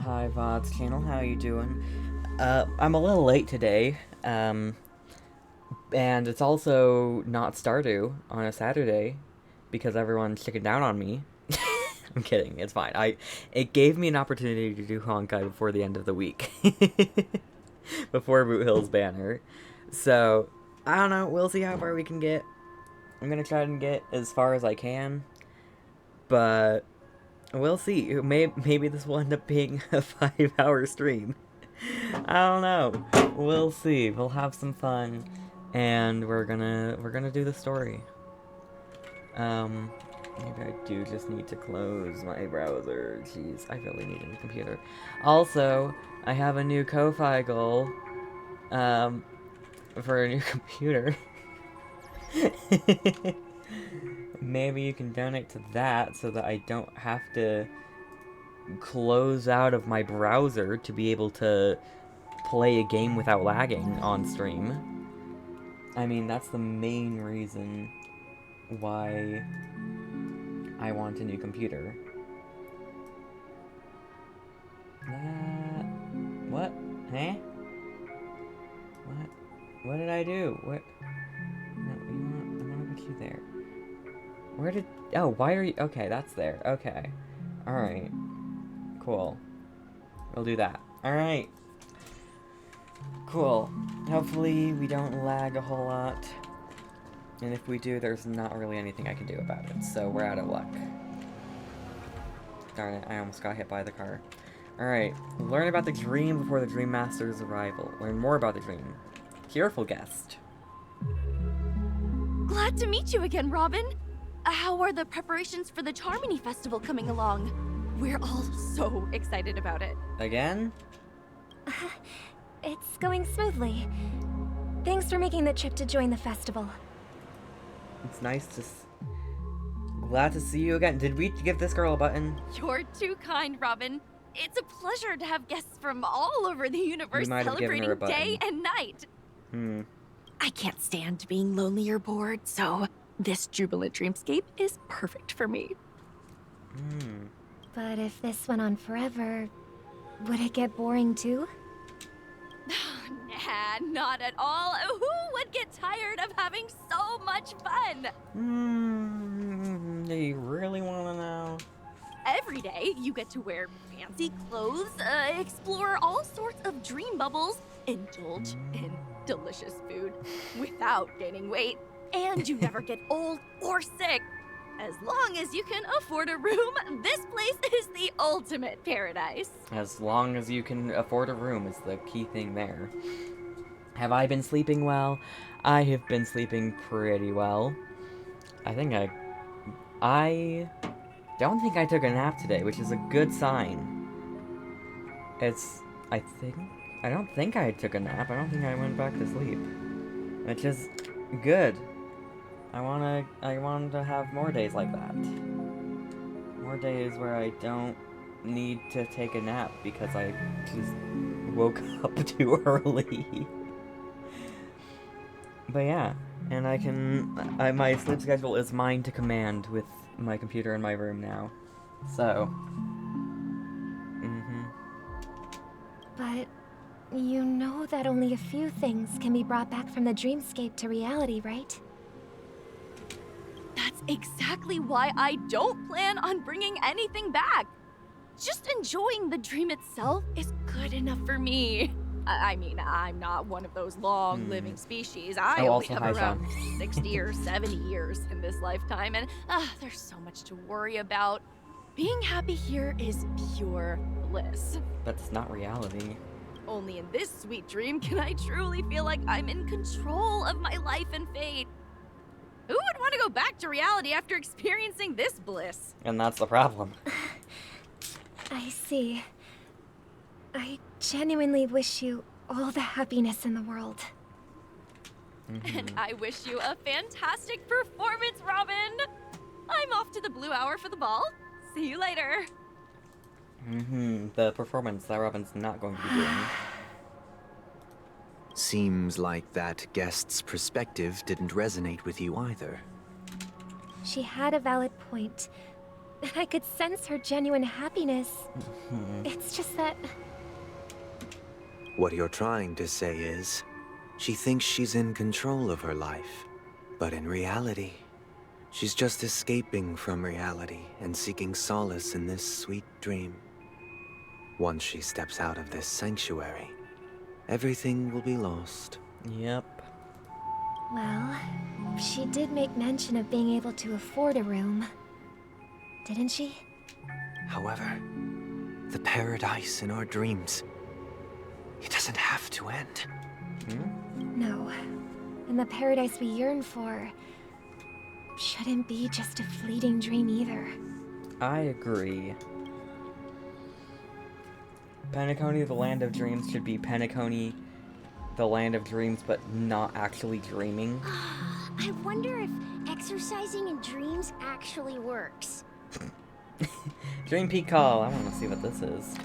Hi, VOD's channel. How you doing? I'm a little late today, and it's also not Stardew on a Saturday because everyone's chickened down on me. I'm kidding. It's fine. It gave me an opportunity to do Honkai before the end of the week, before Boot Hill's banner. So I don't know. We'll see how far we can get. I'm gonna try and get as far as I can, but we'll see. Maybe this will end up being a 5-hour stream. I don't know. We'll see. We'll have some fun, and we're gonna do the story. Maybe I do just need to close my browser. Jeez, I really need a new computer. Also, I have a new Ko-Fi goal, for a new computer. Maybe you can donate to that so that I don't have to close out of my browser to be able to play a game without lagging on stream. I mean, that's the main reason why I want a new computer. What? Huh? What? What did I do? What? No, I want to put you there. Where did... Oh, why are you... Okay, that's there. Okay. Alright. Cool. We'll do that. Alright. Cool. Hopefully we don't lag a whole lot. And if we do, there's not really anything I can do about it, so we're out of luck. Darn it, I almost got hit by the car. Alright, learn about the dream before the Dream Master's arrival. Learn more about the dream. Cheerful guest. Glad to meet you again, Robin. How are the preparations for the CHARMONY festival coming along? We're all so excited about it. Again? It's going smoothly. Thanks for making the trip to join the festival. It's nice to... Glad to see you again. Did we give this girl a button? You're too kind, Robin. It's a pleasure to have guests from all over the universe celebrating day and night. I can't stand being lonely or bored, so this jubilant dreamscape is perfect for me. But if this went on forever, would it get boring too? Nah, not at all. Who would get tired of having so much fun? Do you really want to know? Every day, you get to wear fancy clothes, explore all sorts of dream bubbles, indulge in delicious food without gaining weight, and you never get old or sick. As long as you can afford a room, this place is the ultimate paradise. As long as you can afford a room is the key thing there. Have I been sleeping well? I have been sleeping pretty well. I don't think I took a nap today, which is a good sign. I don't think I took a nap. I don't think I went back to sleep. Which is good. I want to have more days like that. More days where I don't need to take a nap because I just woke up too early. But yeah, and my sleep schedule is mine to command with my computer in my room now. So, But you know that only a few things can be brought back from the dreamscape to reality, right? That's exactly why I don't plan on bringing anything back. Just enjoying the dream itself is good enough for me. I mean, I'm not one of those long-living species. I only have around 60 or 70 years in this lifetime, and there's so much to worry about. Being happy here is pure bliss. That's not reality. Only in this sweet dream can I truly feel like I'm in control of my life and fate. Who would want to go back to reality after experiencing this bliss? And that's the problem. I see. I genuinely wish you all the happiness in the world. And I wish you a fantastic performance, Robin! I'm off to the Blue Hour for the ball. See you later. The performance that Robin's not going to be doing. Seems like that guest's perspective didn't resonate with you either. She had a valid point, and I could sense her genuine happiness. It's just that... What you're trying to say is, she thinks she's in control of her life. But in reality, she's just escaping from reality and seeking solace in this sweet dream. Once she steps out of this sanctuary, everything will be lost. Yep. Well, she did make mention of being able to afford a room. Didn't she? However, the paradise in our dreams, it doesn't have to end. No. And the paradise we yearn for shouldn't be just a fleeting dream either. I agree. Penacony, the land of dreams, should be Penacony, the land of dreams, but not actually dreaming. I wonder if exercising in dreams actually works. Dream Peak Call. I want to see what this is.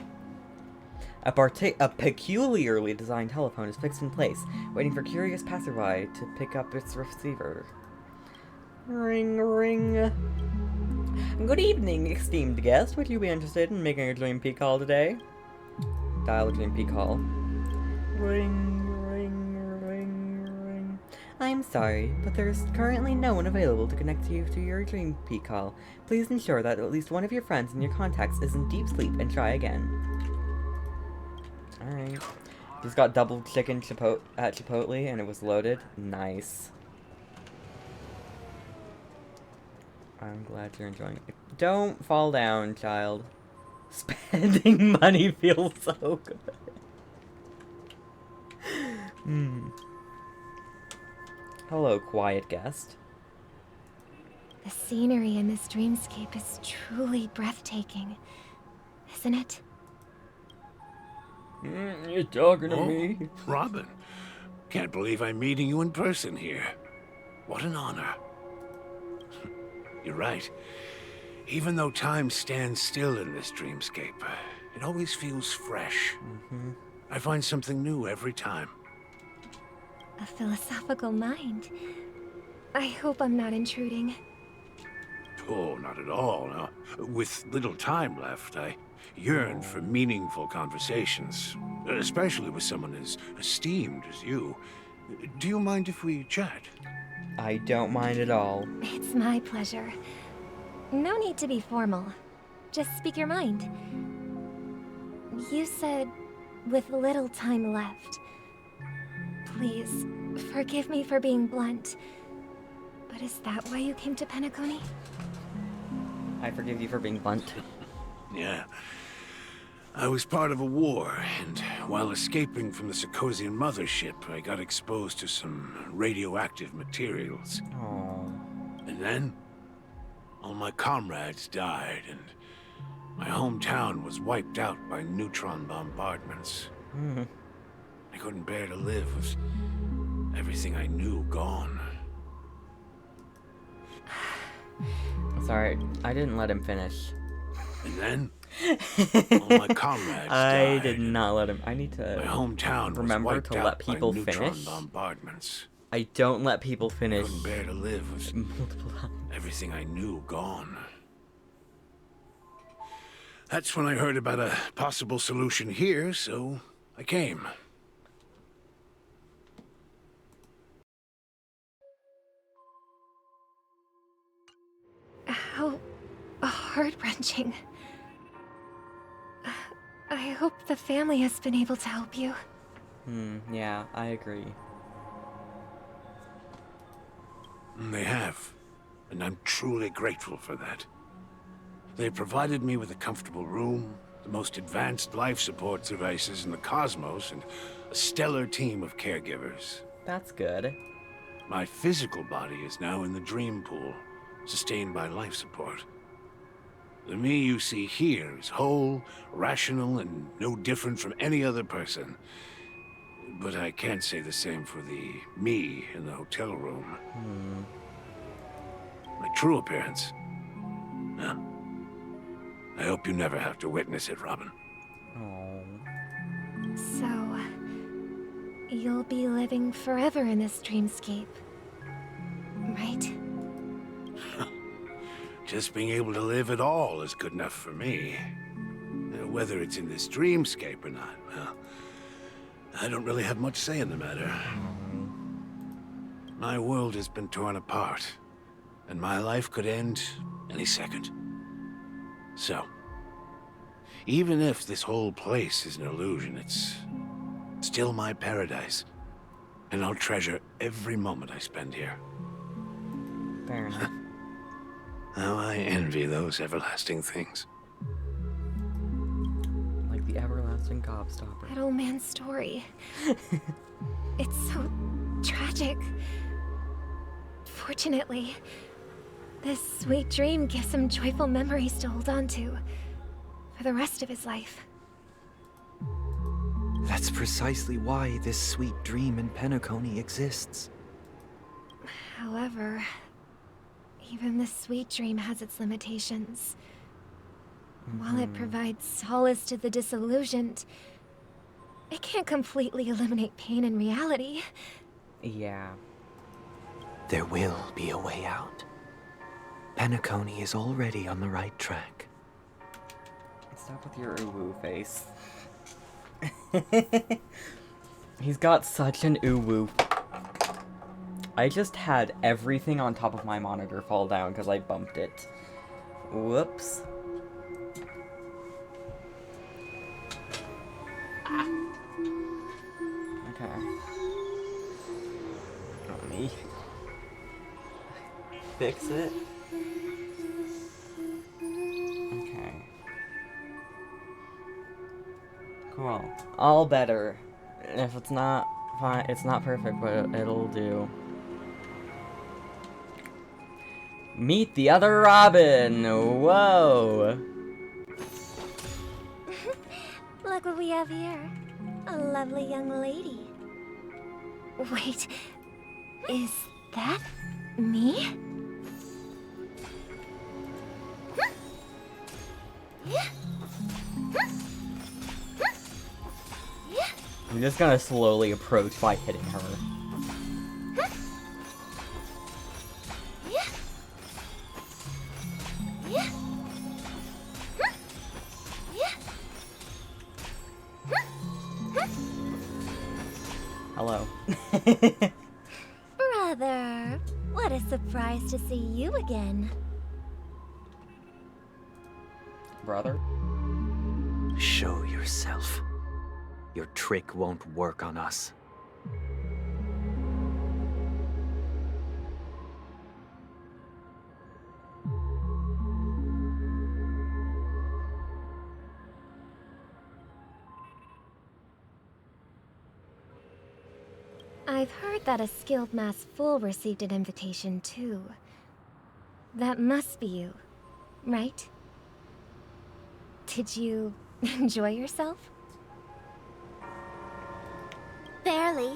A peculiarly designed telephone is fixed in place, waiting for curious passerby to pick up its receiver. Ring, ring. Good evening, esteemed guest. Would you be interested in making a Dream Peak call today? Dial a Dream Peak call. Ring, ring, ring, ring. I'm sorry, but there's currently no one available to connect you to your Dream Peak call. Please ensure that at least one of your friends in your contacts is in deep sleep and try again. Alright. Just got double chicken at Chipotle and it was loaded. Nice. I'm glad you're enjoying it. Don't fall down, child. Spending money feels so good. Hello, quiet guest. The scenery in this dreamscape is truly breathtaking, isn't it? You're talking to me? Robin. Can't believe I'm meeting you in person here. What an honor. You're right. Even though time stands still in this dreamscape, it always feels fresh. I find something new every time. A philosophical mind. I hope I'm not intruding. Oh, not at all. No. With little time left, I yearn for meaningful conversations, especially with someone as esteemed as you. Do you mind if we chat? I don't mind at all. It's my pleasure. No need to be formal. Just speak your mind. You said, with little time left. Please, forgive me for being blunt. But is that why you came to Penacony? I forgive you for being blunt. Yeah. I was part of a war, and while escaping from the Sarkosian mothership, I got exposed to some radioactive materials. Oh. And then, all my comrades died, and my hometown was wiped out by neutron bombardments. I couldn't bear to live with everything I knew gone. Sorry, I didn't let him finish. And then, all my comrades I died. did not let him. I need My to hometown remember was wiped to out let people by neutron finish. bombardments. I don't let people finish Couldn't bear to live with multiple times. everything I knew gone. That's when I heard about a possible solution here, so I came. How heart-wrenching. I hope the family has been able to help you. Yeah, I agree. They have, and I'm truly grateful for that. They provided me with a comfortable room, the most advanced life support devices in the cosmos, and a stellar team of caregivers. That's good. My physical body is now in the dream pool, sustained by life support. The me you see here is whole, rational, and no different from any other person. But I can't say the same for the me in the hotel room. My true appearance? Huh. I hope you never have to witness it, Robin. Oh. So, you'll be living forever in this dreamscape, right? Just being able to live at all is good enough for me. Whether it's in this dreamscape or not, well, I don't really have much say in the matter. My world has been torn apart, and my life could end any second. So, even if this whole place is an illusion, it's still my paradise. And I'll treasure every moment I spend here. Fair enough. How I envy those everlasting things. Like the everlasting gobstopper. That old man's story. It's so tragic. Fortunately, this sweet dream gives him joyful memories to hold on to for the rest of his life. That's precisely why this sweet dream in Penacony exists. However, even this sweet dream has its limitations. While it provides solace to the disillusioned, it can't completely eliminate pain in reality. Yeah. There will be a way out. Penacony is already on the right track. Stop with your uwu face. He's got such an uwu. I just had everything on top of my monitor fall down because I bumped it. Whoops. Okay. Let me fix it. Okay. Cool. All better. If it's not fine, it's not perfect, but it'll do. Meet the other Robin! Whoa! Look what we have here. A lovely young lady. Wait, is that me? I'm just gonna slowly approach by hitting her. Hello. Brother, what a surprise to see you again. Brother? Show yourself. Your trick won't work on us. I've heard that a skilled mass fool received an invitation too. That must be you, right? Did you enjoy yourself? Barely.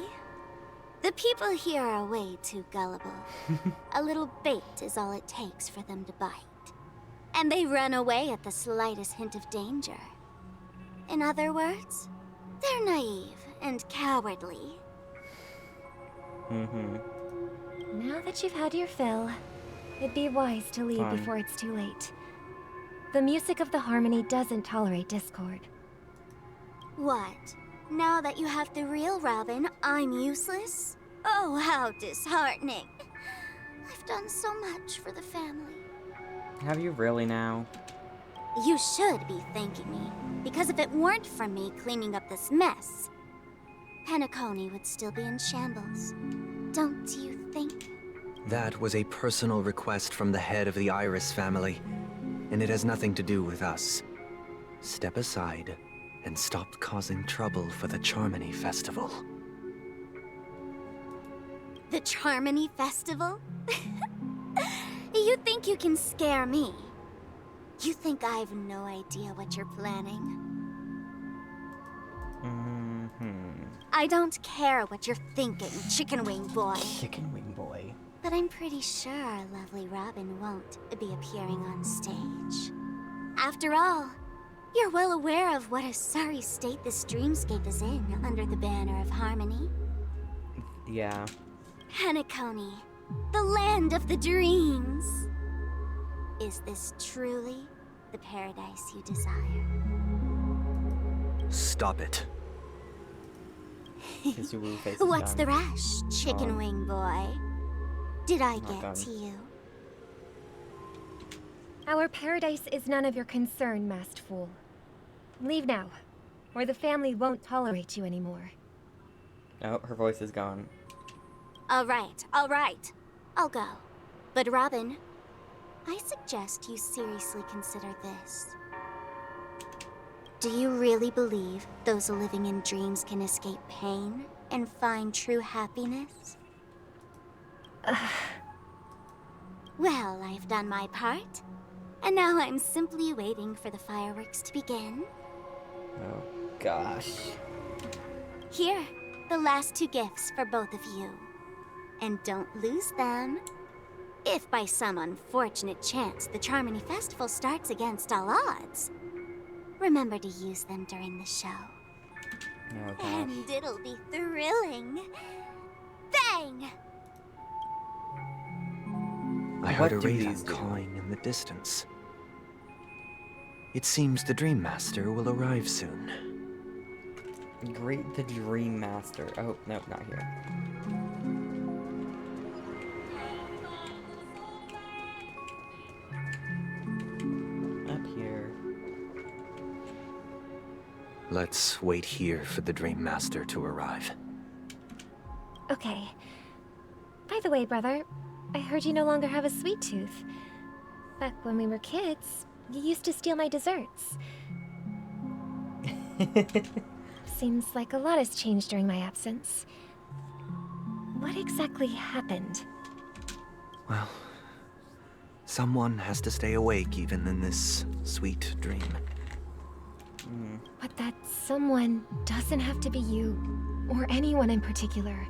The people here are way too gullible. A little bait is all it takes for them to bite. And they run away at the slightest hint of danger. In other words, they're naive and cowardly. Now that you've had your fill, it'd be wise to leave Fine. before it's too late. The music of the harmony doesn't tolerate discord. What? Now that you have the real Robin, I'm useless? Oh, how disheartening. I've done so much for the family. Have you really now? You should be thanking me, because if it weren't for me cleaning up this mess, Penacony would still be in shambles. Don't you think? That was a personal request from the head of the Iris family, and it has nothing to do with us. Step aside and stop causing trouble for the CHARMONY festival. The CHARMONY festival? You think you can scare me? You think I have no idea what you're planning? I don't care what you're thinking, chicken wing boy. Chicken wing boy. But I'm pretty sure our lovely Robin won't be appearing on stage. After all, you're well aware of what a sorry state this dreamscape is in under the banner of harmony. Yeah. Penacony, the land of the dreams. Is this truly the paradise you desire? Stop it. His Wu face is What's done. the rush, chicken wing boy? Did I Not get done. to you? Our paradise is none of your concern, masked fool. Leave now, or the family won't tolerate you anymore. Oh, her voice is gone. All right. I'll go. But Robin, I suggest you seriously consider this. Do you really believe those living in dreams can escape pain and find true happiness? Well, I've done my part. And now I'm simply waiting for the fireworks to begin. Oh, gosh. Here, the last 2 gifts for both of you. And don't lose them. If by some unfortunate chance the CHARMONY Festival starts against all odds, remember to use them during the show. Oh, gosh. And it'll be thrilling. Bang! I heard a What do raven these do? cawing in the distance. It seems the Dream Master will arrive soon. Greet the Dream Master. Oh, no, not here. Up here. Let's wait here for the Dream Master to arrive. Okay. By the way, brother, I heard you no longer have a sweet tooth. Back when we were kids, you used to steal my desserts. Seems like a lot has changed during my absence. What exactly happened? Well, someone has to stay awake even in this sweet dream. But that someone doesn't have to be you, or anyone in particular.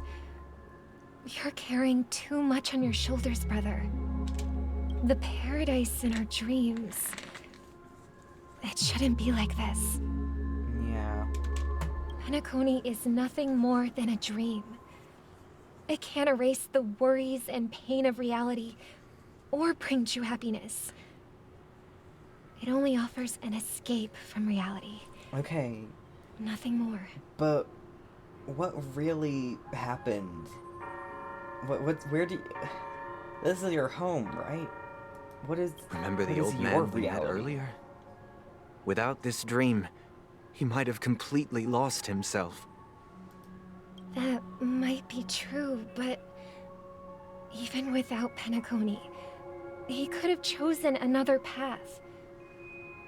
You're carrying too much on your shoulders, brother. The paradise in our dreams. It shouldn't be like this. Yeah. Penacony is nothing more than a dream. It can't erase the worries and pain of reality, or bring true happiness. It only offers an escape from reality. Okay, Nothing more. but what really happened? Where do you... This is your home, right? What is... Remember what the is old your man we met reality? earlier? Without this dream, he might have completely lost himself. That might be true, but even without Penacony, he could have chosen another path.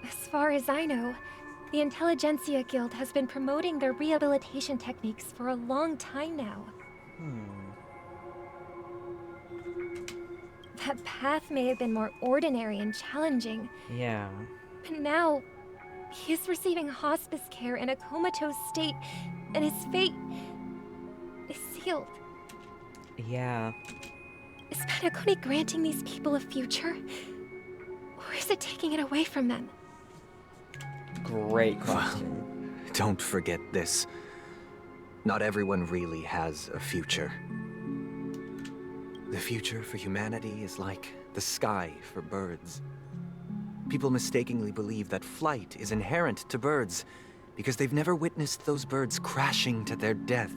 As far as I know, the Intelligentsia Guild has been promoting their rehabilitation techniques for a long time now. That path may have been more ordinary and challenging, Yeah. but now he is receiving hospice care in a comatose state, and his fate is sealed. Yeah. Is Penacony granting these people a future? Or is it taking it away from them? Great question. Don't forget this. Not everyone really has a future. The future for humanity is like the sky for birds. People mistakenly believe that flight is inherent to birds because they've never witnessed those birds crashing to their death.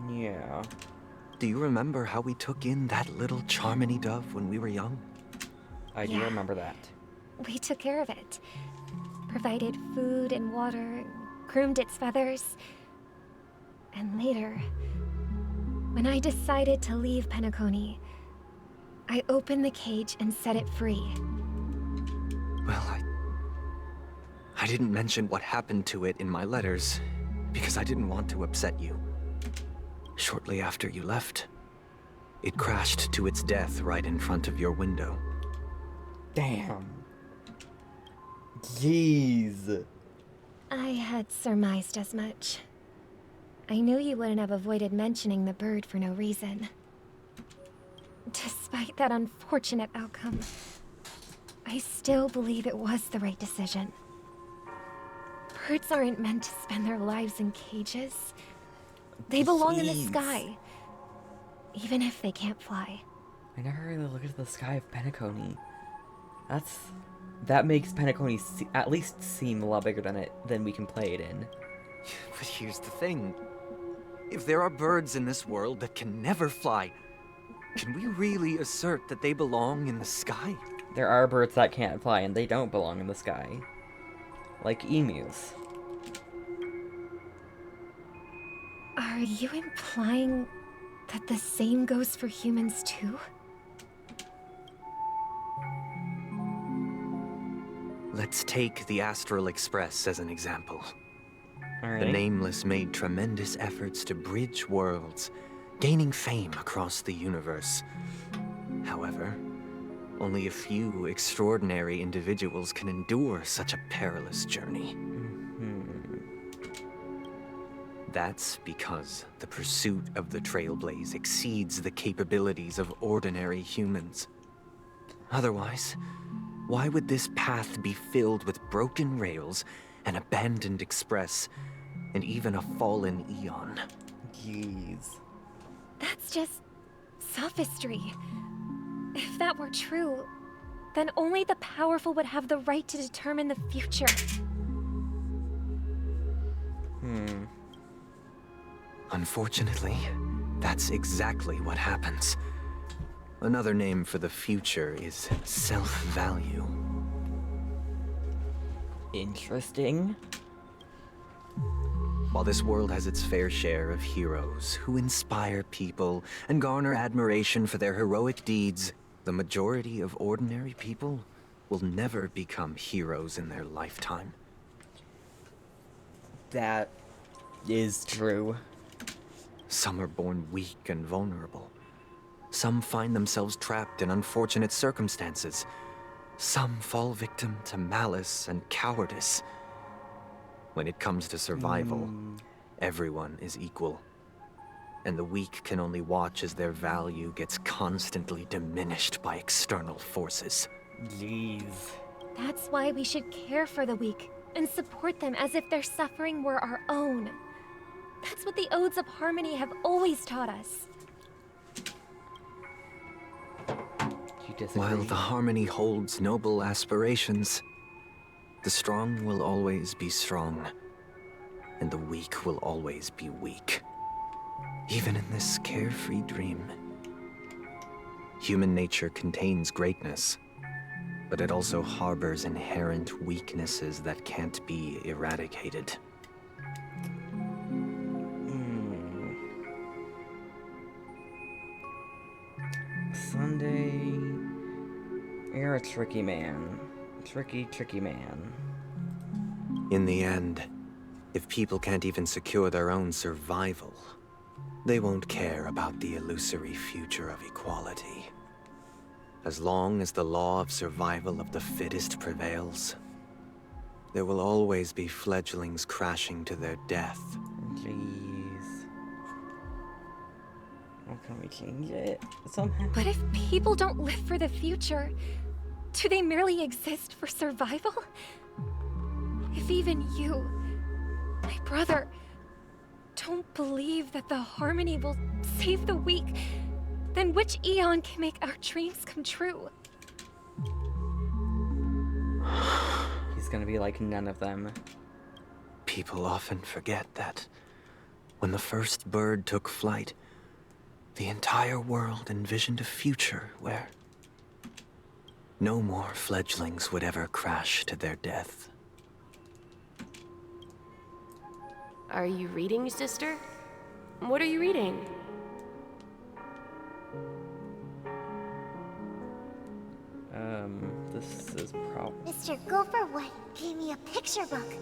Yeah. Do you remember how we took in that little Charmony dove when we were young? I do Yeah. remember that. We took care of it. Provided food and water, groomed its feathers. And later, when I decided to leave Penacony, I opened the cage and set it free. Well, I didn't mention what happened to it in my letters because I didn't want to upset you. Shortly after you left, it crashed to its death right in front of your window. Damn. Jeez. I had surmised as much. I knew you wouldn't have avoided mentioning the bird for no reason. Despite that unfortunate outcome, I still believe it was the right decision. Birds aren't meant to spend their lives in cages. They belong in the Jeez. sky, even if they can't fly. I never really looked at the sky of Penacony. That makes Penacony at least seem a lot bigger than we can play it in. But here's the thing. If there are birds in this world that can never fly, can we really assert that they belong in the sky? There are birds that can't fly, and they don't belong in the sky. Like emus. Are you implying that the same goes for humans too? Let's take the Astral Express as an example. Alright. The Nameless made tremendous efforts to bridge worlds, gaining fame across the universe. However, only a few extraordinary individuals can endure such a perilous journey. That's because the pursuit of the Trailblaze exceeds the capabilities of ordinary humans. Otherwise, why would this path be filled with broken rails, an abandoned express, and even a fallen Eon? Jeez. That's just sophistry. If that were true, then only the powerful would have the right to determine the future. Unfortunately, that's exactly what happens. Another name for the future is self-value. Interesting. While this world has its fair share of heroes who inspire people and garner admiration for their heroic deeds, the majority of ordinary people will never become heroes in their lifetime. That is true. Some are born weak and vulnerable. Some find themselves trapped in unfortunate circumstances. Some fall victim to malice and cowardice. When it comes to survival, everyone is equal. And the weak can only watch as their value gets constantly diminished by external forces. Jeez. That's why we should care for the weak and support them as if their suffering were our own. That's what the Odes of Harmony have always taught us. You disagree? While the Harmony holds noble aspirations, the strong will always be strong, and the weak will always be weak. Even in this carefree dream. Human nature contains greatness, but it also harbors inherent weaknesses that can't be eradicated. Sunday... You're a tricky man. Tricky man. In the end, if people can't even secure their own survival, they won't care about the illusory future of equality. As long as the law of survival of the fittest prevails, there will always be fledglings crashing to their death. Jeez. How can we change it somehow? But if people don't live for the future, do they merely exist for survival? If even you, my brother, don't believe that the Harmony will save the weak, then which Eon can make our dreams come true? He's gonna be like none of them. People often forget that when the first bird took flight, the entire world envisioned a future where no more fledglings would ever crash to their death. Are you reading, sister? What are you reading? This is probably... Mr. Gopherwood gave me a picture book.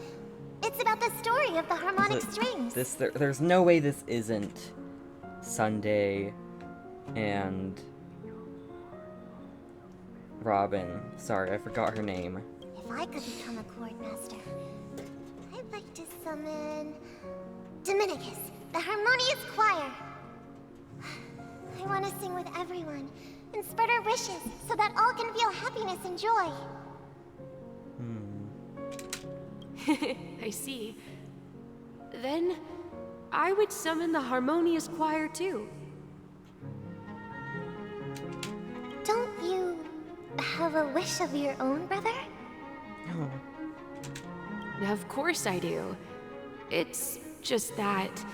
It's about the story of the harmonic strings. There's no way this isn't Sunday and Robin. Sorry, I forgot her name. If I could become a chord master, I'd like to summon Dominicus, the harmonious choir. I want to sing with everyone and spread our wishes so that all can feel happiness and joy. I see. Then, I would summon the harmonious choir too. Don't you have a wish of your own, brother? Oh. Of course I do. It's just that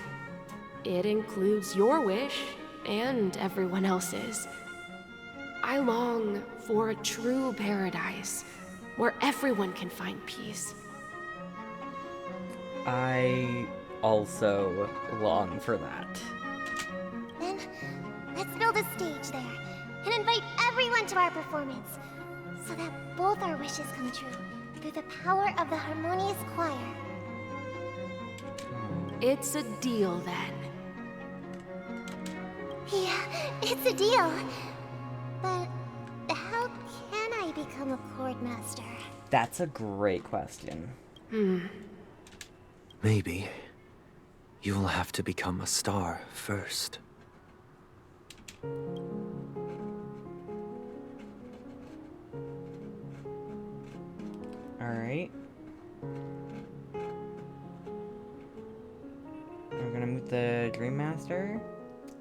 it includes your wish and everyone else's. I long for a true paradise where everyone can find peace. I also long for that. Then, let's build a stage there and invite everyone to our performance so that both our wishes come true through the power of the harmonious choir. It's a deal then. Yeah, it's a deal. But how can I become a chord master? That's a great question. Maybe you will have to become a star first. Alright. We're gonna meet the Dream Master?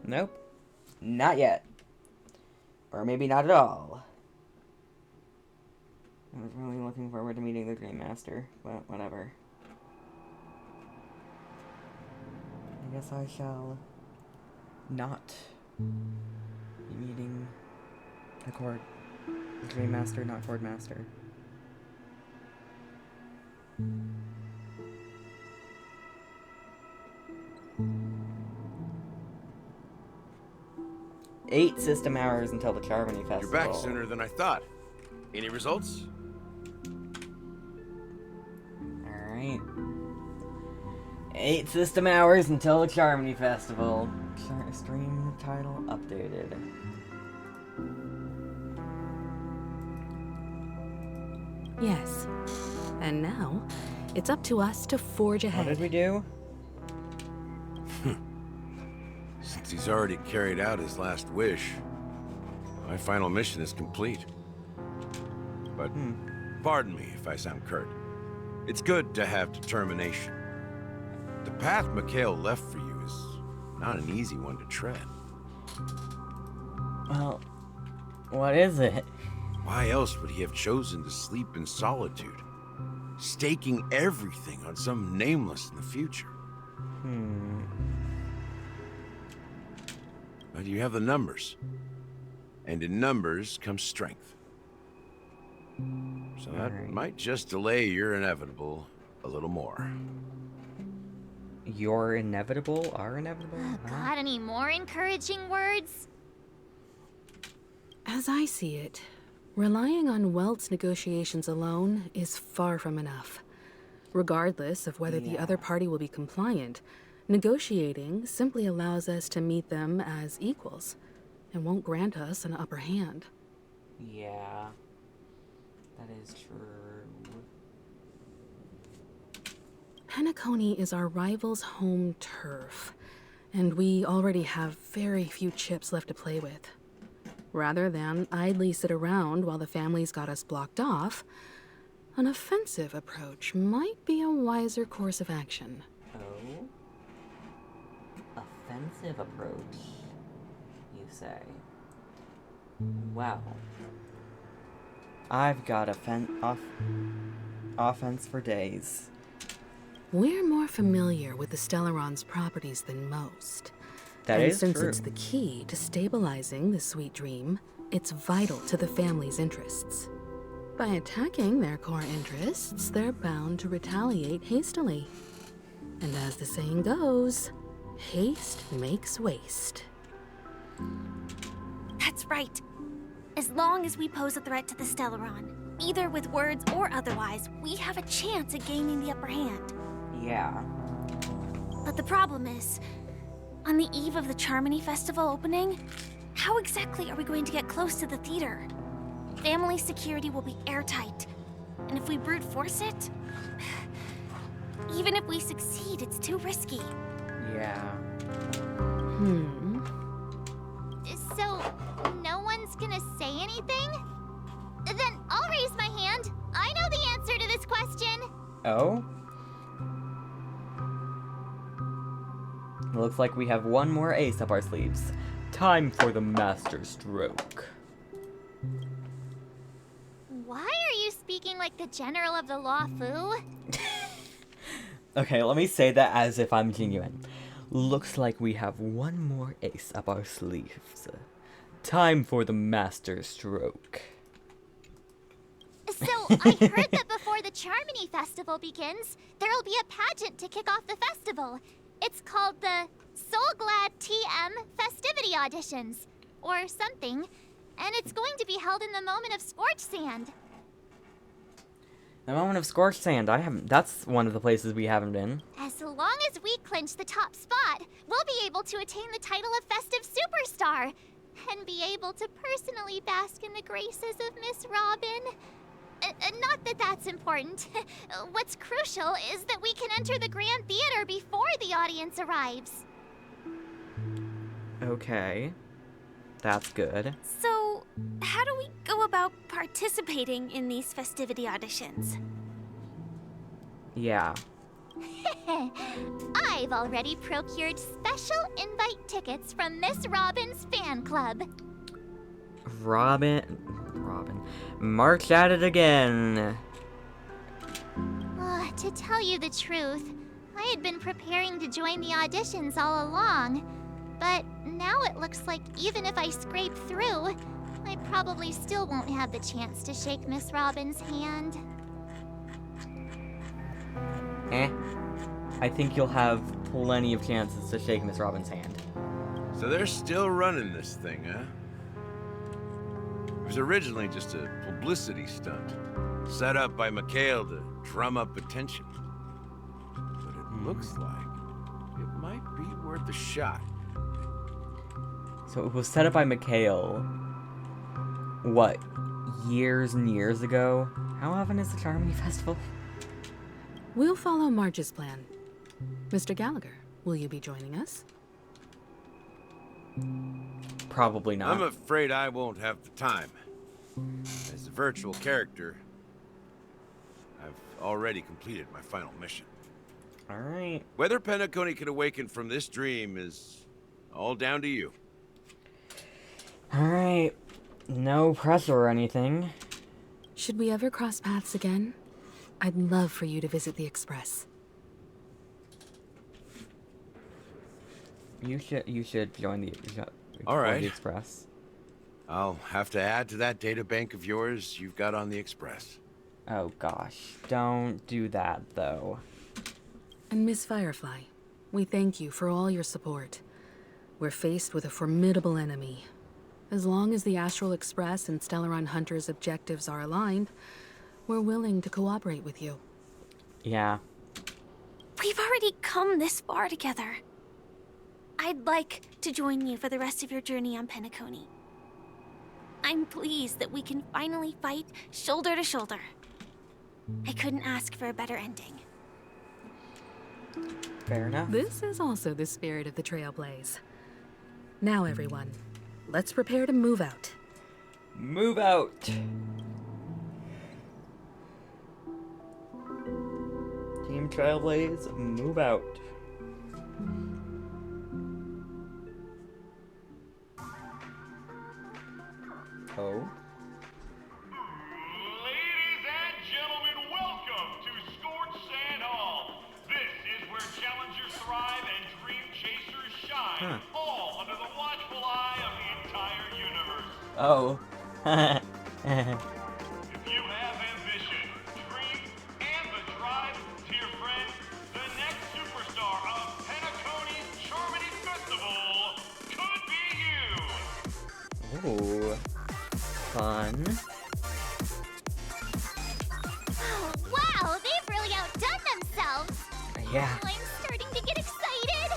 Nope. Not yet. Or maybe not at all. I was really looking forward to meeting the Dream Master, but whatever. I guess I shall not be meeting the Dream Master, not Chord Master. Eight system hours until the CHARMONY Festival. You're back sooner than I thought. Any results? Alright. 8 system hours until the CHARMONY Festival. Stream title updated. Yes. And now, it's up to us to forge ahead. What did we do? Since he's already carried out his last wish, my final mission is complete. But pardon me if I sound curt. It's good to have determination. The path Mikhail left for you is not an easy one to tread. Well, what is it? Why else would he have chosen to sleep in solitude, staking everything on some nameless in the future? But you have the numbers. And in numbers comes strength. So that might just delay your inevitable a little more. Your inevitable? Our inevitable? Got any more encouraging words? As I see it, relying on Welt's negotiations alone is far from enough. Regardless of whether the other party will be compliant, negotiating simply allows us to meet them as equals and won't grant us an upper hand. Yeah. That is true. Penacony is our rival's home turf, and we already have very few chips left to play with. Rather than idly sit around while the family's got us blocked off, an offensive approach might be a wiser course of action. Oh? Offensive approach, you say? Wow. I've got offense for days. We're more familiar with the Stellaron's properties than most. That and is since true. it's the key to stabilizing the sweet dream, it's vital to the family's interests. By attacking their core interests, they're bound to retaliate hastily. And as the saying goes, haste makes waste. That's right. As long as we pose a threat to the Stellaron, either with words or otherwise, we have a chance at gaining the upper hand. Yeah. But the problem is, on the eve of the CHARMONY Festival opening, how exactly are we going to get close to the theater? Family security will be airtight, and if we brute force it, even if we succeed, it's too risky. Yeah. So, no one's gonna say anything? Then I'll raise my hand. I know the answer to this question. Oh? Looks like we have one more ace up our sleeves. Time for the master stroke. the general of the Law Fu? Okay, let me say that as if I'm genuine. Looks like we have one more ace up our sleeves. Time for the master stroke. So, I heard that before the Charmony Festival begins, there'll be a pageant to kick off the festival. It's called the Soul Glad TM Festivity Auditions, or something, and it's going to be held in the moment of Scorched Sand. The moment of Scorched Sand, that's one of the places we haven't been. As long as we clinch the top spot, we'll be able to attain the title of Festive Superstar, and be able to personally bask in the graces of Miss Robin. Not that that's important. What's crucial is that we can enter the Grand Theater before the audience arrives. Okay. That's good. So, how do we go about participating in these festivity auditions? Yeah. I've already procured special invite tickets from Miss Robin's fan club. Robin. March at it again. To tell you the truth, I had been preparing to join the auditions all along. But now it looks like even if I scrape through, I probably still won't have the chance to shake Miss Robin's hand. I think you'll have plenty of chances to shake Miss Robin's hand. So they're still running this thing, huh? It was originally just a publicity stunt, set up by Mikhail to drum up attention. But it looks like it might be worth a shot. So it was set up by Mikhail, what, years and years ago? How often is the Charmony Festival? We'll follow Marge's plan. Mr. Gallagher, will you be joining us? Probably not. I'm afraid I won't have the time. As a virtual character, I've already completed my final mission. Alright. Whether Penacony can awaken from this dream is all down to you. Alright. No pressure or anything. Should we ever cross paths again? I'd love for you to visit the Express. You should join the All right. the Express. I'll have to add to that data bank of yours you've got on the Express. Oh gosh, don't do that though. And Miss Firefly, we thank you for all your support. We're faced with a formidable enemy. As long as the Astral Express and Stellaron Hunter's objectives are aligned, we're willing to cooperate with you. Yeah. We've already come this far together. I'd like to join you for the rest of your journey on Penacony. I'm pleased that we can finally fight shoulder to shoulder. I couldn't ask for a better ending. Fair enough. This is also the spirit of the Trailblaze. Now, everyone, let's prepare to move out. Move out! Team Trailblaze, move out. Oh? Ladies and gentlemen, welcome to Scorched Sand Hall. This is where challengers thrive and dream chasers shine, all under the watchful eye of the entire universe. Oh. If you have ambition, dream, and the drive, dear friend, the next superstar of Penacony's Charmony Festival could be you. Ooh. Fun. Oh, wow, they've really outdone themselves. Yeah. I'm starting to get excited.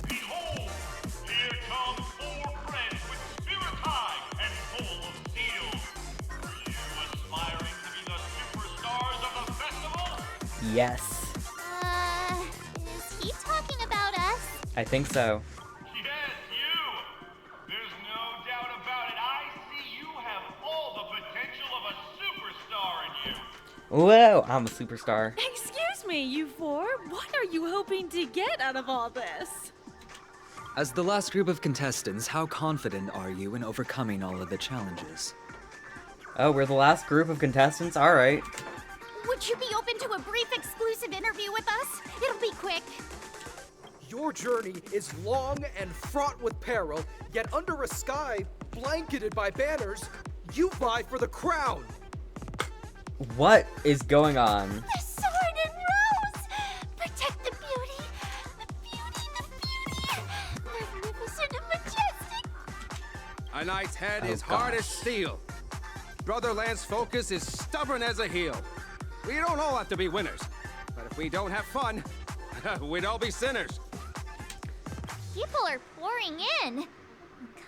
Behold, here come 4 friends with spirits high and full of steel. Are you aspiring to be the superstars of the festival? Yes. Is he talking about us? I think so. Yes, you. There's no doubt about it. I see you have all the potential of a superstar in you. Whoa, I'm a superstar. Excuse me, you four. What are you hoping to get out of all this? As the last group of contestants, how confident are you in overcoming all of the challenges? Oh, we're the last group of contestants? Alright. Would you be open to a brief exclusive interview with us? It'll be quick. Your journey is long and fraught with peril, yet under a sky blanketed by banners, you vie for the crown. What is going on? The sword and rose! Protect the beauty! The beauty, the beauty! Magnificent and majestic! A knight's head Oh, is hard as gosh. steel. Brother Lance's focus is stubborn as a heel. We don't all have to be winners, but if we don't have fun, we'd all be sinners. People are pouring in.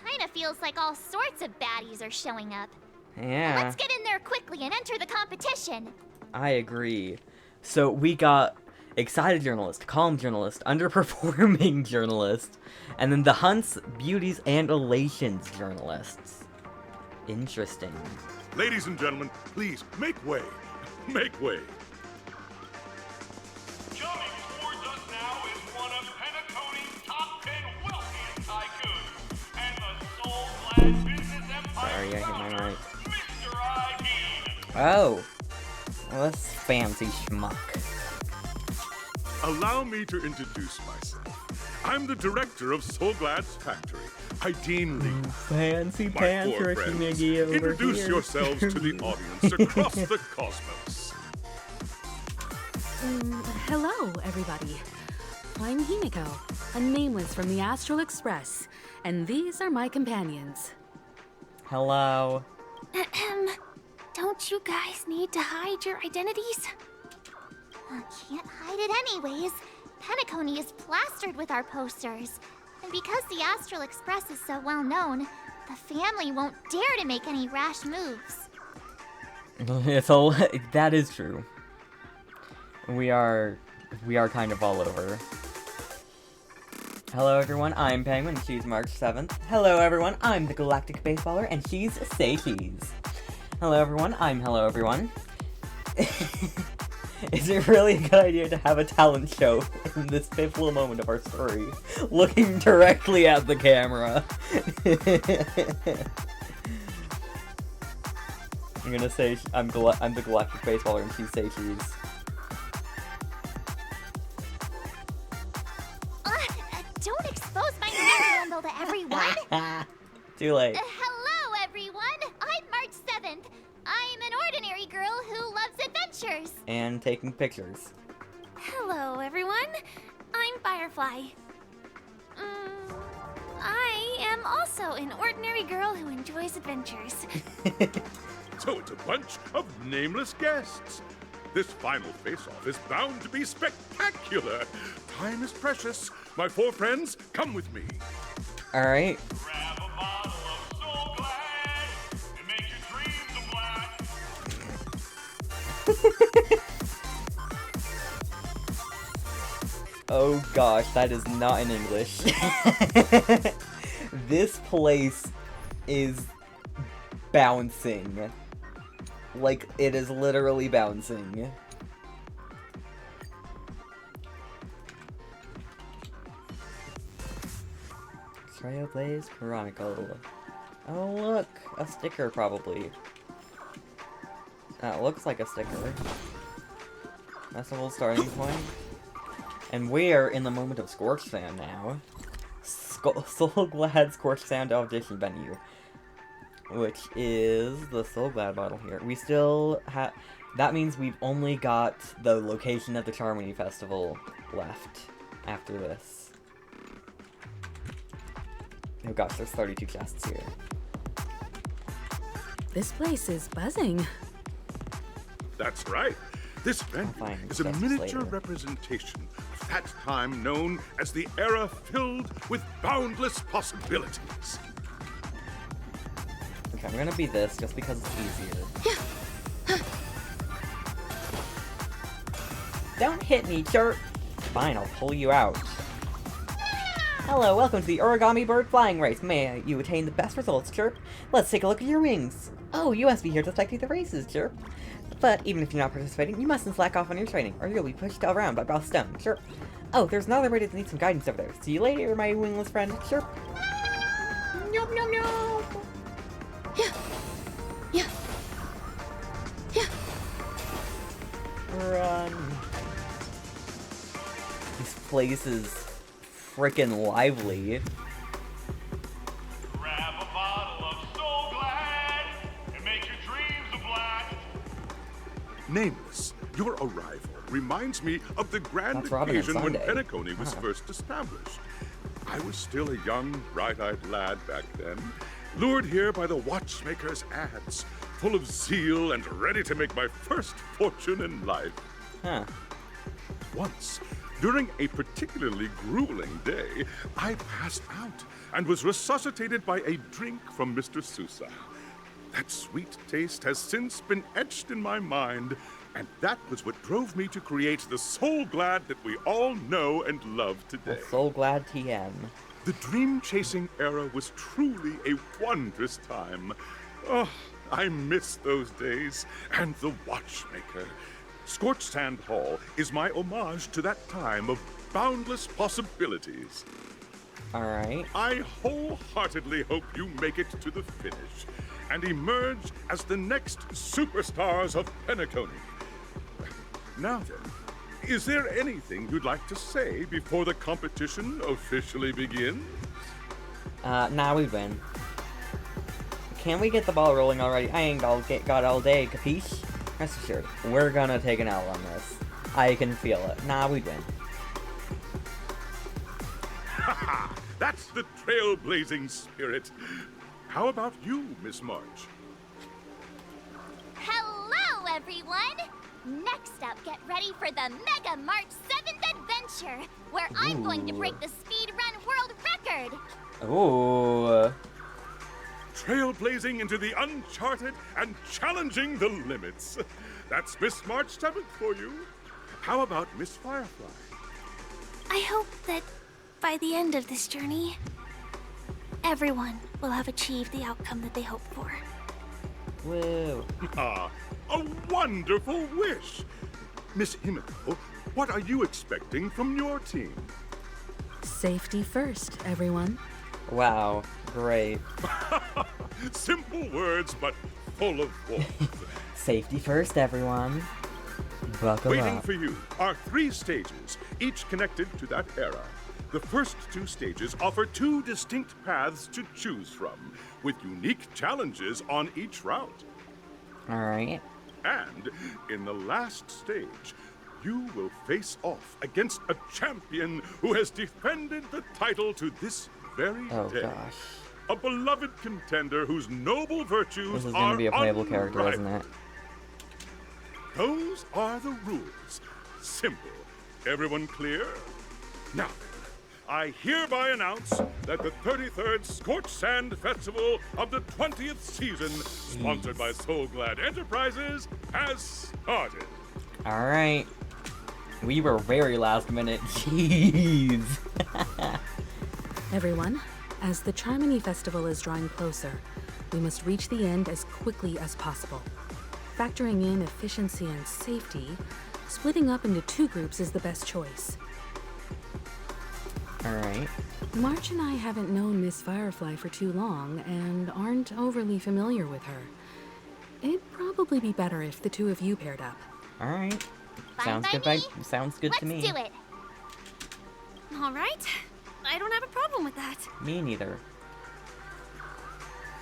Kind of feels like all sorts of baddies are showing up. Yeah. Let's get in there quickly and enter the competition. I agree. So we got excited journalist, calm journalist, underperforming journalist, and then the hunts, beauties, and elations journalists. Interesting. Ladies and gentlemen, please make way. Make way. Coming towards us now is one of Penacony's top 10 wealthiest tycoons and the soul-clad business empire Sorry, I hit my founder, mic. Mr. Ivy. Oh. Well, this fancy schmuck. Allow me to introduce myself. I'm the director of Soulglad's factory, Idean Lee. Fancy My poor friends, introduce yourselves to the audience across the cosmos. Hello, everybody. I'm Himiko, a nameless from the Astral Express, and these are my companions. Hello. Don't you guys need to hide your identities? Can't hide it anyways. Penacony is plastered with our posters. And because the Astral Express is so well known, the family won't dare to make any rash moves. It's all that is true. We are kind of all over. Hello everyone, I'm Penguin, she's March 7th. Hello everyone, I'm the Galactic Baseballer, and she's Say Cheese. Hello everyone, I'm Hello everyone. Is it really a good idea to have a talent show in this pivotal moment of our story, looking directly at the camera? I'm gonna say I'm the Galactic Baseballer and she's Say Cheese. Don't expose my name handle to everyone. Too late. Hello, everyone. I'm March 7th. I'm an ordinary girl who loves adventures. And taking pictures. Hello, everyone. I'm Firefly. I am also an ordinary girl who enjoys adventures. So it's a bunch of nameless guests. This final face-off is bound to be spectacular. Time is precious. My four friends, come with me. Alright. Grab a bottle of Soul Glad and make your dreams a black. Oh gosh, that is not in English. This place is bouncing. Like, it is literally bouncing. Trailblaze Chronicle. Oh look, a sticker probably. That looks like a sticker. That's a little starting point. And we're in the moment of Scorched Sand now. Soulglad Scorched Sand audition venue. Which is the Soulglad bottle here. We still have... That means we've only got the location at the CHARMONY Festival left after this. Oh gosh, there's 32 chests here. This place is buzzing. That's right. This venue find is a chests miniature later. representation of that time known as the era filled with boundless possibilities. Okay, I'm gonna be this just because it's easier. Don't hit me, chirp! Fine, I'll pull you out. Hello, welcome to the Origami Bird Flying Race. May you attain the best results, Chirp. Let's take a look at your wings. Oh, you must be here to spectate the races, Chirp. But even if you're not participating, you mustn't slack off on your training, or you'll be pushed around by Boss Stone, Chirp. Oh, there's another raid that needs some guidance over there. See you later, my wingless friend, Chirp. Nom nom nom. Yeah. place is freaking lively. Grab a bottle of So Glad and make your dreams a blast. Nameless, your arrival reminds me of the grand That's Robin and occasion when Sunday. Penacony was Huh. first established. I was still a young, bright-eyed lad back then, lured here by the watchmaker's ads, full of zeal and ready to make my first fortune in life. Huh. Once, during a particularly grueling day, I passed out and was resuscitated by a drink from Mr. Sousa. That sweet taste has since been etched in my mind, and that was what drove me to create the Soul Glad that we all know and love today. Soul Glad TM. The dream-chasing era was truly a wondrous time. Oh, I miss those days, and the watchmaker. Scorched Sand Hall is my homage to that time of boundless possibilities. Alright. I wholeheartedly hope you make it to the finish and emerge as the next superstars of Penacony. Now then, is there anything you'd like to say before the competition officially begins? Nah, we win. Can we get the ball rolling already? I ain't got all day, capiche? Rest assured, we're gonna take an L on this. I can feel it. Nah, we win. Haha! That's the trailblazing spirit. How about you, Miss March? Hello, everyone! Next up, get ready for the Mega March 7th Adventure, where I'm going to break the speedrun world record! Ooh. Trailblazing into the uncharted and challenging the limits. That's Miss March 7th for you. How about Miss Firefly? I hope that by the end of this journey, everyone will have achieved the outcome that they hope for. Woo. Ah, a wonderful wish! Miss Himiko, what are you expecting from your team? Safety first, everyone. Wow. Great. Simple words, but full of warmth. Safety first, everyone. Buckle Waiting up. for you are 3 stages, each connected to that era. The first 2 stages offer 2 distinct paths to choose from, with unique challenges on each route. Alright. And in the last stage, you will face off against a champion who has defended the title to this very Oh day. gosh. A beloved contender whose noble virtues This is are gonna be a playable character, isn't it? Those are the rules. Simple. Everyone clear? Now, I hereby announce that the 33rd Scorched Sand Festival of the 20th season, sponsored by Soul Glad Enterprises, has started. Alright. We were very last minute. Jeez. Everyone, as the CHARMONY festival is drawing closer, we must reach the end as quickly as possible. Factoring in efficiency and safety, splitting up into 2 groups is the best choice. Alright. March and I haven't known Miss Firefly for too long and aren't overly familiar with her. It'd probably be better if the 2 of you paired up. Alright. Fine Sounds by good me. sounds good Let's to me. do it! All right. I don't have a problem with that. Me neither.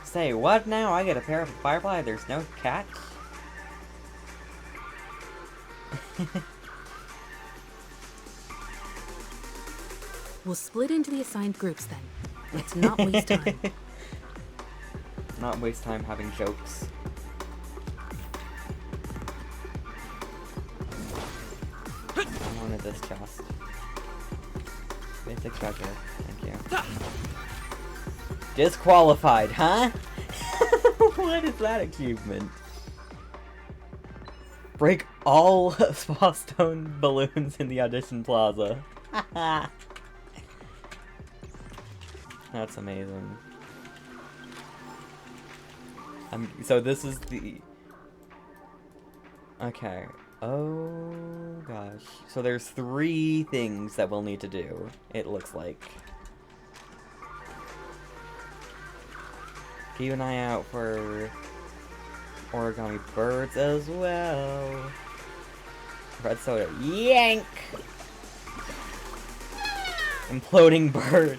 Say, what now? I get a pair of Firefly? There's no catch? We'll split into the assigned groups then. Let's not waste time. Not waste time having jokes. I wanted this chest. Basic treasure. Thank you. Disqualified, huh? What is that achievement? Break all Spawstone balloons in the audition plaza. That's amazing. So this is the... Okay. Oh, gosh. So there's 3 things that we'll need to do, it looks like. Keep an eye out for origami birds as well. Red soda. Yank! Imploding bird.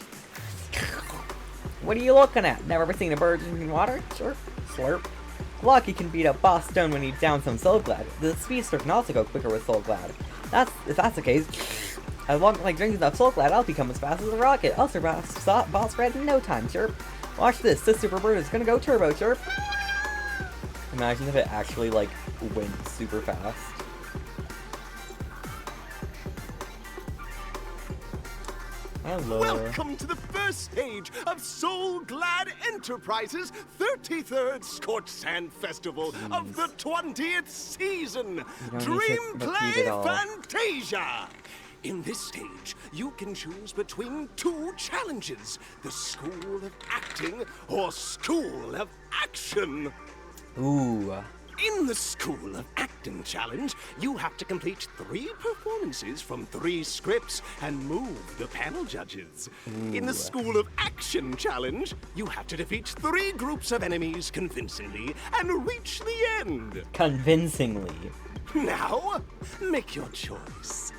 What are you looking at? Never seen a bird in water? Sure. Slurp. Lucky can beat up Boss Stone when he downs some Soul Glad. The Speedster can also go quicker with Soul Glad. If that's the case, as long as I drink enough Soul Glad, I'll become as fast as a rocket. I'll surpass Boss Red in no time, Chirp. Watch this. This super bird is gonna go turbo, Chirp. Imagine if it actually, like, went super fast. Hello. Welcome to the first stage of Soul Glad Enterprises' 33rd Scorched Sand Festival of the 20th season, Dream Play Fantasia. In this stage, you can choose between two challenges, the School of Acting or School of Action. Ooh. In the School of Acting challenge, you have to complete 3 performances from 3 scripts and move the panel judges. In the School of Action challenge, you have to defeat 3 groups of enemies convincingly and reach the end. Convincingly. Now, make your choice.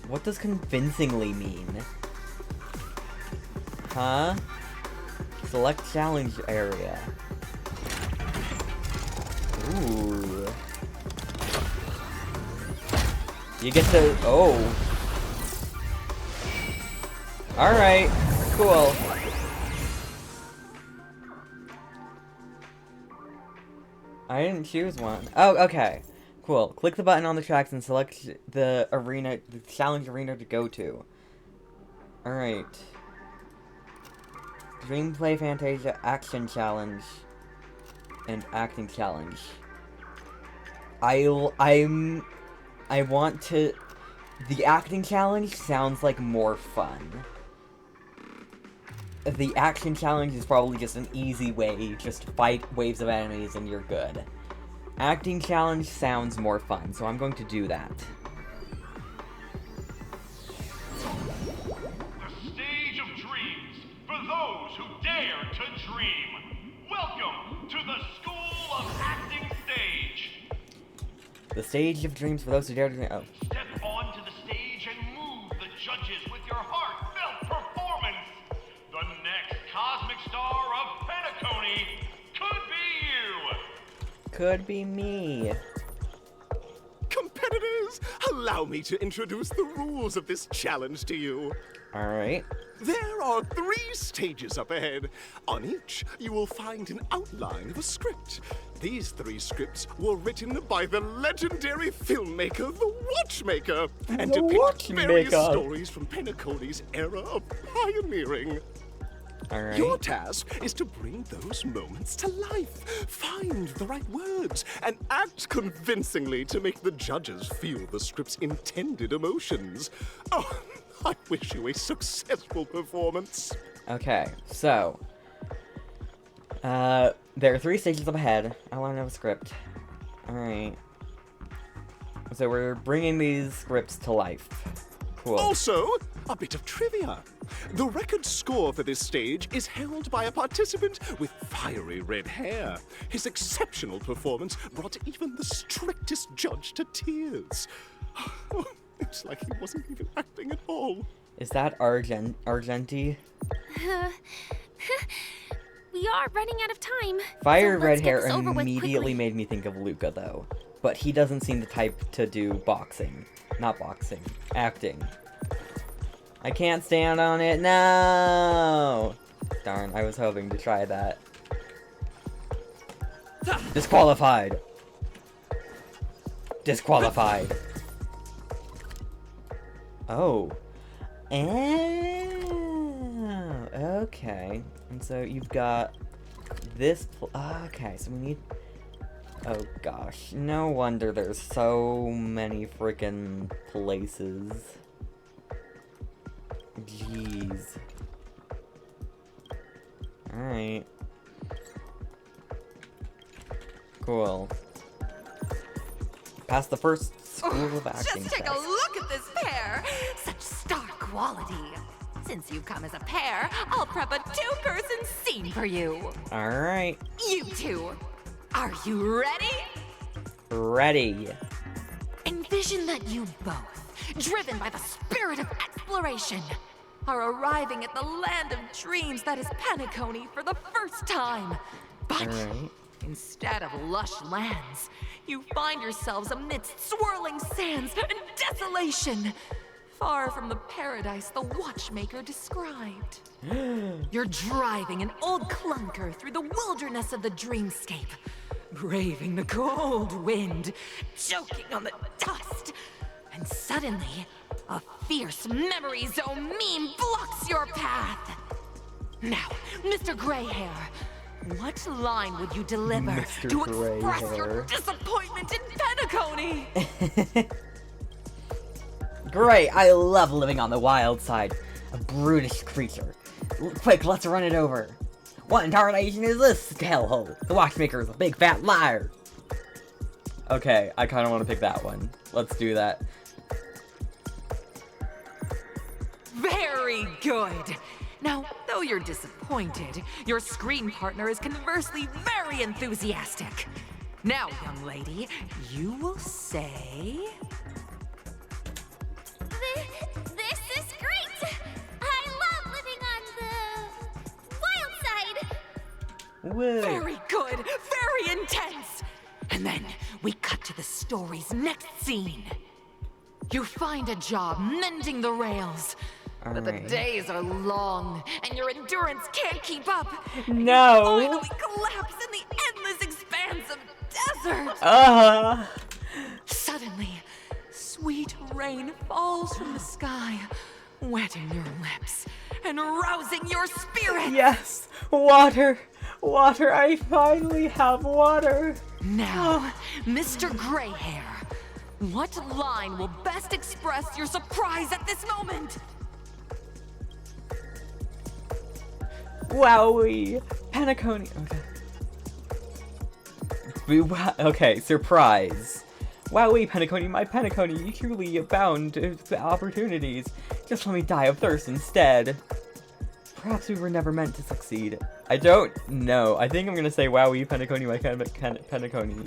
What does convincingly mean? Huh? Select challenge area. Ooh. You get to... Oh. Alright. Cool. I didn't choose one. Oh, okay. Cool. Click the button on the tracks and select the arena, the challenge arena to go to. Alright. Dream Play Fantasia Action Challenge. And Acting Challenge. I want to... The Acting Challenge sounds like more fun. The Action Challenge is probably just an easy way just to fight waves of enemies and you're good. Acting Challenge sounds more fun, so I'm going to do that. The stage of dreams for those who dare to dream. Welcome to the School of Acting stage. The stage of dreams for those who dare to dream. Oh. Step onto the stage and move the judges with your heartfelt performance. The next cosmic star of Penacony could be you. Could be me. Competitors, allow me to introduce the rules of this challenge to you. Alright. There are 3 stages up ahead. On each, you will find an outline of a script. These 3 scripts were written by the legendary filmmaker, The Watchmaker, and depict various stories from Penacony's era of pioneering. Alright. Your task is to bring those moments to life, find the right words, and act convincingly to make the judges feel the script's intended emotions. Oh, I wish you a successful performance. Okay, so... there are 3 stages up ahead. I want to know a script. Alright. So we're bringing these scripts to life. Cool. Also, a bit of trivia. The record score for this stage is held by a participant with fiery red hair. His exceptional performance brought even the strictest judge to tears. It's like he wasn't even acting at all. Is that Argenti? We are running out of time. Fire red hair immediately made me think of Luca, though. But he doesn't seem the type to do boxing. Not boxing. Acting. I can't stand on it. No! Darn, I was hoping to try that. Disqualified. Disqualified. Oh. Okay. And so you've got this. Okay, so we need. Oh gosh. No wonder there's so many freaking places. Jeez. Alright. Cool. Past the first School of Acting. Just take a look at this pair! Such star quality. Since you've come as a pair, I'll prep a 2-person scene for you. Alright. You two, are you ready? Ready. Envision that you both, driven by the spirit of exploration, are arriving at the land of dreams that is Penacony for the first time. But instead of lush lands, you find yourselves amidst swirling sands and desolation, far from the paradise the watchmaker described. You're driving an old clunker through the wilderness of the dreamscape, braving the cold wind, choking on the dust, and suddenly, a fierce memory zone meme blocks your path. Now, Mr. Greyhair, what line would you deliver Mr. to express Greyhair. your disappointment in Penacony? Great, I love living on the wild side. A brutish creature. Quick, let's run it over. What in tarnation is this hellhole? The watchmaker is a big fat liar. Okay, I kind of want to pick that one. Let's do that. Very good. Now, though you're disappointed, your screen partner is conversely very enthusiastic. Now, young lady, you will say... This is great! I love living on the wild side! Whoa. Very good, very intense. And then we cut to the story's next scene. You find a job mending the rails. But the days are long, and your endurance can't keep up. No. You finally collapse in the endless expanse of desert. Suddenly, sweet rain falls from the sky, wetting your lips and rousing your spirit. Yes, water. Water, I finally have water. Now, Mr. Greyhair, what line will best express your surprise at this moment? Wowie! Penacony. Okay. Okay, surprise. Wowie, Penacony, my Penacony, you truly abound with opportunities. Just let me die of thirst instead. Perhaps we were never meant to succeed. I don't know. I think I'm gonna say Wowie, Penacony, my Penacony.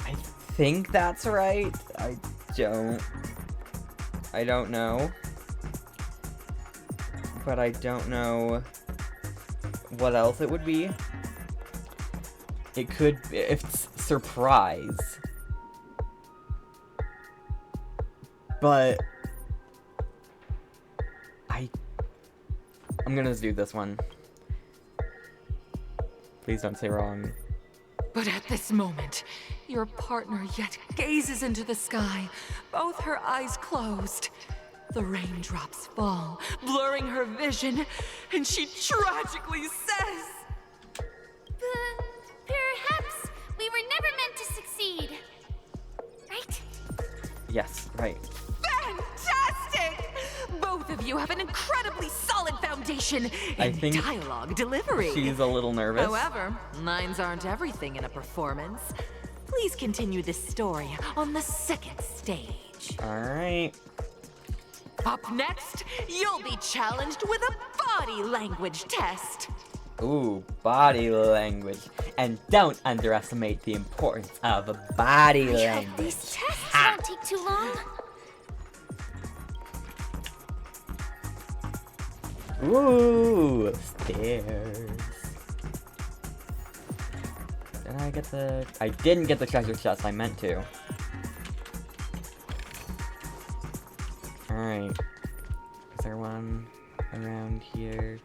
I think that's right. I don't know. But I don't know what else it would be. It could, if it's surprise. But I'm gonna do this one. Please don't say wrong. But at this moment, your partner yet gazes into the sky, both her eyes closed. The raindrops fall, blurring her vision, and she tragically says, Perhaps we were never meant to succeed. Right? Yes, right. Fantastic! Both of you have an incredibly solid foundation I in think dialogue delivery. she's a little nervous. However, lines aren't everything in a performance. Please continue this story on the second stage. Alright. Up next, you'll be challenged with a body language test. Ooh, body language. And don't underestimate the importance of body language. These tests won't take too long. Ooh, stairs. Did I get the... I didn't get the treasure chest, I meant to. Alright. Is there one around here?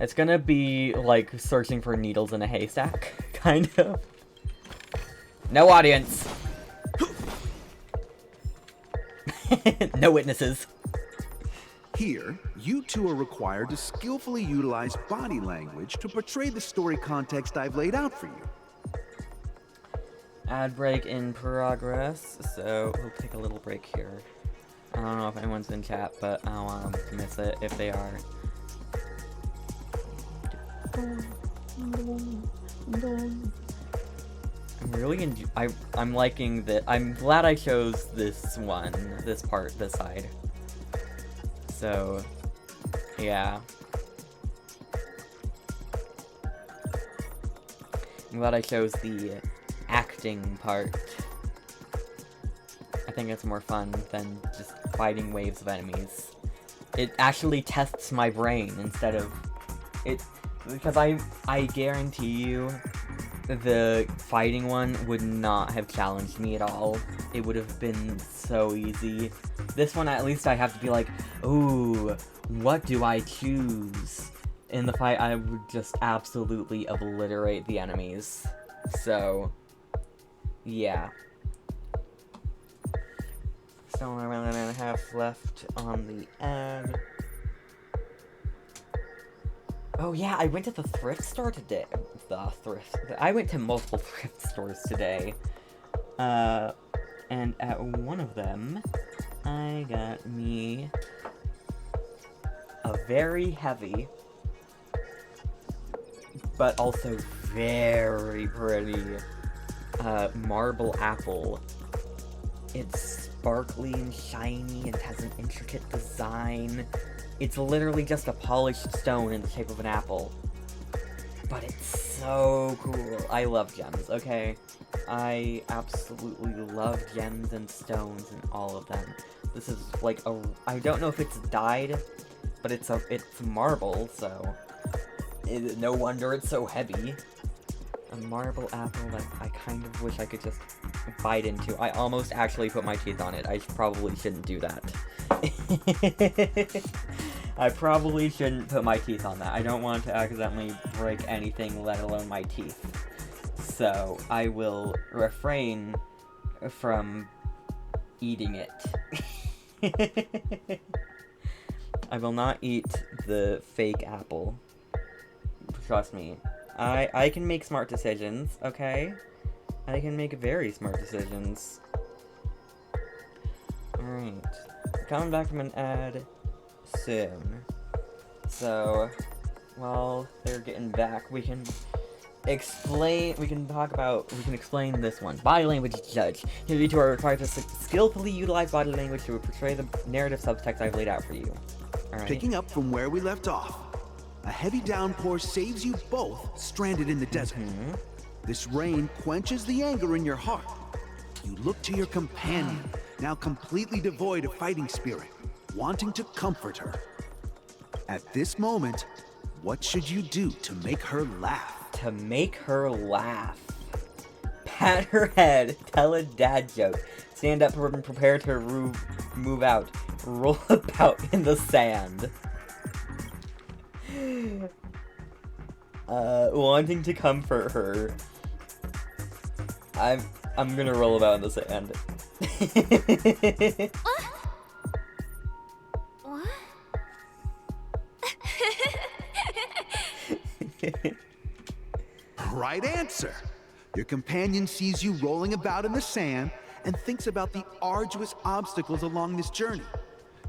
It's gonna be like searching for needles in a haystack, kind of. No audience. No witnesses. Here, you two are required to skillfully utilize body language to portray the story context I've laid out for you. Ad break in progress, so we'll take a little break here. I don't know if anyone's in chat, but I don't want them to miss it if they are. I'm really I'm liking that. I'm glad I chose this one, this part, this side. So, yeah. I'm glad I chose the acting part. I think it's more fun than just fighting waves of enemies. It actually tests my brain instead of it, because I guarantee you the fighting one would not have challenged me at all. It would have been so easy. This one, at least I have to be like, ooh, what do I choose? In the fight, I would just absolutely obliterate the enemies. So, yeah. Still around an hour and a half left on the ad. Oh yeah, I went to the thrift store today. I went to multiple thrift stores today. And at one of them, I got me a very heavy, but also very pretty, marble apple. It's sparkly and shiny and has an intricate design. It's literally just a polished stone in the shape of an apple. But it's so cool. I love gems, okay? I absolutely love gems and stones and all of them. This is like a... I don't know if it's dyed, but it's marble, so... no wonder it's so heavy. A marble apple that I kind of wish I could just bite into. I almost actually put my teeth on it. I probably shouldn't do that. I probably shouldn't put my teeth on that. I don't want to accidentally break anything, let alone my teeth. So, I will refrain from eating it. I will not eat the fake apple. Trust me. I can make smart decisions, okay? I can make very smart decisions. Alright. Coming back from an ad soon. So, while they're getting back, we can explain this one. Body language judge. You two are required to skillfully utilize body language to portray the narrative subtext I've laid out for you. Alright. Picking up from where we left off, a heavy downpour saves you both stranded in the desert. This rain quenches the anger in your heart. You look to your companion, now completely devoid of fighting spirit, wanting to comfort her. At this moment, what should you do to make her laugh? To make her laugh. Pat her head, tell a dad joke, stand up and prepare to move out, roll about in the sand. Wanting to comfort her. I'm gonna roll about in the sand. What? Right answer. Your companion sees you rolling about in the sand and thinks about the arduous obstacles along this journey.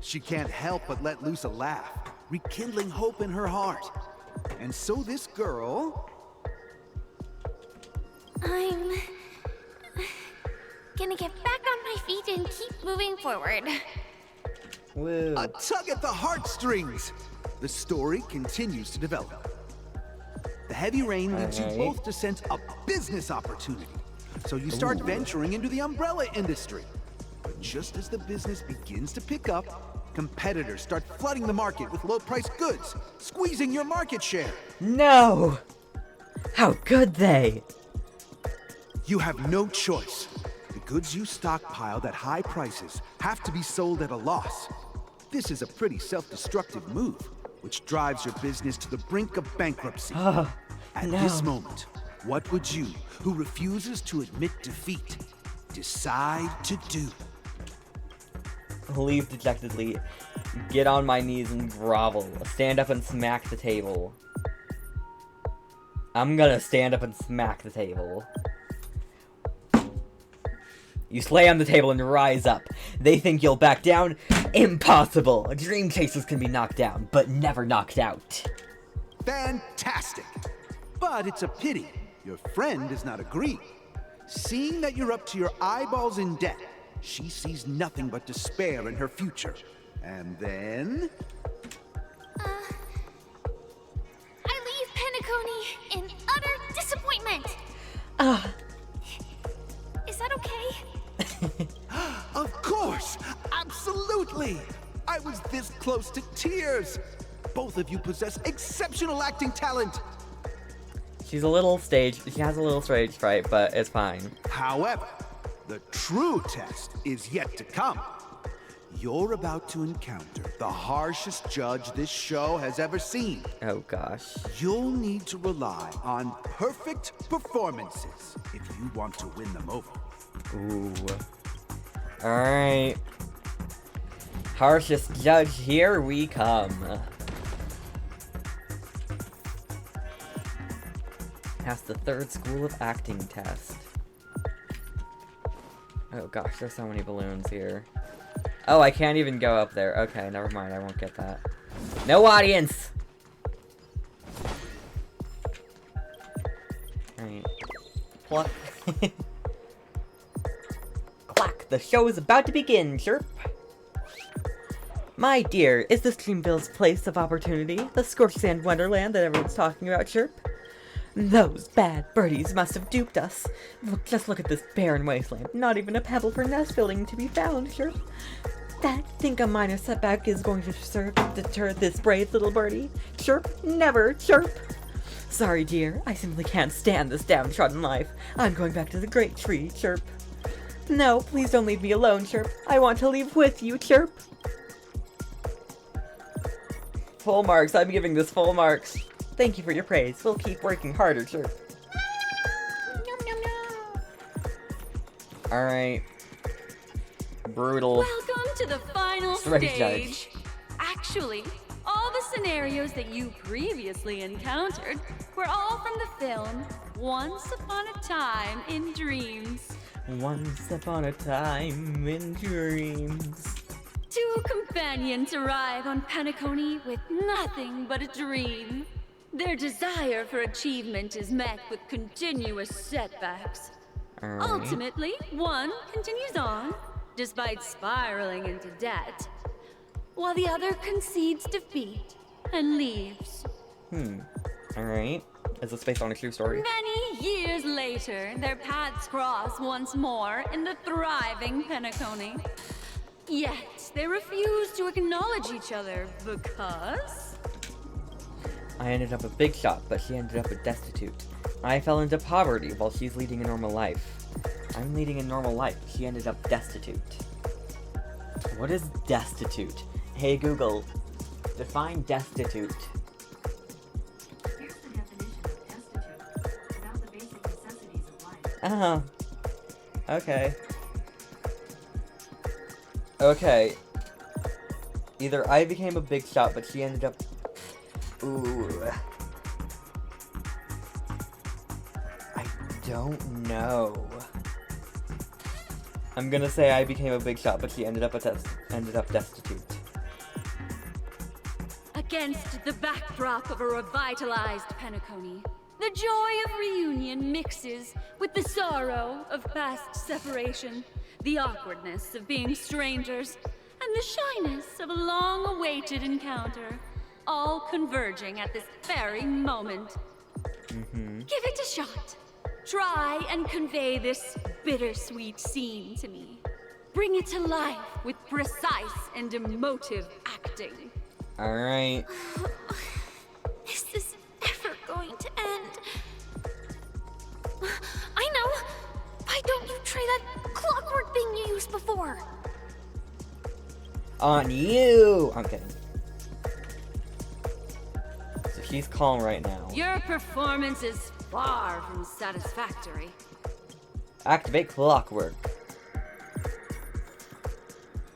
She can't help but let loose a laugh, rekindling hope in her heart. And so this girl... I'm gonna get back on my feet and keep moving forward. Woo. A tug at the heartstrings. The story continues to develop. The heavy rain leads you both to sense a business opportunity. So you start venturing into the umbrella industry. But just as the business begins to pick up, competitors start flooding the market with low-priced goods, squeezing your market share. No! How could they? You have no choice. The goods you stockpiled at high prices have to be sold at a loss. This is a pretty self-destructive move, which drives your business to the brink of bankruptcy. At this moment, what would you, who refuses to admit defeat, decide to do? Leave dejectedly, get on my knees and grovel, stand up and smack the table. I'm gonna stand up and smack the table. You slam the table and rise up. They think you'll back down? Impossible! Dream chasers can be knocked down, but never knocked out. Fantastic! But it's a pity your friend does not agree. Seeing that you're up to your eyeballs in debt, she sees nothing but despair in her future. And then... I leave Penacony in utter disappointment. Is that okay? Of course! Absolutely! I was this close to tears. Both of you possess exceptional acting talent. She's a little staged. She has a little stage fright, but it's fine. However, the true test is yet to come. You're about to encounter the harshest judge this show has ever seen. Oh gosh. You'll need to rely on perfect performances if you want to win them over. Ooh. Alright. Harshest judge, here we come. That's the third school of acting test. Oh gosh, there's so many balloons here. Oh, I can't even go up there. Okay, never mind, I won't get that. No audience! Alright. Pluck. Clack, the show is about to begin, chirp! My dear, is this Dreamville's place of opportunity? The scorched sand wonderland that everyone's talking about, chirp? Those bad birdies must have duped us. Look, just look at this barren wasteland. Not even a pebble for nest building to be found, chirp. Think a minor setback is going to serve to deter this brave little birdie? Chirp, never, chirp. Sorry, dear, I simply can't stand this downtrodden life. I'm going back to the great tree, chirp. No, please don't leave me alone, chirp. I want to leave with you, chirp. Full marks, I'm giving this full marks. Thank you for your praise. We'll keep working harder, chirp. Alright. Brutal. Welcome to the final Straight stage. Actually, all the scenarios that you previously encountered were all from the film Once Upon a Time in Dreams. Once upon a time in dreams. Two companions arrive on Penacony with nothing but a dream. Their desire for achievement is met with continuous setbacks. Ultimately, one continues on, despite spiraling into debt, while the other concedes defeat and leaves. Alright. Is this based on a true story? Many years later, their paths cross once more in the thriving Penacony. Yet, they refuse to acknowledge each other because... I ended up a big shot, but she ended up a destitute. I fell into poverty while she's leading a normal life. I'm leading a normal life. She ended up destitute. What is destitute? Hey Google, define destitute. Here's the definition of destitute. Without the basic necessities of life. Oh. Okay. Okay. Either I became a big shot, but she ended up... Ooh. I don't know. I'm gonna say I became a big shot, but she ended up destitute. Against the backdrop of a revitalized Penacony, the joy of reunion mixes with the sorrow of past separation, the awkwardness of being strangers, and the shyness of a long-awaited encounter, all converging at this very moment. Give it a shot. Try and convey this bittersweet scene to me. Bring it to life with precise and emotive acting. Alright. Is this ever going to end? I know! Why don't you try that clockwork thing you used before? On you! I'm kidding. So she's calm right now. Your performance is far from satisfactory. Activate clockwork.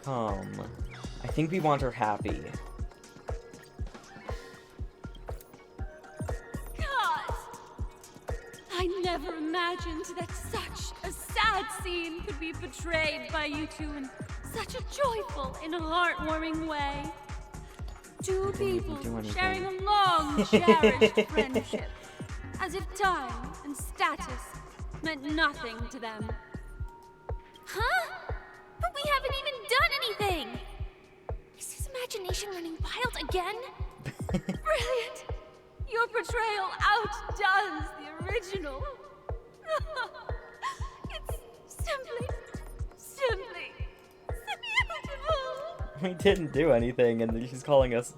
Calm. I think we want her happy. God! I never imagined that such a sad scene could be portrayed by you two in such a joyful and heartwarming way. Two people sharing a long, cherished friendship, as if time and status meant nothing to them. Huh? But we haven't even done anything! Is his imagination running wild again? Brilliant! Your portrayal outdoes the original. It's simply beautiful. We didn't do anything, and she's calling us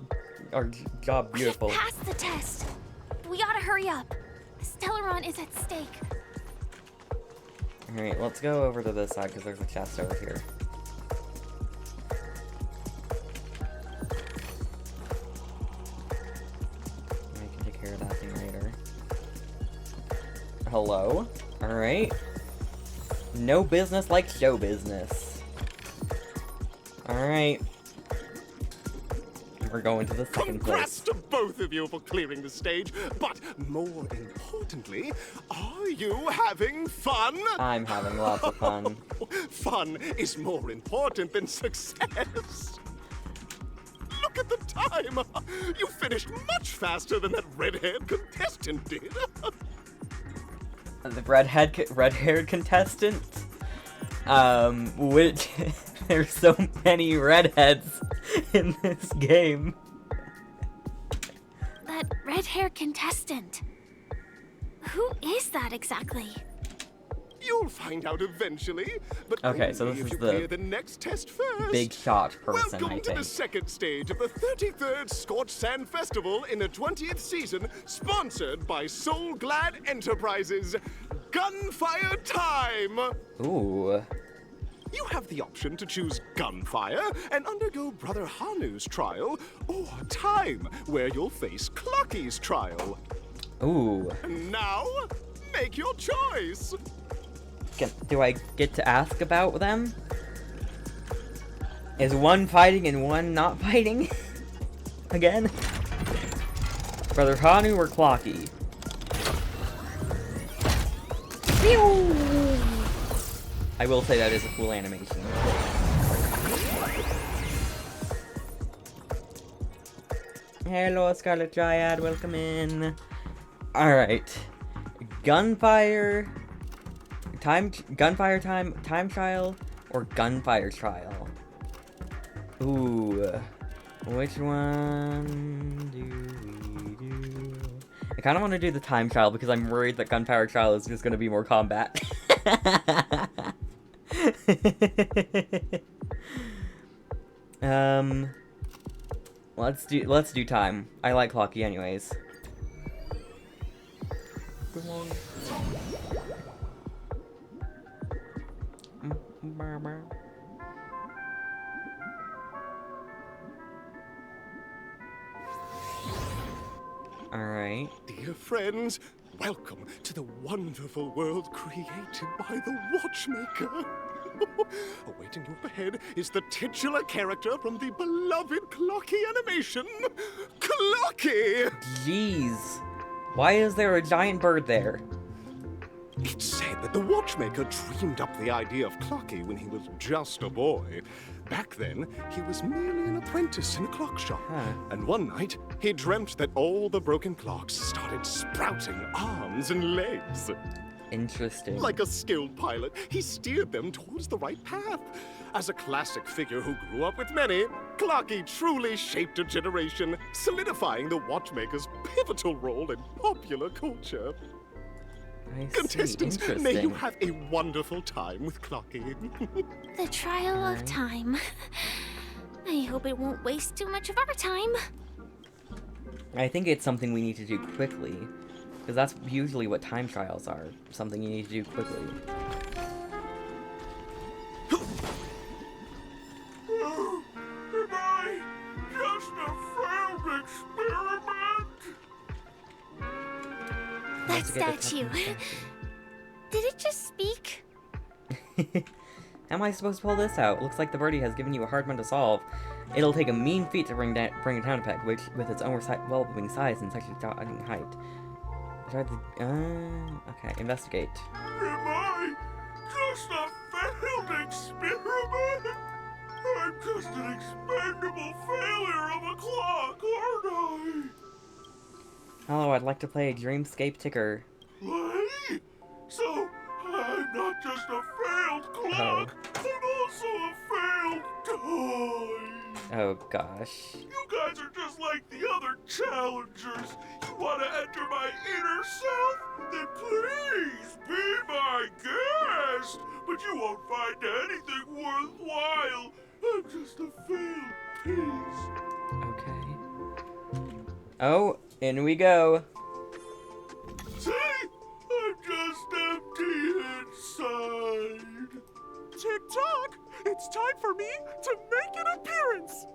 our job beautiful. Pass the test. We gotta hurry up. The Stellaron is at stake. Alright, let's go over to this side because there's a chest over here. I can take care of that thing later. Hello? Alright. No business like show business. Alright. We're going to the second Congrats place. to both of you for clearing the stage, but more importantly, are you having fun? I'm having lots of fun. Fun is more important than success. Look at the time! You finished much faster than that red-haired contestant did. The red-haired contestant? Which... There's so many redheads in this game. That red-haired contestant. Who is that exactly? You'll find out eventually, but okay, so this if is you clear the next test first. Big shot person, Welcome I to the think. second stage of the 33rd Scorched Sand Festival in the 20th season, sponsored by Soul Glad Enterprises. Gunfire time! Ooh. You have the option to choose gunfire and undergo Brother Hanu's trial, or time, where you'll face Clucky's trial. Ooh. Now, make your choice. Do I get to ask about them? Is one fighting and one not fighting? Again? Brother Hanu or Clocky? I will say that is a cool animation. Hello, Scarlet Dryad, welcome in. Alright. Gunfire time trial or gunfire trial? Ooh. Which one do we do? I kinda wanna do the time trial because I'm worried that gunfire trial is just gonna be more combat. Let's do time. I like Clocky anyways. Come on. Alright. Dear friends, welcome to the wonderful world created by the Watchmaker. Awaiting you up ahead is the titular character from the beloved Clocky animation, Clocky! Jeez. Why is there a giant bird there? It's said that the Watchmaker dreamed up the idea of Clocky when he was just a boy. Back then, he was merely an apprentice in a clock shop. And one night, he dreamt that all the broken clocks started sprouting arms and legs. Interesting. Like a skilled pilot, he steered them towards the right path. As a classic figure who grew up with many, Clocky truly shaped a generation, solidifying the Watchmaker's pivotal role in popular culture. Contestants, may you have a wonderful time with Clocky. The trial of time. I hope it won't waste too much of our time. I think it's something we need to do quickly. Because that's usually what time trials are. Something you need to do quickly. Am I just a failed experiment? That statue. Did it just speak? How am I supposed to pull this out? Looks like the birdie has given you a hard one to solve. It'll take a mean feat to bring it down a peg, which, with its overwhelming size and such a daunting height. Okay, investigate. Am I just a failed experiment? I'm just an expendable failure of a clock, aren't I? Hello, I'd like to play a Dreamscape ticker. Play? So, I'm not just a failed clock, I'm also a failed toy. Oh gosh. You guys are just like the other challengers. You want to enter my inner self? Then please be my guest. But you won't find anything worthwhile. I'm just a failed his. Okay. Oh, in we go. See? I'm just empty inside. Tick-tock! It's time for me to make an appearance!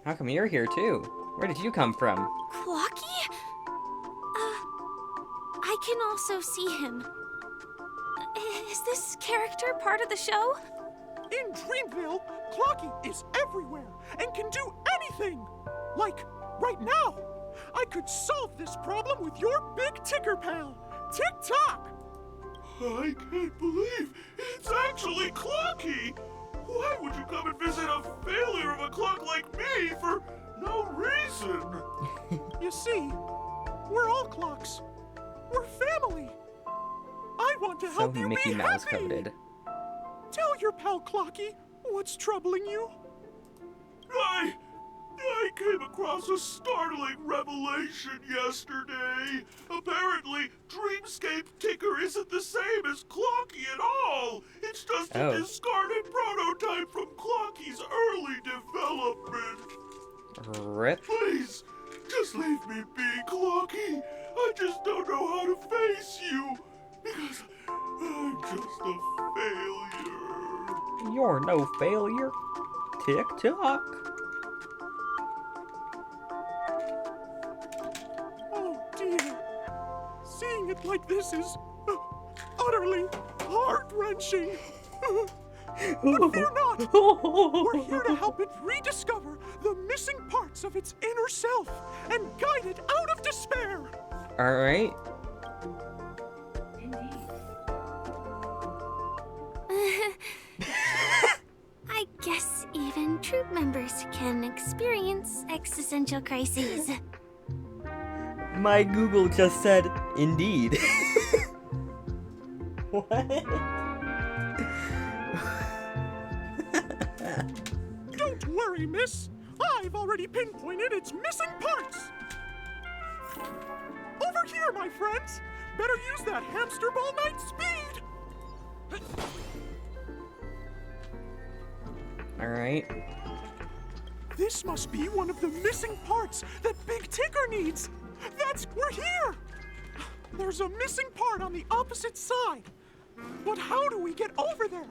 How come you're here too? Where did you come from? Clocky? I can also see him. Is this character part of the show? In Dreamville, Clocky is everywhere and can do anything! Like, right now, I could solve this problem with your big ticker pal, Tick-tock! I can't believe it's actually Clocky! Why would you come and visit a failure of a clock like me for no reason? You see, we're all clocks. We're family. I want to So help you Mickey be Mouse happy. coded. Tell your pal Clocky what's troubling you. I came across a startling revelation yesterday. Apparently, Dreamscape Ticker isn't the same as Clocky at all. It's just a discarded prototype from Clocky's early development. Rip. Please, just leave me be, Clocky. I just don't know how to face you, because I'm just a failure. You're no failure. Tick-tock. Oh dear. Seeing it like this is utterly heart-wrenching. But fear not. We're here to help it rediscover the missing parts of its inner self and guide it out of despair. Alright. I guess even troop members can experience existential crises. My Google just said, indeed. What? Don't worry, miss. I've already pinpointed its missing parts. Over here, my friends. Better use that hamster ball night speed. Alright. This must be one of the missing parts that Big Ticker needs. We're here. There's a missing part on the opposite side. But how do we get over there?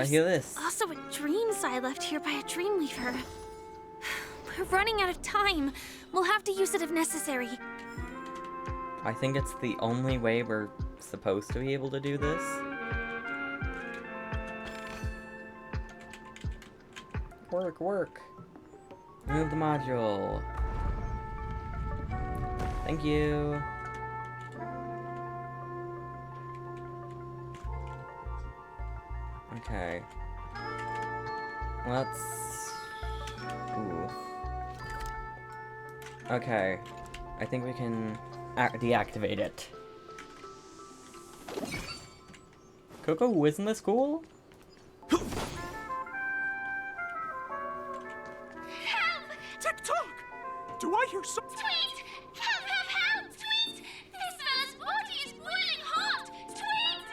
Hear this. Also a dream side left here by a Dreamweaver. We're running out of time. We'll have to use it if necessary. I think it's the only way we're supposed to be able to do this. Work, work. Move the module. Thank you. Okay. Let's... Ooh. Okay. I think we can deactivate it. Coco, isn't this cool? Tick-tock! Do I hear some... Tweet! Help! Tweet! This fellow's body is boiling hot! Tweet!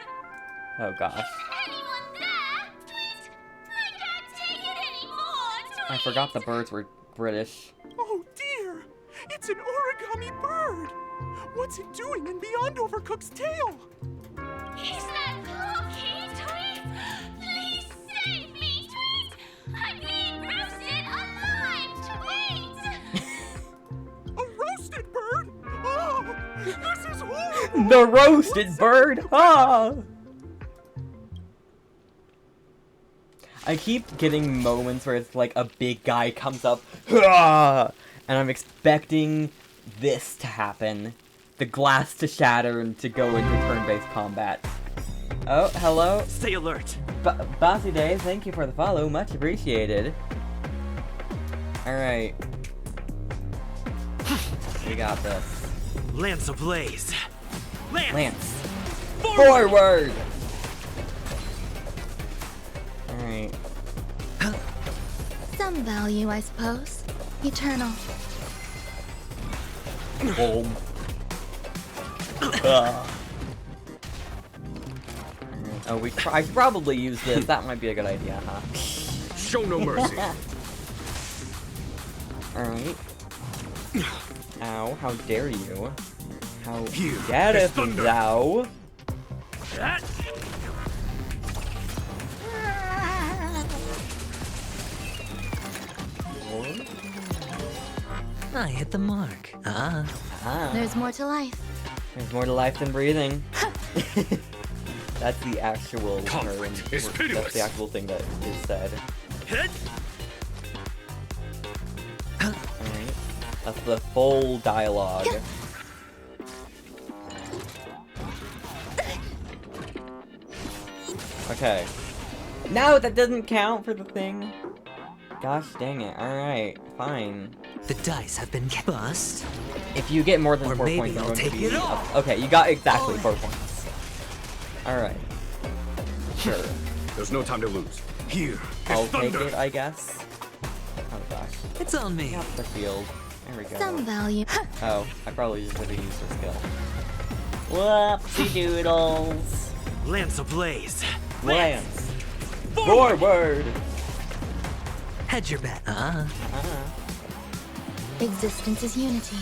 Oh gosh. Anyone there? Tweet! I can't take it anymore! Tweet! I forgot the birds were British. Oh dear! It's an origami bird! What's it doing in Beyond Overcooked's tail? Is that Clocky? Tweet! Please save me! Tweet! I'm being roasted alive! Tweet! A roasted bird? Oh! This is horrible! The roasted bird! Ah! I keep getting moments where it's like a big guy comes up, and I'm expecting this to happen. The glass to shatter and to go into turn-based combat. Oh, hello? Stay alert! Bossy Day, thank you for the follow, much appreciated. Alright. We got this. Lance ablaze! Lance! Forward! Alright. Some value, I suppose. Eternal. Boom. Oh, I should probably use this. That might be a good idea, huh? Show no mercy. Alright. Ow, how dare you? How Here, darest there's thunder. thou? I hit the mark. There's more to life. There's more to life than breathing. That's the actual term. is That's pitiless. the actual thing that is said. Alright. That's the full dialogue. Okay. No, that doesn't count for the thing. Gosh dang it. Alright, fine. The dice have been bust. If you get more than Or 4 maybe points, I'm I'll going to take be it all. Okay, you got exactly 4 points. Alright. Sure. There's no time to lose. Here, I'll is take thunder. it, I guess. Oh gosh. It's on me. Up the field. There we go. Some value. Oh, I probably just would have used a skill. Whoopsie doodles. Lance ablaze. Lance. Forward. Hedge your bet. Existence is unity.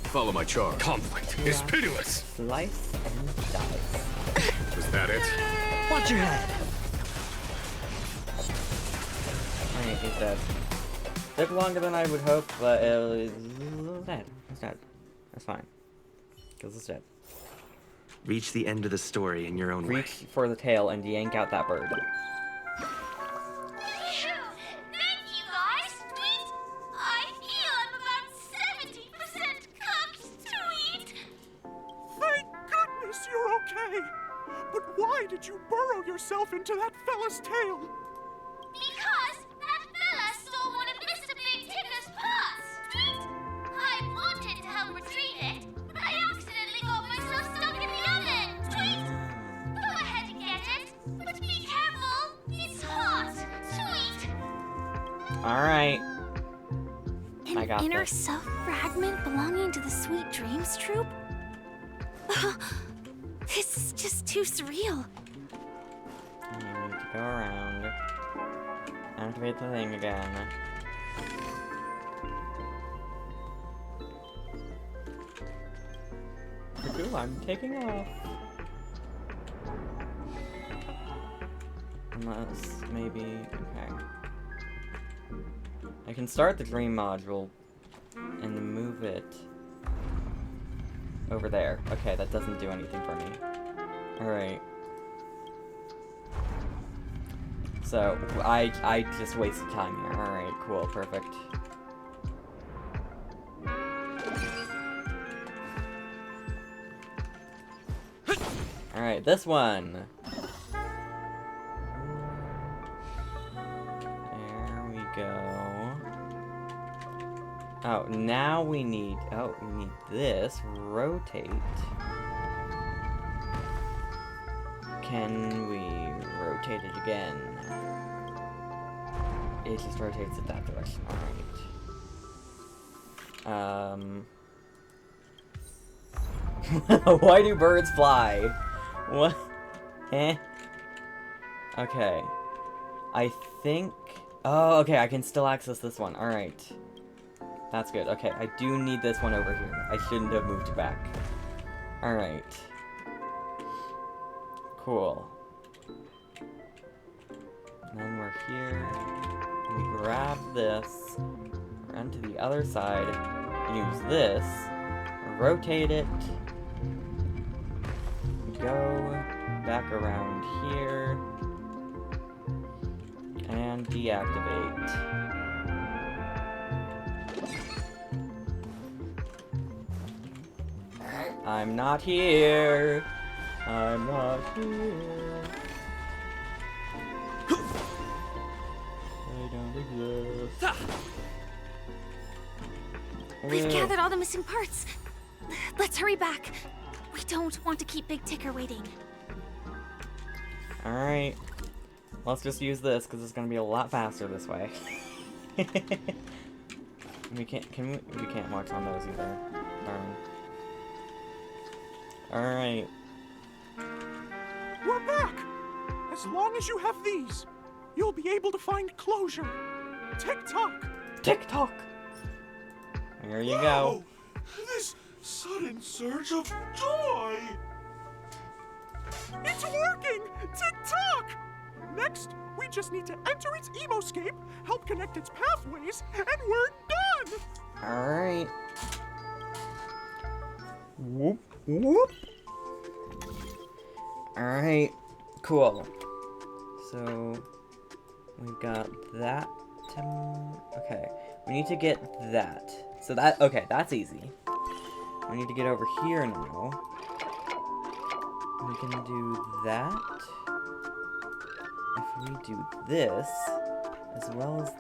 Follow my charm. Conflict is pitiless. Slice and dice. Was that it? Watch your head. Alright, he's dead. Took longer than I would hope, but it was dead. It's dead. That's fine. Because it's dead. Reach the end of the story in your own way. Reach for the tail and yank out that bird. Thank you, guys. Sweet. I feel I'm about 70% cooked. Sweet. Thank goodness you're okay. But why did you burrow yourself into that fella's tail? Because that fella stole one of Mr. Big Ticker's pots. Sweet. I wanted to help retrieve it, but I accidentally got myself stuck in the oven. Sweet. Go ahead and get it, but be careful. It's hot. Sweet. Alright. I An got inner this. self fragment belonging to the Sweet Dreams troupe? This is just too surreal. I need to go around. Activate the thing again. Ooh, I'm taking off. Unless, maybe, okay. I can start the dream module and move it over there. Okay, that doesn't do anything for me. Alright. So, I just wasted time here. Alright, cool, perfect. Alright, this one! There we go. Oh, now we need... Oh, we need this. Rotate. Can we rotate it again? It just rotates it that direction. Alright. Why do birds fly? What? Eh? Okay. I think... Oh, okay, I can still access this one. Alright. That's good. Okay, I do need this one over here. I shouldn't have moved it back. Alright. Cool. And then we're here. We grab this. Run to the other side. Use this. Rotate it. Go back around here. And deactivate. I'm not here. I'm not here. I don't exist. We've Whoa. gathered all the missing parts. Let's hurry back. We don't want to keep Big Ticker waiting. Alright. Let's just use this, because it's going to be a lot faster this way. we can't watch on those either. Darn. Alright. We're back! As long as you have these. you'll be able to find closure. Tick-tock! Tick-tock! Here you Wow! go. This sudden surge of joy! It's working! Tick-tock! Next, we just need to enter its emoscape, help connect its pathways, and we're done! Alright. Whoop, whoop. Alright, cool. So, we've got that. Okay, we need to get that. So that, okay, that's easy. We need to get over here now. We can do that. If we do this, as well as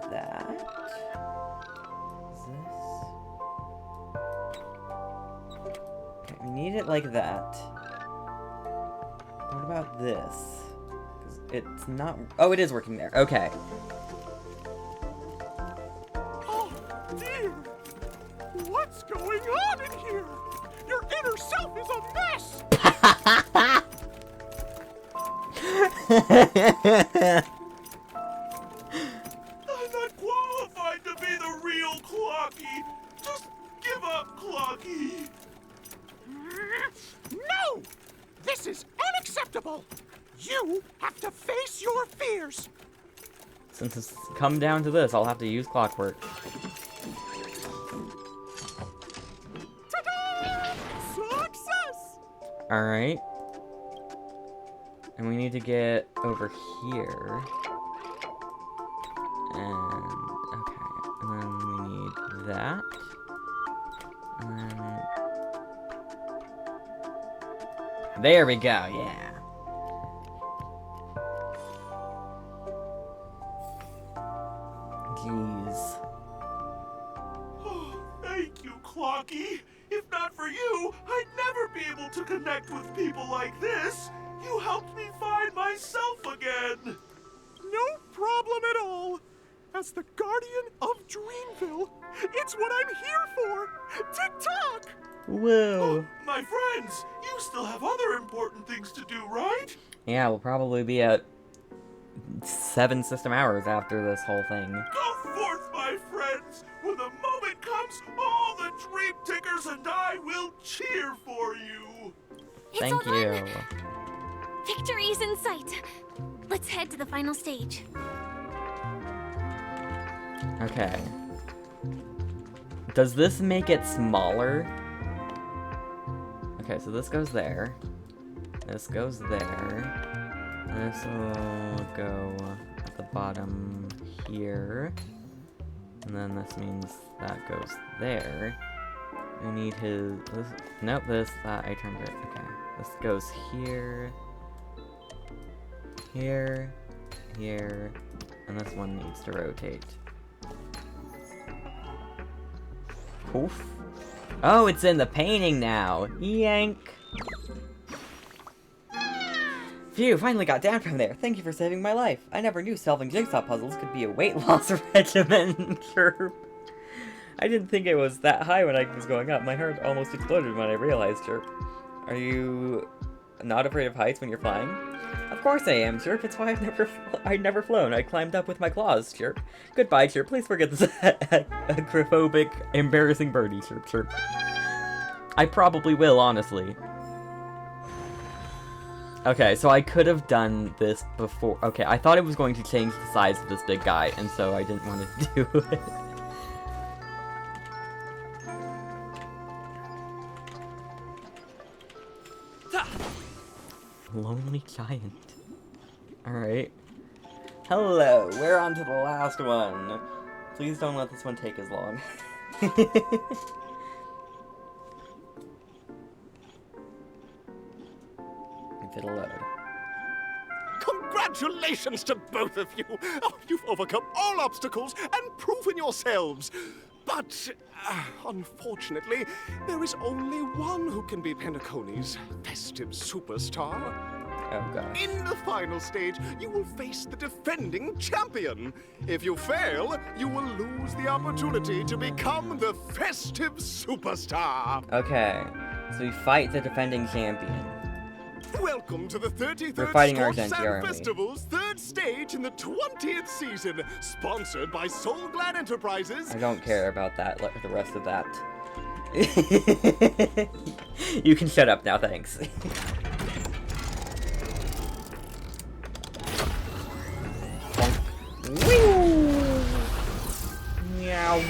that. Is this? Okay, we need it like that. What about this? 'Cause it's not. Oh, it is working there. Okay. Oh, dear! What's going on in here? Your inner self is a mess! I'm not qualified to be the real Clocky. Just give up, Clocky. No! This is unacceptable! You have to face your fears! Since it's come down to this, I'll have to use clockwork. Ta-da! Success! Alright. And we need to get over here. And, okay. And then we need that. And then... There we go, yeah. Jeez. Oh, thank you, Clocky. If not for you, I'd never be able to connect with people like this. You helped me find myself again. No problem at all. As the guardian of Dreamville, it's what I'm here for. Tick-tock! Whoa. My friends, you still have other important things to do, right? Yeah, we'll probably be at 7 system hours after this whole thing. Go forth, my friends. When the moment comes, all the Dream Tickers and I will cheer for you. Thank you. Victory is in sight. Let's head to the final stage. Okay. Does this make it smaller? Okay, so this goes there. This goes there. This will go at the bottom here. And then this means that goes there. We need his... This, nope, this, that, I turned it. Okay. This goes here. Here. Here. And this one needs to rotate. Poof. Oh, it's in the painting now. Yank. Phew, finally got down from there. Thank you for saving my life. I never knew solving jigsaw puzzles could be a weight loss regimen. Sure. I didn't think it was that high when I was going up. My heart almost exploded when I realized, Chirp. Are you not afraid of heights when you're flying? Of course I am, Chirp. It's why I've never flown. I climbed up with my claws, Chirp. Goodbye, Chirp. Please forget this agoraphobic, embarrassing birdie, Chirp, Chirp. I probably will, honestly. Okay, so I could have done this before. Okay, I thought it was going to change the size of this big guy, and so I didn't want to do it. Lonely giant. Alright. Hello, we're on to the last one. Please don't let this one take as long. If it'll load. Congratulations to both of you! Oh, you've overcome all obstacles and proven yourselves! But, unfortunately, there is only one who can be Penacony's festive superstar. Oh, God. In the final stage, you will face the defending champion. If you fail, you will lose the opportunity to become the festive superstar. Okay, so we fight the defending champion. Welcome to the 33rd We're fighting Scorch Argenti, Sand aren't we? Festival's third stage in the 20th season, sponsored by Soul Glad Enterprises. I don't care about that, the rest of that. You can shut up now, thanks. Meow.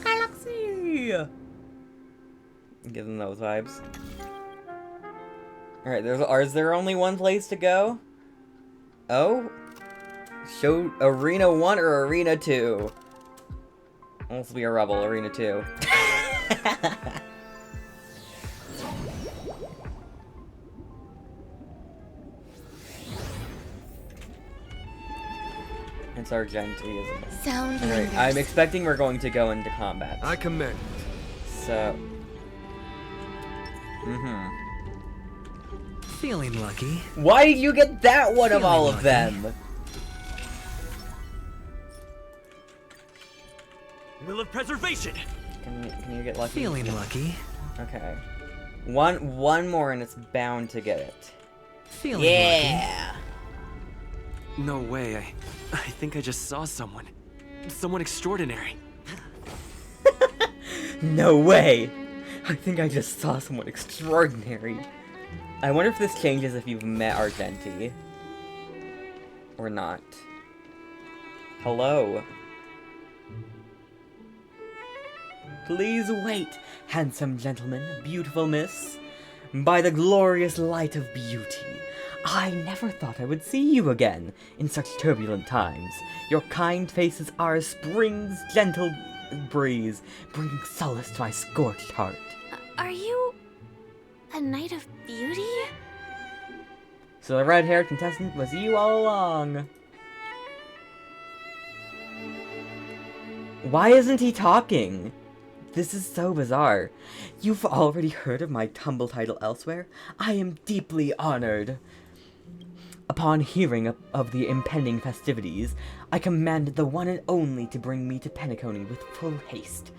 Galaxy. Give them those vibes. Alright, is there only one place to go? Oh? Show Arena 1 or Arena 2? Let's be a rebel, Arena 2. It's Argenti, isn't it? Sound Alright, lingers. I'm expecting we're going to go into combat. I commend. So... Feeling lucky. Why did you get that one of all of them? Will of preservation. Can you get lucky? Feeling lucky. Okay. One more and it's bound to get it. Feeling yeah. lucky. No way. I think I just saw someone. Someone extraordinary. No way. I think I just saw someone extraordinary. I wonder if this changes if you've met Argenti. Or not. Hello. Please wait, handsome gentleman, beautiful miss. By the glorious light of beauty, I never thought I would see you again in such turbulent times. Your kind faces are as spring's gentle breeze, bringing solace to my scorched heart. Are you a Knight of Beauty? So the red-haired contestant was you all along. Why isn't he talking? This is so bizarre. You've already heard of my tumble title elsewhere? I am deeply honored. Upon hearing of the impending festivities, I commanded the one and only to bring me to Penacony with full haste.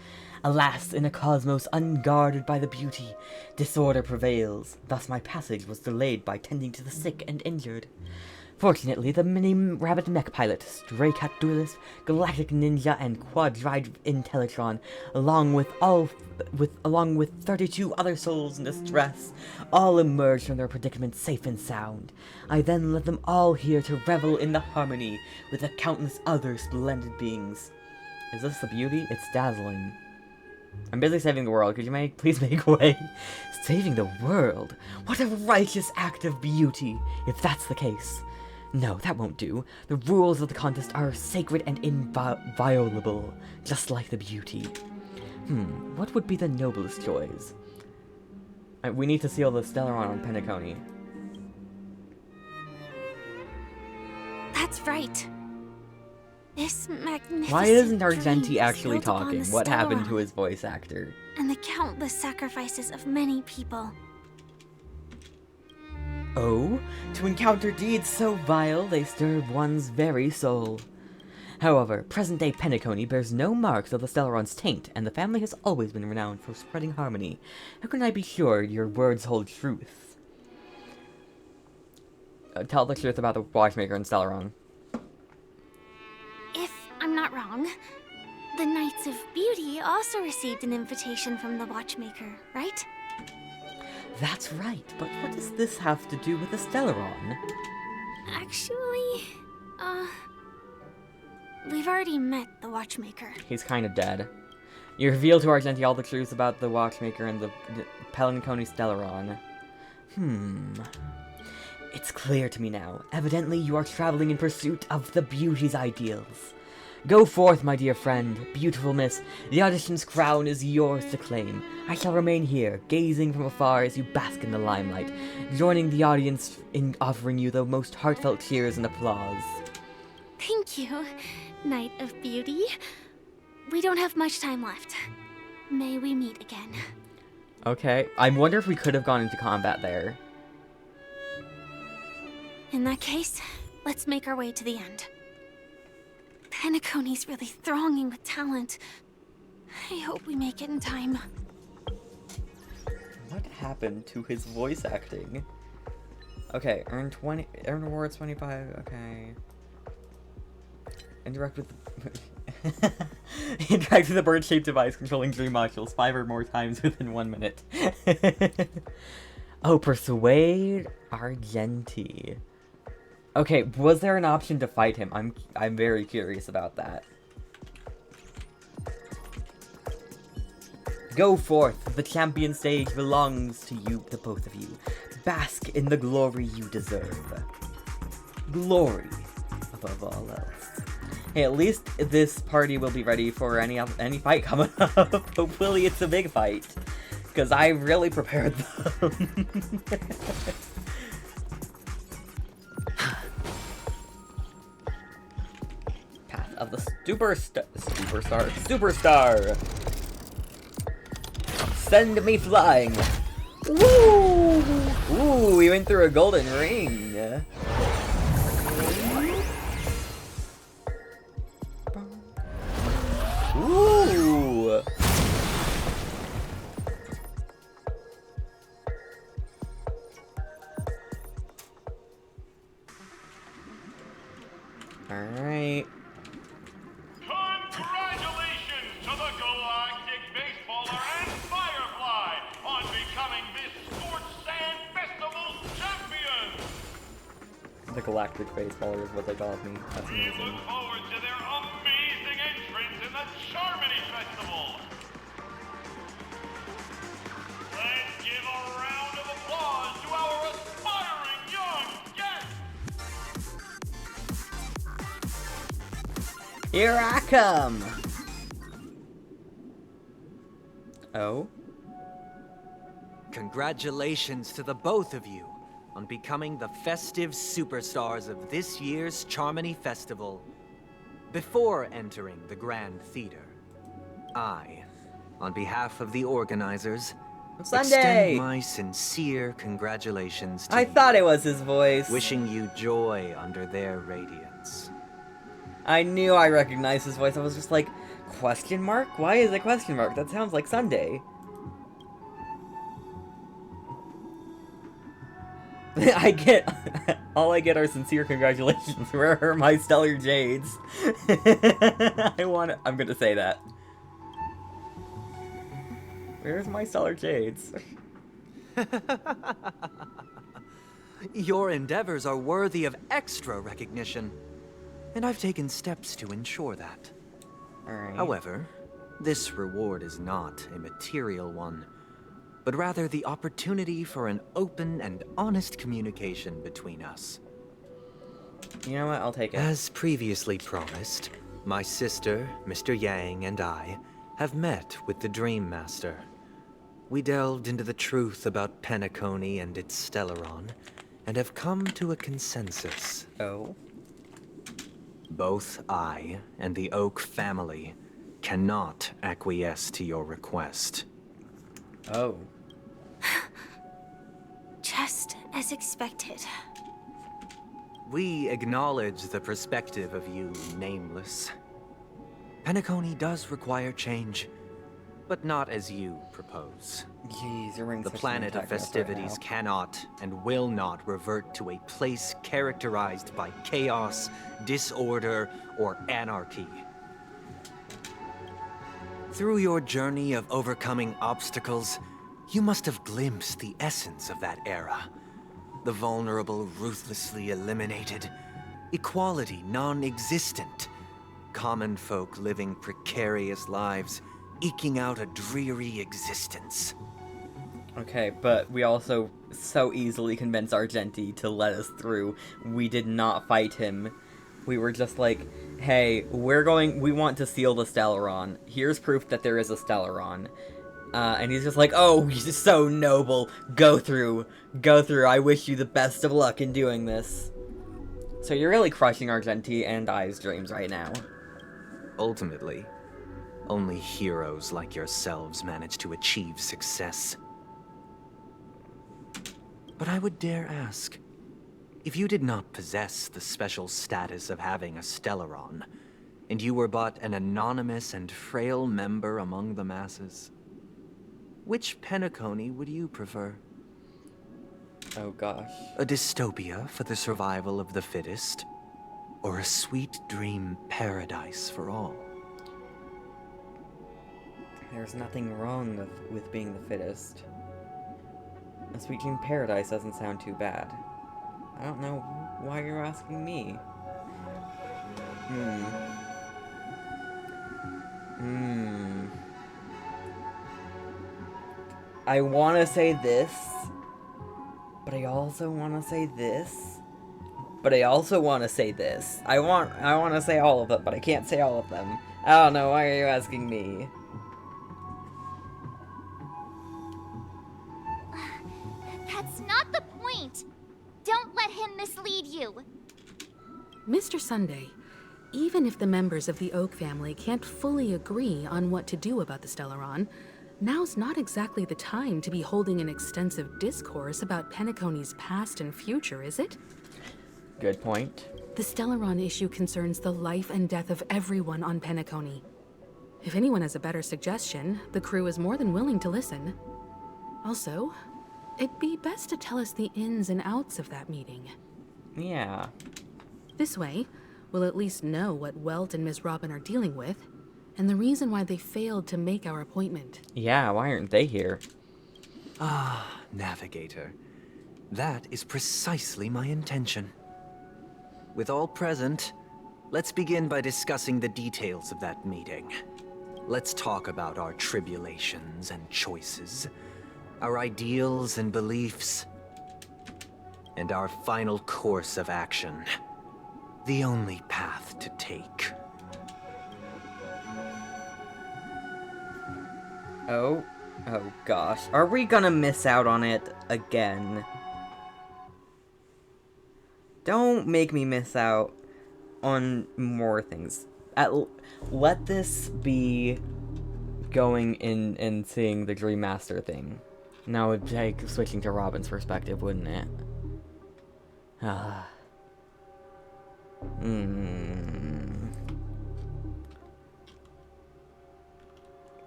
Alas, in a cosmos unguarded by the beauty, disorder prevails. Thus my passage was delayed by tending to the sick and injured. Fortunately, the mini-rabbit mech pilot, stray cat duelist, galactic ninja, and quadride Intellitron, along with 32 other souls in distress, all emerged from their predicament safe and sound. I then led them all here to revel in the harmony with the countless other splendid beings. Is this the beauty? It's dazzling. I'm busy saving the world. Could you please make way? Saving the world? What a righteous act of beauty, if that's the case. No, that won't do. The rules of the contest are sacred and inviolable, just like the beauty. What would be the noblest choice? We need to seal the Stellaron on Penacony. That's right. This magnificent Why isn't dream Argenti is actually built upon talking? the What happened to Stellaron his voice actor? and the countless sacrifices of many people. Oh, to encounter deeds so vile they stir one's very soul. However, present-day Penacony bears no marks of the Stellaron's taint, and the family has always been renowned for spreading harmony. How can I be sure your words hold truth? Tell the truth about the Watchmaker and Stellaron. If I'm not wrong, the Knights of Beauty also received an invitation from the Watchmaker, right? That's right, but what does this have to do with the Stellaron? Actually, we've already met the Watchmaker. He's kind of dead. You reveal to Argenti all the truths about the Watchmaker and the Penacony Stellaron. It's clear to me now. Evidently, you are traveling in pursuit of the beauty's ideals. Go forth, my dear friend, beautiful miss. The audition's crown is yours to claim. I shall remain here, gazing from afar as you bask in the limelight, joining the audience in offering you the most heartfelt cheers and applause. Thank you, Knight of Beauty. We don't have much time left. May we meet again. Okay, I wonder if we could have gone into combat there. In that case, let's make our way to the end. Penacony's really thronging with talent. I hope we make it in time. happened to his voice acting? Okay, earn rewards 25, okay. Interact with interact with the bird-shaped device controlling dream modules 5 or more times within 1 minute. Oh, persuade Argenti. Okay, was there an option to fight him? I'm very curious about that. Go forth, the champion stage belongs to you, to both of you. Bask in the glory you deserve. Glory above all else. Hey, at least this party will be ready for any fight coming up. Hopefully it's a big fight, because I really prepared them. Path of the superstar. Send me flying. Woo! Ooh, we went through a golden ring. Ooh! Alright. Congratulations to the Galactic Baseballer and Firefly on becoming this Scorched Sand Festival's champion! The Galactic Baseballer is what they called me. That's We amazing. look forward to their amazing entrance in the CHARMONY Festival! Let's give a round of applause to our aspiring young guests! Here I come! Oh? Congratulations to the both of you on becoming the festive superstars of this year's CHARMONY Festival. Before entering the Grand Theater, I, on behalf of the organizers, Sunday! extend my sincere congratulations to I you, thought it was his voice. wishing you joy under their radiance. I knew I recognized his voice. I was just like, question mark? Why is it question mark? That sounds like Sunday. All I get are sincere congratulations. Where are my stellar jades? I'm gonna say that. Where's my stellar jades? Your endeavors are worthy of extra recognition, and I've taken steps to ensure that. Alright. However, this reward is not a material one, but rather the opportunity for an open and honest communication between us. You know what? I'll take it. As previously promised, my sister, Mr. Yang, and I have met with the Dream Master. We delved into the truth about Penacony and its Stellaron, and have come to a consensus. Oh? Both I and the Oak family cannot acquiesce to your request. Oh. Just as expected. We acknowledge the perspective of you, Nameless. Penacony does require change, but not as you propose. Jeez, you're the planet of festivities cannot and will not revert to a place characterized by chaos, disorder, or anarchy. Through your journey of overcoming obstacles, you must have glimpsed the essence of that era. The vulnerable ruthlessly eliminated, equality non-existent, common folk living precarious lives, eking out a dreary existence. Okay, but we also so easily convinced Argenti to let us through. We did not fight him. We were just like, hey, we want to seal the Stellaron. Here's proof that there is a Stellaron. And he's just like, oh, you're so noble. Go through. I wish you the best of luck in doing this. So you're really crushing Argenti and I's dreams right now. Ultimately, only heroes like yourselves manage to achieve success. But I would dare ask, if you did not possess the special status of having a Stellaron, and you were but an anonymous and frail member among the masses, which Penacony would you prefer? Oh gosh. A dystopia for the survival of the fittest? Or a sweet dream paradise for all? There's nothing wrong with being the fittest. A sweet dream paradise doesn't sound too bad. I don't know why you're asking me. I want to say this, but I also want to say this, but I also want to say this. I want to say all of them, but I can't say all of them. I don't know, why are you asking me? That's not the point. Don't let him mislead you. Mr. Sunday, even if the members of the Oak family can't fully agree on what to do about the Stellaron, now's not exactly the time to be holding an extensive discourse about Penacony's past and future, is it? Good point. The Stellaron issue concerns the life and death of everyone on Penacony. If anyone has a better suggestion, the crew is more than willing to listen. Also, it'd be best to tell us the ins and outs of that meeting. Yeah. This way, we'll at least know what Welt and Ms. Robin are dealing with, and the reason why they failed to make our appointment. Yeah, why aren't they here? Ah, Navigator. That is precisely my intention. With all present, let's begin by discussing the details of that meeting. Let's talk about our tribulations and choices, our ideals and beliefs, and our final course of action. The only path to take. Oh gosh. Are we gonna miss out on it again? Don't make me miss out on more things. Let this be going in and seeing the Dream Master thing. Now it would take switching to Robin's perspective, wouldn't it?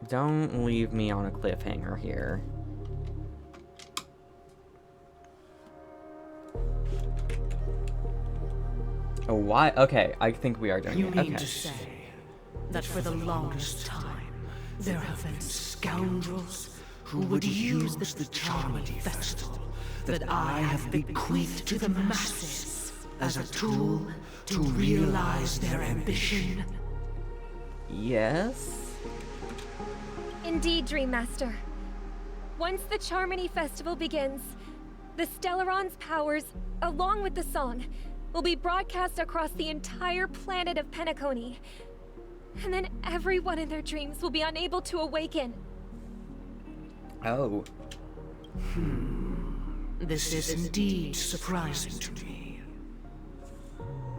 Don't leave me on a cliffhanger here. Oh, why? Okay, I think we are doing it. You mean Okay. to say that for the longest time, there have been scoundrels who would use the CHARMONY festival that I have bequeathed to the masses as a tool to realize their ambition? Yes? Indeed, Dream Master. Once the CHARMONY festival begins, the Stellaron's powers, along with the song, will be broadcast across the entire planet of Penacony. And then everyone in their dreams will be unable to awaken. Oh. This is indeed surprising to me.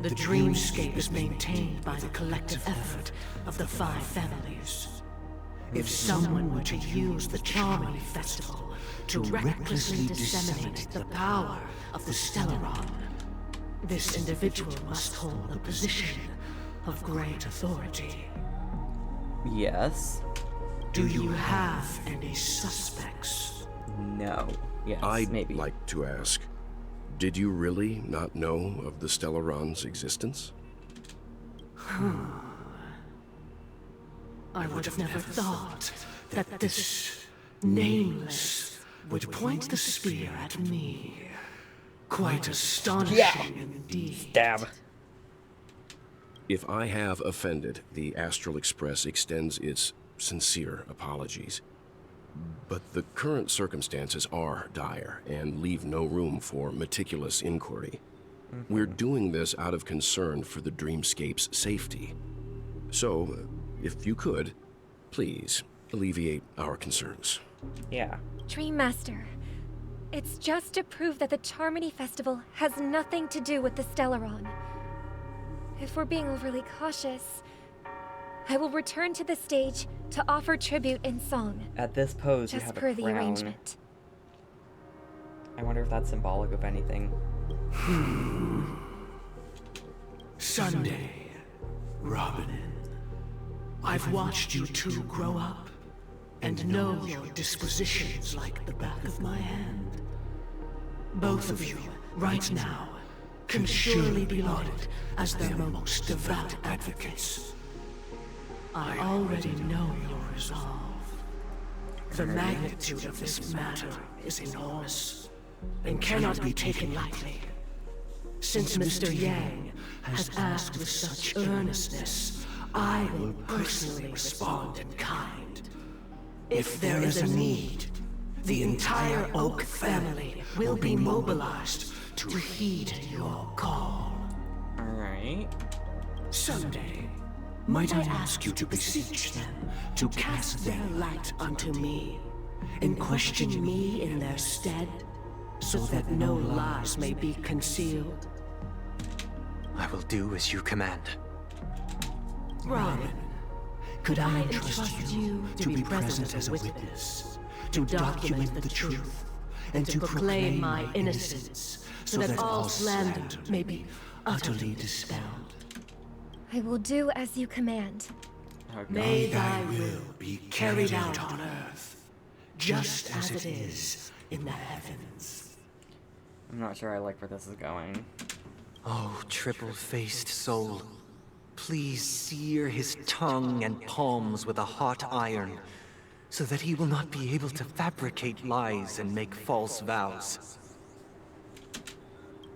The dreamscape is maintained by the collective effort of the 5 families. If someone were to use the CHARMONY festival to recklessly disseminate the power of the Stellaron, this individual must hold a position of great authority. Yes. Do you have any suspects? No. Yes, I'd maybe. like to ask, did you really not know of the Stellaron's existence? I would have never thought that this nameless would point the spear at me. Quite astonishing indeed. Stab. If I have offended, the Astral Express extends its sincere apologies. But the current circumstances are dire and leave no room for meticulous inquiry. We're doing this out of concern for the dreamscape's safety. So, if you could, please alleviate our concerns. Yeah. Dream Master, it's just to prove that the CHARMONY festival has nothing to do with the Stellaron. If we're being overly cautious, I will return to the stage to offer tribute in song. At this pose, you Just have a per crown. the arrangement. I wonder if that's symbolic of anything. Sunday, Robin, I've watched you two grow up. and know your dispositions like the back of my hand. Both of you, right now, can surely be lauded as their most devout advocates. I already know your resolve. The magnitude of this matter is enormous, and cannot be taken lightly. Since Mr. Yang has asked with such earnestness, I will personally respond in kind. If there is a need, the entire Oak family will be mobilized to heed your call. Alright. Someday, might I ask you to beseech them to cast their light unto me, and question me in their stead, so that no lies may be concealed? I will do as you command. Robin, could I entrust you to be present as a witness, to document the truth, and to proclaim my innocence, so that all slander may be utterly dispelled? I will do as you command. May thy will be carried out on earth, just as it is in the heavens. I'm not sure I like where this is going. Oh, triple-faced soul. Please sear his tongue and palms with a hot iron, so that he will not be able to fabricate lies and make false vows.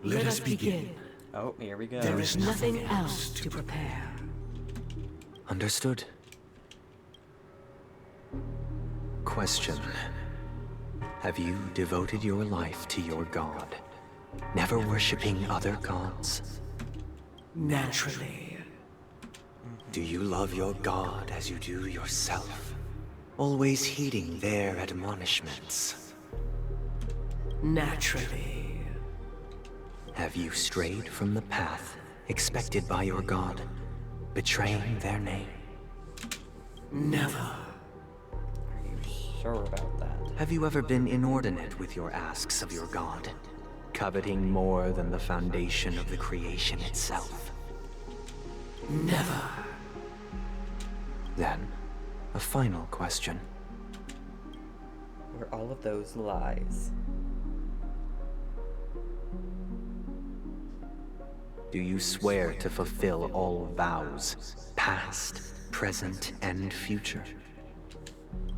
Let us begin. Oh, here we go. There is nothing else to prepare. Understood. Question. Have you devoted your life to your god, never worshipping other gods? Naturally. Do you love your god as you do yourself, always heeding their admonishments? Naturally. Have you strayed from the path expected by your god, betraying their name? Never. Are you sure about that? Have you ever been inordinate with your asks of your god, coveting more than the foundation of the creation itself? Never. Then, a final question. Were all of those lies? Do you swear to fulfill all vows, past, present, and future?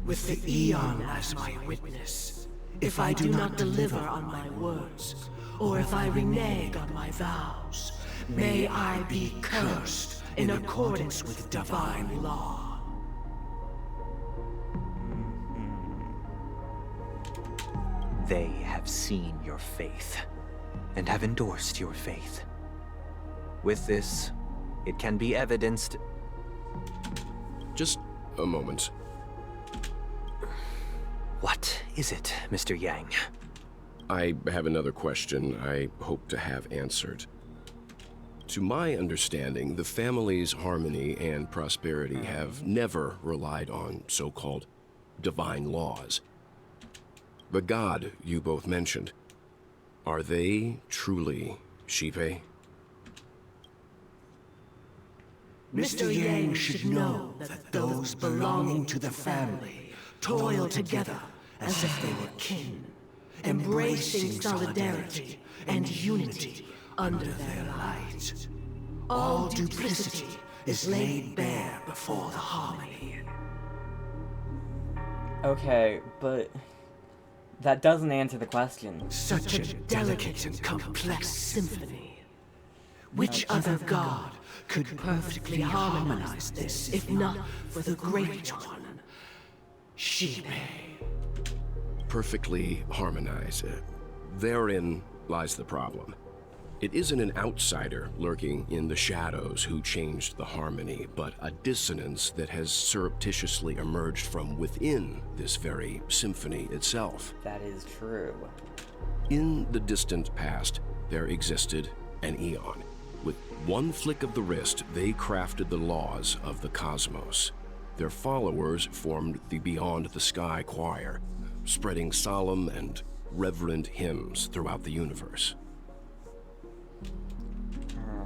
With the Eon as my witness, if I do not deliver on my words, or if I renege on my vows, may I be cursed in accordance with divine law. They have seen your faith, and have endorsed your faith. With this, it can be evidenced... Just a moment. What is it, Mr. Yang? I have another question I hope to have answered. To my understanding, the family's harmony and prosperity have never relied on so-called divine laws. The god you both mentioned, are they truly Shipe? Mr. Yang should know that those belonging to the family toil together as if they were kin, embracing solidarity and unity under their light. All duplicity is laid bare before the harmony. Okay, but that doesn't answer the question. Such a delicate and complex symphony. Which other god could perfectly harmonize this, if not for the Great One, Shipe? Perfectly harmonize it. Therein lies the problem. It isn't an outsider lurking in the shadows who changed the harmony, but a dissonance that has surreptitiously emerged from within this very symphony itself. That is true. In the distant past, there existed an Eon. With one flick of the wrist, they crafted the laws of the cosmos. Their followers formed the Beyond the Sky Choir, spreading solemn and reverent hymns throughout the universe.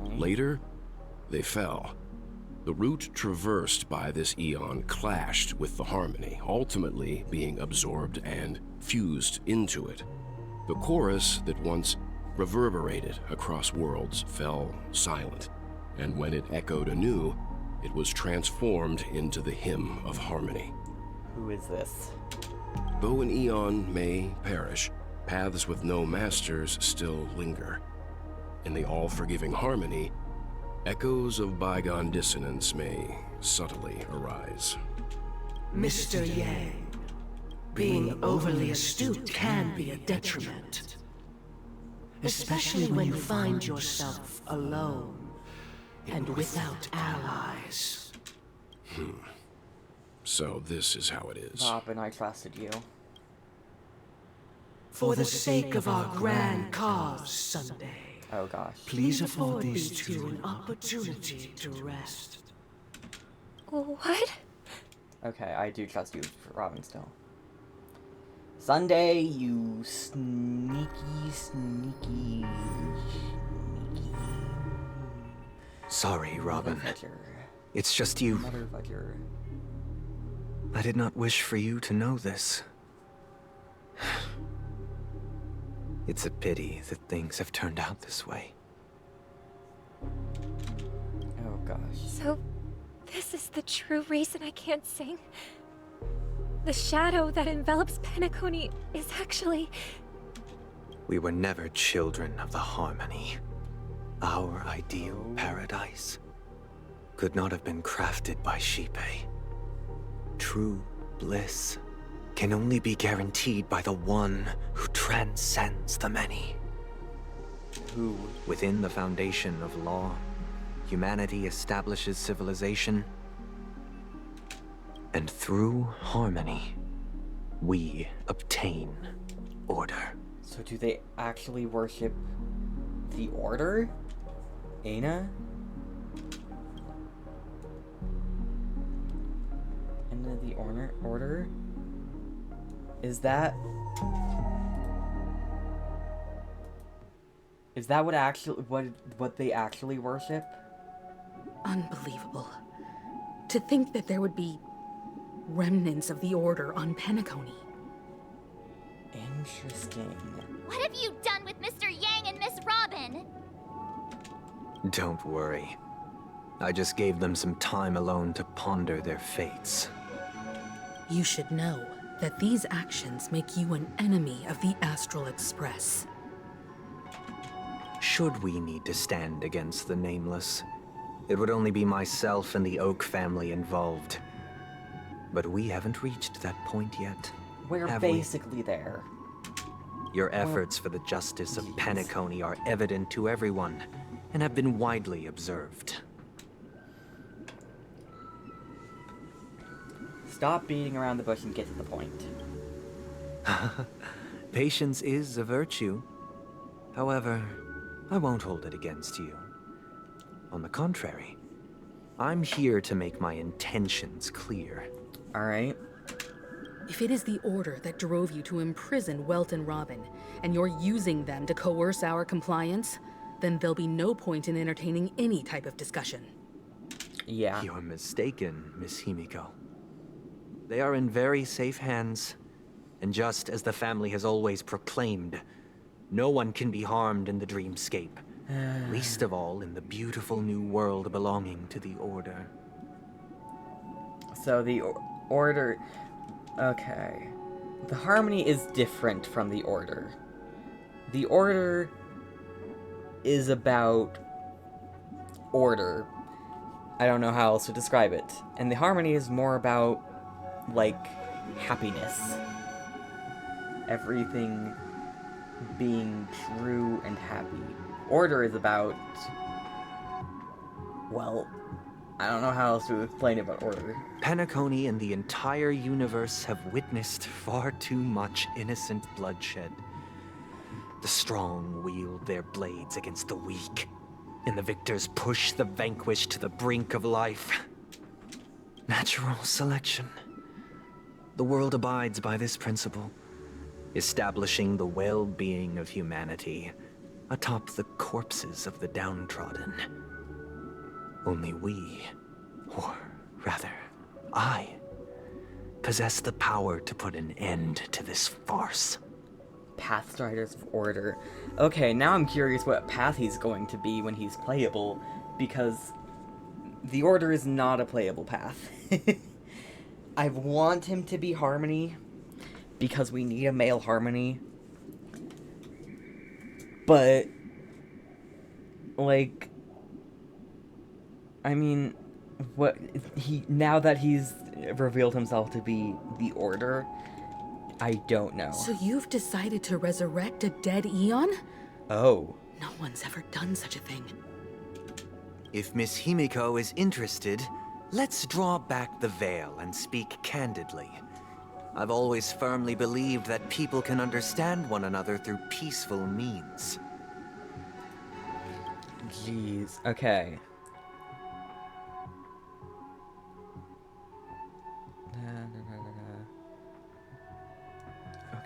Later, they fell. The route traversed by this eon clashed with the harmony, ultimately being absorbed and fused into it. The chorus that once reverberated across worlds fell silent, and when it echoed anew, it was transformed into the hymn of harmony. Who is this? Though an eon may perish, paths with no masters still linger. In the all-forgiving harmony, echoes of bygone dissonance may subtly arise. Mr. Yang, being overly astute can be a detriment. Especially when you find yourself alone and without allies. So this is how it is. Robin, I trusted you. For the sake of our grand cause, Sunday. Oh gosh. Please afford these two an opportunity to rest. What? Okay, I do trust you, Robin, still. Sunday, you sneaky. Sorry, Robin. Motherfucker. It's just you. Motherfucker. I did not wish for you to know this. It's a pity that things have turned out this way. Oh gosh. So, this is the true reason I can't sing? The shadow that envelops Penacony is actually... We were never children of the harmony. Our ideal paradise could not have been crafted by Xipe. True bliss can only be guaranteed by the one who transcends the many. Who? Within the foundation of law, humanity establishes civilization, and through harmony, we obtain order. So do they actually worship the Order? Aina? And the Order? Is that what they actually worship? Unbelievable. To think that there would be remnants of the Order on Penacony. Interesting. What have you done with Mr. Yang and Miss Robin? Don't worry. I just gave them some time alone to ponder their fates. You should know that these actions make you an enemy of the Astral Express. Should we need to stand against the Nameless, it would only be myself and the Oak family involved. But we haven't reached that point yet. We're basically there. Your efforts for the justice of Penacony are evident to everyone, and have been widely observed. Stop beating around the bush and get to the point. Patience is a virtue. However, I won't hold it against you. On the contrary, I'm here to make my intentions clear. Alright. If it is the Order that drove you to imprison Welt and Robin, and you're using them to coerce our compliance, then there'll be no point in entertaining any type of discussion. Yeah. You're mistaken, Miss Himiko. They are in very safe hands, and just as the family has always proclaimed, no one can be harmed in the dreamscape, least of all in the beautiful new world belonging to the Order. So the Order... Okay. The Harmony is different from the Order. The Order is about order. I don't know how else to describe it. And the Harmony is more about, like, happiness. Everything being true and happy. Order is about... Well, I don't know how else to explain it about Order. Penacony and the entire universe have witnessed far too much innocent bloodshed. The strong wield their blades against the weak, and the victors push the vanquished to the brink of life. Natural selection. The world abides by this principle, establishing the well-being of humanity atop the corpses of the downtrodden. Only we Rather, I possess the power to put an end to this farce. Pathstriders of Order. Okay, now I'm curious what path he's going to be when he's playable, because the Order is not a playable path. I want him to be Harmony, because we need a male Harmony. But, like, I mean, now that he's revealed himself to be the Order, I don't know. So you've decided to resurrect a dead Eon? Oh. No one's ever done such a thing. If Miss Himiko is interested, let's draw back the veil and speak candidly. I've always firmly believed that people can understand one another through peaceful means. Jeez, okay.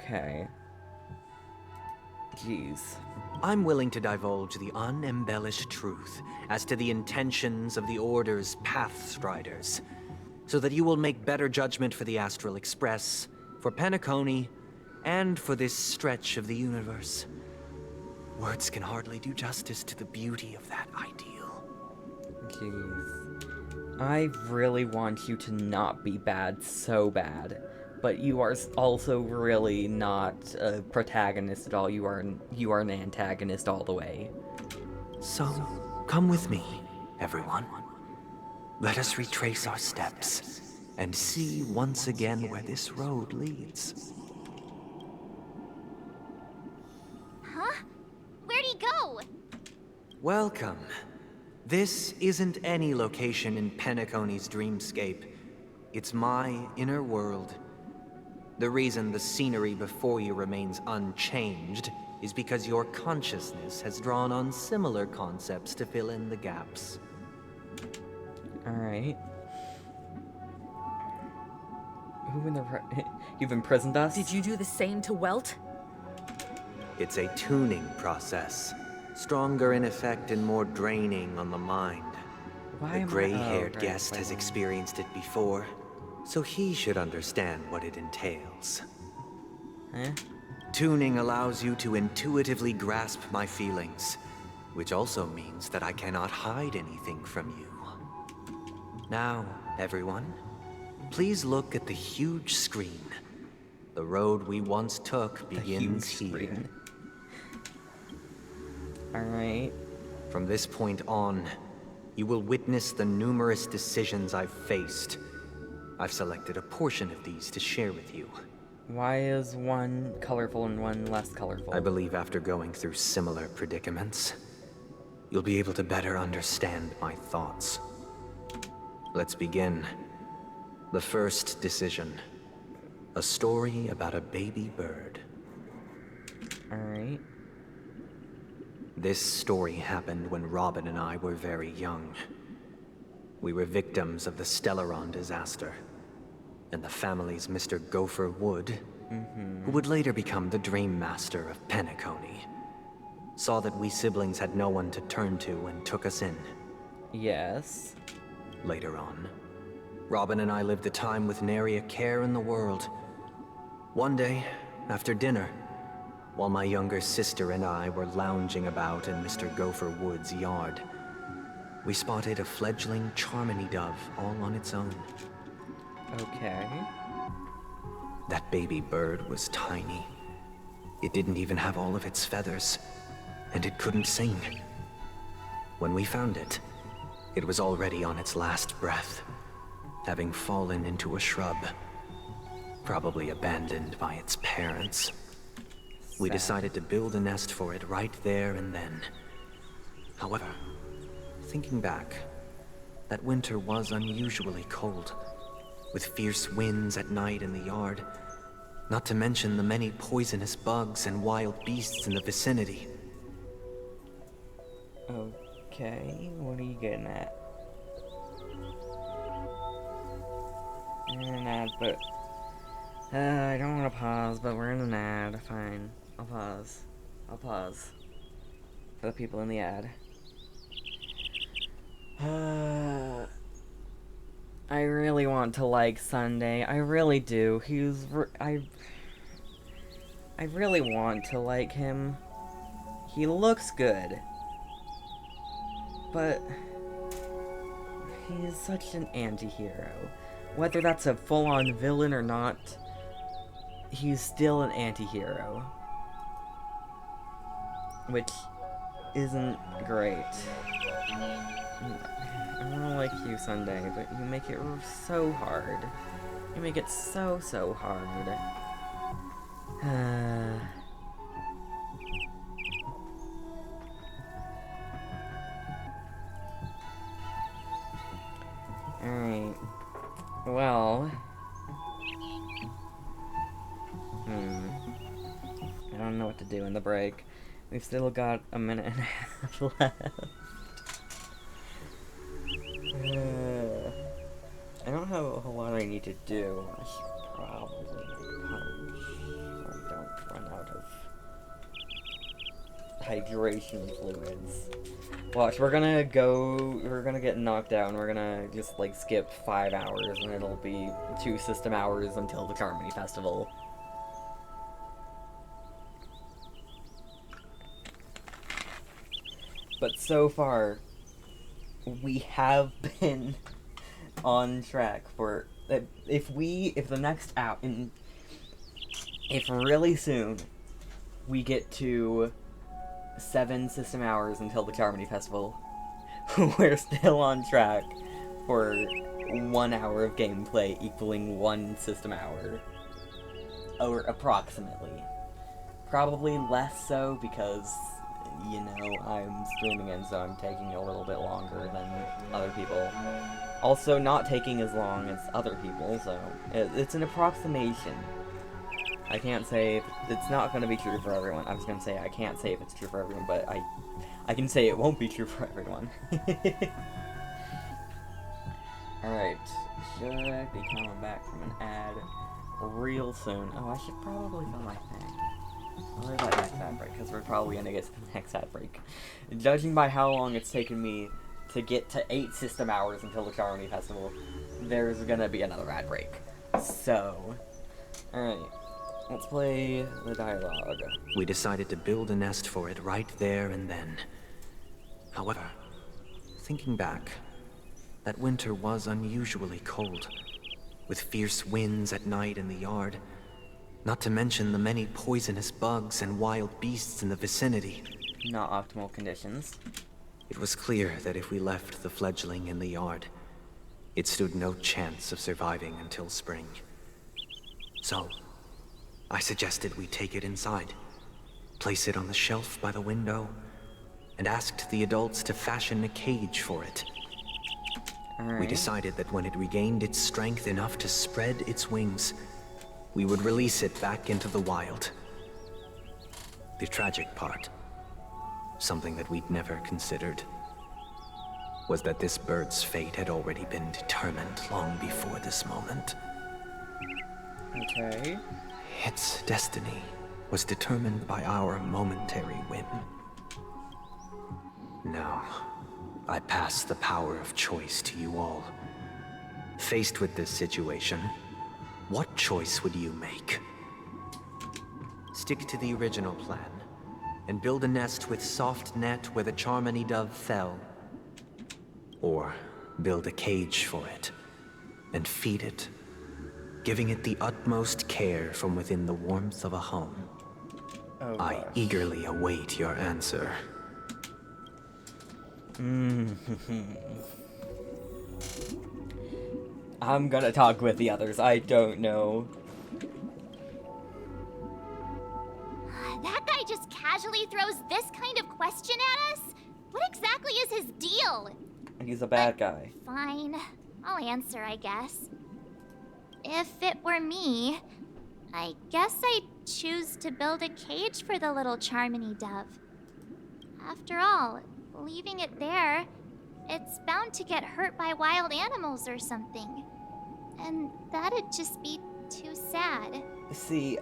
Okay. Jeez. I'm willing to divulge the unembellished truth as to the intentions of the Order's Pathstriders, so that you will make better judgment for the Astral Express, for Penacony, and for this stretch of the universe. Words can hardly do justice to the beauty of that ideal. Jeez. I really want you to not be bad so bad, but you are also really not a protagonist at all. You are an antagonist all the way. So, come with me, everyone. Let us retrace our steps and see once again where this road leads. Huh? Where'd he go? Welcome. This isn't any location in Penacony's dreamscape. It's my inner world. The reason the scenery before you remains unchanged is because your consciousness has drawn on similar concepts to fill in the gaps. Alright. Who in the... You've imprisoned us? Did you do the same to Welt? It's a tuning process. Stronger in effect and more draining on the mind. The gray-haired guest has experienced it before, so he should understand what it entails. Eh? Tuning allows you to intuitively grasp my feelings, which also means that I cannot hide anything from you. Now, everyone, please look at the huge screen. The road we once took begins here. Alright. From this point on, you will witness the numerous decisions I've faced. I've selected a portion of these to share with you. Why is one colorful and one less colorful? I believe after going through similar predicaments, you'll be able to better understand my thoughts. Let's begin. The first decision. A story about a baby bird. Alright. This story happened when Robin and I were very young. We were victims of the Stellaron disaster, and the family's Mr. Gopher Wood, who would later become the Dream Master of Penacony, saw that we siblings had no one to turn to and took us in. Yes. Later on, Robin and I lived a time with nary a care in the world. One day, after dinner, while my younger sister and I were lounging about in Mr. Gopher Wood's yard, we spotted a fledgling Charmony dove all on its own. Okay. That baby bird was tiny. It didn't even have all of its feathers, and it couldn't sing. When we found it, it was already on its last breath, having fallen into a shrub, probably abandoned by its parents. We decided to build a nest for it right there and then. However, thinking back, that winter was unusually cold, with fierce winds at night in the yard, not to mention the many poisonous bugs and wild beasts in the vicinity. Okay, what are you getting at? We're in an ad, but... I don't want to pause, but we're in an ad. Fine. I'll pause. I'll pause. For the people in the ad. I want to like Sunday. I really do. I really want to like him. He looks good. But he's such an anti-hero. Whether that's a full-on villain or not, he's still an anti-hero. Which isn't great. I wanna like you, Sunday, but you make it so hard. You make it so hard. Alright. Well... I don't know what to do in the break. We've still got a minute and a half left. I don't have a whole lot I need to do. I should probably punch so I don't run out of hydration fluids. Watch, we're gonna get knocked down. We're gonna just, like, skip 5 hours, and it'll be 2 system hours until the CHARMONY festival. But so far, we have been on track for, if the next out, if really soon we get to 7 system hours until the CHARMONY festival, we're still on track for 1 hour of gameplay equaling 1 system hour. Or approximately. Probably less so because, you know, I'm streaming in, so I'm taking a little bit longer than other people. Also, not taking as long as other people, so it's an approximation. I can't say it's not going to be true for everyone. I was going to say I can't say if it's true for everyone, but I can say it won't be true for everyone. Alright, should I be coming back from an ad real soon? Oh, I should probably fill my thing. I'll leave that next ad break, because we're probably going to get to the next ad break. Judging by how long it's taken me to get to 8 system hours until the CHARMONY festival, there's going to be another ad break. So, alright, let's play the dialogue. We decided to build a nest for it right there and then. However, thinking back, that winter was unusually cold, with fierce winds at night in the yard. Not to mention the many poisonous bugs and wild beasts in the vicinity. Not optimal conditions. It was clear that if we left the fledgling in the yard, it stood no chance of surviving until spring. So, I suggested we take it inside, place it on the shelf by the window, and asked the adults to fashion a cage for it. We decided that when it regained its strength enough to spread its wings, we would release it back into the wild. The tragic part, something that we'd never considered, was that this bird's fate had already been determined long before this moment. Okay. Its destiny was determined by our momentary whim. Now, I pass the power of choice to you all. Faced with this situation, what choice would you make? Stick to the original plan, and build a nest with soft net where the CHARMONY dove fell. Or build a cage for it, and feed it, giving it the utmost care from within the warmth of a home. Oh, I eagerly await your answer. I'm gonna talk with the others. I don't know. That guy just casually throws this kind of question at us? What exactly is his deal? He's a bad guy. Fine. I'll answer, I guess. If it were me, I guess I'd choose to build a cage for the little CHARMONY dove. After all, leaving it there, it's bound to get hurt by wild animals or something. And that'd just be too sad. See,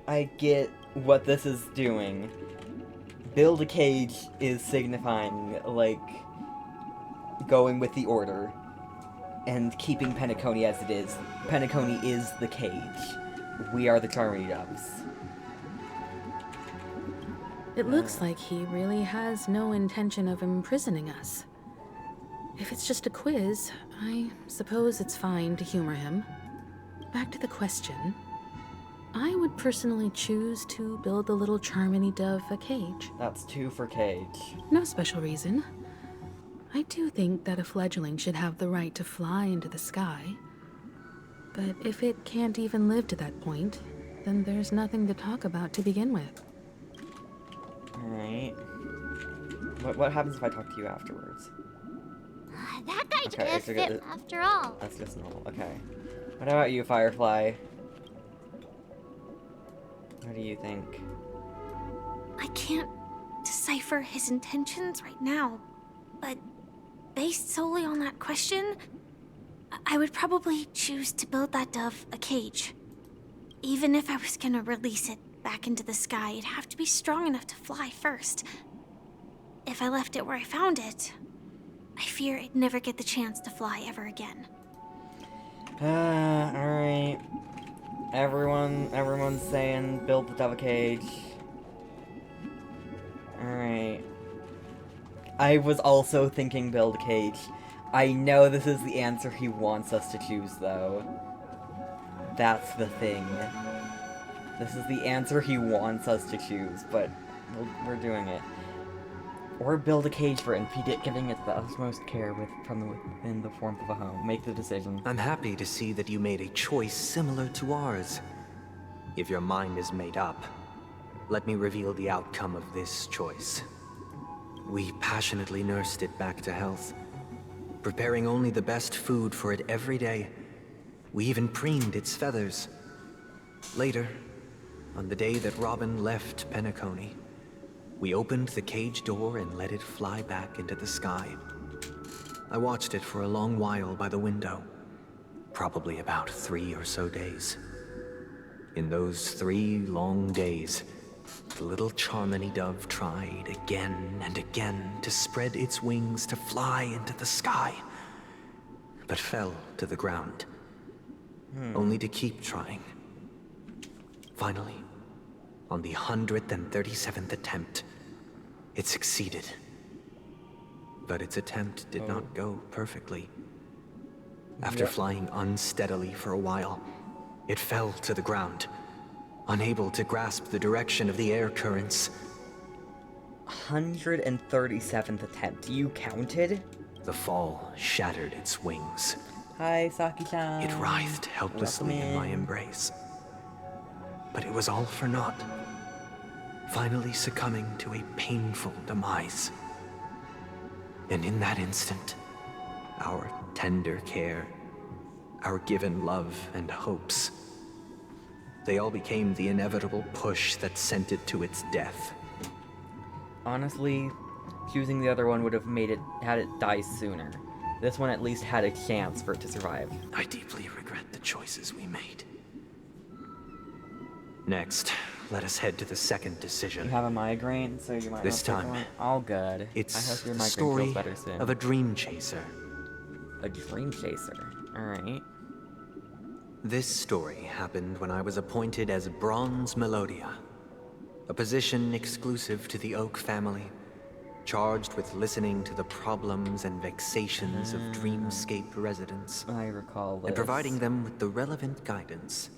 I get what this is doing. Build a cage is signifying, like, going with the order. and keeping Penacony as it is. Penacony is the cage. We are the Charmony Doves. It looks like he really has no intention of imprisoning us. If it's just a quiz, I suppose it's fine to humor him. Back to the question. I would personally choose to build the little Charmony Dove a cage. That's 2 for cage. No special reason. I do think that a fledgling should have the right to fly into the sky. But if it can't even live to that point, then there's nothing to talk about to begin with. Alright. What happens if I talk to you afterwards? That guy Okay, just fit after all. That's just normal, okay. What about you, Firefly? What do you think? I can't decipher his intentions right now, but based solely on that question, I would probably choose to build that dove a cage. Even if I was gonna release it back into the sky, it'd have to be strong enough to fly first. If I left it where I found it, I fear it'd never get the chance to fly ever again. Alright. Everyone's saying build the dove a cage. Alright. I was also thinking build a cage. I know this is the answer he wants us to choose, though. That's the thing. This is the answer he wants us to choose, but we're doing it. Or build a cage for it and feed it, giving it the utmost care in the form of a home. Make the decision. I'm happy to see that you made a choice similar to ours. If your mind is made up, let me reveal the outcome of this choice. We passionately nursed it back to health, preparing only the best food for it every day. We even preened its feathers. Later, on the day that Robin left Penacony, we opened the cage door and let it fly back into the sky. I watched it for a long while by the window, probably about 3 or so days. In those 3 long days, the little Charmony Dove tried again and again to spread its wings to fly into the sky, but fell to the ground, only to keep trying. Finally, on the 137th attempt, it succeeded. But its attempt did not go perfectly. After flying unsteadily for a while, it fell to the ground, unable to grasp the direction of the air currents. 137th attempt. You counted? The fall shattered its wings. Hi, Saki-chan. It writhed helplessly in my embrace. But it was all for naught, finally succumbing to a painful demise. And in that instant, our tender care, our given love and hopes, they all became the inevitable push that sent it to its death. Honestly, choosing the other one would have had it die sooner. This one at least had a chance for it to survive. I deeply regret the choices we made. Next, let us head to the second decision. You have a migraine, so you might this not time, one. All good. It's I hope your the migraine story feels better soon. of a dream chaser. A dream chaser. Alright. This story happened when I was appointed as Bronze Melodia, a position exclusive to the Oak family, charged with listening to the problems and vexations of Dreamscape residents. I recall this. And providing them with the relevant guidance.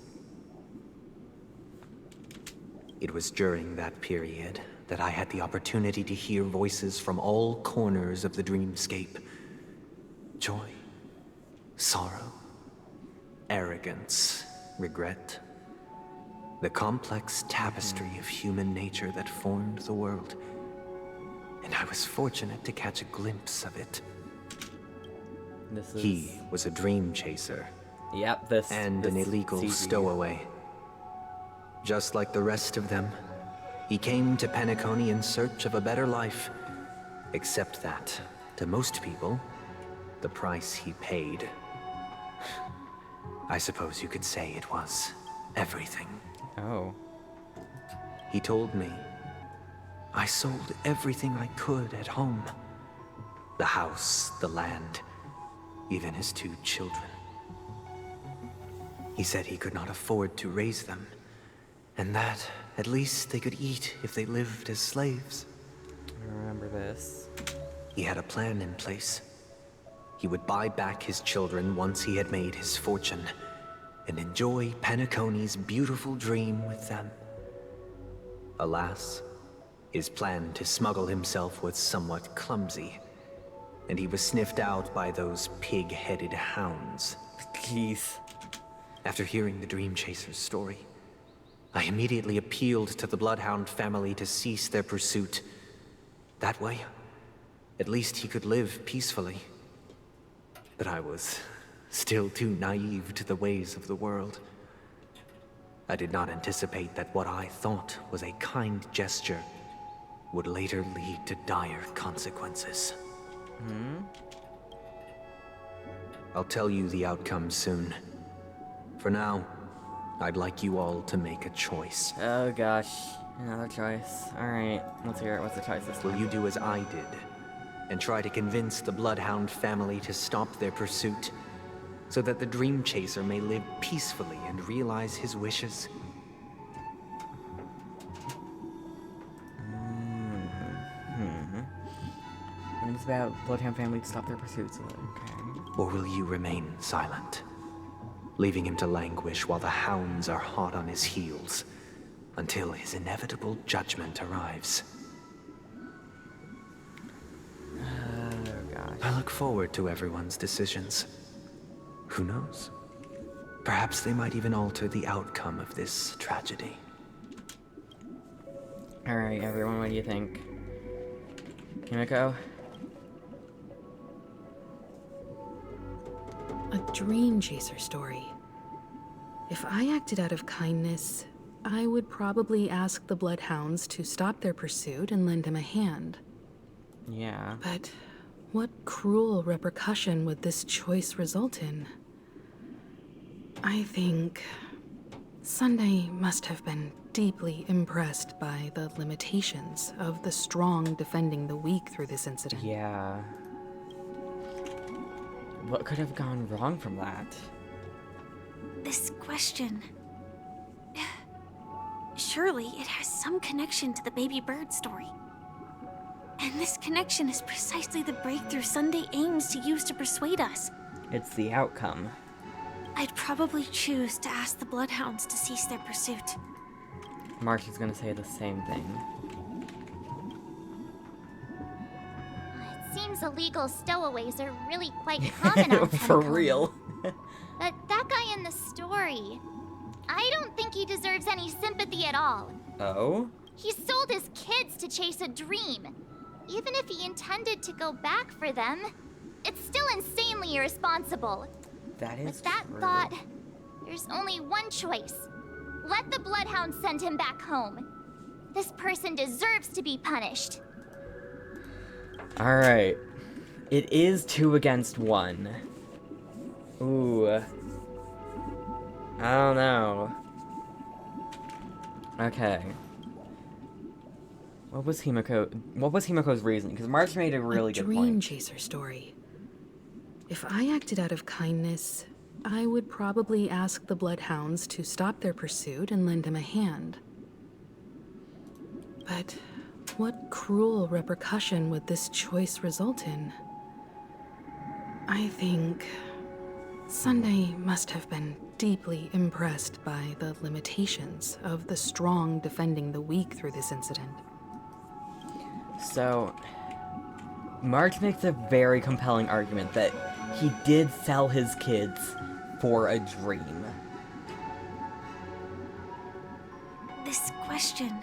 It was during that period that I had the opportunity to hear voices from all corners of the Dreamscape. Joy, sorrow, arrogance, regret. The complex tapestry of human nature that formed the world. And I was fortunate to catch a glimpse of it. He was a dream chaser. Yep, and an illegal stowaway. Just like the rest of them, he came to Penacony in search of a better life. Except that, to most people, the price he paid, I suppose you could say it was everything. Oh. He told me, I sold everything I could at home. The house, the land, even his 2 children. He said he could not afford to raise them, and that at least they could eat if they lived as slaves. I remember this. He had a plan in place. He would buy back his children once he had made his fortune, and enjoy Penacony's beautiful dream with them. Alas, his plan to smuggle himself was somewhat clumsy, and he was sniffed out by those pig-headed hounds. Jeez. After hearing the Dream Chaser's story, I immediately appealed to the Bloodhound family to cease their pursuit. That way, at least he could live peacefully. But I was still too naive to the ways of the world. I did not anticipate that what I thought was a kind gesture would later lead to dire consequences. I'll tell you the outcome soon. For now, I'd like you all to make a choice. Oh gosh, another choice. Alright, let's hear it. What's the choice this time? Will you do as I did, and try to convince the Bloodhound family to stop their pursuit, so that the Dream Chaser may live peacefully and realize his wishes? And it's about Bloodhound family to stop their pursuits. Okay. Or will you remain silent, leaving him to languish while the hounds are hot on his heels, until his inevitable judgment arrives? Oh gosh. I look forward to everyone's decisions. Who knows? Perhaps they might even alter the outcome of this tragedy. Alright, everyone, what do you think? Kimiko? A Dream Chaser story. If I acted out of kindness, I would probably ask the Bloodhounds to stop their pursuit and lend him a hand. Yeah. But what cruel repercussion would this choice result in? I think Sunday must have been deeply impressed by the limitations of the strong defending the weak through this incident. Yeah. What could have gone wrong from that? This question... Surely it has some connection to the baby bird story. And this connection is precisely the breakthrough Sunday aims to use to persuade us. It's the outcome. I'd probably choose to ask the Bloodhounds to cease their pursuit. Marcy's gonna say the same thing. It seems illegal stowaways are really quite common on For Penacony. real. But that guy in the story, I don't think he deserves any sympathy at all. Oh? He sold his kids to chase a dream. Even if he intended to go back for them, it's still insanely irresponsible. That is With that true. thought, there's only one choice. Let the Bloodhound send him back home. This person deserves to be punished. Alright. It is 2 against 1. Ooh. I don't know. Okay. What was Himiko's reason? Because March made a really good Dream point. Chaser story. If I acted out of kindness, I would probably ask the Bloodhounds to stop their pursuit and lend him a hand. But what cruel repercussion would this choice result in? I think Sunday must have been deeply impressed by the limitations of the strong defending the weak through this incident. So, March makes a very compelling argument that he did sell his kids for a dream. This question...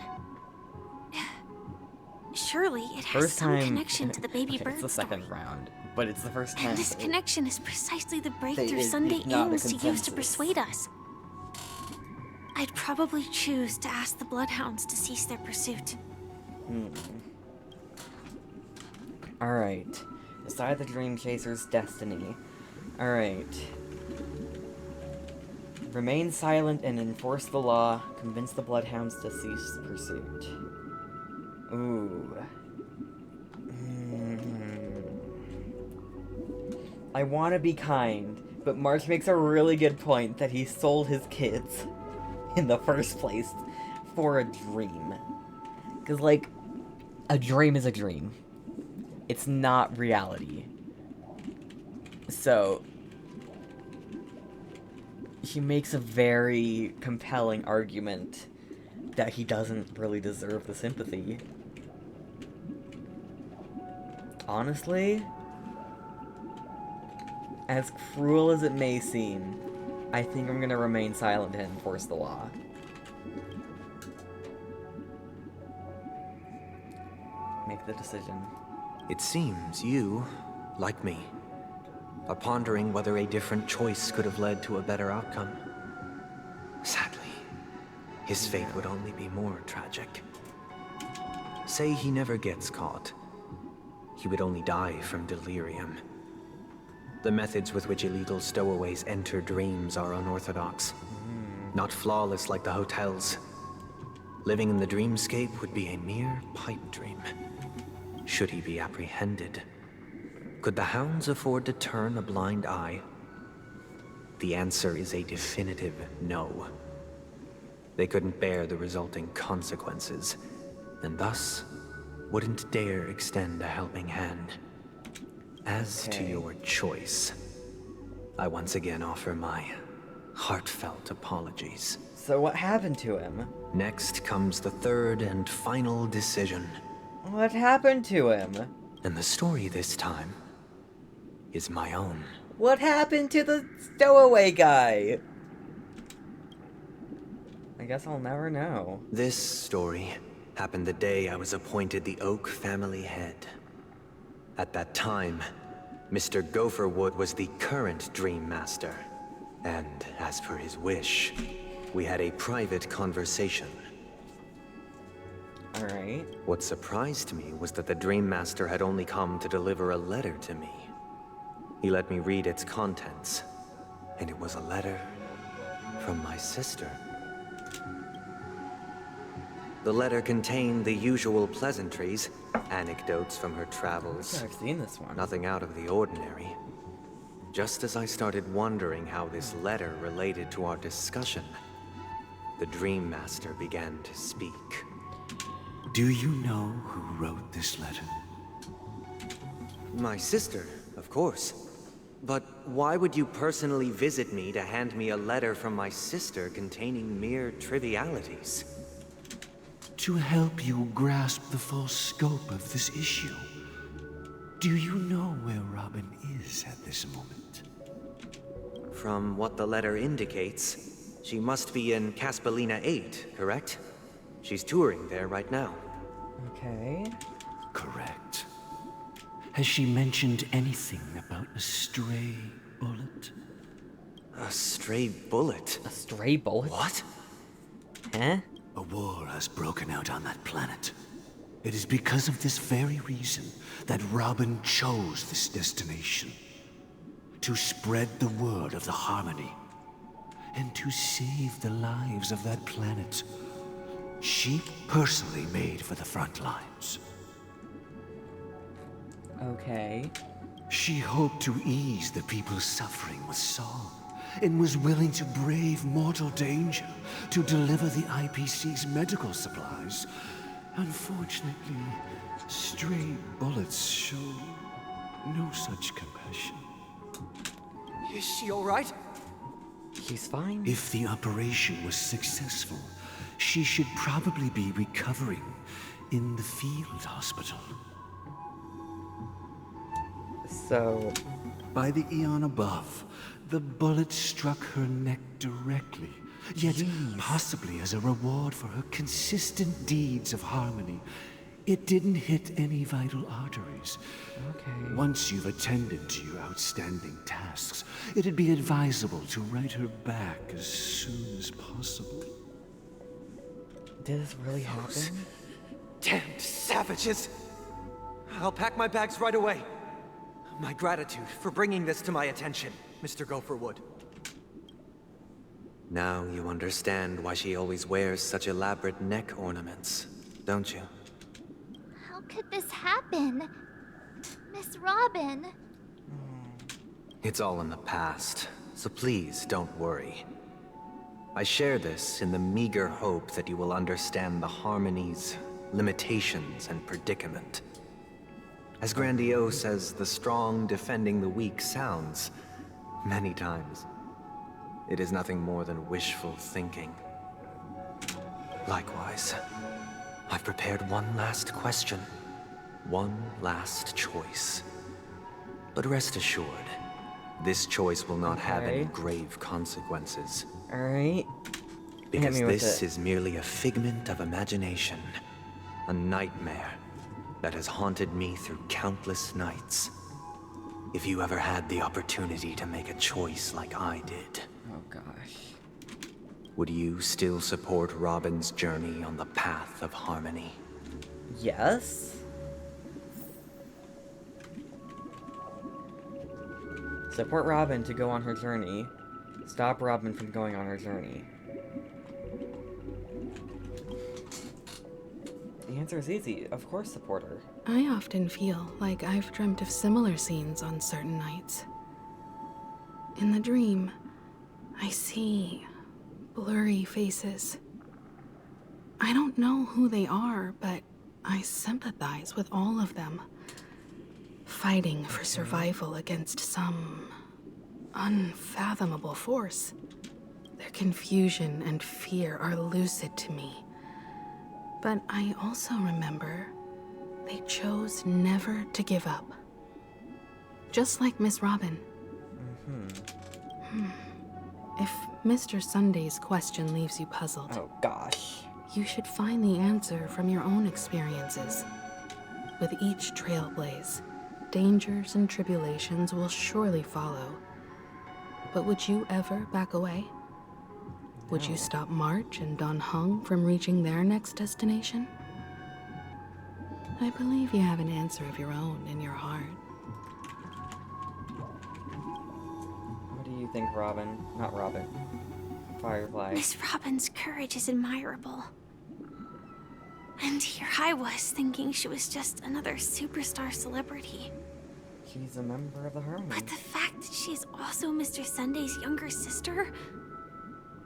Surely it has First some time... connection to the baby okay, bird it's the second story. round, but it's the first time. And this connection is precisely the breakthrough it's Sunday not a aims to use to consensus. persuade us. I'd probably choose to ask the Bloodhounds to cease their pursuit. Alright. Decide the Dream Chaser's destiny. Alright. Remain silent and enforce the law. Convince the Bloodhounds to cease pursuit. Ooh. I want to be kind, but March makes a really good point that he sold his kids in the first place for a dream. Because, like, a dream is a dream. It's not reality. So, he makes a very compelling argument that he doesn't really deserve the sympathy. Honestly, as cruel as it may seem, I think I'm gonna remain silent and enforce the law. Make the decision. It seems you, like me, are pondering whether a different choice could have led to a better outcome. Sadly, his fate would only be more tragic. Say he never gets caught. He would only die from delirium. The methods with which illegal stowaways enter dreams are unorthodox. Not flawless like the hotels. Living in the dreamscape would be a mere pipe dream. Should he be apprehended? Could the hounds afford to turn a blind eye? The answer is a definitive no. They couldn't bear the resulting consequences, and thus wouldn't dare extend a helping hand. As to your choice, I once again offer my heartfelt apologies. So what happened to him? Next comes the third and final decision. What happened to him? And the story this time is my own. What happened to the stowaway guy? I guess I'll never know. This story happened the day I was appointed the Oak family head. At that time, Mr. Gopherwood was the current Dream Master. And as per his wish, we had a private conversation. Alright. What surprised me was that the Dream Master had only come to deliver a letter to me. He let me read its contents, and it was a letter from my sister. The letter contained the usual pleasantries, anecdotes from her travels. I've seen this one. Nothing out of the ordinary. Just as I started wondering how this letter related to our discussion, the Dream Master began to speak. Do you know who wrote this letter? My sister, of course. But why would you personally visit me to hand me a letter from my sister containing mere trivialities? To help you grasp the full scope of this issue. Do you know where Robin is at this moment? From what the letter indicates, she must be in Caspelina 8, correct? She's touring there right now. Okay. Correct. Has she mentioned anything about a stray bullet? A stray bullet? A stray bullet? What? Huh? A war has broken out on that planet. It is because of this very reason that Robin chose this destination. To spread the word of the Harmony. And to save the lives of that planet. She personally made for the front lines. Okay. She hoped to ease the people's suffering with song, and was willing to brave mortal danger to deliver the IPC's medical supplies. Unfortunately, stray bullets show no such compassion. Is she all right? She's fine. If the operation was successful, she should probably be recovering in the field hospital. So, by the eon above, the bullet struck her neck directly, yet possibly as a reward for her consistent deeds of harmony. It didn't hit any vital arteries. Okay. Once you've attended to your outstanding tasks, it'd be advisable to write her back as soon as possible. Did this really happen? Damned savages! I'll pack my bags right away. My gratitude for bringing this to my attention, Mr. Gopherwood. Now you understand why she always wears such elaborate neck ornaments, don't you? How could this happen? Miss Robin? It's all in the past, so please don't worry. I share this in the meager hope that you will understand the Harmony's limitations and predicament. As grandiose as the strong defending the weak sounds, many times, it is nothing more than wishful thinking. Likewise, I've prepared one last question, one last choice. But rest assured, this choice will not have any grave consequences. Alright. Because this is merely a figment of imagination, a nightmare that has haunted me through countless nights. If you ever had the opportunity to make a choice like I did, oh gosh, would you still support Robin's journey on the path of harmony? Yes. Support Robin to go on her journey. Stop Robin from going on her journey. The answer is easy. Of course, support her. I often feel like I've dreamt of similar scenes on certain nights. In the dream, I see blurry faces. I don't know who they are, but I sympathize with all of them. Fighting for survival against some unfathomable force. Their confusion and fear are lucid to me. But I also remember they chose never to give up. Just like Miss Robin. If Mr. Sunday's question leaves you puzzled, oh gosh, you should find the answer from your own experiences. With each trailblaze, dangers and tribulations will surely follow. But would you ever back away? Would you stop March and Don Hung from reaching their next destination? I believe you have an answer of your own in your heart. What do you think, Robin? Not Robin. Firefly. Miss Robin's courage is admirable. And here I was thinking she was just another superstar celebrity. She's a member of the Harmony. But the fact that she's also Mr. Sunday's younger sister?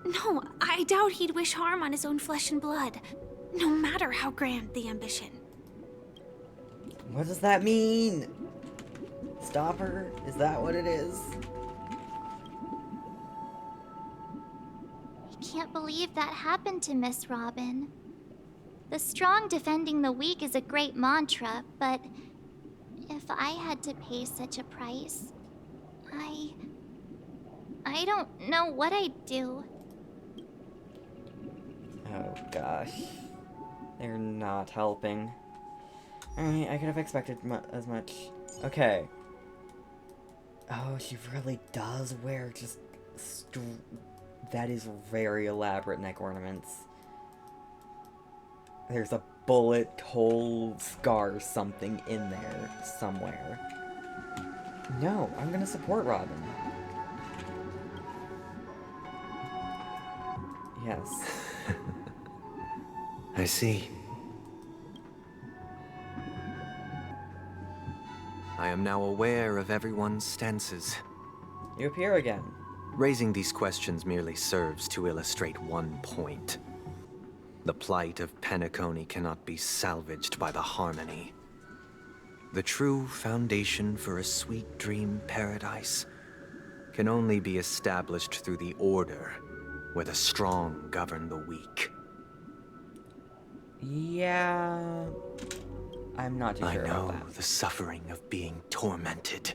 No, I doubt he'd wish harm on his own flesh and blood, no matter how grand the ambition. What does that mean? Stop her? Is that what it is? I can't believe that happened to Miss Robin. The strong defending the weak is a great mantra, but if I had to pay such a price, I don't know what I'd do. Oh gosh. They're not helping. Alright, I could have expected as much. Okay. Oh, she really does wear just... that is very elaborate neck ornaments. There's a bullet hole scar something in there somewhere. No, I'm gonna support Robin. Yes. I see. I am now aware of everyone's stances. You appear again. Raising these questions merely serves to illustrate one point. The plight of Penacony cannot be salvaged by the Harmony. The true foundation for a sweet dream paradise can only be established through the Order, where the strong govern the weak. Yeah... I'm not too sure about that. I know the suffering of being tormented.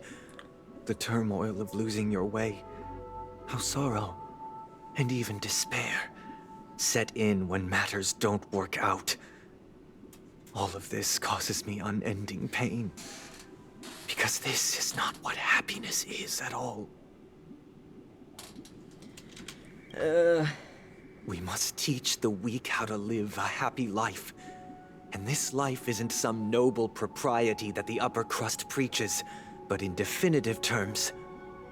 The turmoil of losing your way. How sorrow, and even despair, set in when matters don't work out. All of this causes me unending pain. Because this is not what happiness is at all. We must teach the weak how to live a happy life. And this life isn't some noble propriety that the upper crust preaches, but in definitive terms,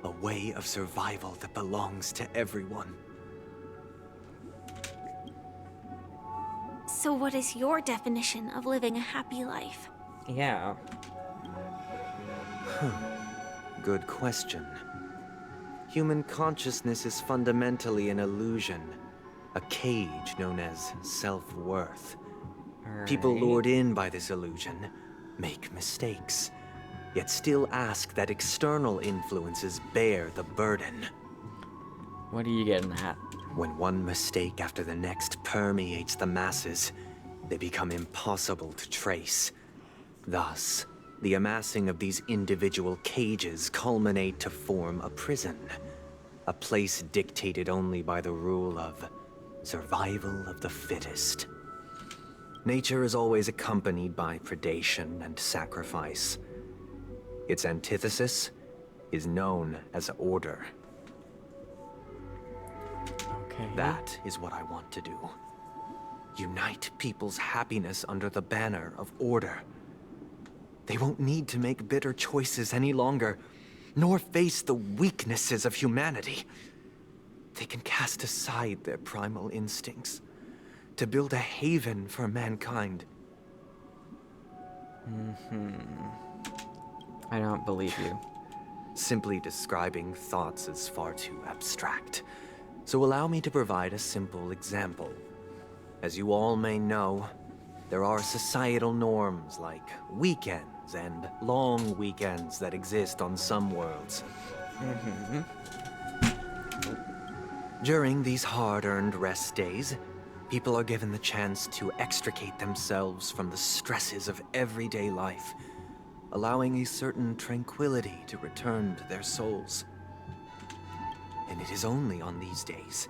a way of survival that belongs to everyone. So what is your definition of living a happy life? Yeah. good question. Human consciousness is fundamentally an illusion, a cage known as self-worth. People lured in by this illusion make mistakes, yet still ask that external influences bear the burden. What are you getting at? When one mistake after the next permeates the masses, they become impossible to trace. Thus, the amassing of these individual cages culminate to form a prison. A place dictated only by the rule of survival of the fittest. Nature is always accompanied by predation and sacrifice. Its antithesis is known as order. Okay. That is what I want to do. Unite people's happiness under the banner of order. They won't need to make bitter choices any longer, nor face the weaknesses of humanity. They can cast aside their primal instincts to build a haven for mankind. I don't believe you. Simply describing thoughts is far too abstract. So allow me to provide a simple example. As you all may know, there are societal norms like weekends and long weekends that exist on some worlds. During these hard-earned rest days, people are given the chance to extricate themselves from the stresses of everyday life, allowing a certain tranquility to return to their souls. And it is only on these days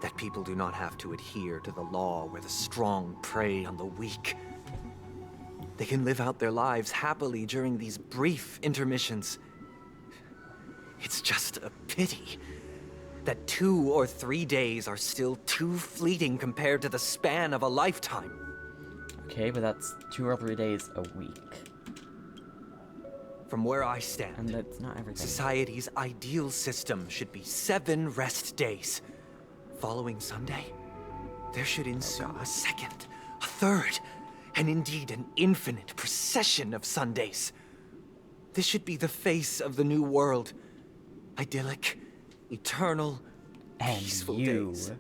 that people do not have to adhere to the law where the strong prey on the weak. They can live out their lives happily during these brief intermissions. It's just a pity that 2 or 3 days are still too fleeting compared to the span of a lifetime. Okay, but that's 2 or 3 days a week. From where I stand, And that's not everything. society's ideal system should be 7 rest days. Following Sunday, there should ensue a second, a third, and indeed an infinite procession of Sundays. This should be the face of the new world. Idyllic, eternal, peaceful days.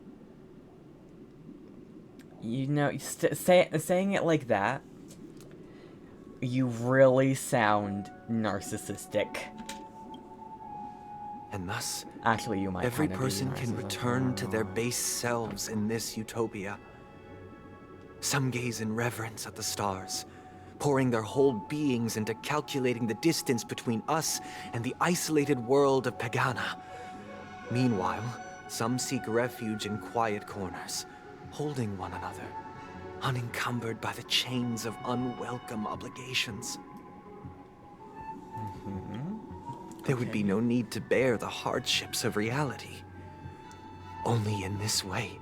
You know, saying it like that, you really sound narcissistic. And thus, actually, you might every kinda be person can narcissistic, return to their I don't know. base selves in this utopia. Some gaze in reverence at the stars, pouring their whole beings into calculating the distance between us and the isolated world of Pagana. Meanwhile, some seek refuge in quiet corners, holding one another, unencumbered by the chains of unwelcome obligations. There would be no need to bear the hardships of reality. Only in this way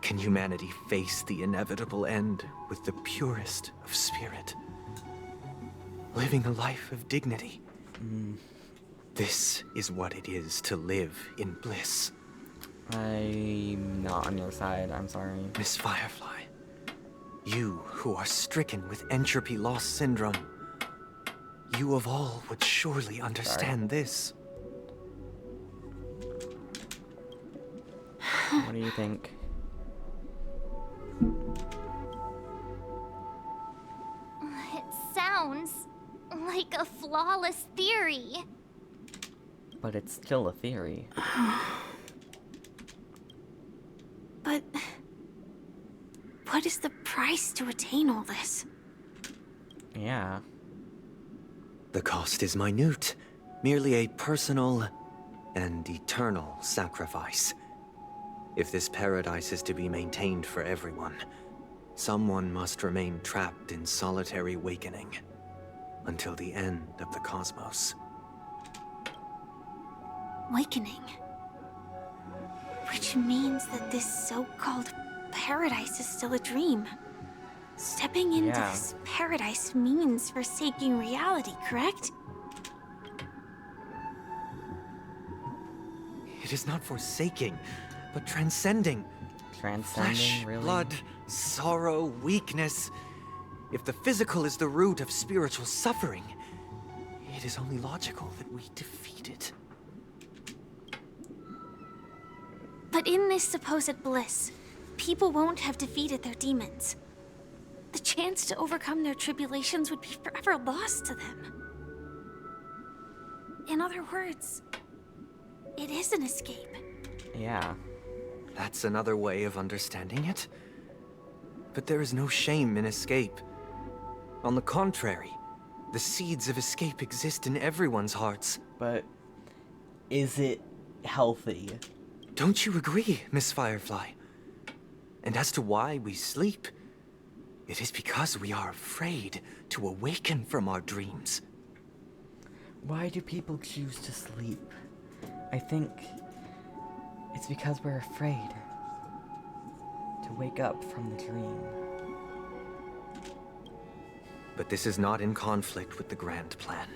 can humanity face the inevitable end with the purest of spirit. Living a life of dignity. This is what it is to live in bliss. I'm not on your side, I'm sorry. Miss Firefly, you who are stricken with entropy loss syndrome, you of all would surely understand this. What do you think? It sounds like a flawless theory. But it's still a theory. But what is the price to attain all this? Yeah. The cost is minute, merely a personal and eternal sacrifice. If this paradise is to be maintained for everyone, someone must remain trapped in solitary awakening until the end of the cosmos. Awakening. Which means that this so-called paradise is still a dream. Stepping into this paradise means forsaking reality, correct? It is not forsaking, but transcending. Transcending, Flesh, really? blood, sorrow, weakness. If the physical is the root of spiritual suffering, it it is only logical that we defeat it. But in this supposed bliss, people won't have defeated their demons. The chance to overcome their tribulations would be forever lost to them. In other words, it is an escape. Yeah. That's another way of understanding it. But there is no shame in escape. On the contrary, the seeds of escape exist in everyone's hearts. But is it healthy? Don't you agree, Miss Firefly? And as to why we sleep, it is because we are afraid to awaken from our dreams. Why do people choose to sleep? I think it's because we're afraid to wake up from the dream. But this is not in conflict with the grand plan.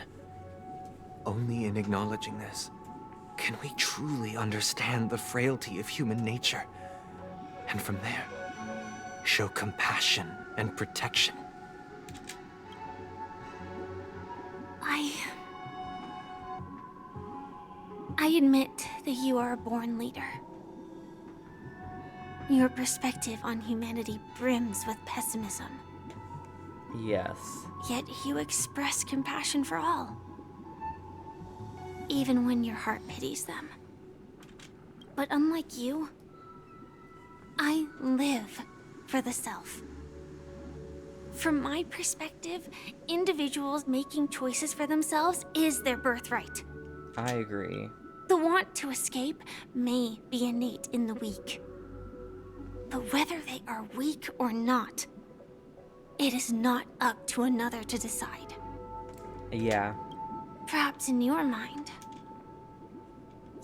Only in acknowledging this can we truly understand the frailty of human nature, and from there, show compassion and protection. I admit that you are a born leader. Your perspective on humanity brims with pessimism. Yes. Yet you express compassion for all. Even when your heart pities them. But unlike you, I live for the self. From my perspective, individuals making choices for themselves is their birthright. I agree. The want to escape may be innate in the weak. But whether they are weak or not, it is not up to another to decide. Yeah. Perhaps in your mind,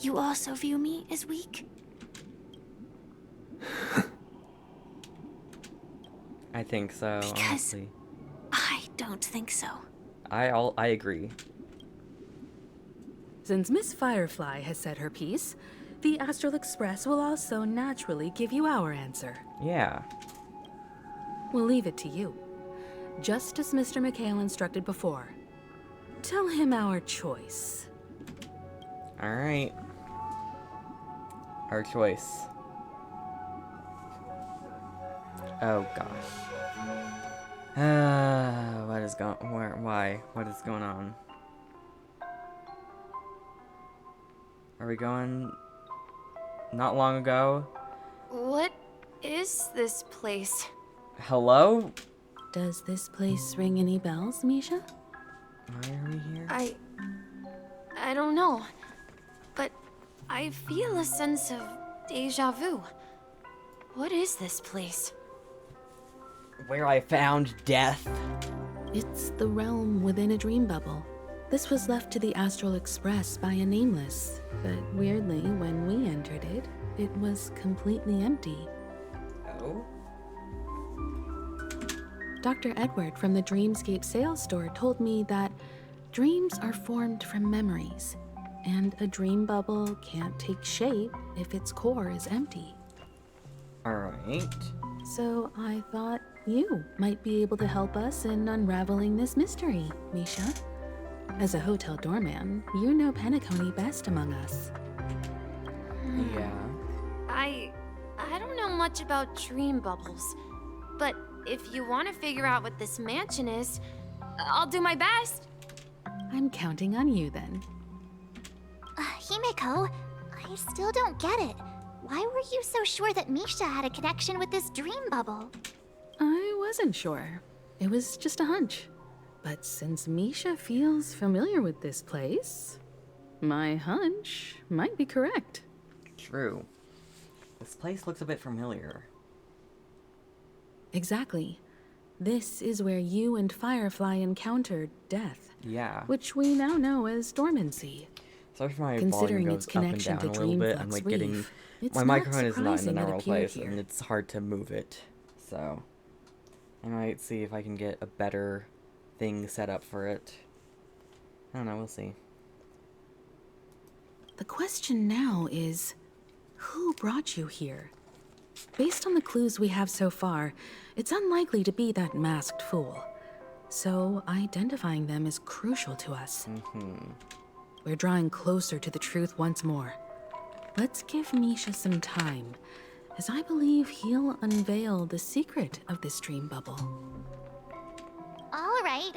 you also view me as weak? I think so, Because honestly. I don't think so. I agree. Since Miss Firefly has said her piece, the Astral Express will also naturally give you our answer. Yeah. We'll leave it to you. Just as Mr. McHale instructed before. Tell him our choice. Alright. Our choice. Oh gosh. What is why? What is going on? Are we going not long ago? What is this place? Hello? Does this place ring any bells, Misha? Why are we here? I don't know, but I feel a sense of deja vu. What is this place? Where I found death. It's the realm within a dream bubble. This was left to the Astral Express by a nameless, but weirdly, when we entered it, it was completely empty. Oh? Dr. Edward from the Dreamscape sales store told me that dreams are formed from memories, and a dream bubble can't take shape if its core is empty. Alright. So I thought you might be able to help us in unraveling this mystery, Misha. As a hotel doorman, you know Penacony best among us. Yeah. I don't know much about dream bubbles, but if you want to figure out what this mansion is, I'll do my best. I'm counting on you then. Himeko, I still don't get it. Why were you so sure that Misha had a connection with this dream bubble? I wasn't sure. It was just a hunch. But since Misha feels familiar with this place, my hunch might be correct. True. This place looks a bit familiar. Exactly. This is where you and Firefly encountered death. Yeah. Which we now know as dormancy. Sorry if my Considering volume its goes up and connection down to a little bit. I'm Dreamflux like Reef, getting... it's My not microphone is not in the surprising it normal appeared place, here. and it's hard to move it. So, I might see if I can get a better thing set up for it. I don't know, we'll see. The question now is, who brought you here? Based on the clues we have so far, it's unlikely to be that masked fool. So identifying them is crucial to us. We're drawing closer to the truth once more. Let's give Misha some time, as I believe he'll unveil the secret of this dream bubble. All right,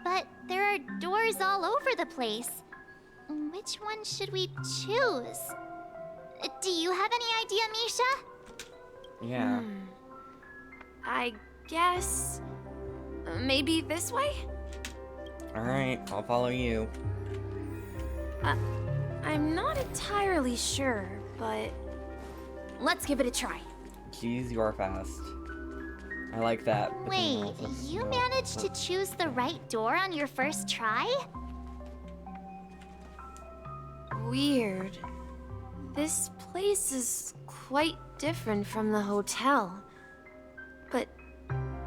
but there are doors all over the place. Which one should we choose? Do you have any idea, Misha? Yeah. I guess... maybe this way? Alright, I'll follow you. I'm not entirely sure, but... let's give it a try. Jeez, you are fast. I like that. but then Wait, also you slow. managed to choose the right door on your first try? Weird. This place is quite different from the hotel. But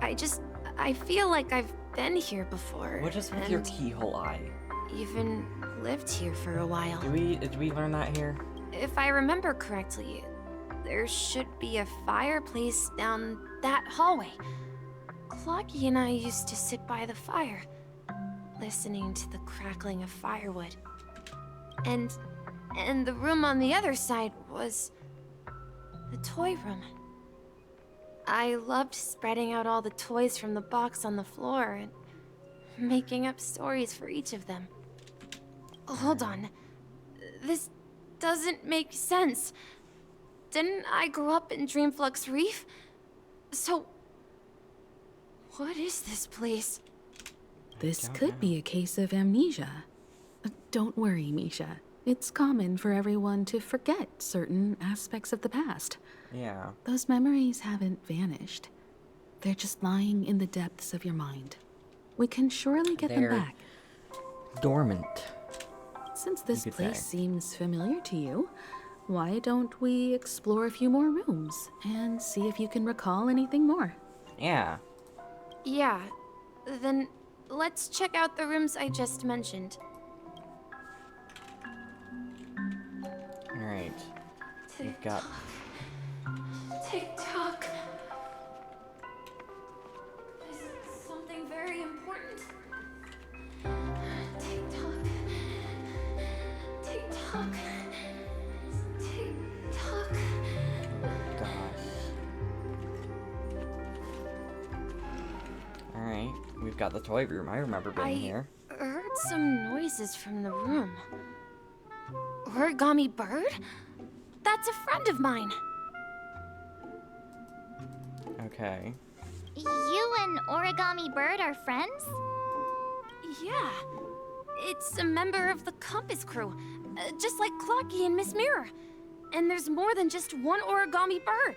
I feel like I've been here before. What is with your keyhole eye? Even lived here for a while. Did we learn that here? If I remember correctly, there should be a fireplace down that hallway. Clocky and I used to sit by the fire, listening to the crackling of firewood. And the room on the other side was the toy room. I loved spreading out all the toys from the box on the floor and making up stories for each of them. Hold on. This doesn't make sense. Didn't I grow up in Dreamflux Reef? So, what is this place? This could be a case of amnesia. Don't worry, Misha. It's common for everyone to forget certain aspects of the past. Yeah. Those memories haven't vanished. They're just lying in the depths of your mind. We can surely get them back. Dormant. Since this place seems familiar to you, why don't we explore a few more rooms and see if you can recall anything more? Yeah. Yeah. Then let's check out the rooms I just mentioned. Alright. We've got... Tick-tock. Is it something very important? Tick-tock. Tick-tock. Tick-tock. Alright, we've got the toy room. I remember being here. I heard some noises from the room. Origami bird? That's a friend of mine. Okay. You and Origami Bird are friends? Yeah. It's a member of the Compass crew, just like Clocky and Miss Mirror. And there's more than just one Origami Bird.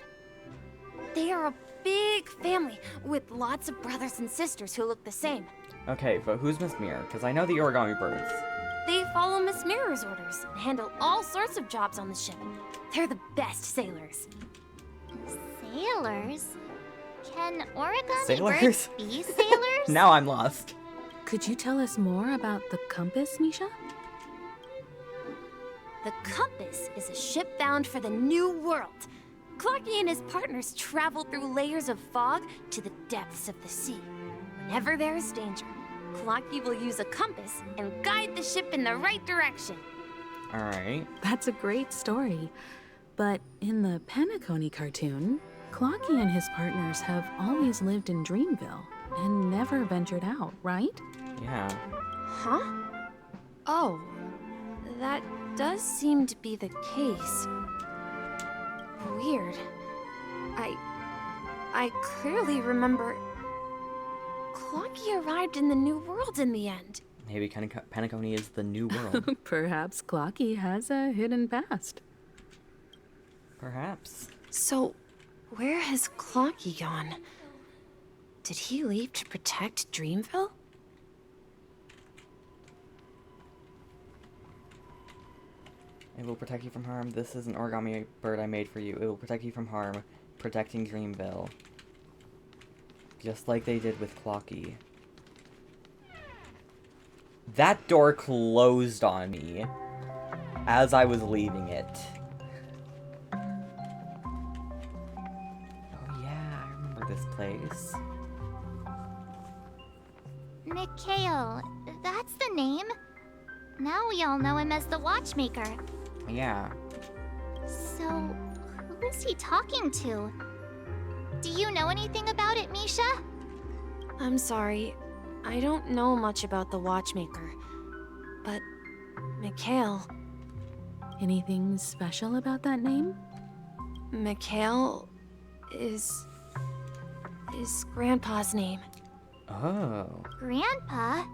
They are a big family with lots of brothers and sisters who look the same. Okay, but who's Miss Mirror? Because I know the origami birds. They follow Miss Mirror's orders and handle all sorts of jobs on the ship. They're the best sailors. Sailors? Can origami Sailors? birds be sailors? Now I'm lost. Could you tell us more about the compass, Misha? The Compass is a ship bound for the New World. Clocky and his partners travel through layers of fog to the depths of the sea. Whenever there is danger, Clocky will use a compass and guide the ship in the right direction. Alright. That's a great story. But in the Penacony cartoon, Clocky and his partners have always lived in Dreamville and never ventured out, right? Yeah. Huh? Oh, that does seem to be the case. Weird. I clearly remember Clocky arrived in the New World in the end. Maybe Penacony is the new world. Perhaps Clocky has a hidden past. Perhaps. So, where has Clocky gone? Did he leave to protect Dreamville? It will protect you from harm. This is an origami bird I made for you. It will protect you from harm. Protecting Dreamville. Just like they did with Clocky. That door closed on me as I was leaving it. Oh yeah, I remember this place. Mikhail, that's the name. Now we all know him as the Watchmaker. Yeah. So, who is he talking to? Do you know anything about it, Misha? I'm sorry. I don't know much about the Watchmaker. But, Mikhail... Anything special about that name? Mikhail is Grandpa's name. Oh. Grandpa?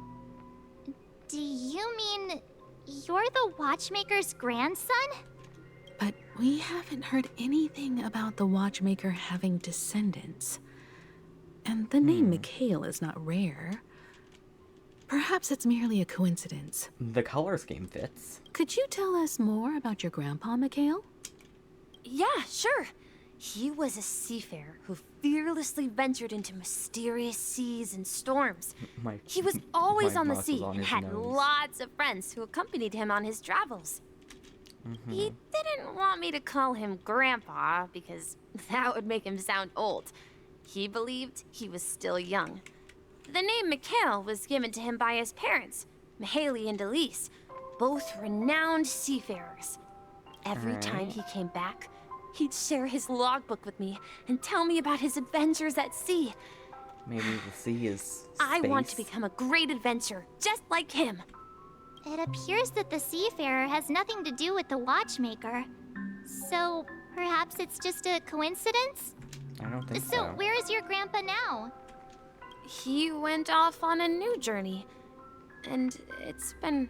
Do you mean you're the Watchmaker's grandson? But we haven't heard anything about the Watchmaker having descendants. And the name Mikhail is not rare. Perhaps it's merely a coincidence. The color scheme fits. Could you tell us more about your grandpa, Mikhail? Yeah, sure. He was a seafarer who fearlessly ventured into mysterious seas and storms. He was always on the sea and had lots of friends who accompanied him on his travels. He didn't want me to call him Grandpa because that would make him sound old. He believed he was still young. The name Mikhail was given to him by his parents, Mihaly and Elise, both renowned seafarers. Every time he came back, he'd share his logbook with me and tell me about his adventures at sea. Maybe the sea is space. I want to become a great adventurer, just like him. It appears that the Seafarer has nothing to do with the Watchmaker. So, perhaps it's just a coincidence? I don't think so. So, where is your grandpa now? He went off on a new journey. And it's been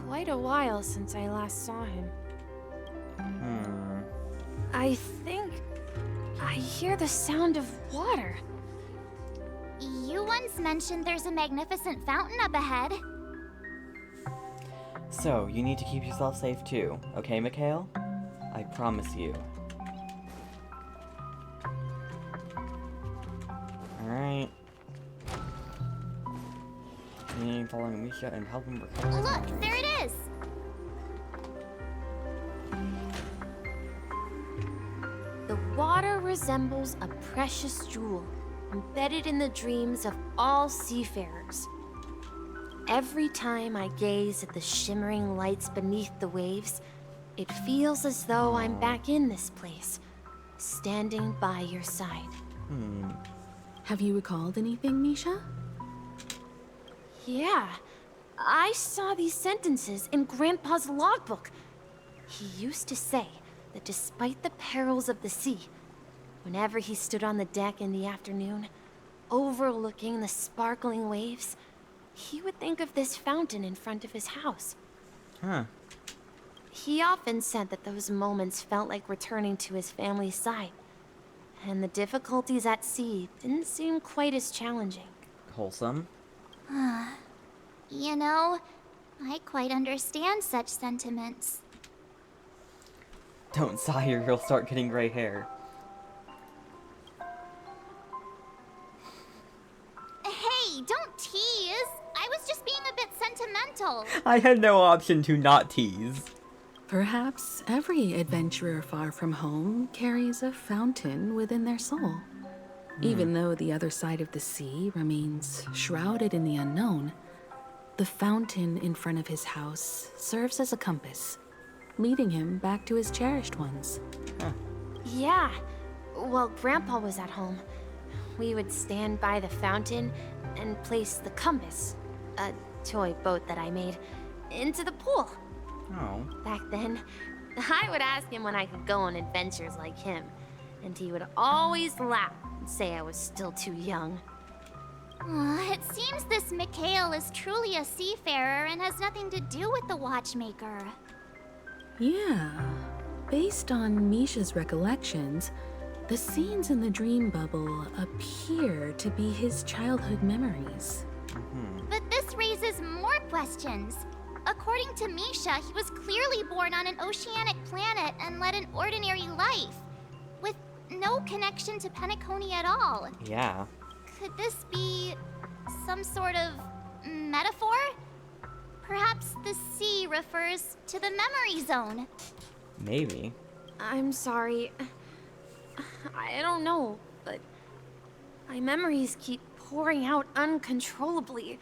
quite a while since I last saw him. I think I hear the sound of water. You once mentioned there's a magnificent fountain up ahead. So, you need to keep yourself safe too, okay, Mikhail? I promise you. Alright. Continue following Misha and help him recover his Look, memories. there it is! The water resembles a precious jewel, embedded in the dreams of all seafarers. Every time I gaze at the shimmering lights beneath the waves, it feels as though I'm back in this place, standing by your side. Have you recalled anything, Misha? Yeah, I saw these sentences in Grandpa's logbook. He used to say that despite the perils of the sea, whenever he stood on the deck in the afternoon, overlooking the sparkling waves, he would think of this fountain in front of his house. He often said that those moments felt like returning to his family's side, and the difficulties at sea didn't seem quite as challenging. Wholesome. You know, I quite understand such sentiments. Don't sigh or you'll start getting gray hair. Hey, don't tease! I was just being a bit sentimental. I had no option to not tease. Perhaps every adventurer far from home carries a fountain within their soul. Even though the other side of the sea remains shrouded in the unknown, the fountain in front of his house serves as a compass, leading him back to his cherished ones. Yeah, while Grandpa was at home, we would stand by the fountain and place the compass, a toy boat that I made, into the pool. Oh. Back then, I would ask him when I could go on adventures like him, and he would always laugh and say I was still too young. It seems this Mikhail is truly a seafarer and has nothing to do with the Watchmaker. Yeah. Based on Misha's recollections, the scenes in the dream bubble appear to be his childhood memories. But this raises more questions. According to Misha, he was clearly born on an oceanic planet and led an ordinary life, with no connection to Penacony at all. Yeah. Could this be some sort of metaphor? Perhaps the sea refers to the memory zone. Maybe. I'm sorry. I don't know, but my memories keep pouring out uncontrollably,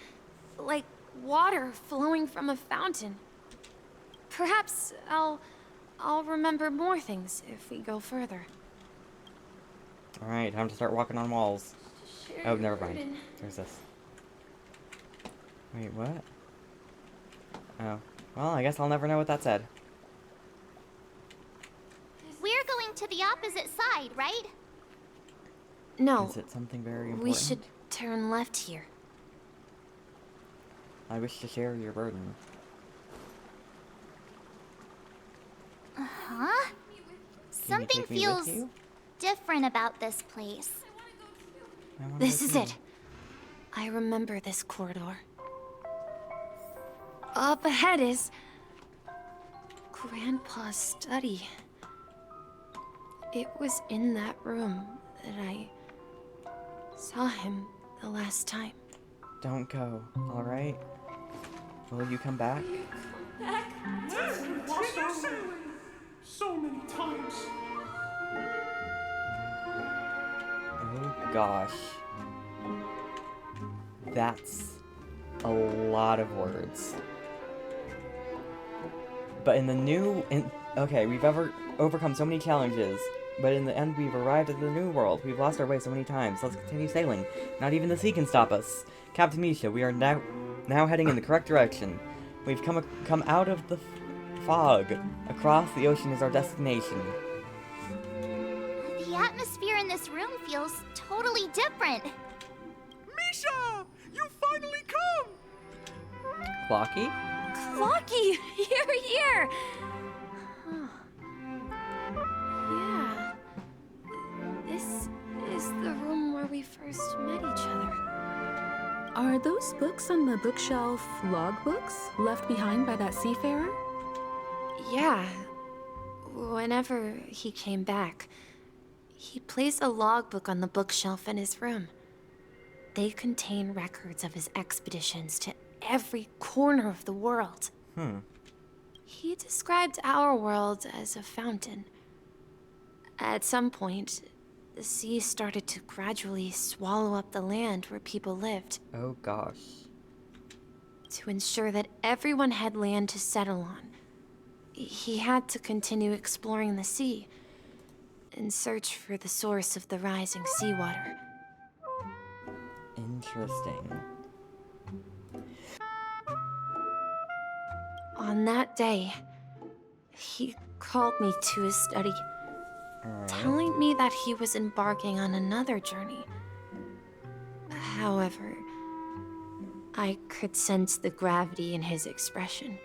like water flowing from a fountain. Perhaps I'll remember more things if we go further. Alright, time to start walking on walls. Oh, never mind. There's this. Wait, what? Oh. Well, I guess I'll never know what that said. We're going to the opposite side, right? No. Is it something very important? We should turn left here. I wish to share your burden. Huh? Something take me with feels you? different about this place. This is it. I remember this corridor. Up ahead is Grandpa's study. It was in that room that I saw him the last time. Don't go, alright? Will you come back? Back? We've lost our sailing so many times. Oh gosh. That's a lot of words. But in the new... okay, we've overcome so many challenges, but in the end we've arrived at the new world. We've lost our way so many times. Let's continue sailing. Not even the sea can stop us. Captain Misha, we are now heading in the correct direction. We've come out of the fog. Across the ocean is our destination. The atmosphere in this room feels totally different. Misha! You finally come! Clocky? Clocky! You're here! Yeah. This is the room where we first met each other. Are those books on the bookshelf logbooks left behind by that seafarer? Yeah. Whenever he came back, he placed a logbook on the bookshelf in his room. They contain records of his expeditions to every corner of the world. He described our world as a fountain. At some point, the sea started to gradually swallow up the land where people lived. Oh gosh. To ensure that everyone had land to settle on, he had to continue exploring the sea and search for the source of the rising seawater. Interesting. On that day, he called me to his study, telling me that he was embarking on another journey. However, I could sense the gravity in his expression.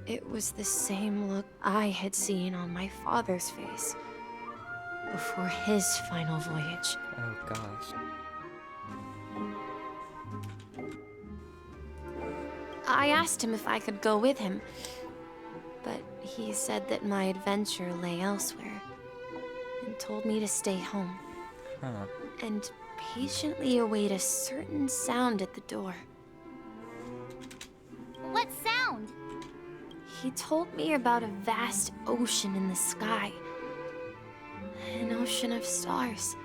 It was the same look I had seen on my father's face before his final voyage. Oh gosh. I asked him if I could go with him, but he said that my adventure lay elsewhere and told me to stay home and patiently await a certain sound at the door. What sound? He told me about a vast ocean in the sky. An ocean of stars.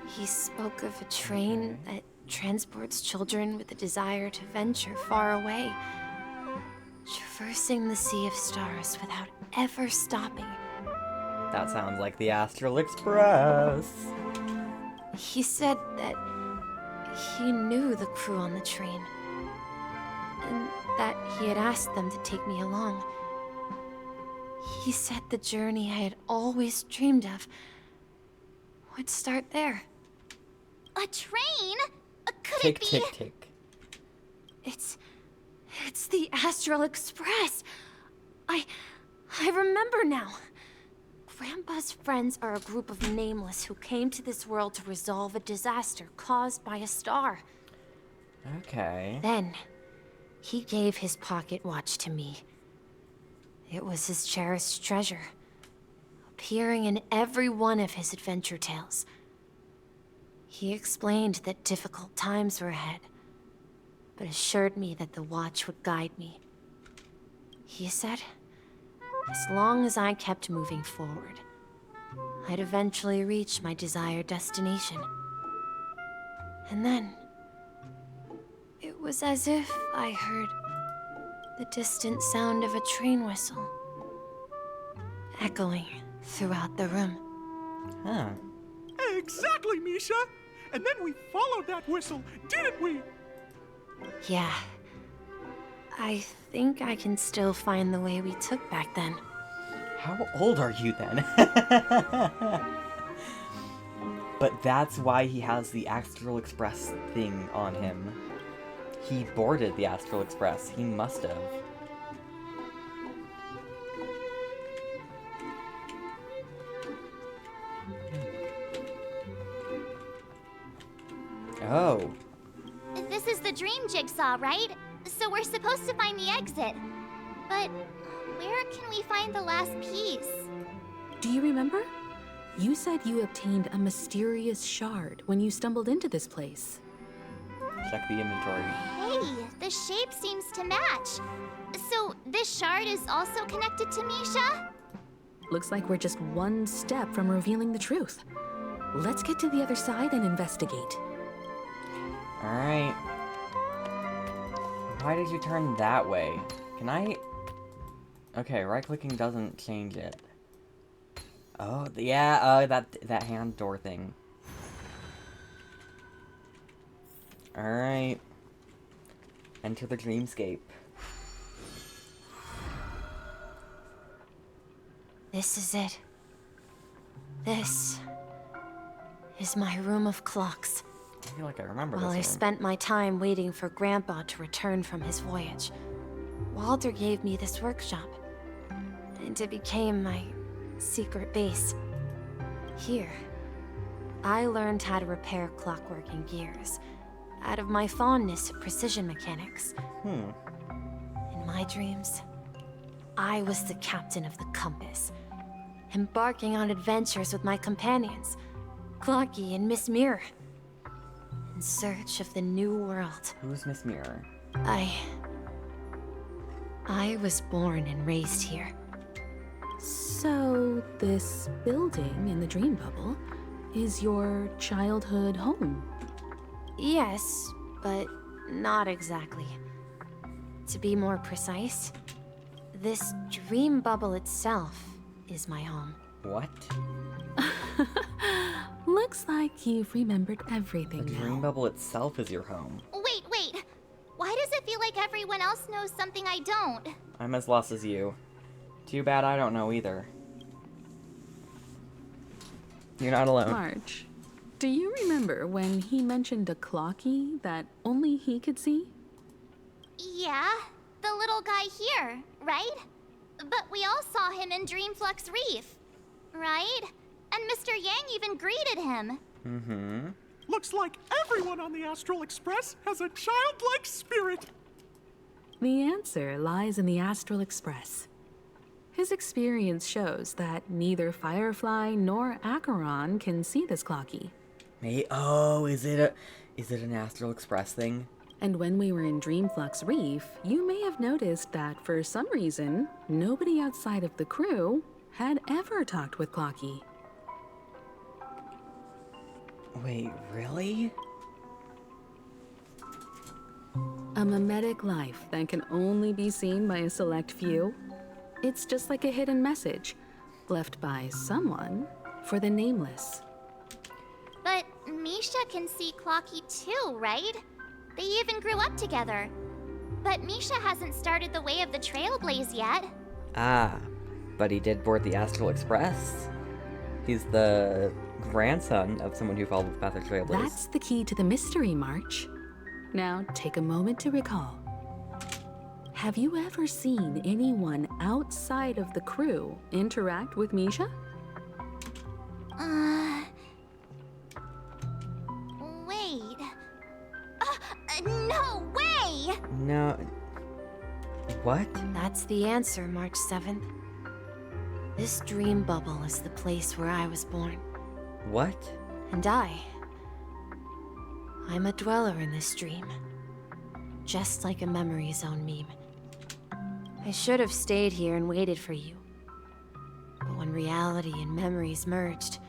He spoke of a train that transports children with a desire to venture far away, traversing the sea of stars without ever stopping. That sounds like the Astral Express. He said that he knew the crew on the train, and that he had asked them to take me along. He said the journey I had always dreamed of would start there. A train? Could Tick, it be? tick, tick. It's the Astral Express. I remember now. Grandpa's friends are a group of nameless who came to this world to resolve a disaster caused by a star. Okay. Then, he gave his pocket watch to me. It was his cherished treasure, appearing in every one of his adventure tales. He explained that difficult times were ahead, but assured me that the watch would guide me. He said, as long as I kept moving forward, I'd eventually reach my desired destination. And then, it was as if I heard the distant sound of a train whistle echoing throughout the room. Huh. Exactly, Misha! And then we followed that whistle, didn't we? Yeah. I think I can still find the way we took back then. How old are you then? But that's why he has the Astral Express thing on him. He boarded the Astral Express. He must have. Oh. This is the dream jigsaw, right? So we're supposed to find the exit. But where can we find the last piece? Do you remember? You said you obtained a mysterious shard when you stumbled into this place. Check the inventory. Hey, the shape seems to match. So this shard is also connected to Misha? Looks like we're just one step from revealing the truth. Let's get to the other side and investigate. Alright. Why did you turn that way? Can I... Okay, right-clicking doesn't change it. Oh, yeah, that hand door thing. Alright. Enter the dreamscape. This is it. This is my room of clocks. I feel like I remember While this I room. spent my time waiting for Grandpa to return from his voyage, Walter gave me this workshop, and it became my secret base. Here, I learned how to repair clockwork and gears, out of my fondness of precision mechanics. In my dreams, I was the captain of the compass, embarking on adventures with my companions, Clocky and Miss Mirror, in search of the new world. Who's Miss Mirror? I was born and raised here. So, this building in the dream bubble is your childhood home? Yes, but not exactly. To be more precise, this dream bubble itself is my home. What? Looks like you've remembered everything The now. dream bubble itself is your home. Wait. Why does it feel like everyone else knows something I don't? I'm as lost as you. Too bad I don't know either. You're not alone. March, do you remember when he mentioned a clocky that only he could see? Yeah, the little guy here, right? But we all saw him in Dreamflux Reef, right? And Mr. Yang even greeted him. Mm-hmm. Looks like everyone on the Astral Express has a childlike spirit. The answer lies in the Astral Express. His experience shows that neither Firefly nor Acheron can see this clocky. Oh, is it an Astral Express thing? And when we were in Dreamflux Reef, you may have noticed that for some reason, nobody outside of the crew had ever talked with Clocky. Wait, really? A mimetic life that can only be seen by a select few? It's just like a hidden message, left by someone for the nameless. But Misha can see Clocky too, right? They even grew up together. But Misha hasn't started the way of the Trailblaze yet. Ah, but he did board the Astral Express. He's the grandson of someone who followed the path of Trailblaze. That's the key to the mystery, March. Now, take a moment to recall. Have you ever seen anyone outside of the crew interact with Misha? Wait. No way! No. What? That's the answer, March 7th. This dream bubble is the place where I was born. What? And I'm a dweller in this dream. Just like a memory zone meme. I should have stayed here and waited for you. But when when reality and memories merged.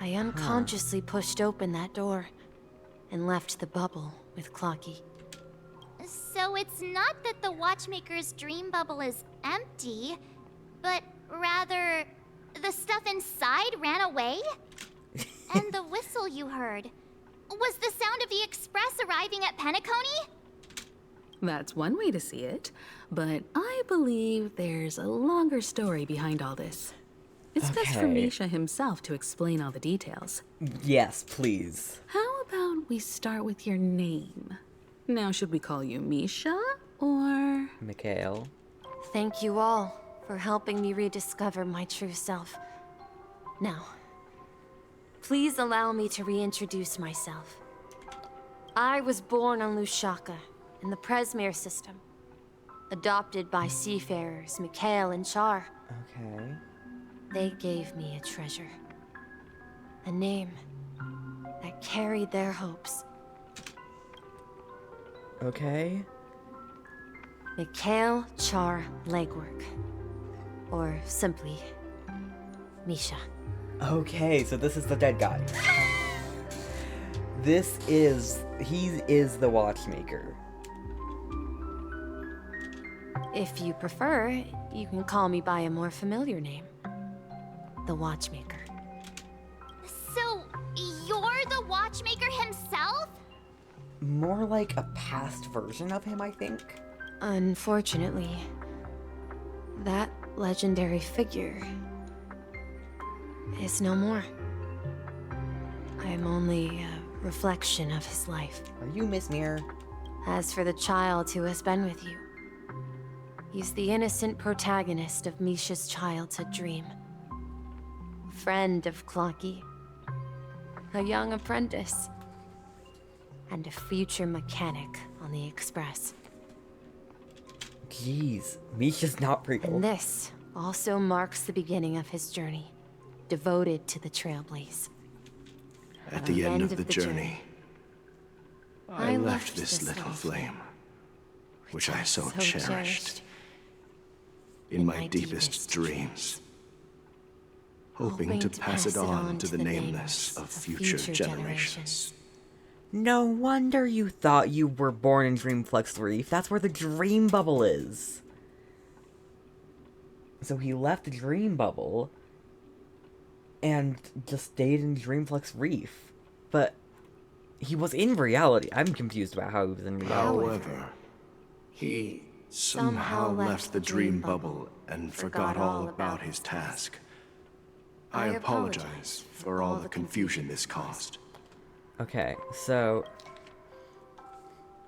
I unconsciously pushed open that door and left the bubble with Clocky. So it's not that the Watchmaker's dream bubble is empty, but rather the stuff inside ran away? And the whistle you heard was the sound of the express arriving at Penacony? That's one way to see it, but I believe there's a longer story behind all this. It's best for Okay. Misha himself to explain all the details. Yes, please. How about we start with your name? Now, should we call you Misha or... Mikhail. Thank you all for helping me rediscover my true self. Now, please allow me to reintroduce myself. I was born on Lushaka, in the Presmere system. Adopted by seafarers Mikhail and Char. Okay. They gave me a treasure. A name that carried their hopes. Okay. Mikhail Char Legwork. Or simply, Misha. Okay, so this is the dead guy. He is the Watchmaker. If you prefer, you can call me by a more familiar name. The Watchmaker. So, you're the Watchmaker himself? More like a past version of him, I think. Unfortunately, that legendary figure is no more. I'm only a reflection of his life. Are you Miss Mirror? As for the child who has been with you, he's the innocent protagonist of Misha's childhood dream. Friend of Clocky, a young apprentice, and a future mechanic on the Express. Jeez, Misha's not real. And this also marks the beginning of his journey, devoted to the Trailblaze. At the end of the journey, I left this this little little flame, which I so cherished in my deepest dreams, hoping to pass it on to the nameless of future generations. No wonder you thought you were born in Dreamflex Reef. That's where the dream bubble is. So he left the dream bubble and just stayed in Dreamflex Reef. But he was in reality. I'm confused about how he was in reality. However, he somehow left the dream bubble and forgot all about his task. I apologize for all the confusion this caused. Okay, so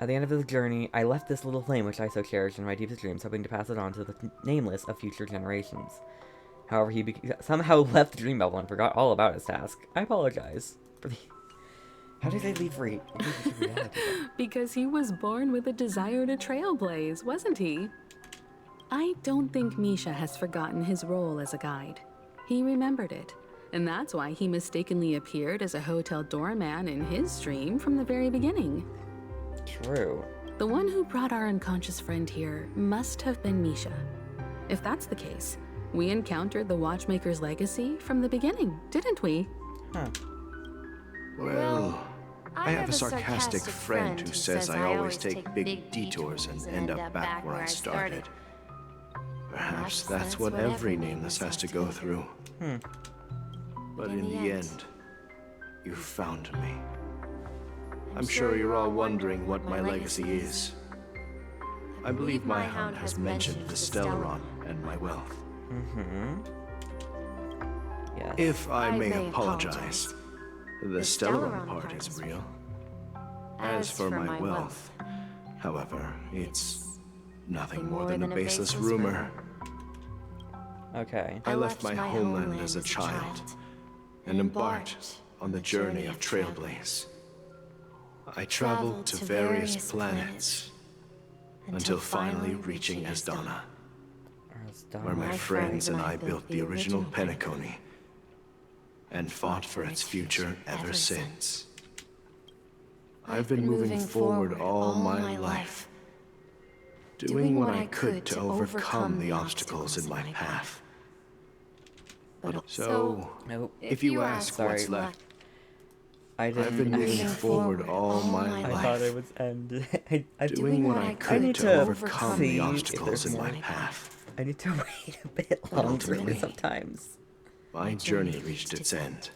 at the end of his journey, I left this little flame which I so cherished in my deepest dreams, hoping to pass it on to the nameless of future generations. However, he somehow left the dream bubble and forgot all about his task. I apologize for the... How did they leave reality? Because he was born with a desire to trailblaze, wasn't he? I don't think Misha has forgotten his role as a guide. He remembered it. And that's why he mistakenly appeared as a hotel doorman in his dream from the very beginning. True. The one who brought our unconscious friend here must have been Misha. If that's the case, we encountered the Watchmaker's legacy from the beginning, didn't we? Huh. Well, I have a sarcastic friend who says I always take big detours and end up back where I started. Perhaps that's what every nameless has to go through. But in the end, you found me. I'm sure you're all wondering what my legacy is. I believe my hound has mentioned the Stellaron and my wealth. Yes. If I may apologize, the Stellaron part is real. As for my wealth, however, it's nothing more than a baseless rumor. Okay. I left my homeland as a child and embarked on the journey of Trailblaze. I traveled to various planets until finally reaching Asdana, where my friends and I built the original Penacony and fought for its future ever since. I've been moving forward all my life, doing what I could to overcome the obstacles in my path. So, if you ask what's left, I've been moving forward all my life. I thought it was end. Doing what I could to overcome the obstacles in my path. I need to wait a bit longer sometimes. My journey reached its end,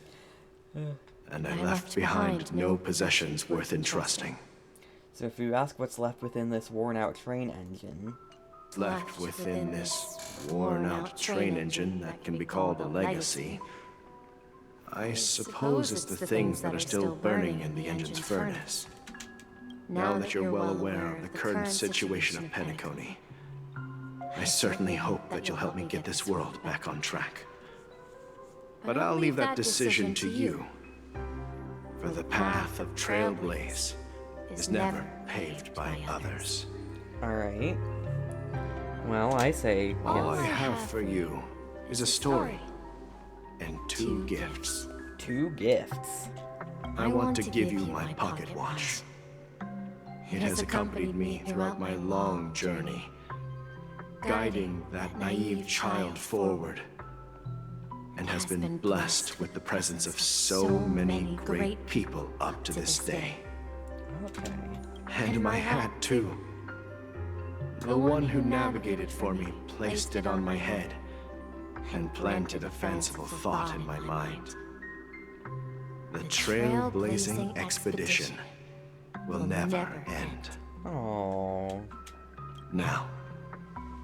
and I left behind no possessions worth entrusting. So if you ask what's left within this worn-out train engine... Left within this worn-out train engine that can be called a legacy, I suppose it's the things that are still burning in the engine's furnace. Now that you're well aware of the current situation of Penacony, I certainly hope that you'll help me get this world back on track. But I'll leave that decision to you, for the path of Trailblaze is never paved by others. Alright. Well, I say yes. All I have for you is a story and 2 gifts. 2 gifts? I want to give you my pocket watch. It has accompanied me throughout my long journey, guiding that naive child forward, and has been blessed with the presence of so many great people up to this day. Okay. And my hat, too. The one who navigated for me placed it on my head and planted a fanciful thought in my mind. The trailblazing expedition will never end. Aww. Now,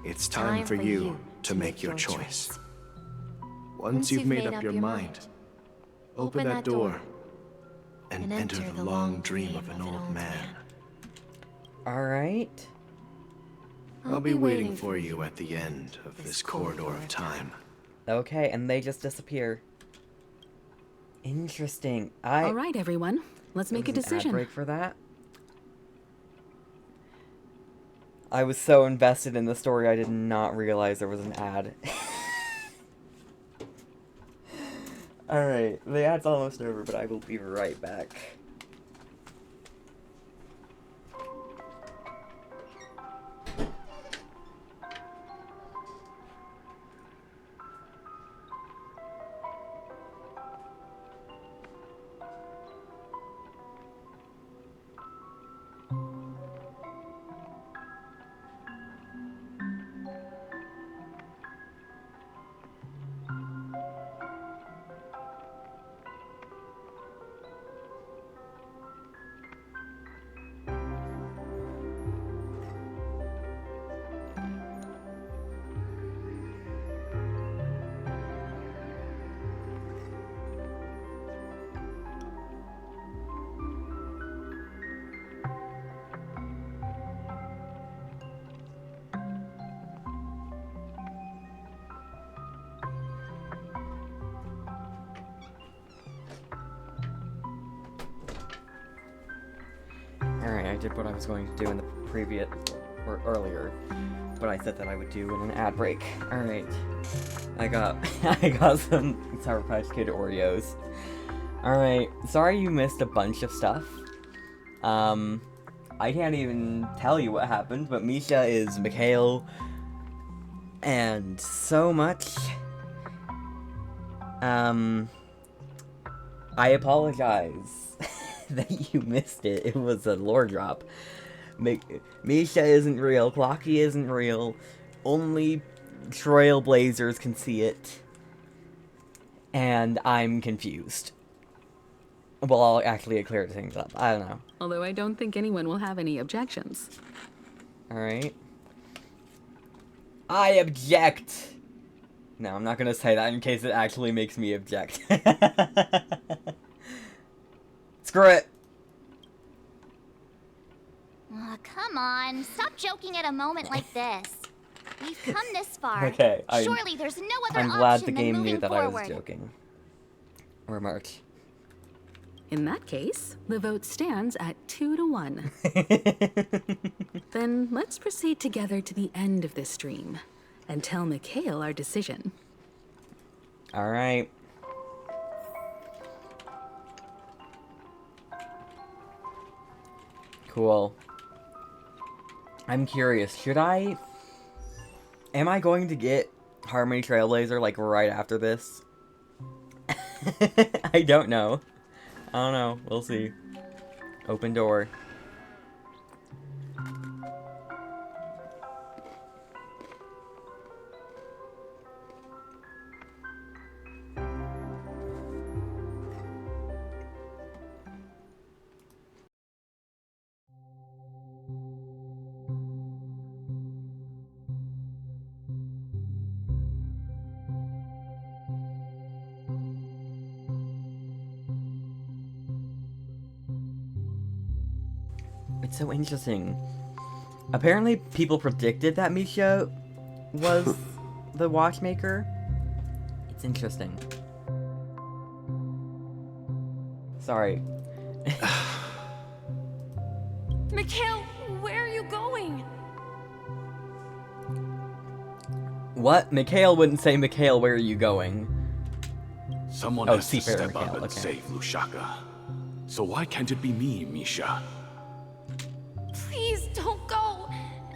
it's time for you to make your choice. Once you've made up your mind, open that door and enter the long dream of an old man. Alright. I'll be waiting for you at the end of this corridor of time. Okay, and they just disappear. Interesting. All right, everyone. Let's make a decision. Ad break for that. I was so invested in the story, I did not realize there was an ad. Alright, the ad's almost over, but I will be right back. Alright, I did what I was going to do in the previous, or earlier, but I said that I would do in an ad break. Alright. I got some Sour Patch Kid Oreos. Alright, sorry you missed a bunch of stuff. I can't even tell you what happened, but Misha is Mikhail, and so much. I apologize that you missed it. It was a lore drop. Misha isn't real, Clocky isn't real, only Trailblazers can see it, and I'm confused. Well, I'll actually clear things up. I don't know. Although I don't think anyone will have any objections. Alright. I object! No, I'm not gonna say that in case it actually makes me object. Screw it! Oh, come on. Stop joking at a moment like this. We've come this far. Okay, Surely there's no other I'm glad the option game than knew moving that forward. I was joking. Or March. In that case, the vote stands at 2-1. Then let's proceed together to the end of this stream and tell Mikhail our decision. Alright. Cool. I'm curious, am I going to get Harmony Trailblazer, like, right after this? I don't know. I don't know. We'll see. Open door. It's so interesting. Apparently, people predicted that Misha was the watchmaker. It's interesting. Sorry. Mikhail, where are you going? What? Mikhail wouldn't say, Mikhail, where are you going? Someone has to step up and save Lushaka. So why can't it be me, Misha? Please don't go.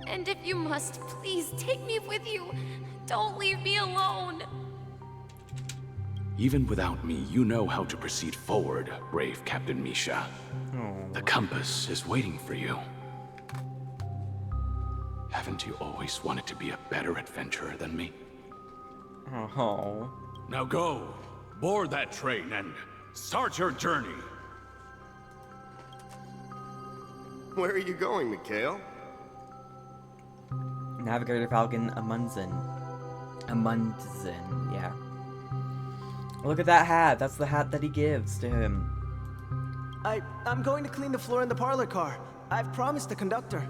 And if you must, please take me with you. Don't leave me alone. Even without me, you know how to proceed forward, brave Captain Misha. The compass is waiting for you. Haven't you always wanted to be a better adventurer than me? Oh. Now go, board that train and start your journey. Where are you going, Mikhail? Navigator Falcon Amundsen. Amundsen, yeah. Look at that hat. That's the hat that he gives to him. I'm going to clean the floor in the parlor car. I've promised the conductor.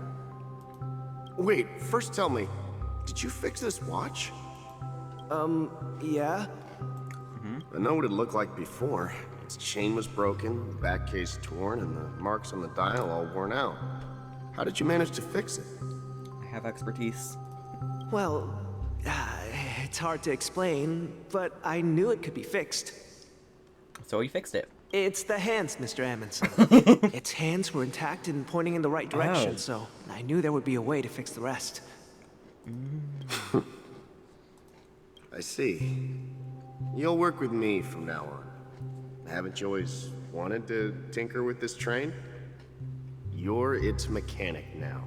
Wait, first tell me, did you fix this watch? Yeah? I know what it looked like before. Its chain was broken, the back case torn, and the marks on the dial all worn out. How did you manage to fix it? I have expertise. Well, it's hard to explain, but I knew it could be fixed. So he fixed it. It's the hands, Mr. Amundsen. Its hands were intact and pointing in the right direction, so I knew there would be a way to fix the rest. I see. You'll work with me from now on. Haven't you always wanted to tinker with this train? You're its mechanic now.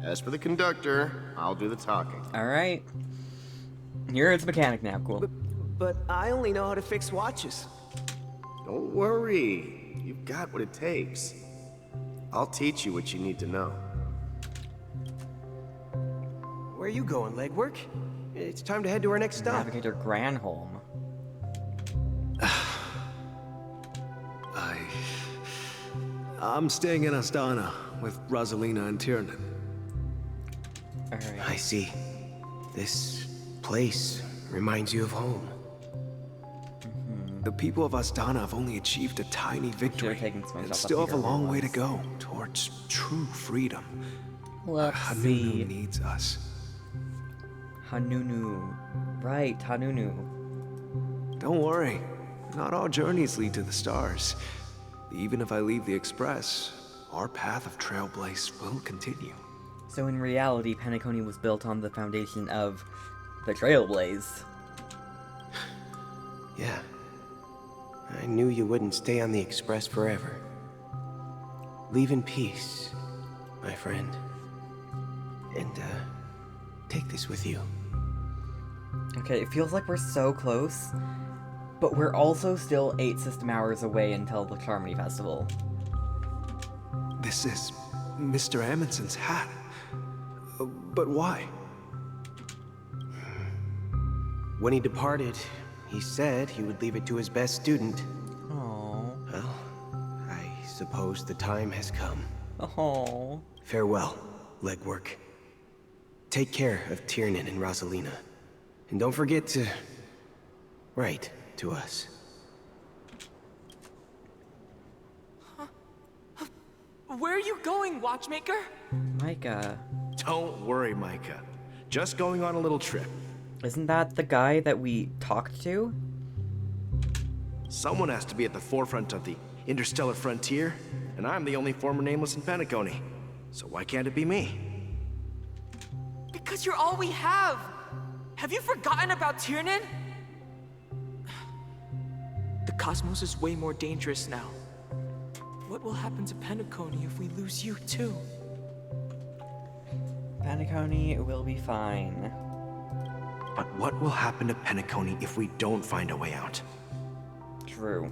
As for the conductor, I'll do the talking. Alright. You're its mechanic now, cool. But I only know how to fix watches. Don't worry. You've got what it takes. I'll teach you what you need to know. Where are you going, legwork? It's time to head to our next stop. Navigator Granholm. I'm staying in Astana with Rosalina and Tiernan. Alright. I see. This place reminds you of home. The people of Astana have only achieved a tiny victory and still have a long way to go towards true freedom. Let's Hanunu see. needs us. Hanunu. Right, Hanunu. Don't worry. Not all journeys lead to the stars. Even if I leave the Express, our path of Trailblaze will continue. So in reality, Penacony was built on the foundation of the Trailblaze. Yeah. I knew you wouldn't stay on the Express forever. Leave in peace, my friend. And, take this with you. Okay, it feels like we're so close, but we're also still 8 system hours away until the CHARMONY festival. This is Mr. Amundsen's hat. But why? When he departed, he said he would leave it to his best student. Aww. Well, I suppose the time has come. Aww. Farewell, legwork. Take care of Tiernan and Rosalina. And don't forget to write to us. Where are you going, watchmaker? Micah. Don't worry, Micah. Just going on a little trip. Isn't that the guy that we talked to? Someone has to be at the forefront of the interstellar frontier, and I'm the only former nameless in Penacony. So why can't it be me? Because you're all we have. Have you forgotten about Tiernan? The cosmos is way more dangerous now. What will happen to Penacony if we lose you too? Penacony will be fine. But what will happen to Penacony if we don't find a way out? True.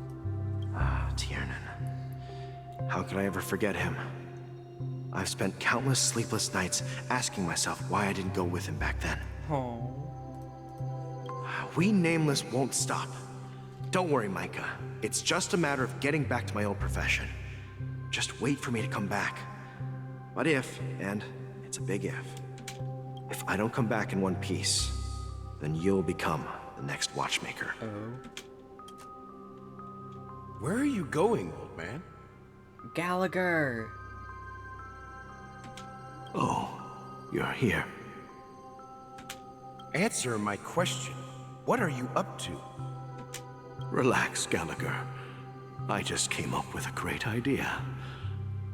Ah, Tiernan. How could I ever forget him? I've spent countless sleepless nights asking myself why I didn't go with him back then. Oh. We Nameless won't stop. Don't worry, Micah. It's just a matter of getting back to my old profession. Just wait for me to come back. But if, and it's a big if I don't come back in one piece, then you'll become the next watchmaker. Oh. Where are you going, old man? Gallagher! Oh, you're here. Answer my question. What are you up to? Relax, Gallagher. I just came up with a great idea.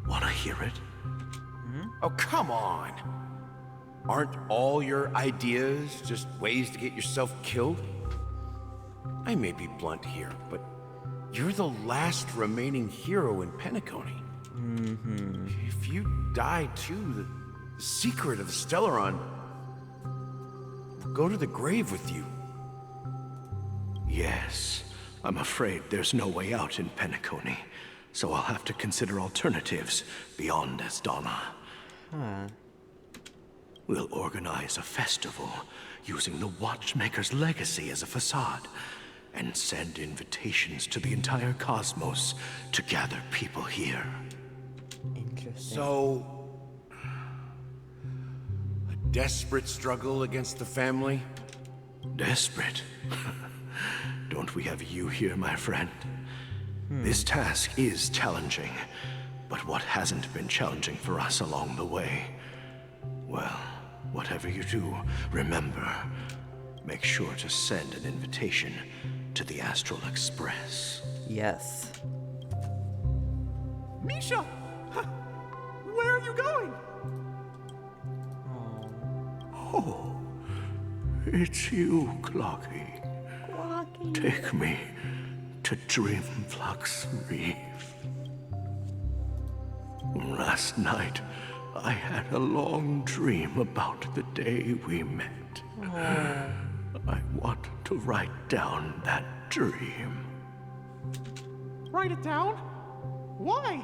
Wanna hear it? Oh, come on! Aren't all your ideas just ways to get yourself killed? I may be blunt here, but you're the last remaining hero in Penacony. If you die too, the secret of the Stellaron will go to the grave with you. Yes. I'm afraid there's no way out in Penacony, so I'll have to consider alternatives beyond Asdana. We'll organize a festival using the Watchmaker's legacy as a facade, and send invitations to the entire cosmos to gather people here. Interesting. So, a desperate struggle against the family? Desperate? Don't we have you here, my friend? This task is challenging, but what hasn't been challenging for us along the way? Well, whatever you do, remember, make sure to send an invitation to the Astral Express. Yes. Misha! Where are you going? Oh, it's you, Clocky. Take me to Dreamflux Reef. Last night, I had a long dream about the day we met. I want to write down that dream. Write it down? Why?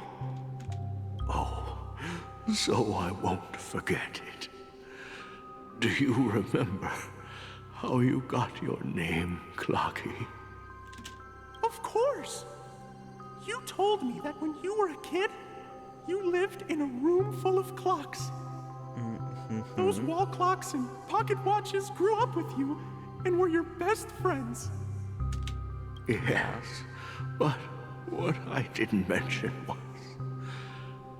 Oh, so I won't forget it. Do you remember how you got your name, Clocky? Of course! You told me that when you were a kid, you lived in a room full of clocks. Those wall clocks and pocket watches grew up with you and were your best friends. Yes, but what I didn't mention was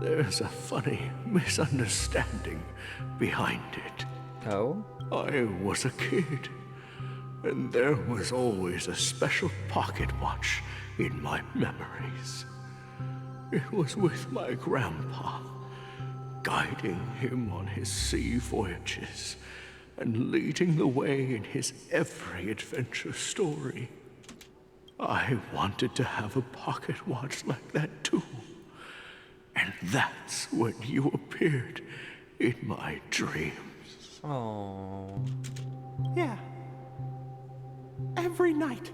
there's a funny misunderstanding behind it. Oh? I was a kid, and there was always a special pocket watch in my memories. It was with my grandpa, guiding him on his sea voyages and leading the way in his every adventure story. I wanted to have a pocket watch like that too. And that's when you appeared in my dreams. Oh. Yeah. Every night,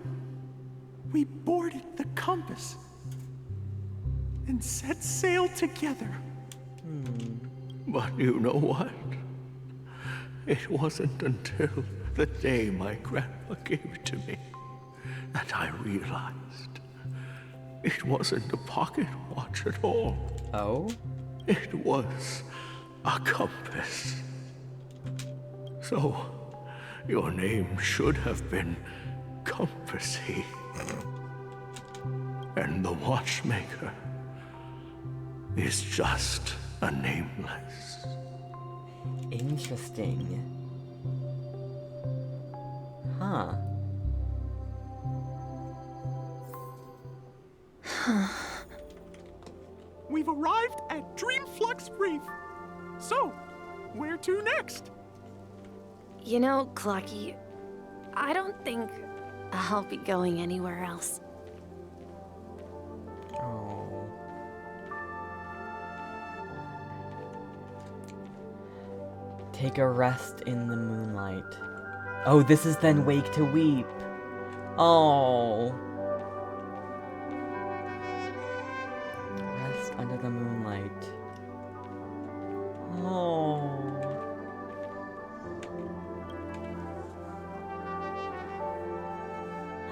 we boarded the compass and set sail together. But you know what? It wasn't until the day my grandpa gave it to me that I realized it wasn't a pocket watch at all. Oh? It was a compass. So, your name should have been Compassy. And the watchmaker is just a nameless. Interesting. Huh. We've arrived at Dreamflux Reef. So, where to next? You know, Clocky, I don't think I'll be going anywhere else. Take a rest in the moonlight. Oh, this is then Wake to Weep. Oh. Rest under the moonlight. Oh.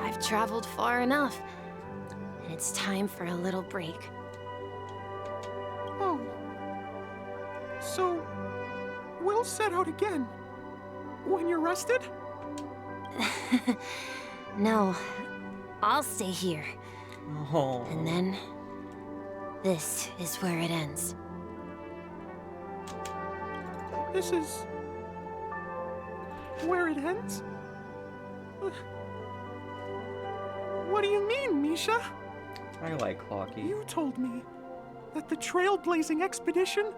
I've traveled far enough, and it's time for a little break. Oh. So, we'll set out again. When you're rested? No, I'll stay here. Oh. And then, this is where it ends. This is... where it ends? What do you mean, Misha? I like hockey. You told me that the trailblazing expedition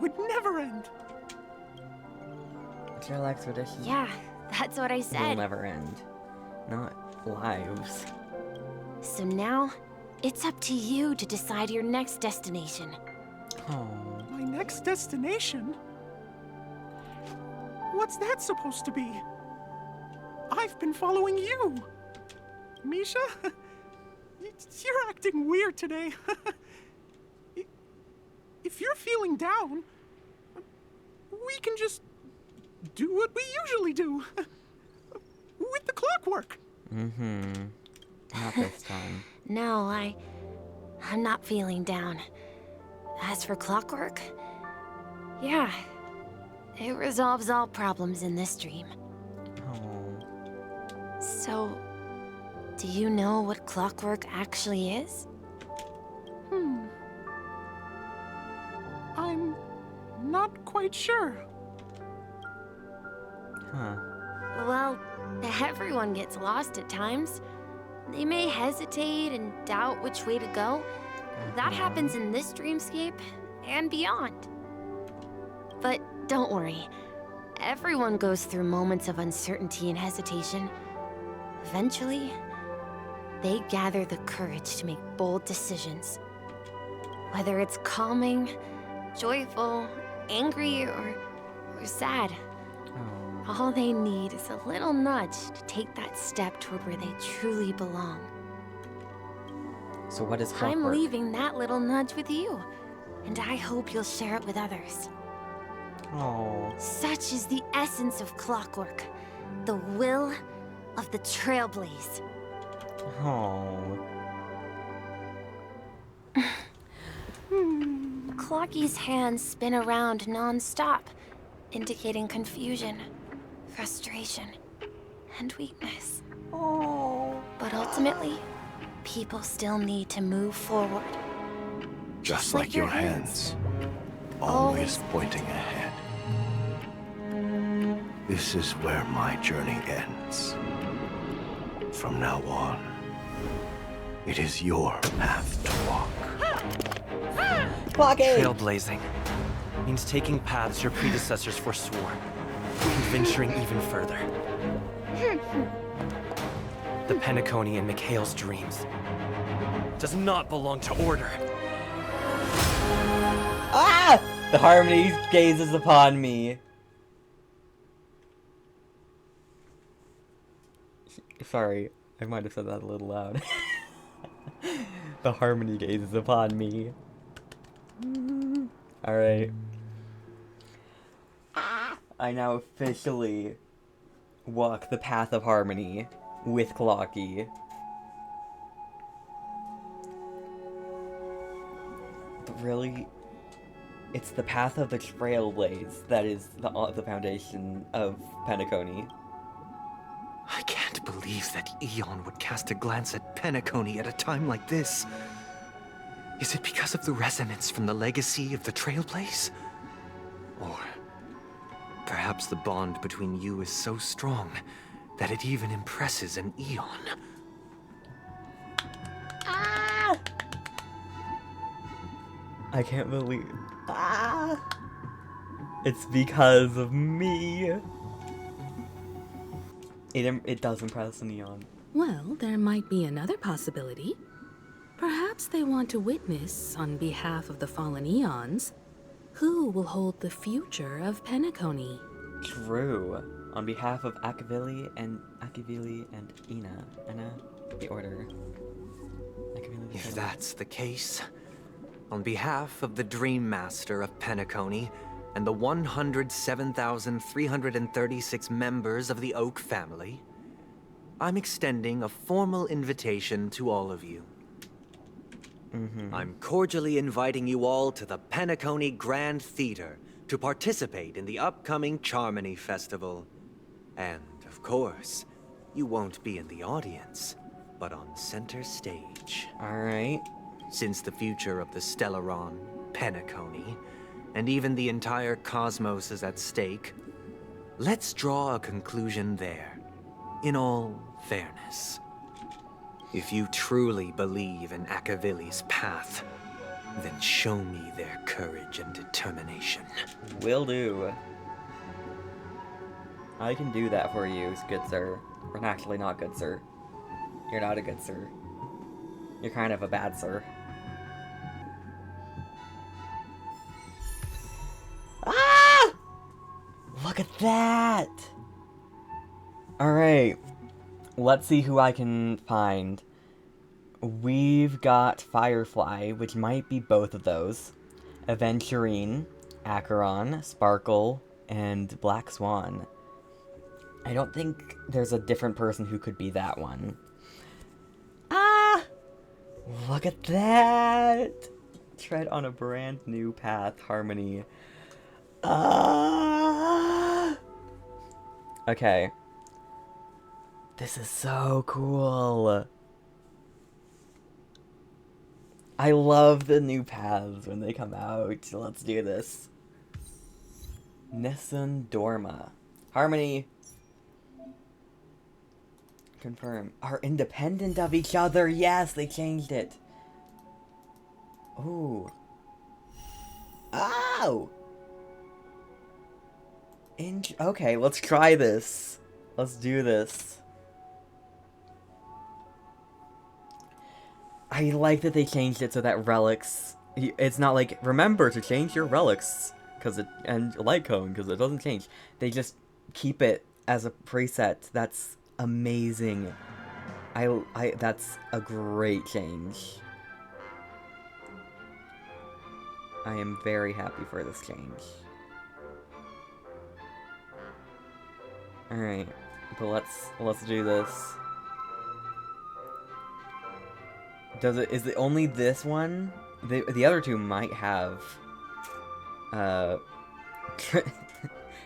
would never end. Trail expedition. Yeah, that's what I Will said. never end. Not lives. So now, it's up to you to decide your next destination. Oh. My next destination? What's that supposed to be? I've been following you. Misha? You're acting weird today. If you're feeling down, we can just do what we usually do. With the clockwork. Mm-hmm. Not this time. No, I'm not feeling down. As for clockwork, yeah, it resolves all problems in this dream. Oh. So, do you know what clockwork actually is? I'm not quite sure. Huh. Well, everyone gets lost at times. They may hesitate and doubt which way to go. That happens in this dreamscape and beyond. But don't worry. Everyone goes through moments of uncertainty and hesitation. Eventually, they gather the courage to make bold decisions. Whether it's calming, joyful, angry, or sad. All they need is a little nudge to take that step toward where they truly belong. So what is I'm clockwork? leaving that little nudge with you, and I hope you'll share it with others. Oh. Such is the essence of clockwork, the will of the trailblaze. Oh. Clocky's hands spin around non-stop, indicating confusion, frustration, and weakness. Oh. But ultimately, people still need to move forward. Just like your hands, always pointing ahead. This is where my journey ends. From now on, it is your path to walk. Trailblazing means taking paths your predecessors forswore, and venturing even further. The Penacony in Mikhail's dreams does not belong to order. Ah! The Harmony gazes upon me. Sorry, I might have said that a little loud. The Harmony gazes upon me. Alright. I now officially walk the path of harmony with Clocky. But really, it's the path of the trailblaze that is the foundation of Penacony. I can't believe that Eon would cast a glance at Penacony at a time like this. Is it because of the resonance from the legacy of the Trailblaze? Or perhaps the bond between you is so strong that it even impresses an Eon. Ah! I can't believe... Ah! It's because of me. It does impress an Eon. Well, there might be another possibility. Perhaps they want to witness, on behalf of the fallen Eons, Who will hold the future of Penacony? True. On behalf of Akavili and Ina, the order. If that's the case, on behalf of the Dream Master of Penacony and the 107,336 members of the Oak family, I'm extending a formal invitation to all of you. I'm cordially inviting you all to the Penacony Grand Theater to participate in the upcoming CHARMONY Festival. And, of course, you won't be in the audience, but on center stage. Alright. Since the future of the Stellaron, Penacony, and even the entire cosmos is at stake, let's draw a conclusion there, in all fairness. If you truly believe in Akavili's path, then show me their courage and determination. Will do. I can do that for you, good sir. Or actually not good sir. You're not a good sir. You're kind of a bad sir. Ah! Look at that! Alright. Let's see who I can find. We've got Firefly, which might be both of those. Aventurine, Acheron, Sparkle, and Black Swan. I don't think there's a different person who could be that one. Ah! Look at that! Tread on a brand new path, Harmony. Ah! Okay. This is so cool. I love the new paths when they come out. Let's do this. Nissan Dorma. Harmony. Confirm. Are independent of each other. Yes, they changed it. Ooh. Ow! Okay, let's try this. Let's do this. I like that they changed it so that relics... It's not like, remember to change your relics, and light cone, because it doesn't change. They just keep it as a preset. That's amazing. That's a great change. I am very happy for this change. Alright, but let's do this. Is it only this one? The other two might have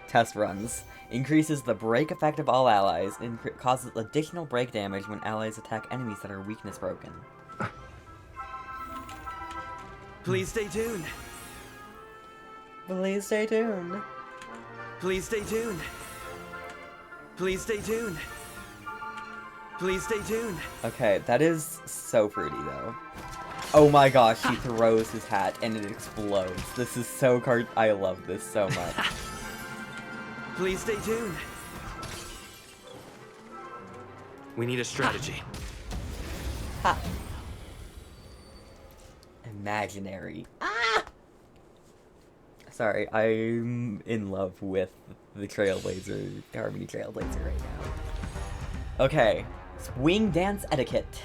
test runs. Increases the break effect of all allies and causes additional break damage when allies attack enemies that are weakness broken. Please stay tuned. Please stay tuned. Please stay tuned. Please stay tuned. Please stay tuned. Okay, that is so fruity though. Oh my gosh, he throws his hat and it explodes. This is so I love this so much. Please stay tuned. We need a strategy. Ha. Imaginary. Ah! Sorry, I'm in love with the Trailblazer, Harmony Trailblazer right now. Okay, swing dance etiquette.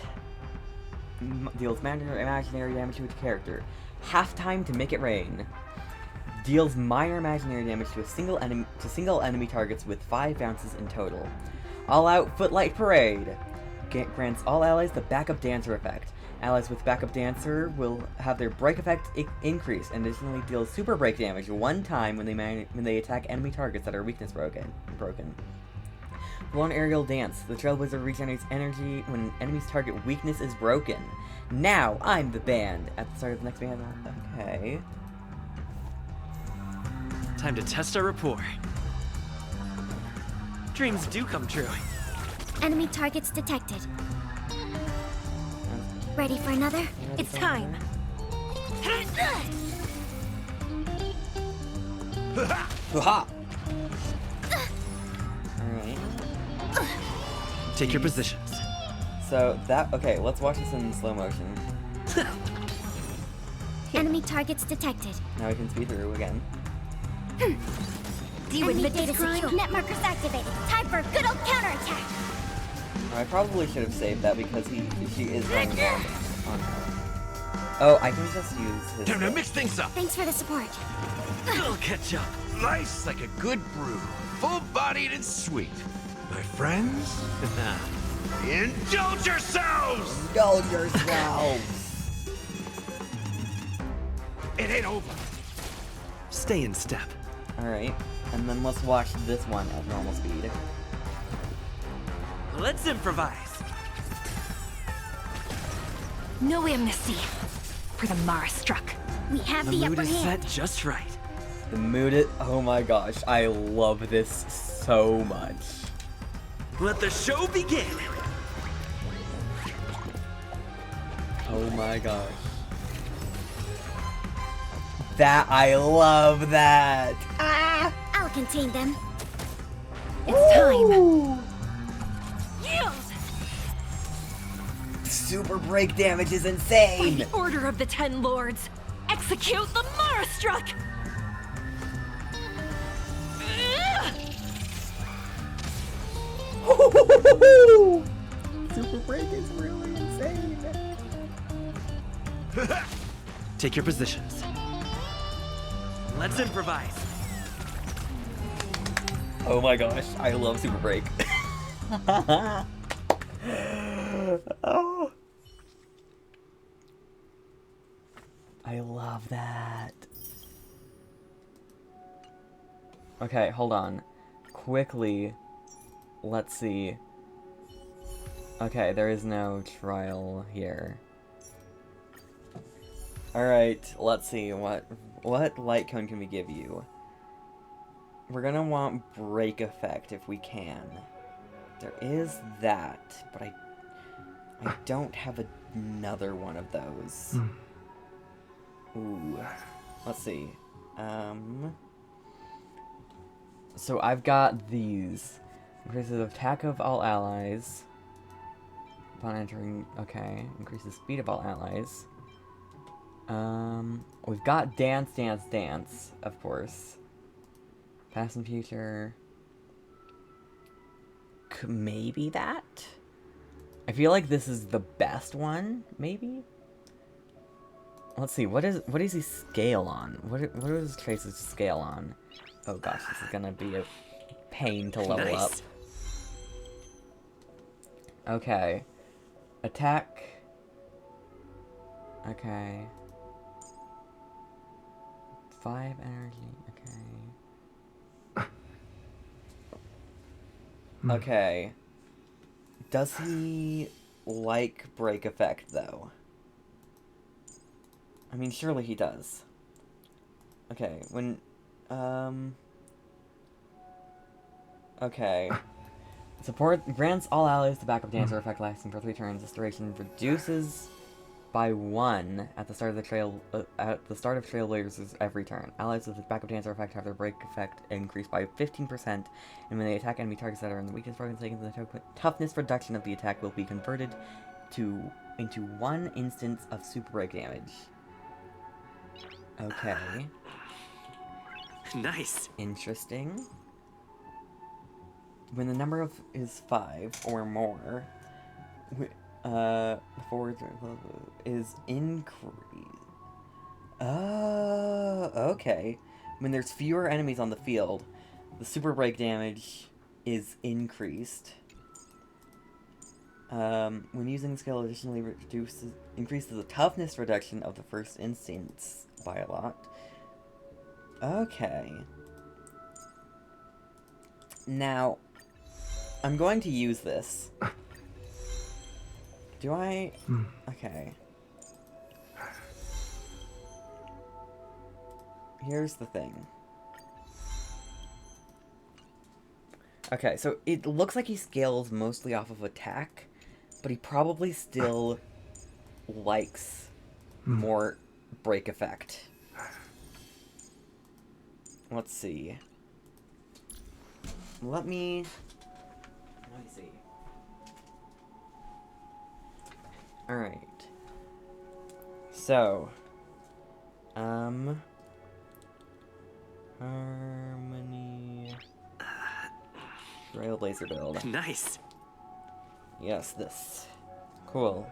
Deals minor imaginary damage to its character. Half time to make it rain. Deals minor imaginary damage to single enemy targets with 5 bounces in total. All-out Footlight Parade. Grants all allies the backup dancer effect. Allies with backup dancer will have their break effect increase, and additionally deals super break damage 1 time when they attack enemy targets that are weakness broken. Blown aerial dance. The Trailblazer regenerates energy when an enemy's target weakness is broken. Now I'm the band. At the start of the next band. Okay. Time to test our rapport. Dreams do come true. Enemy targets detected. Ready for another? It's time. Haha. Alright. Take your positions. So that, okay, let's watch this in slow motion. Enemy targets detected. Now we can speed through again. Enemy data secure. Net markers activated. Time for a good old counterattack. I probably should have saved that because she is running around on her. Oh, I can just use his... Time to mix things up. Thanks for the support. It'll catch up. Nice like a good brew. Full-bodied and sweet. My friends, indulge yourselves! Indulge yourselves! It ain't over. Stay in step. Alright, and then let's watch this one at normal speed. Let's improvise. No amnesty for the Mara struck. We have The the mood upper is hand. set just right. The mood is... Oh my gosh, I love this so much. Let the show begin. Oh my gosh. I love that! Ah! I'll contain them. It's time. Yield! Super break damage is insane! By the order of the 10 lords, execute the Mara struck! Super break is really insane! Take your positions. Let's improvise. Oh my gosh, I love Super Break. Oh. I love that. Okay, hold on. Quickly, let's see. Okay, there is no trial here. Alright, let's see, what light cone can we give you? We're gonna want break effect if we can. There is that, but I don't have another one of those. Ooh, let's see. So I've got these. Increases attack of all allies. Upon entering, okay. Increases speed of all allies. We've got Dance, Dance, Dance, of course. Past and future. Maybe that? I feel like this is the best one, maybe? Let's see, what is he scale on? What are his traces scale on? Oh gosh, this is gonna be a pain to level up. Okay. Attack. Okay. 5 energy, okay. Okay. Does he like break effect, though? I mean, surely he does. Okay, when... Okay. Support grants all allies the backup dancer effect lasting for 3 turns. This duration reduces by 1 at the start of the Trailblazers every turn. Allies with the backup dancer effect have their break effect increased by 15%, and when they attack enemy targets that are in the weakest broken seconds, the toughness reduction of the attack will be converted into 1 instance of super break damage. Okay. Nice. Interesting. When the number of is 5 or more, the forward is increased. Okay. When there's fewer enemies on the field, the super break damage is increased. When using the skill, additionally increases the toughness reduction of the first instance by a lot. Okay. Now, I'm going to use this. Do I? Okay. Here's the thing. Okay, so it looks like he scales mostly off of attack, but he probably still likes more break effect. Let's see. Let me see. Alright. So, Harmony. Trailblazer build. Nice. Yes, this. Cool.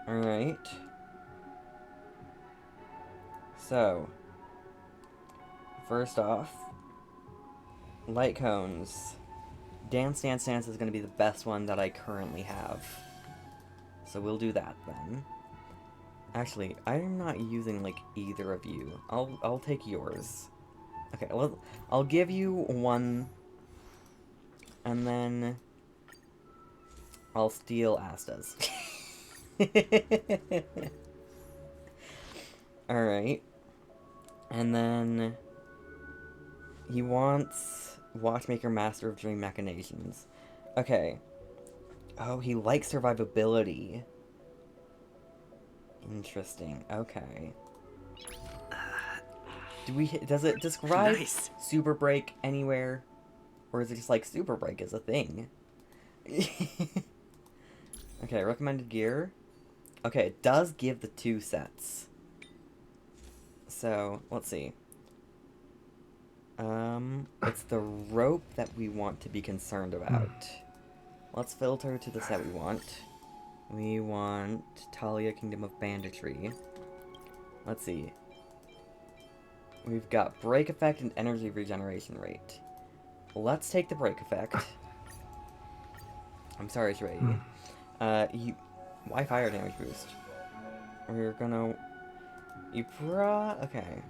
Alright. So, first off, light cones. Dance Dance Dance is going to be the best one that I currently have. So we'll do that then. Actually, I'm not using, like, either of you. I'll take yours. Okay, well, I'll give you one, and then I'll steal Asta's. Alright. And then he wants Watchmaker Master of Dream Machinations. Okay. Oh, he likes survivability. Interesting. Okay. Does it describe Super Break anywhere? Or is it just like Super Break is a thing? Okay, recommended gear. Okay, it does give the 2 sets. So, let's see. It's the rope that we want to be concerned about. Let's filter to the set we want. We want Talia, Kingdom of Banditry. Let's see. We've got break effect and energy regeneration rate. Let's take the break effect. I'm sorry, Shrey. Why fire damage boost? We're gonna... Okay.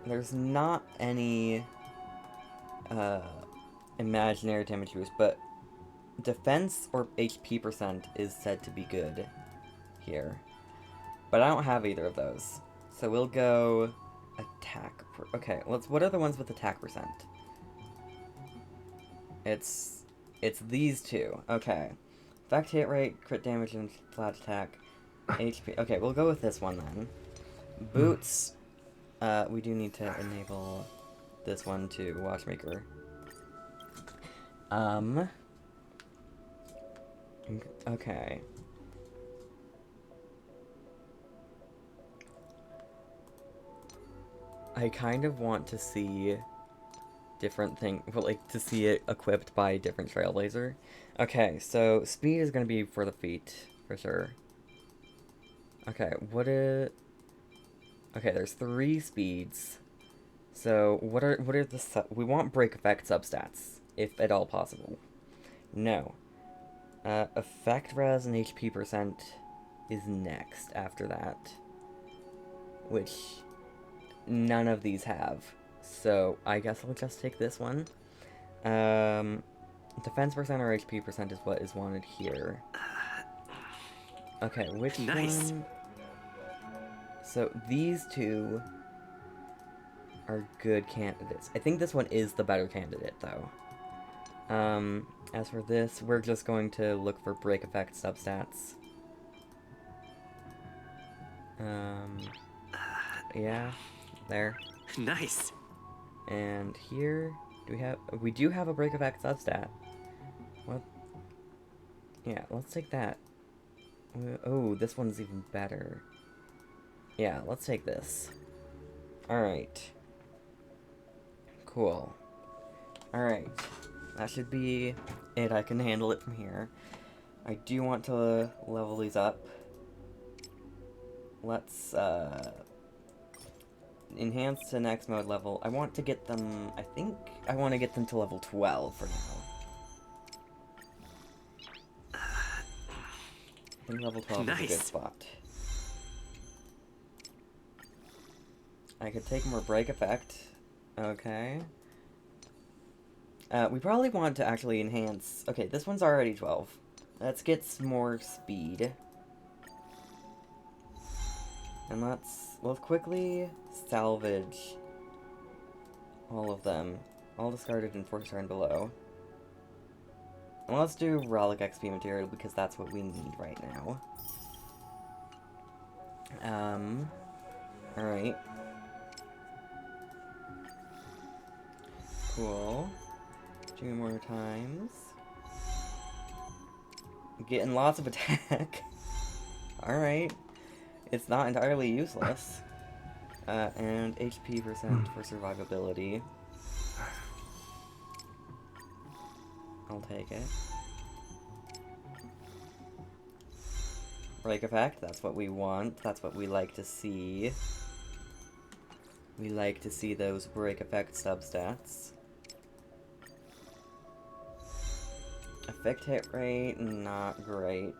There's not any imaginary damage boost, but defense or HP % is said to be good here. But I don't have either of those. So we'll go attack. Okay, what are the ones with attack %? It's these two. Okay. Effect hit rate, crit damage, and flat attack. HP. Okay, we'll go with this one then. Boots. We do need to enable this one to Watchmaker. Okay. I kind of want to see different things, well, like, to see it equipped by a different Trailblazer. Okay, so speed is going to be for the feet, for sure. Okay, okay, there's 3 speeds. So, what are the we want break effect substats, if at all possible. No. Effect res and HP % is next after that. Which none of these have. So, I guess I'll just take this one. Defense % or HP % is what is wanted here. Okay, which one? So, these two are good candidates. I think this one is the better candidate, though. As for this, we're just going to look for break effect substats. Yeah, there. Nice. And here, we do have a break effect substat. What? Yeah, let's take that. Oh, this one's even better. Yeah, let's take this. Alright. Cool. Alright. That should be it. I can handle it from here. I do want to level these up. Let's, enhance to next mode level. I want to get them, I think I want to get them to level 12 for now. I think level 12 is a good spot. I could take more break effect. Okay. We probably want to actually enhance... Okay, this one's already 12. Let's get some more speed. And let's quickly salvage all of them. All discarded in 4-star and below. And let's do Relic XP material because that's what we need right now. Alright. Cool. 2 more times. Getting lots of attack. Alright. It's not entirely useless. And HP percent for survivability. I'll take it. Break effect, that's what we want. That's what we like to see. We like to see those break effect substats. Effect hit rate, not great.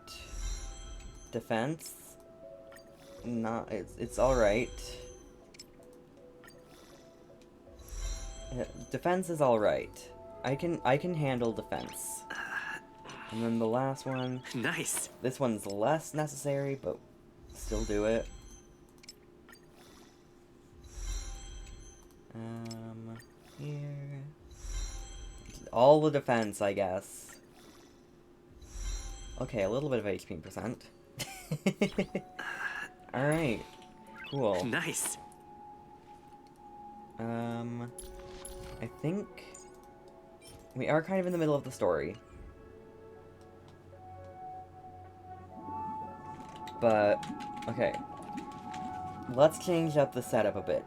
Defense, not, it's alright. Defense is alright. I can handle defense. And then the last one. Nice. This one's less necessary, but still do it. Here. All the defense, I guess. Okay, a little bit of HP percent. Alright. Cool. Nice. I think we are kind of in the middle of the story. But, okay. Let's change up the setup a bit.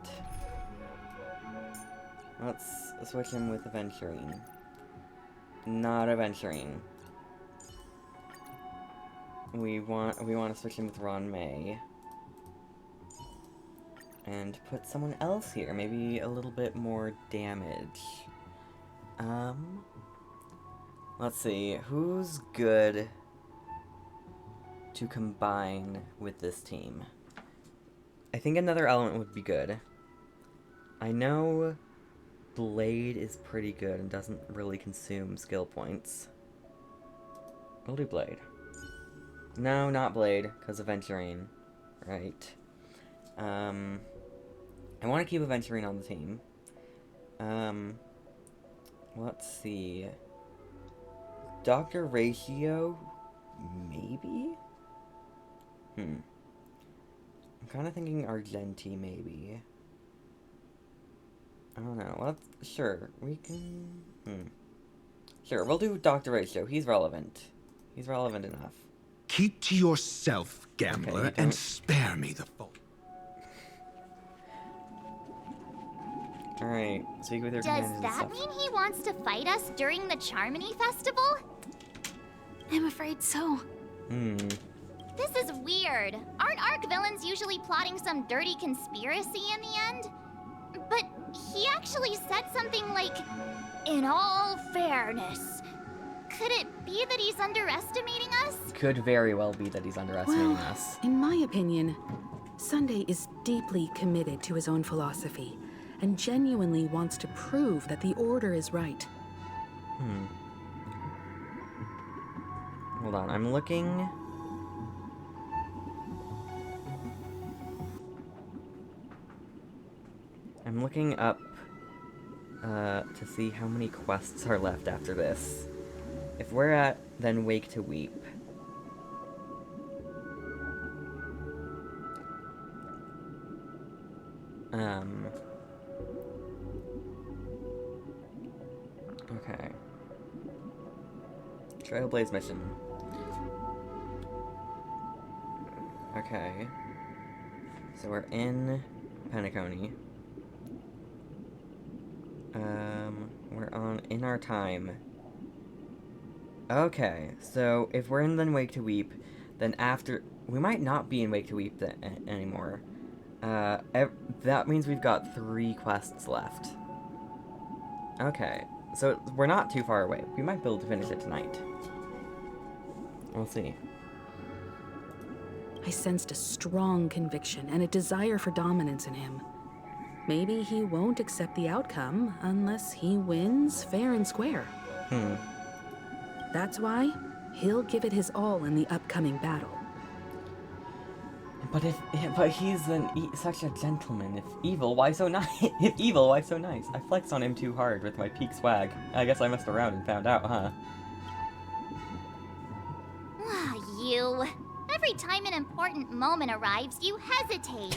Let's switch him with Aventurine. Not Aventurine. We want to switch him with Ron May. And put someone else here, maybe a little bit more damage. Let's see, who's good to combine with this team? I think another element would be good. I know Blade is pretty good and doesn't really consume skill points. I'll do Blade. No, not Blade, because Aventurine. Right. I want to keep Aventurine on the team. Let's see. Dr. Ratio? Maybe? I'm kind of thinking Argenti, maybe. I don't know. Sure, we can... Sure, we'll do Dr. Ratio. He's relevant. He's relevant enough. Keep to yourself, gambler, Okay, and spare me the fault. Alright, speak with your Does companions and that stuff. mean he wants to fight us during the Charmony Festival? I'm afraid so. This is weird. Aren't Arc villains usually plotting some dirty conspiracy in the end? But he actually said something like, "In all fairness." Could it be that he's underestimating us? Could very well be that he's underestimating us. In my opinion, Sunday is deeply committed to his own philosophy and genuinely wants to prove that the Order is right. Hold on, I'm looking... I'm looking up to see how many quests are left after this. If we're at Then Wake to Weep. Okay. Trailblaze mission. Okay. So we're in Penacony. We're in our time. Okay, so if we're in Then Wake to Weep, then after... We might not be in Wake to Weep anymore. That means we've got 3 quests left. Okay, so we're not too far away. We might be able to finish it tonight. We'll see. I sensed a strong conviction and a desire for dominance in him. Maybe he won't accept the outcome unless he wins fair and square. That's why he'll give it his all in the upcoming battle. But he's such a gentleman. If evil, why so nice? If evil, why so nice? I flexed on him too hard with my peak swag. I guess I messed around and found out, huh? You. Every time an important moment arrives, you hesitate.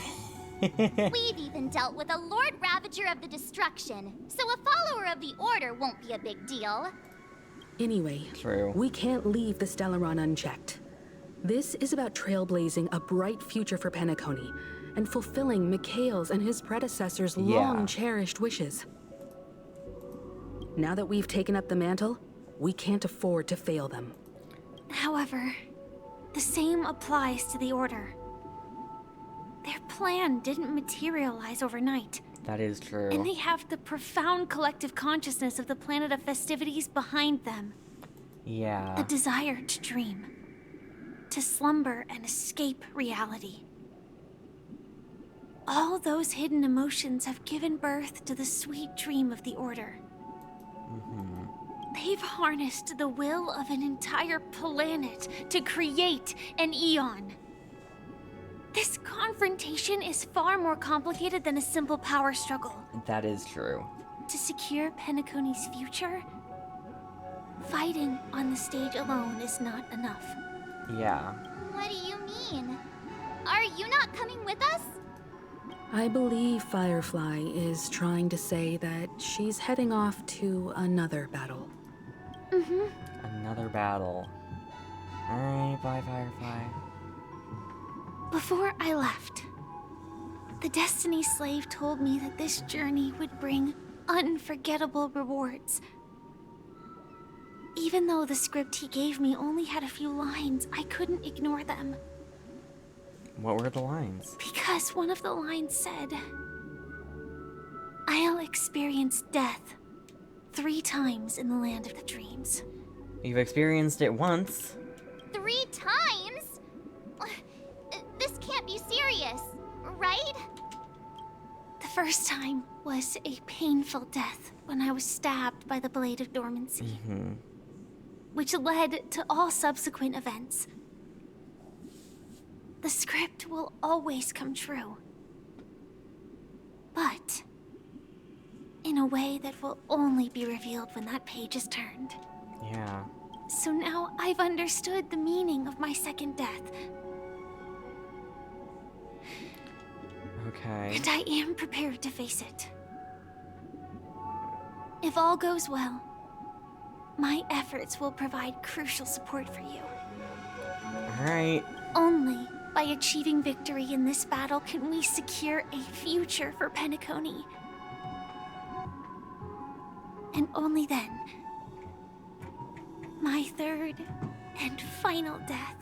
We've even dealt with a Lord Ravager of the Destruction, so a follower of the Order won't be a big deal. Anyway, True. We can't leave the Stellaron unchecked. This is about trailblazing a bright future for Penacony and fulfilling Mikhail's and his predecessors' long-cherished wishes. Now that we've taken up the mantle, we can't afford to fail them. However, the same applies to the Order. Their plan didn't materialize overnight. That is true. And they have the profound collective consciousness of the planet of festivities behind them. Yeah. The desire to dream. To slumber and escape reality. All those hidden emotions have given birth to the sweet dream of the Order. They've harnessed the will of an entire planet to create an Eon. This confrontation is far more complicated than a simple power struggle. That is true. To secure Penacony's future, fighting on the stage alone is not enough. Yeah. What do you mean? Are you not coming with us? I believe Firefly is trying to say that she's heading off to another battle. Another battle. Alright, bye, Firefly. Before I left, the Destiny Slave told me that this journey would bring unforgettable rewards. Even though the script he gave me only had a few lines, I couldn't ignore them. What were the lines? Because one of the lines said, "I'll experience death 3 times in the land of the dreams." You've experienced it once. 3 times? This can't be serious, right? The first time was a painful death when I was stabbed by the Blade of Dormancy, which led to all subsequent events. The script will always come true, but in a way that will only be revealed when that page is turned. Yeah. So now I've understood the meaning of my second death. Okay. And I am prepared to face it. If all goes well, my efforts will provide crucial support for you. Alright. Only by achieving victory in this battle can we secure a future for Penacony. And only then, my third and final death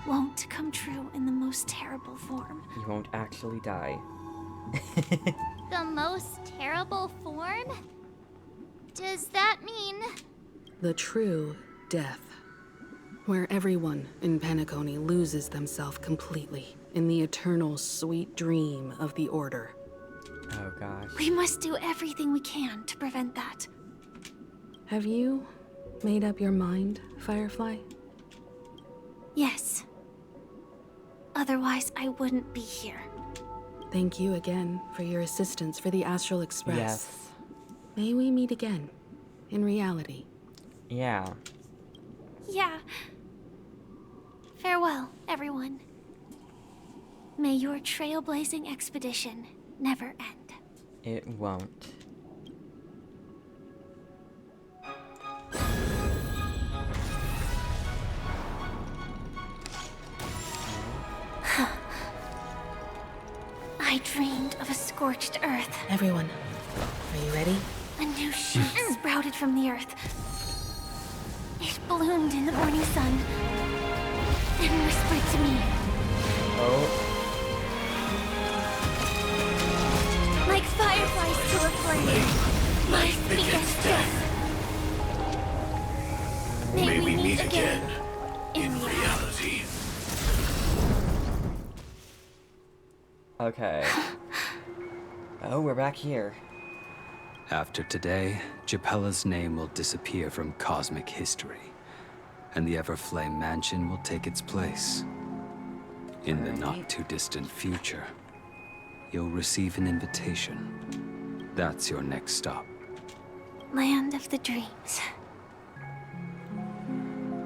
won't come true in the most terrible form. You won't actually die. The most terrible form? Does that mean... The true death. Where everyone in Penacony loses themselves completely in the eternal sweet dream of the Order. Oh gosh. We must do everything we can to prevent that. Have you made up your mind, Firefly? Yes. Otherwise, I wouldn't be here. Thank you again for your assistance for the Astral Express. Yes. May we meet again, in reality. Yeah. Yeah. Farewell, everyone. May your trailblazing expedition never end. It won't. I dreamed of a scorched earth. Everyone, are you ready? A new shoot sprouted from the earth. It bloomed in the morning sun and whispered to me. Oh. Like fireflies to a flame, life begets death. May we meet again in reality. Okay. Oh, we're back here. After today, Japella's name will disappear from cosmic history, and the Everflame Mansion will take its place. In the not-too-distant future, you'll receive an invitation. That's your next stop. Land of the dreams.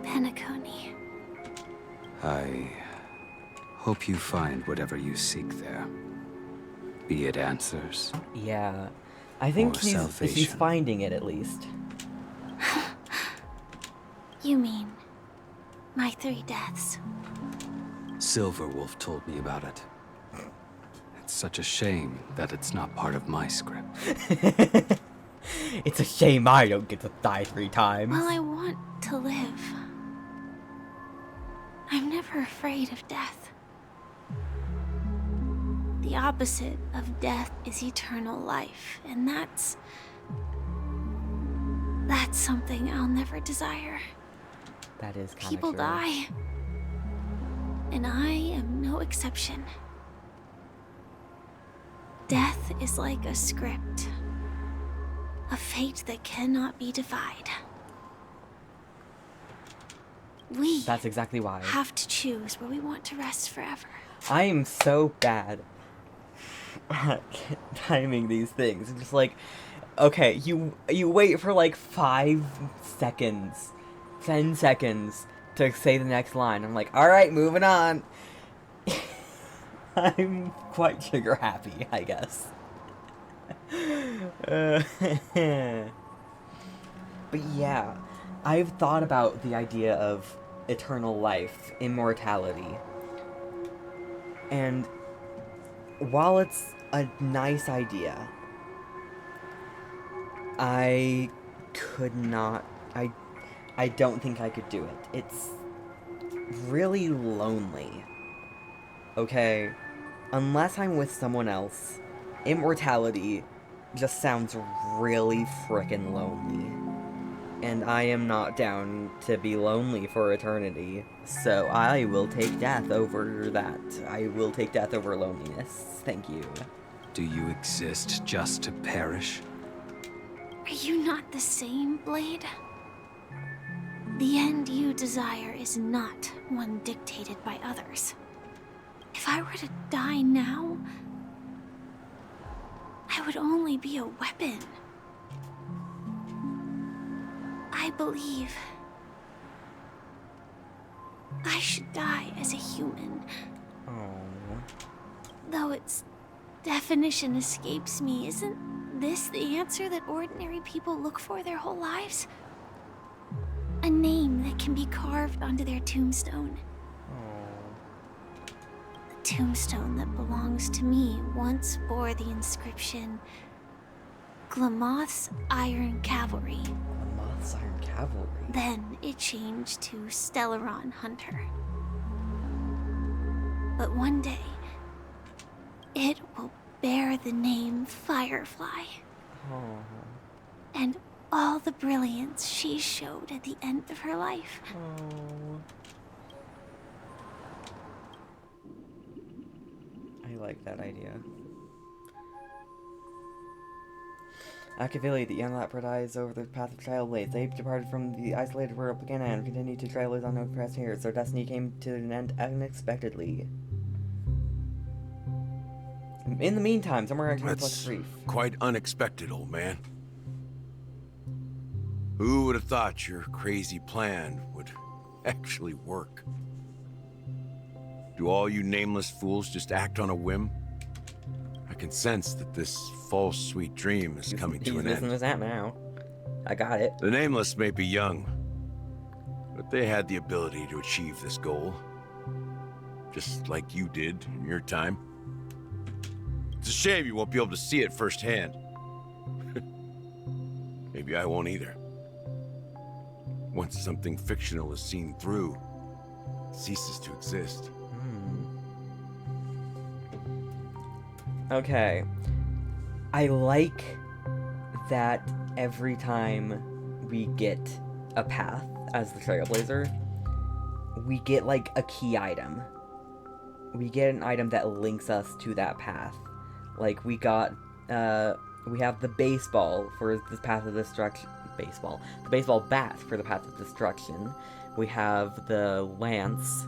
Penacony. I hope you find whatever you seek there. Be it answers. Yeah. I think or he's salvation. finding it at least. You mean My 3 deaths. Silverwolf told me about it. It's such a shame that it's not part of my script. It's a shame I don't get to die 3 times. Well, I want to live. I'm never afraid of death. The opposite of death is eternal life, and that's something I'll never desire. That is kind of People die, and I am no exception. Death is like a script, a fate that cannot be defied. That's exactly why. Have to choose where we want to rest forever. I am so bad at timing these things. It's just like, okay, you wait for like 5 seconds, 10 seconds to say the next line. I'm like, alright, moving on. I'm quite trigger happy, I guess. But yeah, I've thought about the idea of eternal life, immortality. And while it's a nice idea, I could not, I don't think I could do it. It's really lonely. Okay? Unless I'm with someone else, immortality just sounds really frickin' lonely. And I am not down to be lonely for eternity, so I will take death over that. I will take death over loneliness. Thank you. Do you exist just to perish? Are you not the same, Blade? The end you desire is not one dictated by others. If I were to die now, I would only be a weapon. I believe I should die as a human. Though its definition escapes me, isn't this the answer that ordinary people look for their whole lives? A name that can be carved onto their tombstone. The tombstone that belongs to me once bore the inscription, Glamoth's Iron Cavalry. Glamoth's Iron Cavalry? Then it changed to Stellaron Hunter. But one day, it will bear the name Firefly. And all the brilliance she showed at the end of her life. I like that idea. Akavili, the Unlapperdize over the path of Trailblades. They departed from the isolated world of Pagana and continued to trailers on oppressed heroes. Their destiny came to an end unexpectedly. In the meantime, somewhere at Complex Reef. Quite unexpected, old man. Who would have thought your crazy plan would actually work? Do all you nameless fools just act on a whim? I can sense that this false sweet dream is coming to an end. He's missing his hat now. I got it. The nameless may be young, but they had the ability to achieve this goal. Just like you did in your time. It's a shame you won't be able to see it firsthand. Maybe I won't either. Once something fictional is seen through, it ceases to exist. Okay. I like that every time we get a path as the Trailblazer, we get like a key item. We get an item that links us to that path. Like we got, we have the baseball for the path of destruction. The baseball bat for the path of destruction. We have the lance,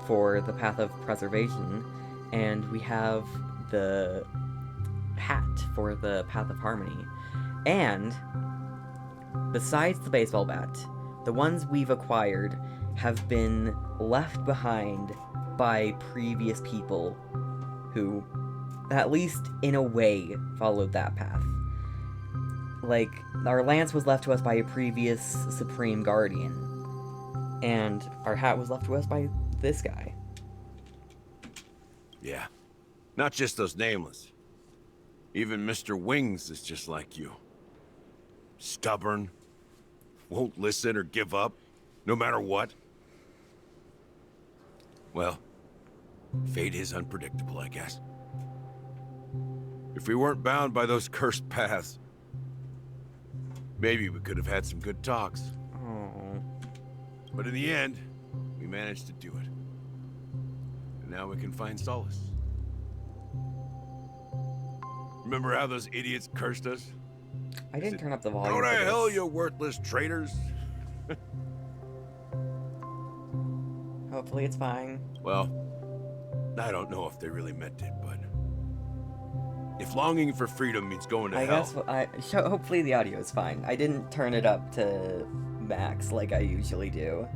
for the path of preservation. And we have the hat for the path of harmony. And besides the baseball bat, the ones we've acquired have been left behind by previous people who, at least in a way, followed that path. Like, our lance was left to us by a previous Supreme Guardian, And our hat was left to us by this guy. Yeah. Not just those nameless. Even Mr. Wings is just like you. Stubborn. Won't listen or give up, no matter what. Well, fate is unpredictable, I guess. If we weren't bound by those cursed paths, maybe we could have had some good talks. Oh. But in the end, we managed to do it. And now we can find solace. Remember how those idiots cursed us? I didn't turn up the volume. Go to for hell, this. you worthless traitors! Hopefully it's fine. Well, I don't know if they really meant it, but if longing for freedom means going to hell... Hopefully the audio is fine. I didn't turn it up to max like I usually do.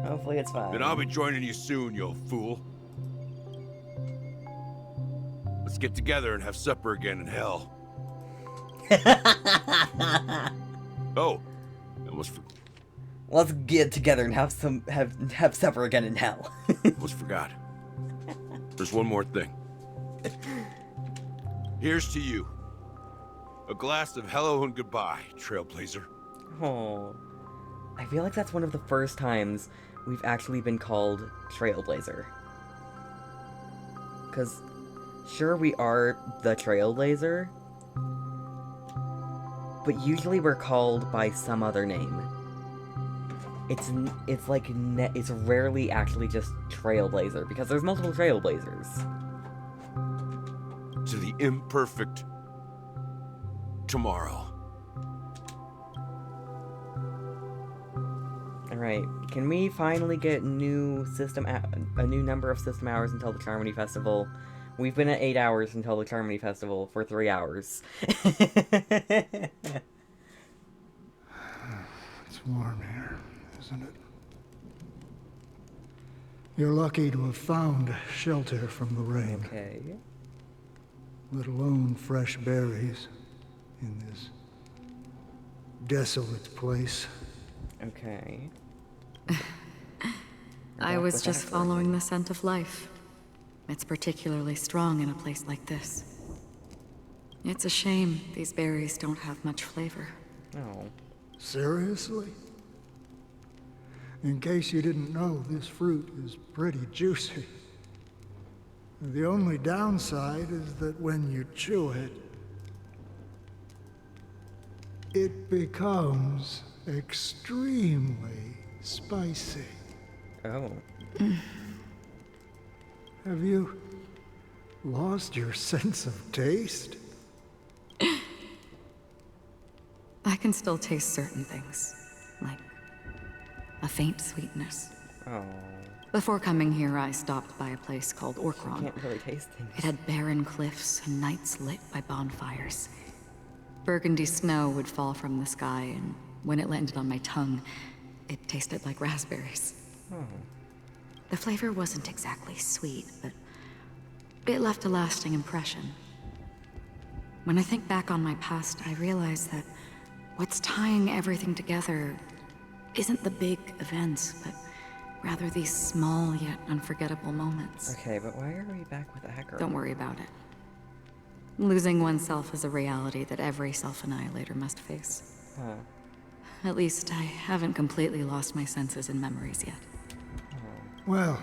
Hopefully it's fine. Then I'll be joining you soon, you fool. Let's get together and have supper again in hell. Oh, almost Let's get together and have supper again in hell. almost forgot. There's one more thing. Here's to you. A glass of hello and goodbye, Trailblazer. Oh, I feel like that's one of the first times we've actually been called Trailblazer. Because, sure, we are the Trailblazer, but usually we're called by some other name. It's rarely actually just Trailblazer, because there's multiple Trailblazers. To the imperfect tomorrow. Alright, can we finally get a new number of system hours until the CHARMONY Festival? We've been at 8 hours until the CHARMONY Festival for 3 hours. It's warm here, isn't it? You're lucky to have found shelter from the rain. Okay. Let alone fresh berries in this desolate place. Okay. I was just following the scent of life. It's particularly strong in a place like this. It's a shame these berries don't have much flavor. Oh. Seriously? In case you didn't know, this fruit is pretty juicy. The only downside is that when you chew it, it becomes extremely spicy. Oh. Have you lost your sense of taste? I can still taste certain things, like a faint sweetness. Oh. Before coming here, I stopped by a place called Orkron. Can't really taste things. It had barren cliffs and nights lit by bonfires. Burgundy snow would fall from the sky, and when it landed on my tongue, it tasted like raspberries. Oh. The flavor wasn't exactly sweet, but it left a lasting impression. When I think back on my past, I realize that what's tying everything together isn't the big events, but rather these small yet unforgettable moments. Okay, but why are we back with Acker? Don't worry about it. Losing oneself is a reality that every self-annihilator must face. Huh. At least I haven't completely lost my senses and memories yet. Well,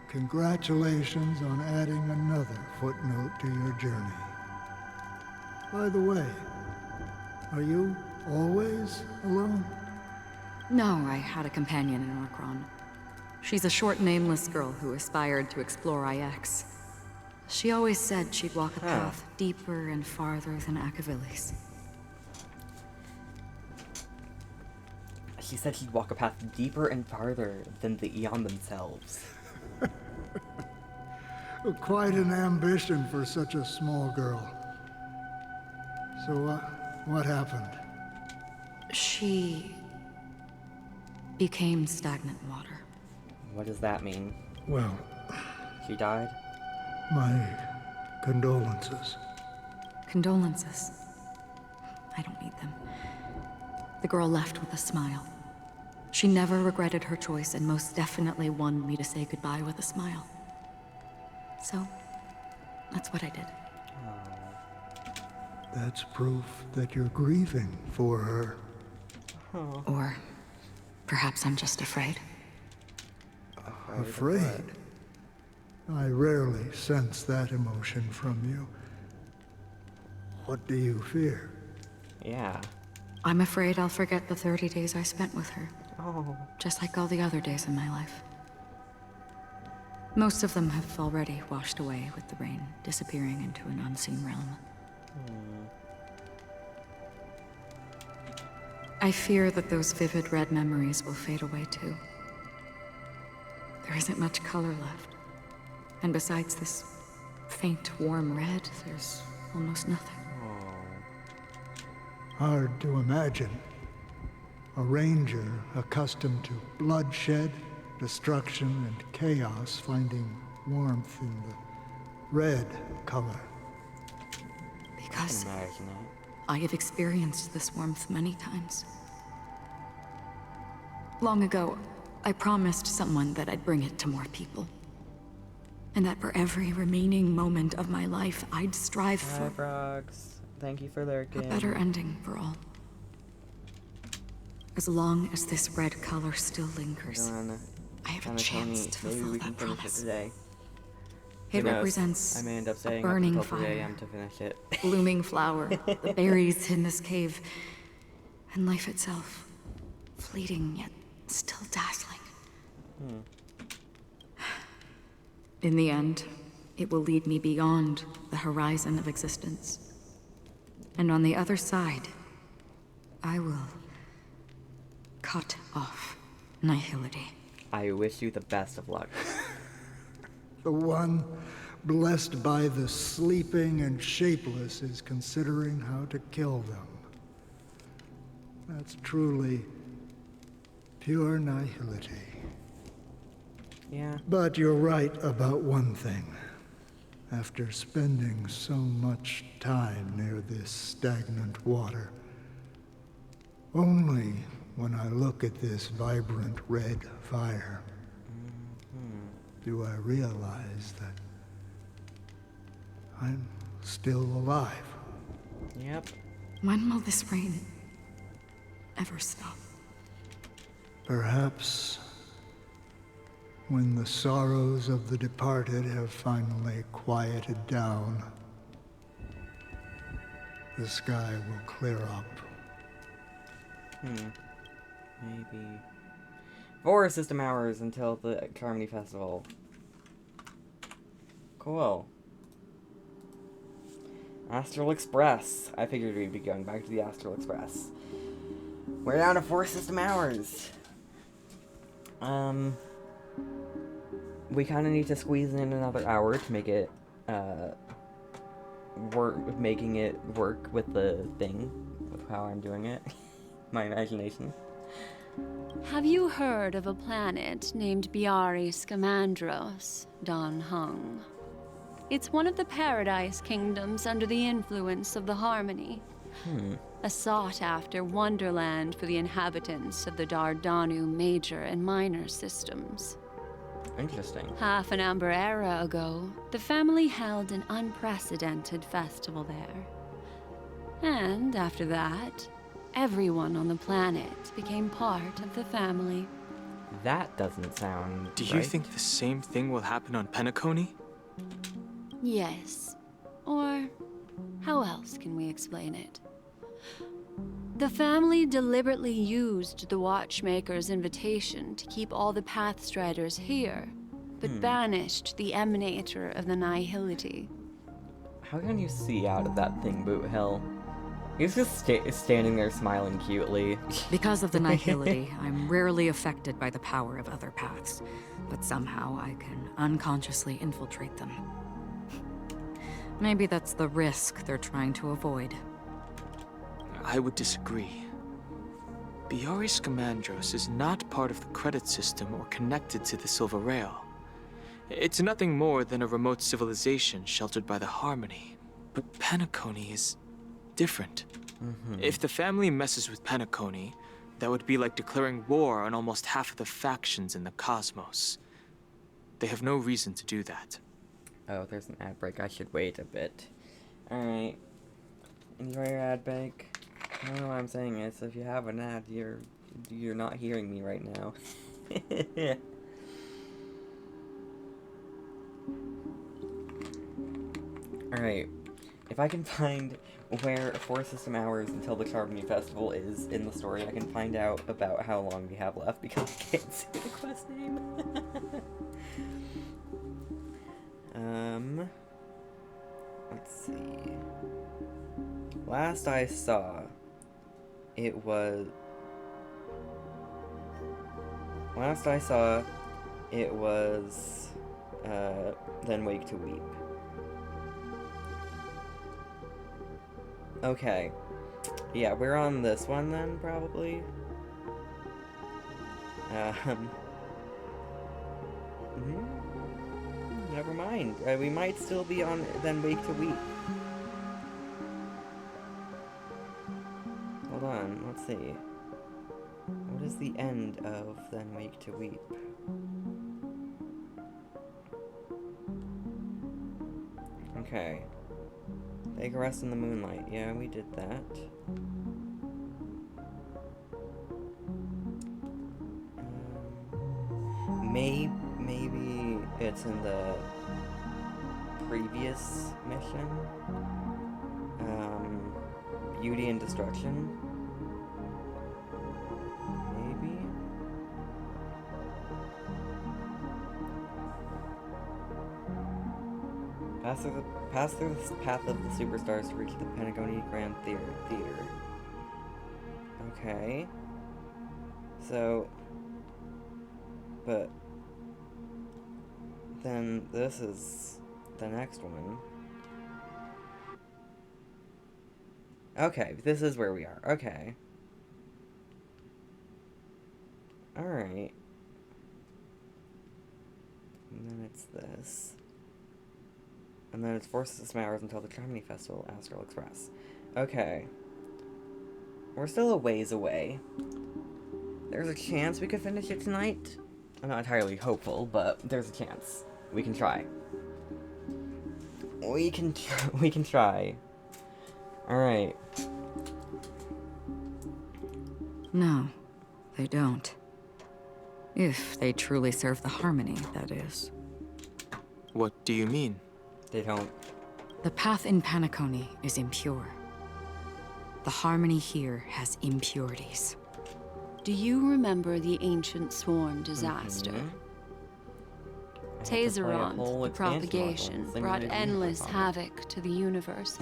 congratulations on adding another footnote to your journey. By the way, are you always alone? No, I had a companion in Orkron. She's a short, nameless girl who aspired to explore IX. She always said she'd walk a path deeper and farther than Akavilis. She said she'd walk a path deeper and farther than the Eon themselves. Quite an ambition for such a small girl. So, what happened? She became stagnant water. What does that mean? Well, she died? My condolences. Condolences. I don't need them. The girl left with a smile. She never regretted her choice and most definitely wanted me to say goodbye with a smile. So, that's what I did. That's proof that you're grieving for her. Or perhaps I'm just afraid. Afraid? I rarely sense that emotion from you. What do you fear? Yeah. I'm afraid I'll forget the 30 days I spent with her. Oh. Just like all the other days in my life. Most of them have already washed away with the rain, disappearing into an unseen realm. I fear that those vivid red memories will fade away too. There isn't much color left. And besides this faint, warm red, there's almost nothing. Hard to imagine. A ranger accustomed to bloodshed, destruction, and chaos finding warmth in the red color. Because I have experienced this warmth many times. Long ago, I promised someone that I'd bring it to more people. And that for every remaining moment of my life, I'd strive for Frogs. Thank you for lurking. a better ending for all. As long as this red color still lingers, I have a chance to fulfill that promise. Today. It represents I may end up a staying burning up until 3 fire, a.m. to finish it. blooming flower, the berries in this cave, and life itself, fleeting yet still dazzling. In the end, it will lead me beyond the horizon of existence. And on the other side, I will cut off nihility. I wish you the best of luck. The one blessed by the sleeping and shapeless is considering how to kill them. That's truly pure nihility. Yeah. But you're right about one thing. After spending so much time near this stagnant water, only when I look at this vibrant red fire do I realize that I'm still alive. Yep. When will this rain ever stop? Perhaps when the sorrows of the departed have finally quieted down, the sky will clear up. Maybe 4 system hours until the CHARMONY festival. Cool. Astral Express. I figured we'd be going back to the Astral Express. We're down to 4 system hours. We kind of need to squeeze in another hour to make it making it work with the thing, with how I'm doing it. My imagination. Have you heard of a planet named Biari Scamandros, Don Hung? It's one of the Paradise Kingdoms under the influence of the Harmony. A sought-after wonderland for the inhabitants of the Dardanu major and minor systems. Interesting. Half an amber era ago, the family held an unprecedented festival there. And after that, everyone on the planet became part of the family. That doesn't sound Do you think the same thing will happen on Penacony? Yes. Or how else can we explain it? The family deliberately used the Watchmaker's invitation to keep all the Pathstriders here, but banished the Emanator of the Nihility. How can you see out of that thing, Boot Hill? He's just standing there smiling cutely. Because of the nihility, I'm rarely affected by the power of other paths, but somehow I can unconsciously infiltrate them. Maybe that's the risk they're trying to avoid. I would disagree. Biari Scamandros is not part of the credit system or connected to the Silver Rail. It's nothing more than a remote civilization sheltered by the Harmony. But Penacony is different. If the family messes with Penacony, That would be like declaring war on almost half of the factions in the cosmos. They have no reason to do that. Oh, there's an ad break. I should wait a bit. Alright. Enjoy your ad break. I don't know what I'm saying is, if you have an ad, you're not hearing me right now. Alright. If I can find where 4 system hours until the CHARMONY festival is in the story, I can find out about how long we have left, because I can't see the quest name. Let's see. Last I saw, it was Then Wake to Weep. Okay. Yeah, we're on this one then, probably. Never mind. We might still be on Then Wake to Weep. Hold on, let's see. What is the end of Then Wake to Weep? Okay. Take a rest in the moonlight. Yeah, we did that. Maybe it's in the previous mission. Beauty and Destruction. Maybe. Pass through the path of the superstars to reach the Pentagonal Grand Theater. Okay. So, but then this is the next one. Okay, this is where we are. Okay. Alright. And then it's this. And then it's 4 system hours until the CHARMONY Festival, Astral Express. Okay. We're still a ways away. There's a chance we could finish it tonight. I'm not entirely hopeful, but there's a chance. We can try. We can try. Alright. No, they don't. If they truly serve the Harmony, that is. What do you mean? They don't. The path in Panaconii is impure. The Harmony here has impurities. Do you remember the ancient swarm disaster? Tazeron, the propagation, brought endless havoc to the universe.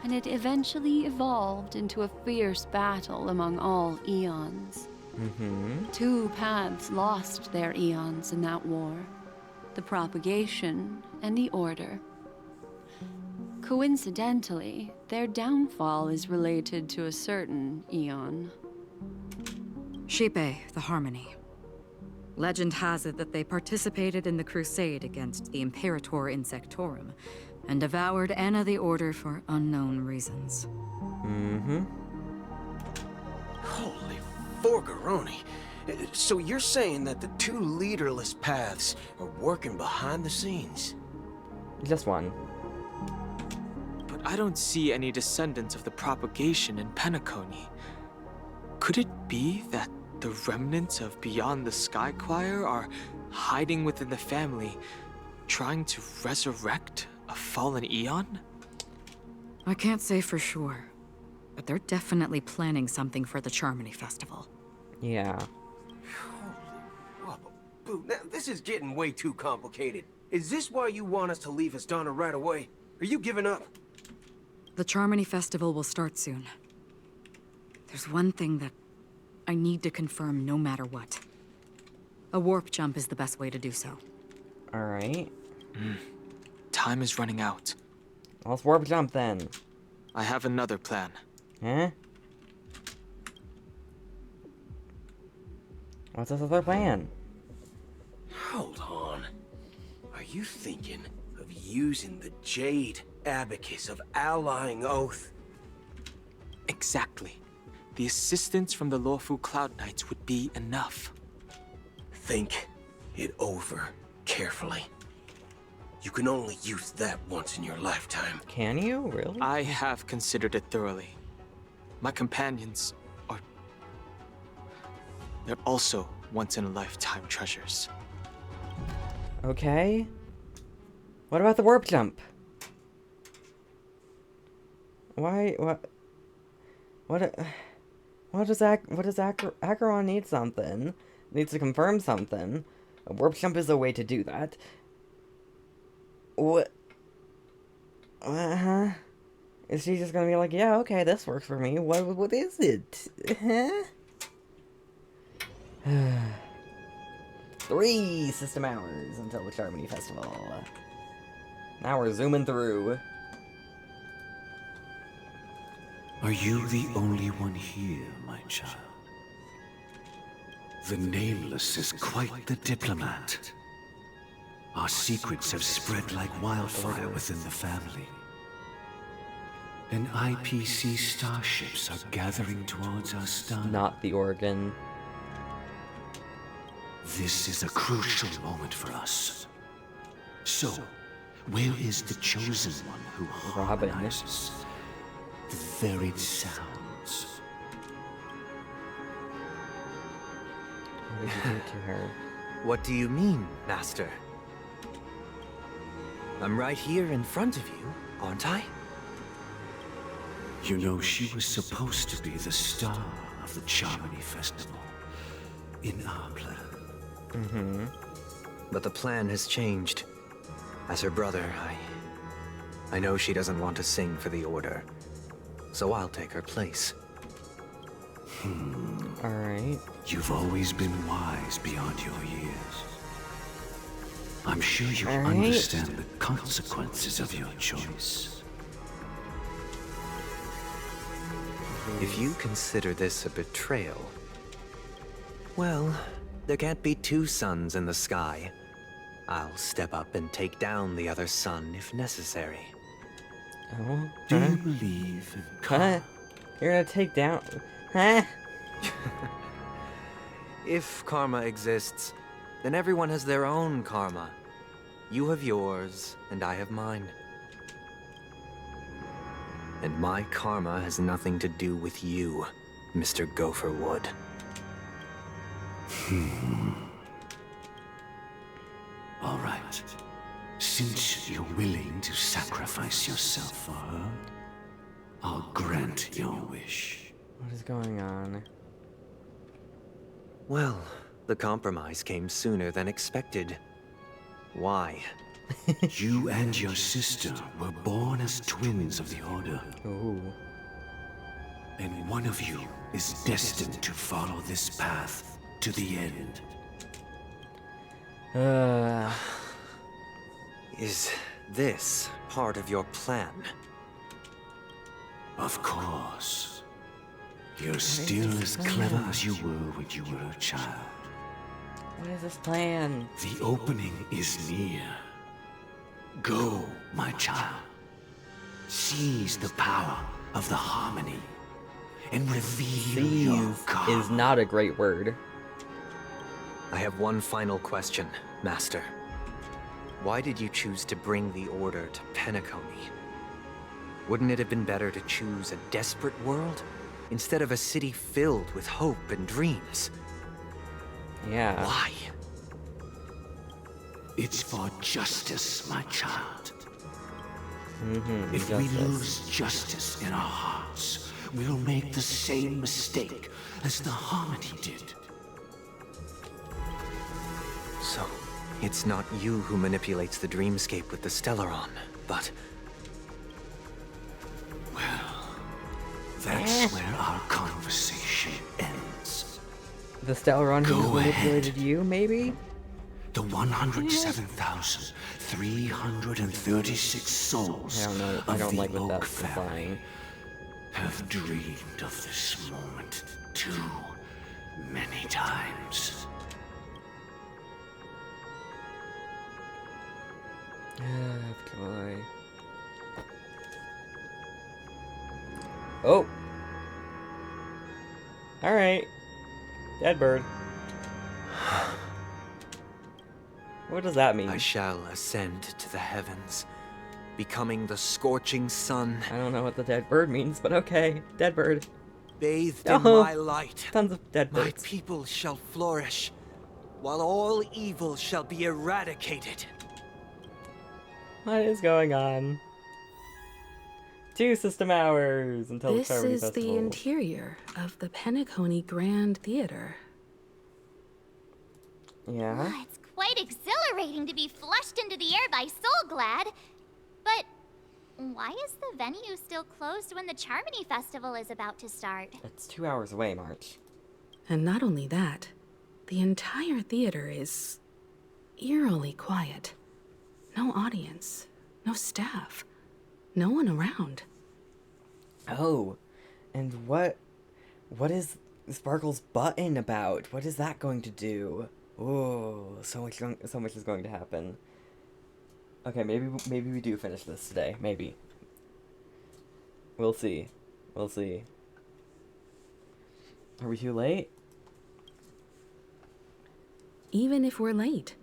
And it eventually evolved into a fierce battle among all eons. 2 paths lost their eons in that war. The propagation and the order. Coincidentally, their downfall is related to a certain eon. Shipe, the Harmony. Legend has it that they participated in the crusade against the Imperator Insectorum, and devoured Anna the Order for unknown reasons. Holy Forgaroni. So you're saying that the 2 leaderless paths are working behind the scenes? Just one. But I don't see any descendants of the propagation in Panaconii. Could it be that the remnants of Beyond the Sky Choir are hiding within the family, trying to resurrect a fallen eon? I can't say for sure, but they're definitely planning something for the CHARMONY Festival. Yeah. Holy Boo, now this is getting way too complicated. Is this why you want us to leave Astana right away? Are you giving up? The CHARMONY Festival will start soon. There's one thing that I need to confirm no matter what. A warp jump is the best way to do so. Alright. Time is running out. Let's warp jump then. I have another plan. Huh? What's this other plan? Hold on. Are you thinking of using the Jade Abacus of Allying Oath? Exactly. the assistance from the lawful Cloud Knights would be enough. Think it over carefully. You can only use that once in your lifetime. Can you? Really? I have considered it thoroughly. My companions are... they're also once-in-a-lifetime treasures. Okay. What about the warp jump? Why? What does Acheron need something? Needs to confirm something. A warp jump is a way to do that. What? Is she just gonna be like, yeah, okay, this works for me? What is it? Huh? 3 system hours until the CHARMONY Festival. Now we're zooming through. Are you the only one here, my child? The Nameless is quite the diplomat. Our secrets have spread like wildfire within the family. And IPC starships are gathering towards our star. Not the organ. This is a crucial moment for us. So, where is the chosen one who harmonizes the varied sounds? What did you do to her? What do you mean, Master? I'm right here in front of you, aren't I? You know, she was supposed to be the star of the CHARMONY Festival. In our plan. Mm-hmm. But the plan has changed. As her brother, I know she doesn't want to sing for the Order. So I'll take her place. Alright. You've always been wise beyond your years. I'm sure you understand the consequences of your choice. If you consider this a betrayal, well, there can't be 2 suns in the sky. I'll step up and take down the other sun if necessary. Oh? Do you believe in karma? You're gonna take down... Huh? If karma exists, then everyone has their own karma. You have yours, and I have mine. And my karma has nothing to do with you, Mr. Gopherwood. All right. Since you're willing to sacrifice yourself for her, I'll grant your wish. What is going on? Well, the compromise came sooner than expected. Why? You and your sister were born as twins of the Order. Ooh. And one of you is destined to follow this path to the end. Is this part of your plan? Of course. You're still as clever as you were when you were a child. What is this plan? The opening is near. Go, my child. Seize the power of the harmony and reveal your God. Is not a great word. I have one final question, Master. Why did you choose to bring the Order to Penacony? Wouldn't it have been better to choose a desperate world instead of a city filled with hope and dreams? Yeah. Why? It's for justice, my child. If justice. we lose justice in our hearts, we'll make the same mistake as the Harmony did. So, it's not you who manipulates the dreamscape with the Stellaron, but... Well, that's where our conversation ends. The Stellaron who Go manipulated you, maybe? The 107,336 souls I don't know. I of don't the like what Oak that's family implying. have dreamed of this moment too many times. Boy. Alright. Dead bird. What does that mean? I shall ascend to the heavens, becoming the scorching sun. I don't know what the dead bird means, but okay. Dead bird. Bathed in my light, tons of dead my birds. people shall flourish, while all evil shall be eradicated. What is going on? 2 system hours until This the Charmony is Festival. the interior of the Penacony Grand Theater. Yeah? Ah, it's quite exhilarating to be flushed into the air by Soulglad. But why is the venue still closed when the Charmony Festival is about to start? It's 2 hours away, March. And not only that, the entire theater is eerily quiet. No audience, no staff, no one around. Oh, and what is Sparkle's button about? What is that going to do? Oh, so much is going to happen. Okay, maybe we do finish this today. Maybe. We'll see. We'll see. Are we too late? Even if we're late,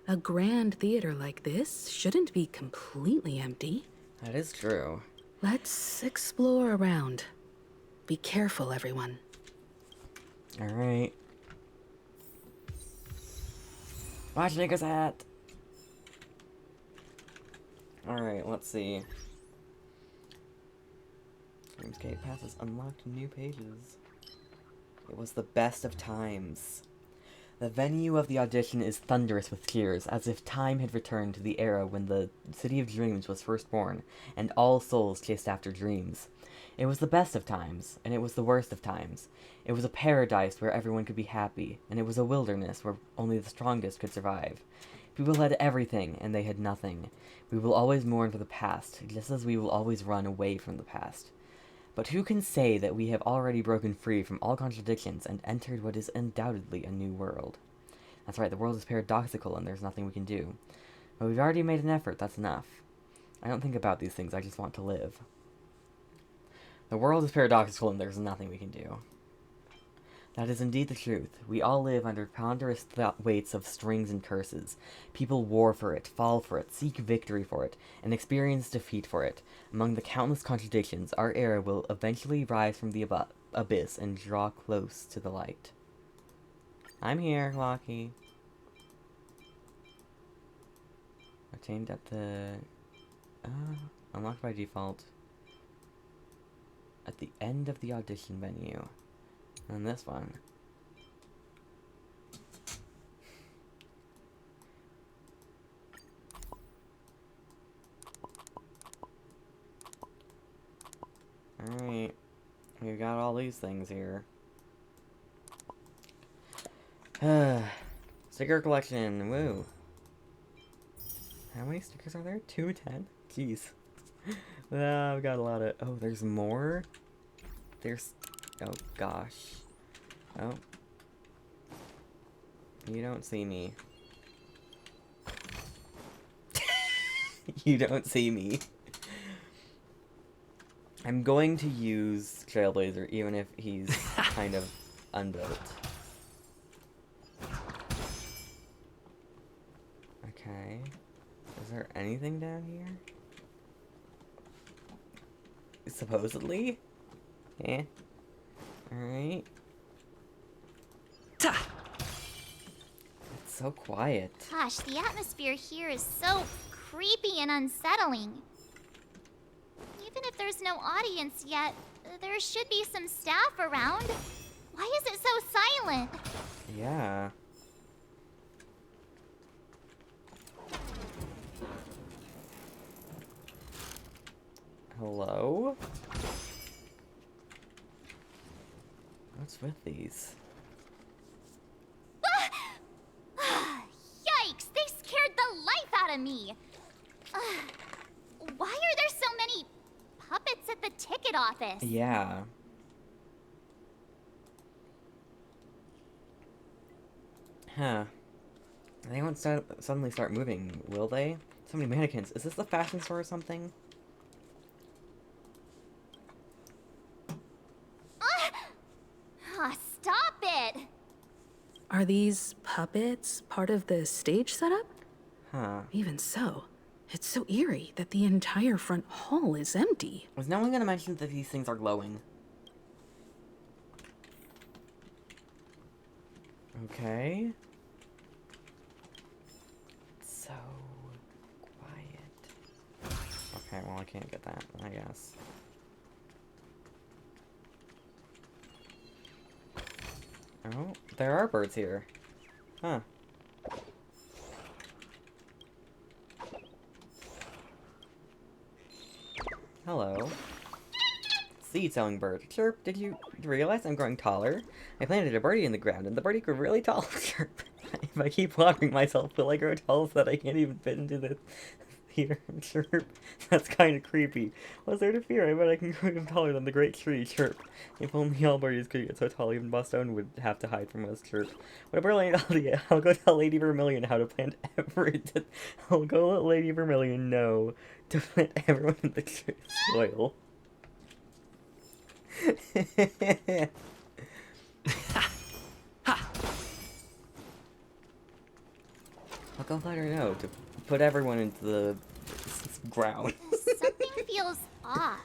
a grand theater like this shouldn't be completely empty. That is true. Let's explore around. Be careful, everyone. Alright. Watch Nico's hat! Alright, let's see. Dreamscape Path has unlocked new pages. It was the best of times. The venue of the audition is thunderous with cheers, as if time had returned to the era when the City of Dreams was first born, and all souls chased after dreams. It was the best of times, and it was the worst of times. It was a paradise where everyone could be happy, and it was a wilderness where only the strongest could survive. People had everything, and they had nothing. We will always mourn for the past, just as we will always run away from the past. But who can say that we have already broken free from all contradictions and entered what is undoubtedly a new world? That's right, the world is paradoxical and there's nothing we can do. But we've already made an effort, that's enough. I don't think about these things, I just want to live. The world is paradoxical and there's nothing we can do. That is indeed the truth. We all live under ponderous weights of strings and curses. People war for it, fall for it, seek victory for it, and experience defeat for it. Among the countless contradictions, our era will eventually rise from the abyss and draw close to the light. I'm here, Lockie. Obtained at the... unlocked by default. At the end of the audition venue. And this one. Alright. We've got all these things here. Sticker collection. Woo. How many stickers are there? 210? Jeez. I've got a lot of... Oh, there's more? There's... Oh, gosh. Oh. You don't see me. You don't see me. I'm going to use Trailblazer, even if he's kind of unbuilt. Okay. Is there anything down here? Supposedly? Eh. Alright. It's so quiet. Gosh, the atmosphere here is so creepy and unsettling. Even if there's no audience yet, there should be some staff around. Why is it so silent? Yeah. Hello? What's with these? Yikes! They scared the life out of me! Why are there so many puppets at the ticket office? Yeah. Huh. They won't suddenly start moving, will they? So many mannequins. Is this the fashion store or something? Are these puppets part of the stage setup? Huh. Even so, it's so eerie that the entire front hall is empty. Was no one gonna mention that these things are glowing? Okay. So quiet. Okay, well I can't get that, I guess. Oh, there are birds here. Huh. Hello. Seed-sowing bird. Chirp, did you realize I'm growing taller? I planted a birdie in the ground, and the birdie grew really tall. Chirp. If I keep watering myself, will I grow tall so that I can't even fit into this here? Chirp. That's kind of creepy. What's there to fear? I bet I can grow even taller than the great tree. Chirp. If only all birdies could get so tall, even Boston would have to hide from us. Chirp. What a brilliant idea. I'll go tell Lady Vermilion how to plant everything. I'll go let Lady Vermilion know to plant everyone in the soil. I'll go let her know to put everyone into the ground. Something feels off.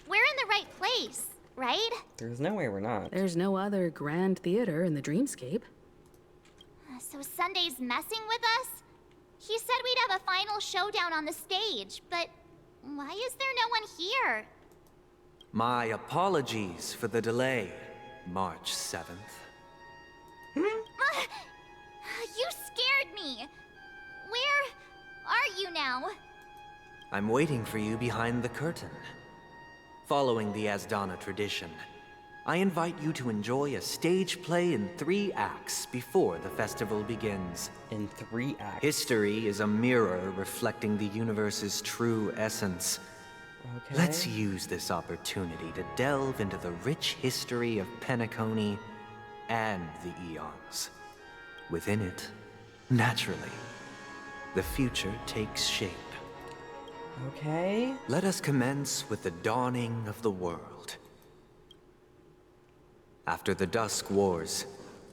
We're in the right place, right? There's no way we're not. There's no other grand theater in the dreamscape. So Sunday's messing with us? He said we'd have a final showdown on the stage, but why is there no one here? My apologies for the delay, March 7th. You scared me. Where are you now? I'm waiting for you behind the curtain. Following the Asdana tradition, I invite you to enjoy a stage play in 3 acts before the festival begins. In 3 acts? History is a mirror reflecting the universe's true essence. Okay. Let's use this opportunity to delve into the rich history of Penacony and the eons. Within it, naturally, the future takes shape. Okay. Let us commence with the dawning of the world. After the Dusk Wars,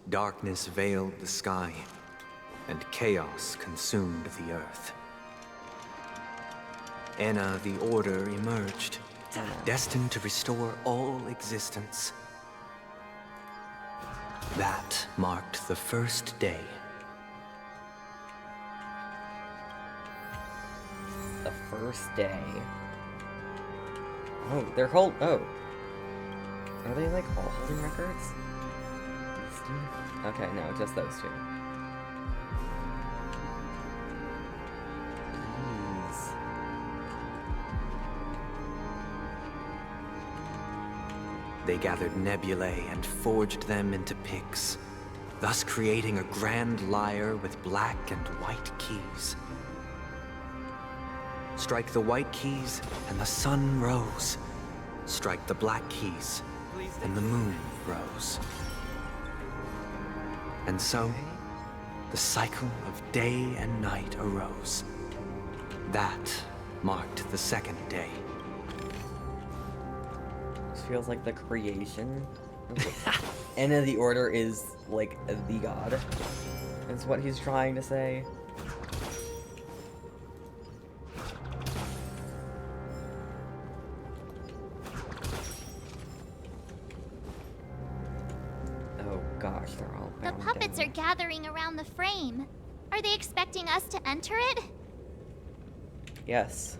darkness veiled the sky, and chaos consumed the earth. Enna the Order emerged, destined to restore all existence. That marked the first day. The first day. Oh, they're oh. Are they like all holding records? Okay, no, just those 2. Jeez. They gathered nebulae and forged them into picks, thus creating a grand lyre with black and white keys. Strike the white keys, and the sun rose. Strike the black keys, and the moon rose. And so, the cycle of day and night arose. That marked the second day. This feels like the creation. Enna the Order is like the god. Is what he's trying to say. Oh gosh, they're all The puppets are gathering around the frame. Are they expecting us to enter it? Yes.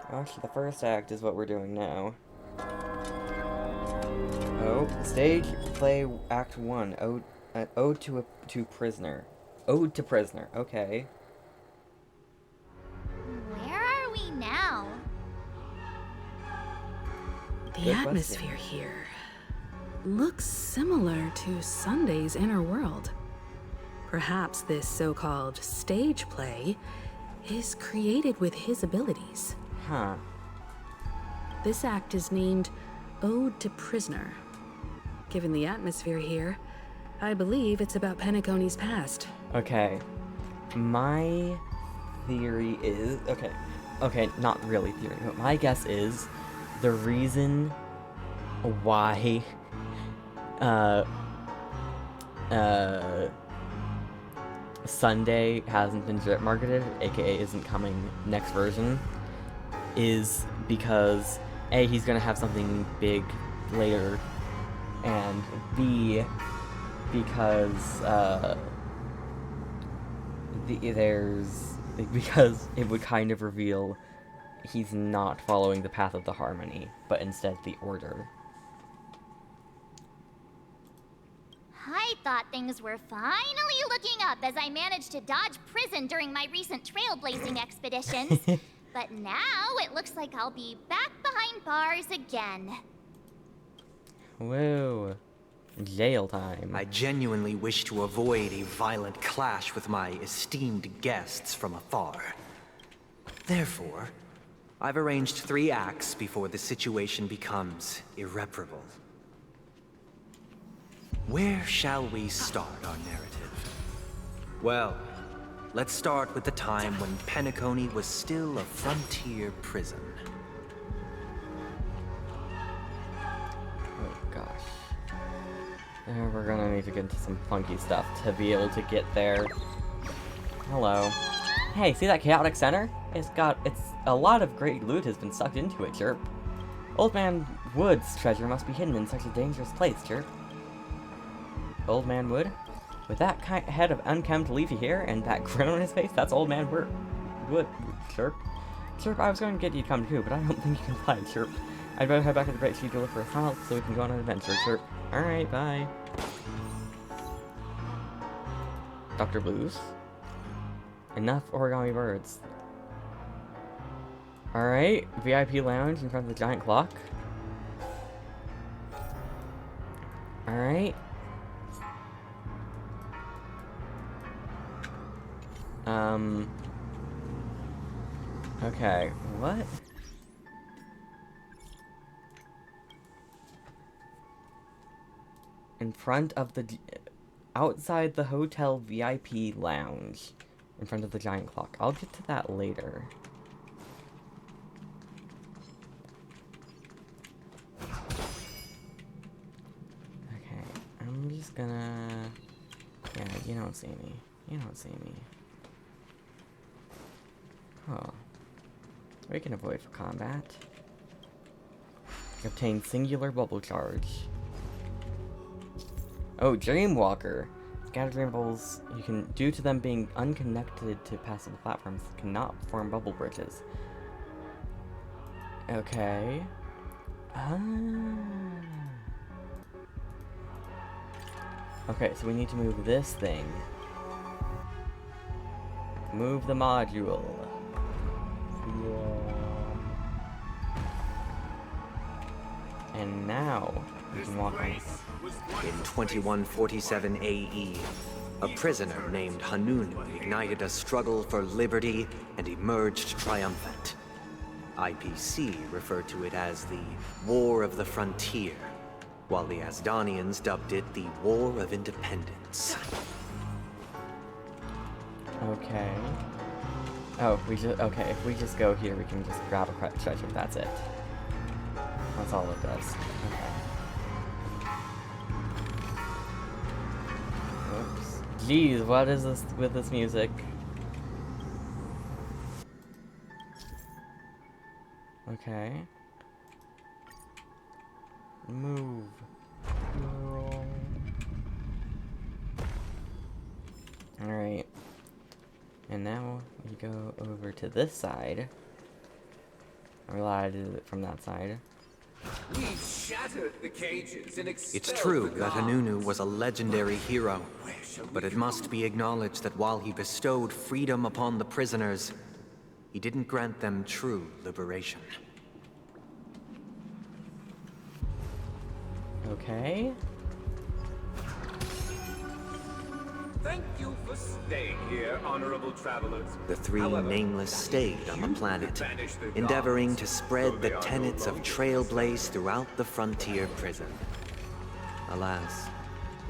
Gosh, the first act is what we're doing now. Oh, stage play act 1. Ode to Prisoner. Ode to Prisoner. Okay. Where are we now? The atmosphere here looks similar to Sunday's inner world. Perhaps this so-called stage play is created with his abilities. Huh. This act is named Ode to Prisoner. Given the atmosphere here, I believe it's about Penacony's past. Okay. My theory is... Okay, not really theory, but my guess is the reason why Sunday hasn't been drip marketed, aka isn't coming next version, is because A, he's gonna have something big later, and B, because because it would kind of reveal he's not following the path of the Harmony, but instead the Order. I thought things were finally looking up as I managed to dodge prison during my recent trailblazing expeditions. But now it looks like I'll be back behind bars again. Whoa. Jail time. I genuinely wish to avoid a violent clash with my esteemed guests from afar. Therefore, I've arranged 3 acts before the situation becomes irreparable. Where shall we start our narrative? Well, let's start with the time when Penacony was still a frontier prison. Oh gosh. We're gonna need to get into some funky stuff to be able to get there. Hello. Hey, see that chaotic center? It's a lot of great loot has been sucked into it, Chirp. Old Man Wood's treasure must be hidden in such a dangerous place, Chirp. Old Man Wood? With that head of unkempt leafy hair and that grin on his face, that's Old Man Wood, Chirp. Chirp, I was going to get you to come too, but I don't think you can fly, Chirp. I'd better head back to the Great Sea to look for a tunnel so we can go on an adventure, Chirp. Alright, bye. Dr. Blues? Enough origami birds. Alright, VIP lounge in front of the giant clock. Alright. Okay, what? In front of the... outside the hotel VIP lounge. In front of the giant clock. I'll get to that later. Okay, I'm just gonna... Yeah, you don't see me. You don't see me. Oh. We can avoid for combat. Obtain singular bubble charge. Oh, Dreamwalker. Scatter dream bubbles you can, due to them being unconnected to passive platforms, cannot form bubble bridges. Okay. Okay, so we need to move this thing. Move the module. And now we can walk on. In 2147 AE, a prisoner named Hanunu ignited a struggle for liberty and emerged triumphant. IPC referred to it as the War of the Frontier, while the Asdanians dubbed it the War of Independence. Okay. Oh, okay, if we just go here, we can just grab a treasure, that's it. That's all it does. Okay. Whoops. Jeez, what is this with this music? Okay. Move. Alright. And now we go over to this side. I realized it from that side. We shattered the cages and It's true that Hanunu was a legendary hero, but it must be acknowledged that while he bestowed freedom upon the prisoners, he didn't grant them true liberation. Okay. Thank you for staying here, honorable travelers. The three nameless stayed on the planet, endeavoring to spread the tenets of Trailblaze throughout the frontier prison. Alas,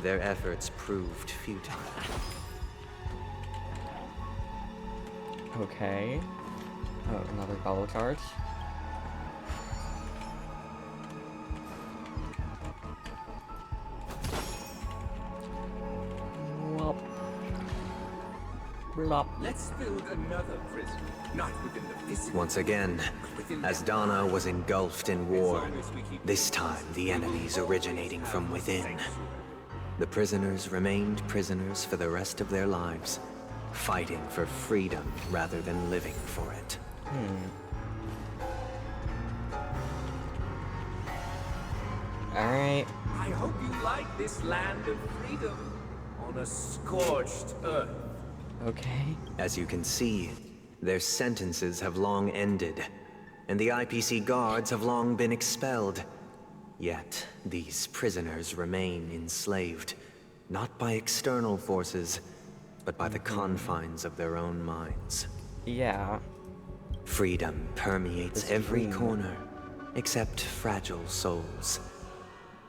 their efforts proved futile. Okay. Oh, another bubble charge. Flop. Let's build another prison, not within the physical. Once again, as Donna was engulfed in war, this time the enemies originating from within. The prisoners remained prisoners for the rest of their lives, fighting for freedom rather than living for it. Alright. I hope you like this land of freedom on a scorched earth. Okay. As you can see, their sentences have long ended, and the IPC guards have long been expelled. Yet, these prisoners remain enslaved, not by external forces, but by the confines of their own minds. Yeah. Freedom permeates every corner, except fragile souls.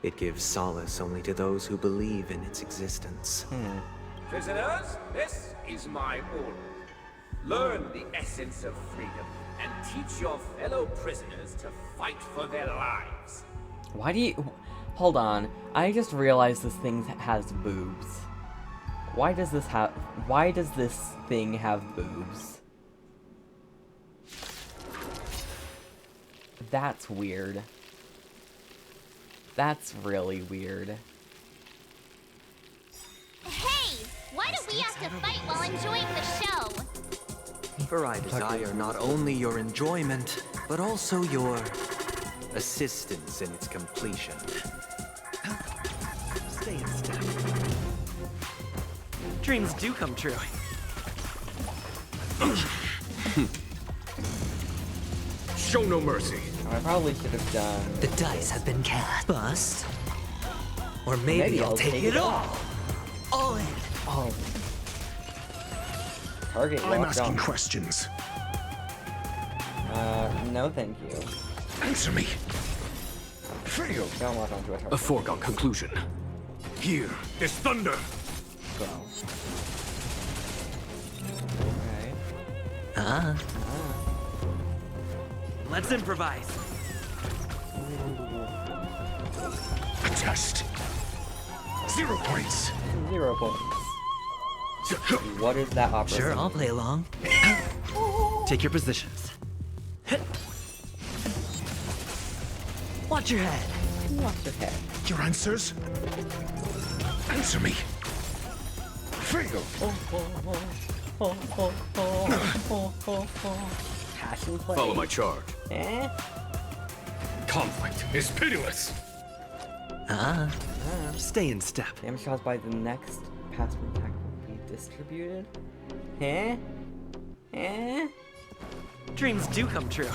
It gives solace only to those who believe in its existence. Prisoners, this is my order. Learn the essence of freedom and teach your fellow prisoners to fight for their lives. Why do you... Hold on. I just realized this thing has boobs. Why does this thing have boobs? That's weird. That's really weird. Hey! Why do we have to fight while enjoying the show? For I desire not only your enjoyment, but also your assistance in its completion. Stay in step. Dreams do come true. Show no mercy. I probably should have done... The dice have been cast. Bust. Or maybe I'll take it all. All in. Oh. Target I'm locked asking on. questions. No thank you. Answer me. Fail. Don't lock onto a target. A foregone conclusion. Here is thunder. Go. Okay. Let's improvise. A test. 0 points. 0 points. What is that opera? Sure, I'll play along. Take your positions. Watch your head. Watch your head. Your answers? Answer me. Fail. Passion play. Follow my charge. Eh? Conflict is pitiless. Stay in step. Damage caused by the next passive attack will be distributed. Eh? Eh? Dreams do come true.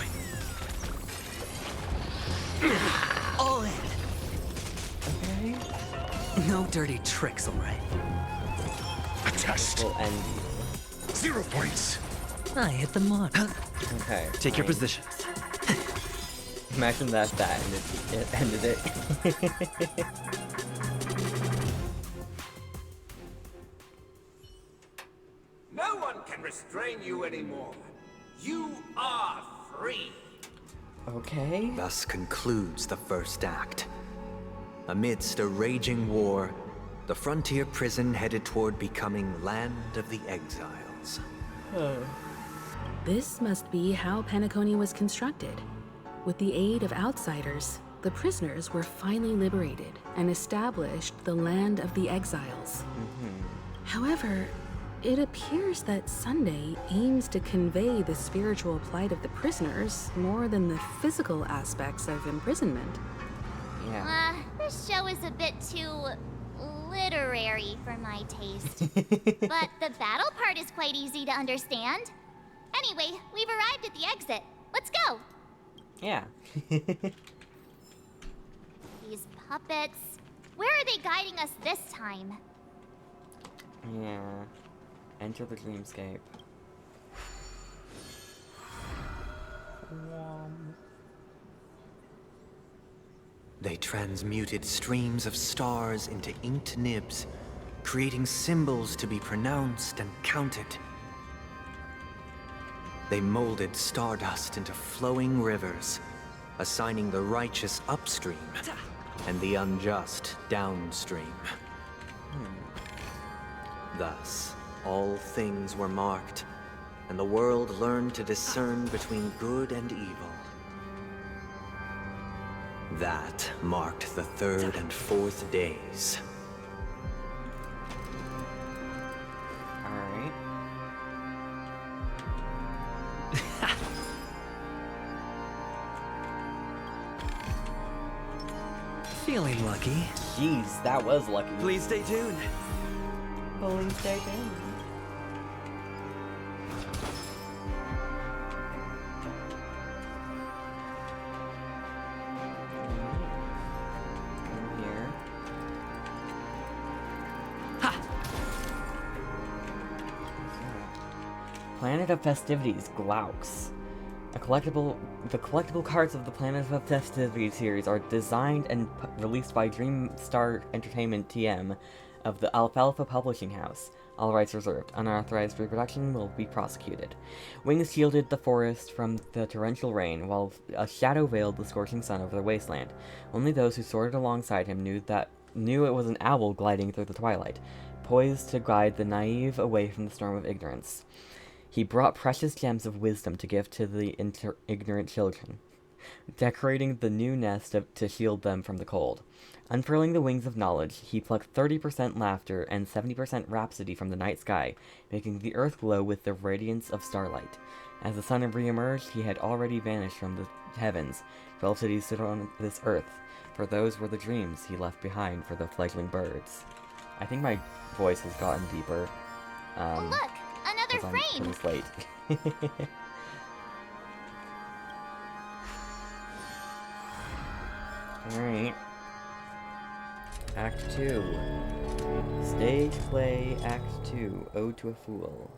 All in. Okay. No dirty tricks, all right. A test. Will end 0 points. I hit the mark. Okay. Take your fine. positions. Imagine that ended it. No one can restrain you anymore. You are free. Okay. Thus concludes the first act. Amidst a raging war, the frontier prison headed toward becoming Land of the Exiles. This must be how Penacony was constructed. With the aid of outsiders, the prisoners were finally liberated and established the Land of the Exiles. However, it appears that Sunday aims to convey the spiritual plight of the prisoners more than the physical aspects of imprisonment. Yeah. This show is a bit too literary for my taste. But the battle part is quite easy to understand. Anyway, we've arrived at the exit. Let's go! Yeah. These puppets. Where are they guiding us this time? Yeah. Enter the dreamscape. They transmuted streams of stars into inked nibs, creating symbols to be pronounced and counted. They molded stardust into flowing rivers, assigning the righteous upstream and the unjust downstream. Thus, all things were marked, and the world learned to discern between good and evil. That marked the third and fourth days. Alright. Feeling lucky. Jeez, that was lucky. Please stay tuned. Please stay tuned. In here. Planet of Festivities, Glauks. The collectible cards of the Planet of Festivities series are designed and released by Dreamstar Entertainment TM of the Alfalfa Publishing House. All rights reserved. Unauthorized reproduction will be prosecuted. Wings shielded the forest from the torrential rain, while a shadow veiled the scorching sun over the wasteland. Only those who soared alongside him knew it was an owl gliding through the twilight, poised to guide the naive away from the storm of ignorance. He brought precious gems of wisdom to give to the ignorant children, decorating the new nest to shield them from the cold. Unfurling the wings of knowledge, he plucked 30% laughter and 70% rhapsody from the night sky, making the earth glow with the radiance of starlight. As the sun re-emerged, he had already vanished from the heavens. 12 cities stood on this earth, for those were the dreams he left behind for the fledgling birds. I think my voice has gotten deeper. Oh, look! Another frame! I'm late. Alright. Act 2. Stage play, Act 2. Ode to a Fool.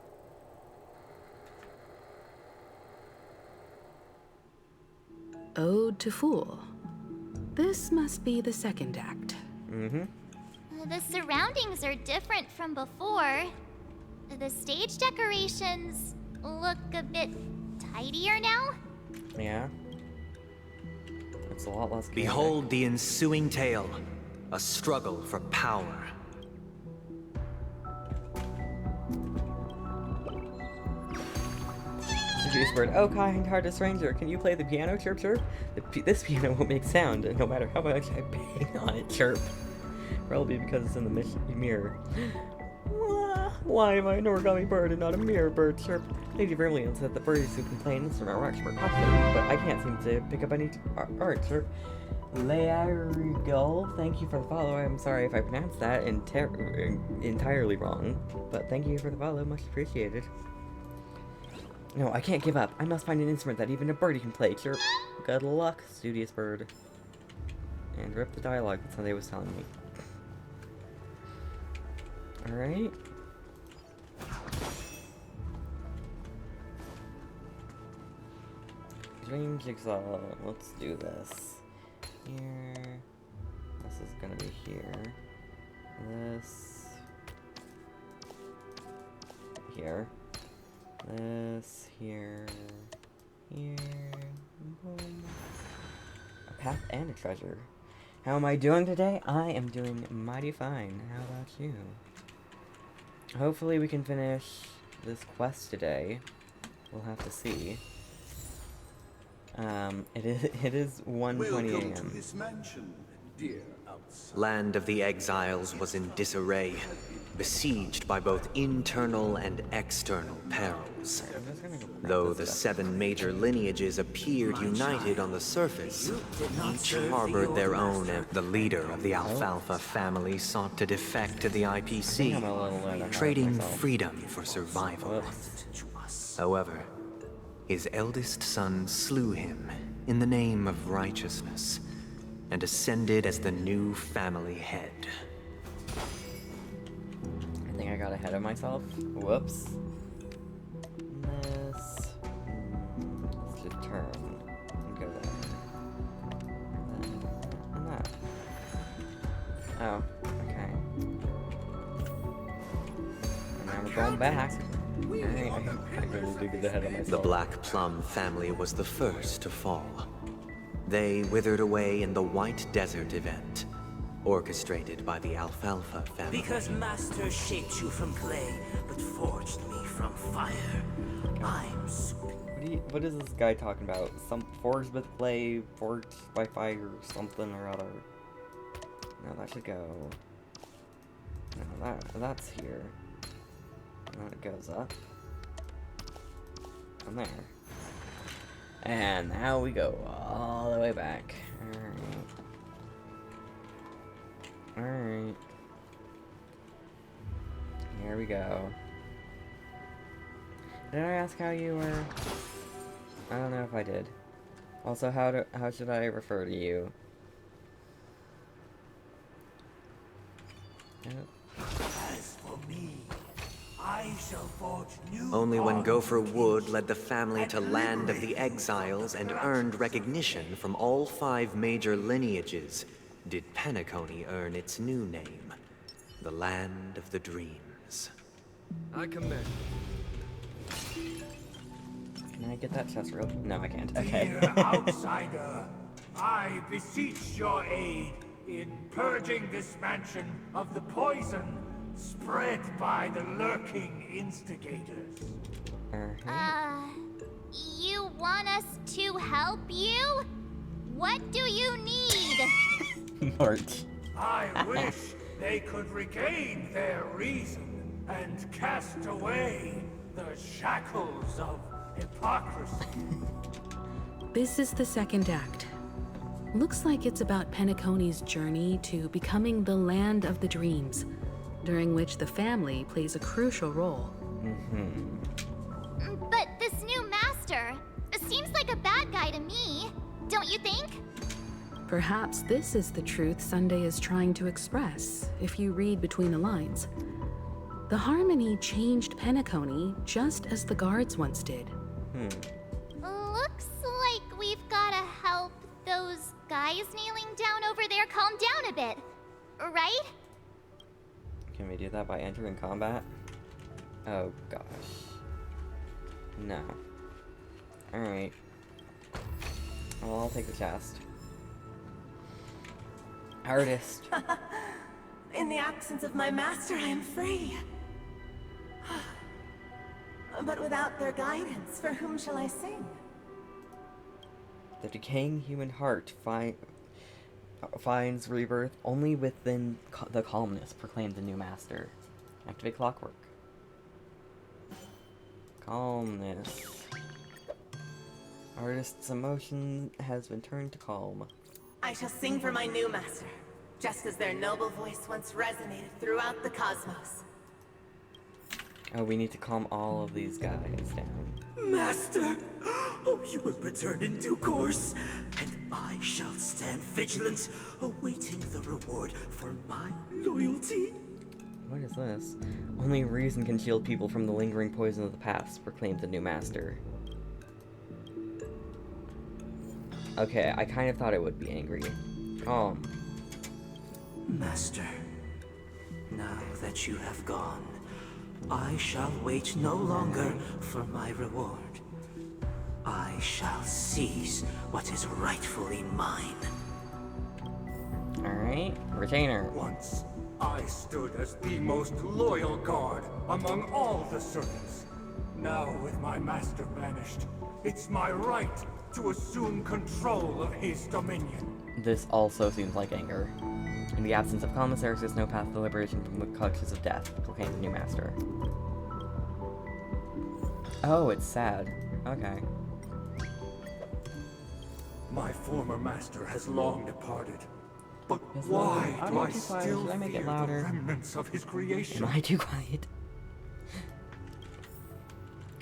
Ode to Fool. This must be the second act. Mm-hmm. The surroundings are different from before. The stage decorations look a bit tidier now. Yeah. It's a lot less chaotic. Behold the ensuing tale, a struggle for power. Seduce bird. Oh, kind-hearted stranger, can you play the piano? Chirp, chirp. This piano won't make sound, no matter how much I bang on it. Chirp. Probably because it's in the mirror. Why am I an origami bird and not a mirror bird? Chirp. Lady Vermilion said the birdies who can play an instrument are expert popular, but I can't seem to pick up any art. Chirp. Learigal, thank you for the follow. I'm sorry if I pronounced that entirely wrong, but thank you for the follow. Much appreciated. No, I can't give up. I must find an instrument that even a birdie can play. Chirp. Good luck, studious bird. And rip the dialogue that Sunday was telling me. Alright. Dream jigsaw. Let's do this. Here. This is gonna be here. This. Here. This. Here. Here. Boom. A path and a treasure. How am I doing today? I am doing mighty fine. How about you? Hopefully we can finish this quest today. We'll have to see. It is 1:20 a.m. Land of the Exiles was in disarray, besieged by both internal and external perils. Though the 7 major lineages appeared united on the surface, each harbored their own, and the leader of the Alfalfa family sought to defect to the IPC, trading freedom for survival. However, his eldest son slew him in the name of righteousness, and ascended as the new family head. I think I got ahead of myself. Whoops. This. Let's just turn. And go there. And that. Oh, okay. And now we're going back. I really do get ahead of myself. The Black Plum family was the first to fall. They withered away in the White Desert event, orchestrated by the Alfalfa family. Because Master shaped you from clay, but that forged me from fire. I'm What is this guy talking about? Some forged with clay, forged by fire, something or other. No, that should go. No, that's here. And then it goes up. And there. And now we go all the way back. Alright. Here we go. Did I ask how you were? I don't know if I did. Also, how should I refer to you? As for me, I shall forge new Only when bonds Gopher Wood led the family to Land of the Exiles and earned recognition from all 5 major lineages did Penacony earn its new name, the Land of the Dreams. I commend. Can I get that chest real? No, I can't. Okay. Dear outsider, I beseech your aid in purging this mansion of the poison spread by the lurking instigators. You want us to help you? What do you need? March. I wish they could regain their reason and cast away the shackles of hypocrisy. This is the second act. Looks like it's about Penacony's journey to becoming the Land of the Dreams, during which the family plays a crucial role. But this new master seems like a bad guy to me, don't you think? Perhaps this is the truth Sunday is trying to express, if you read between the lines. The Harmony changed Penacony just as the guards once did. Looks like we've gotta help those guys kneeling down over there calm down a bit, right? Can we do that by entering combat? Oh gosh. No. Alright. Well, I'll take the chest. Artist. In the absence of my master, I am free. But without their guidance, for whom shall I sing? The decaying human heart finds rebirth only within the calmness, proclaimed the new master. Activate clockwork. Calmness. Artist's emotion has been turned to calm. I shall sing for my new master, just as their noble voice once resonated throughout the cosmos. Oh, we need to calm all of these guys down. Master! Oh, you will return in due course, and I shall stand vigilant, awaiting the reward for my loyalty. What is this? Only reason can shield people from the lingering poison of the past, proclaimed the new master. Okay, I kind of thought it would be angry. Calm. Master, now that you have gone, I shall wait no longer for my reward. I shall seize what is rightfully mine. Alright, retainer. Once, I stood as the most loyal guard among all the servants. Now, with my master banished, it's my right to assume control of his dominion. This also seems like anger. In the absence of calmness, there exists no path to liberation from the clutches of death, proclaimed the new master. Oh, it's sad. Okay. My former master has long departed. But why do I still fear the remnants of his creation? Am I too quiet?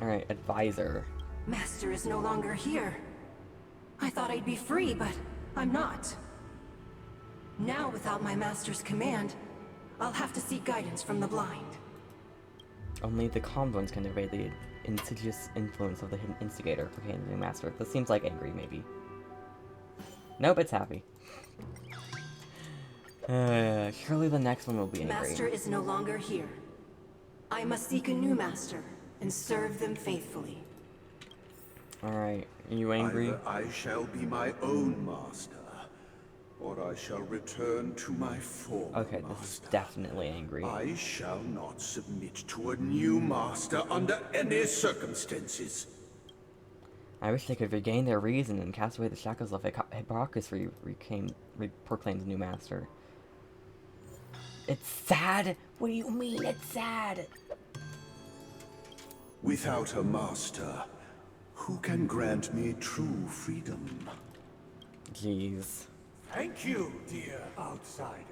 Alright, advisor. Master is no longer here. I thought I'd be free, but I'm not. Now, without my master's command, I'll have to seek guidance from the blind. Only the calmed ones can evade the insidious influence of the hidden instigator, proclaimed the new master. This seems like angry, maybe. Nope, it's happy. Surely the next one will be angry. Master is no longer here. I must seek a new master and serve them faithfully. Alright, are you angry? Either I shall be my own master, or I shall return to my former Okay, this is definitely angry. I shall not submit to a new master under any circumstances. I wish they could regain their reason and cast away the shackles of hypocrisy, proclaimed the new master. It's sad? What do you mean it's sad? Without a master, who can grant me true freedom? Jeez. Thank you, dear outsiders.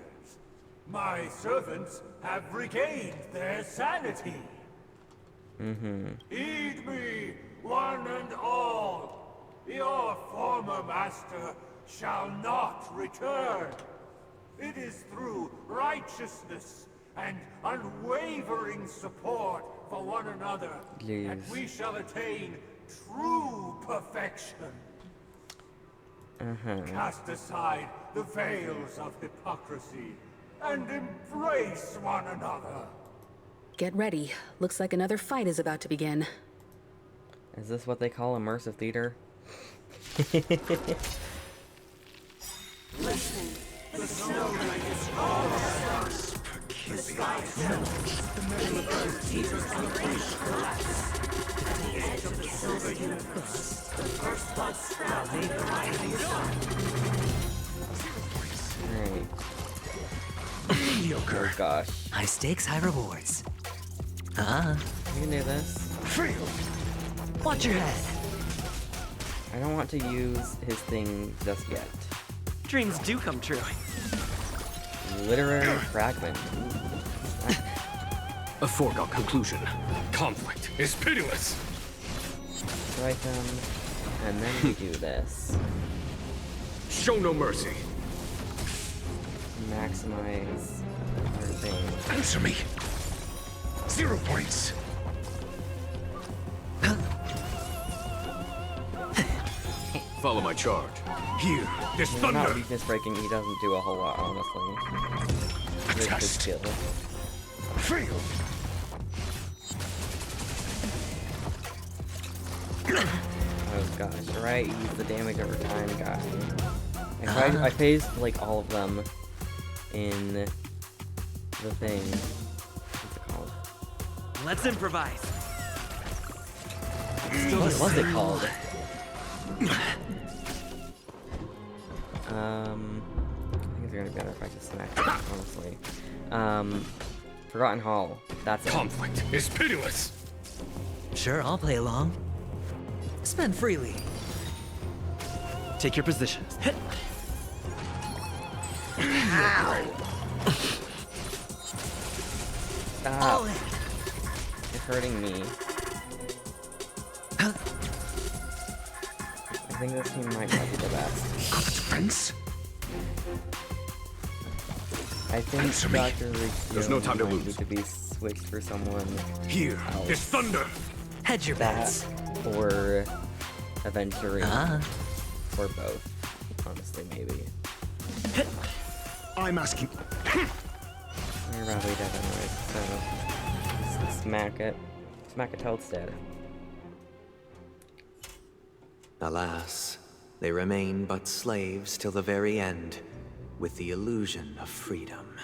My servants have regained their sanity. Heed me, one and all. Your former master shall not return. It is through righteousness and unwavering support for one another that we shall attain true perfection. Cast aside the veils of hypocrisy and embrace one another. Get ready. Looks like another fight is about to begin. Is this what they call immersive theater? Listen, the snow knight is all around. The sky settles, and the earth teeters on the brink of collapse. At the edge of the silver universe, the first blood sprout made the rising sun. Alright. Mediocre. Oh gosh. High stakes, high rewards. You can do this. Free. Watch your head. I don't want to use his thing just yet. Dreams do come true. Literary fragment. A foregone conclusion. Conflict is pitiless. Strike them, and then we do this. Show no mercy. Maximize our thing. Answer me. 0 points. Follow my charge. Here, this He's thunder. not weakness breaking, he doesn't do a whole lot, honestly. With his skill. Fail. Oh gosh, right, he's the damage over time guy. And I phased like all of them in the thing. What's it called? Let's improvise. What was it called? I think it's gonna be better if I just smack it, honestly. Forgotten Hall. That's it. Conflict is pitiless. Sure, I'll play along. Spend freely. Take your positions. Stop. It's hurting me. I think this team might not be the best. Consequence? I think Dr. There's no time to lose. Need to be switched for someone Here, else. this thunder. Hedge your bets. Or Aventurine. Or both. Honestly, maybe. I'm asking. You're probably dead anyways, so just smack it. Smack it till it's dead. Alas, they remain but slaves till the very end, with the illusion of freedom.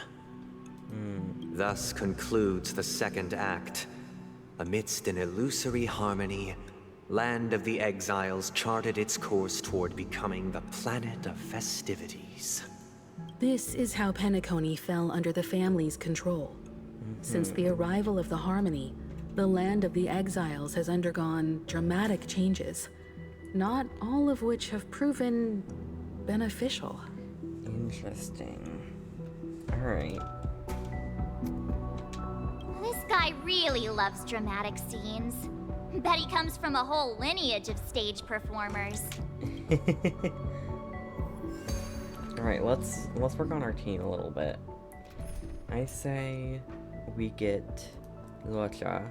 Thus concludes the second act. Amidst an illusory harmony, Land of the Exiles charted its course toward becoming the planet of festivities. This is how Penacony fell under the family's control. Since the arrival of the Harmony, the Land of the Exiles has undergone dramatic changes, not all of which have proven beneficial. Interesting. Alright. This guy really loves dramatic scenes. Bet he comes from a whole lineage of stage performers. Alright, let's work on our team a little bit. I say we get Luocha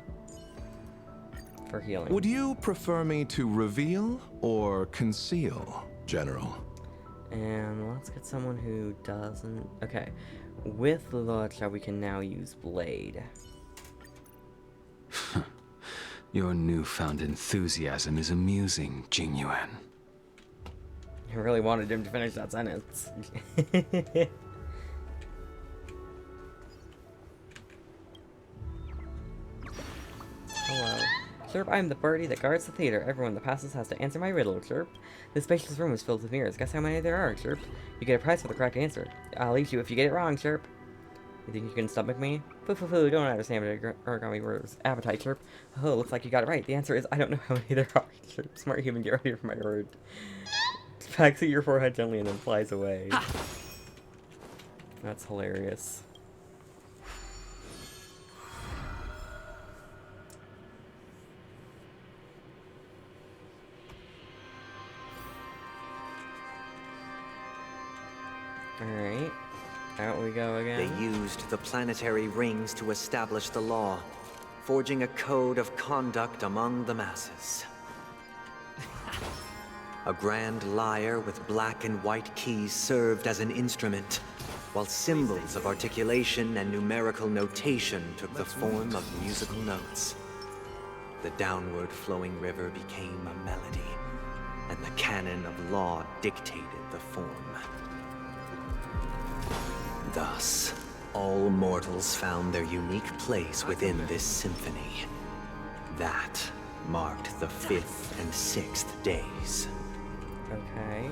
for healing. Would you prefer me to reveal or conceal, General? And let's get someone who doesn't... Okay. With Luocha, we can now use Blade. Your newfound enthusiasm is amusing, Jingyuan. I really wanted him to finish that sentence. Hello. Chirp, I'm the birdie that guards the theater. Everyone that passes has to answer my riddle, Chirp. This spacious room is filled with mirrors. Guess how many there are, Chirp? You get a prize for the correct answer. I'll leave you if you get it wrong, Chirp. You think you can stomach me? Foo, don't understand origami words. Appetite, Chirp. Oh, looks like you got it right. The answer is I don't know how many there are, Chirp. Smart human, get ready for my word. Packs at your forehead gently and then flies away. Ha! That's hilarious. Alright, out we go again. They used the planetary rings to establish the law, forging a code of conduct among the masses. A grand lyre with black and white keys served as an instrument, while symbols of articulation and numerical notation took the form of musical notes. The downward flowing river became a melody, and the canon of law dictated the form. Thus, all mortals found their unique place within this symphony. That marked the 5th and 6th days. Okay.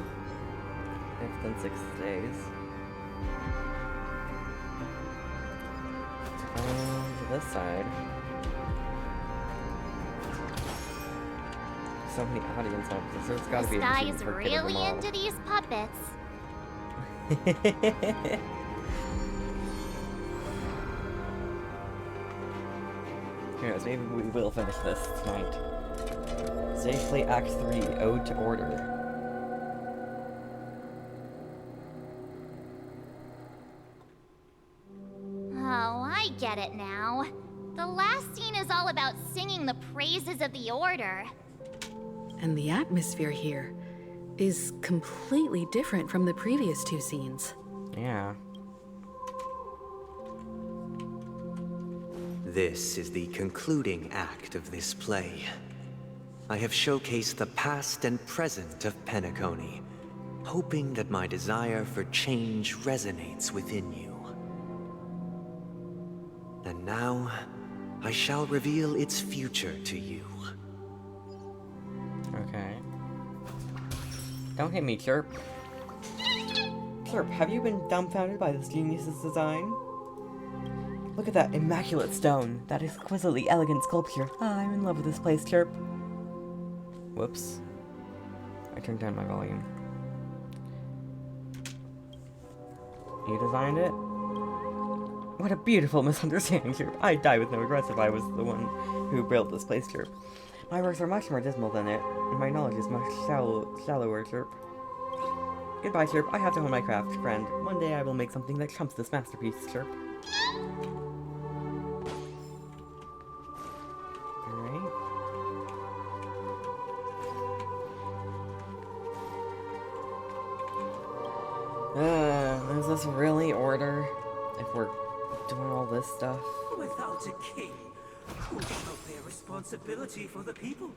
5th and 6th days. To this side. So many audience members. There's gotta be a This guy machine is for getting them really all. into these puppets. Anyways, maybe we will finish this tonight. Stage play Act 3, Ode to Order. Oh, I get it now. The last scene is all about singing the praises of the Order. And the atmosphere here is completely different from the previous two scenes. Yeah. This is the concluding act of this play. I have showcased the past and present of Penacony, hoping that my desire for change resonates within you. And now, I shall reveal its future to you. Okay. Don't hit me, Chirp. Chirp, have you been dumbfounded by this genius's design? Look at that immaculate stone, that exquisitely elegant sculpture. Ah, I'm in love with this place, Chirp. Whoops. I turned down my volume. You designed it? What a beautiful misunderstanding, Chirp. I'd die with no regrets if I was the one who built this place, Chirp. My works are much more dismal than it, and my knowledge is much shallower, Chirp. Goodbye, Chirp. I have to hone my craft, friend. One day I will make something that trumps this masterpiece, Chirp. Alright. Is this really order? If we're doing all this stuff? Without a king, who shall bear responsibility for the people?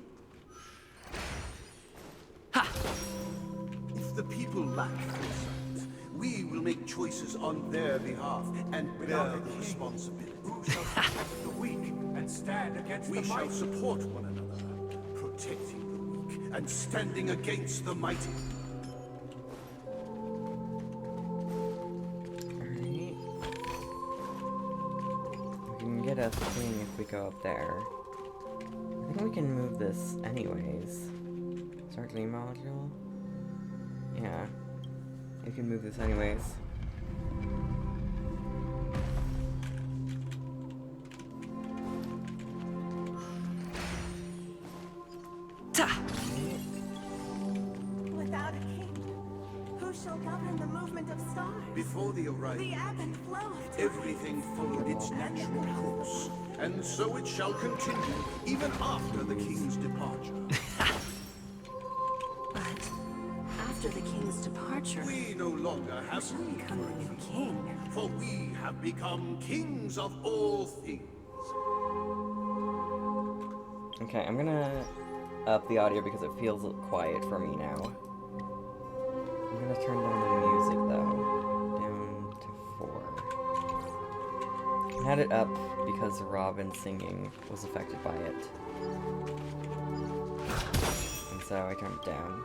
If the people lack foresight, we will make choices on their behalf and bear the responsibility. Who shall protect the weak and stand against the We shall mighty? support one another, protecting the weak and standing against the mighty. Alright. We can get a thing if we go up there. I think we can move this anyways. Start game module? Yeah. We can move this anyways. Without a king, who shall govern the movement of stars? Before the The arrival, ebb and flow of time. everything followed its natural course, and so it shall continue even after the king's departure. But after the king's departure, We no longer have shall become the new king. for we have become kings of all things. Okay, I'm gonna up the audio because it feels quiet for me now. gonna turn down the music though. Down to 4. I had it up because Robin singing was affected by it. And so I turned it down.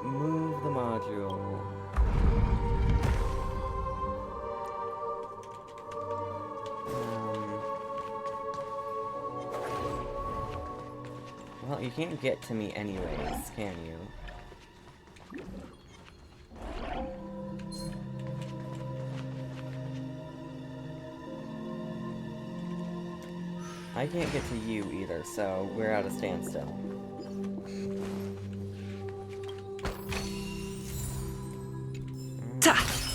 Move the module. Well, you can't get to me anyways, can you? I can't get to you either, so we're at a standstill.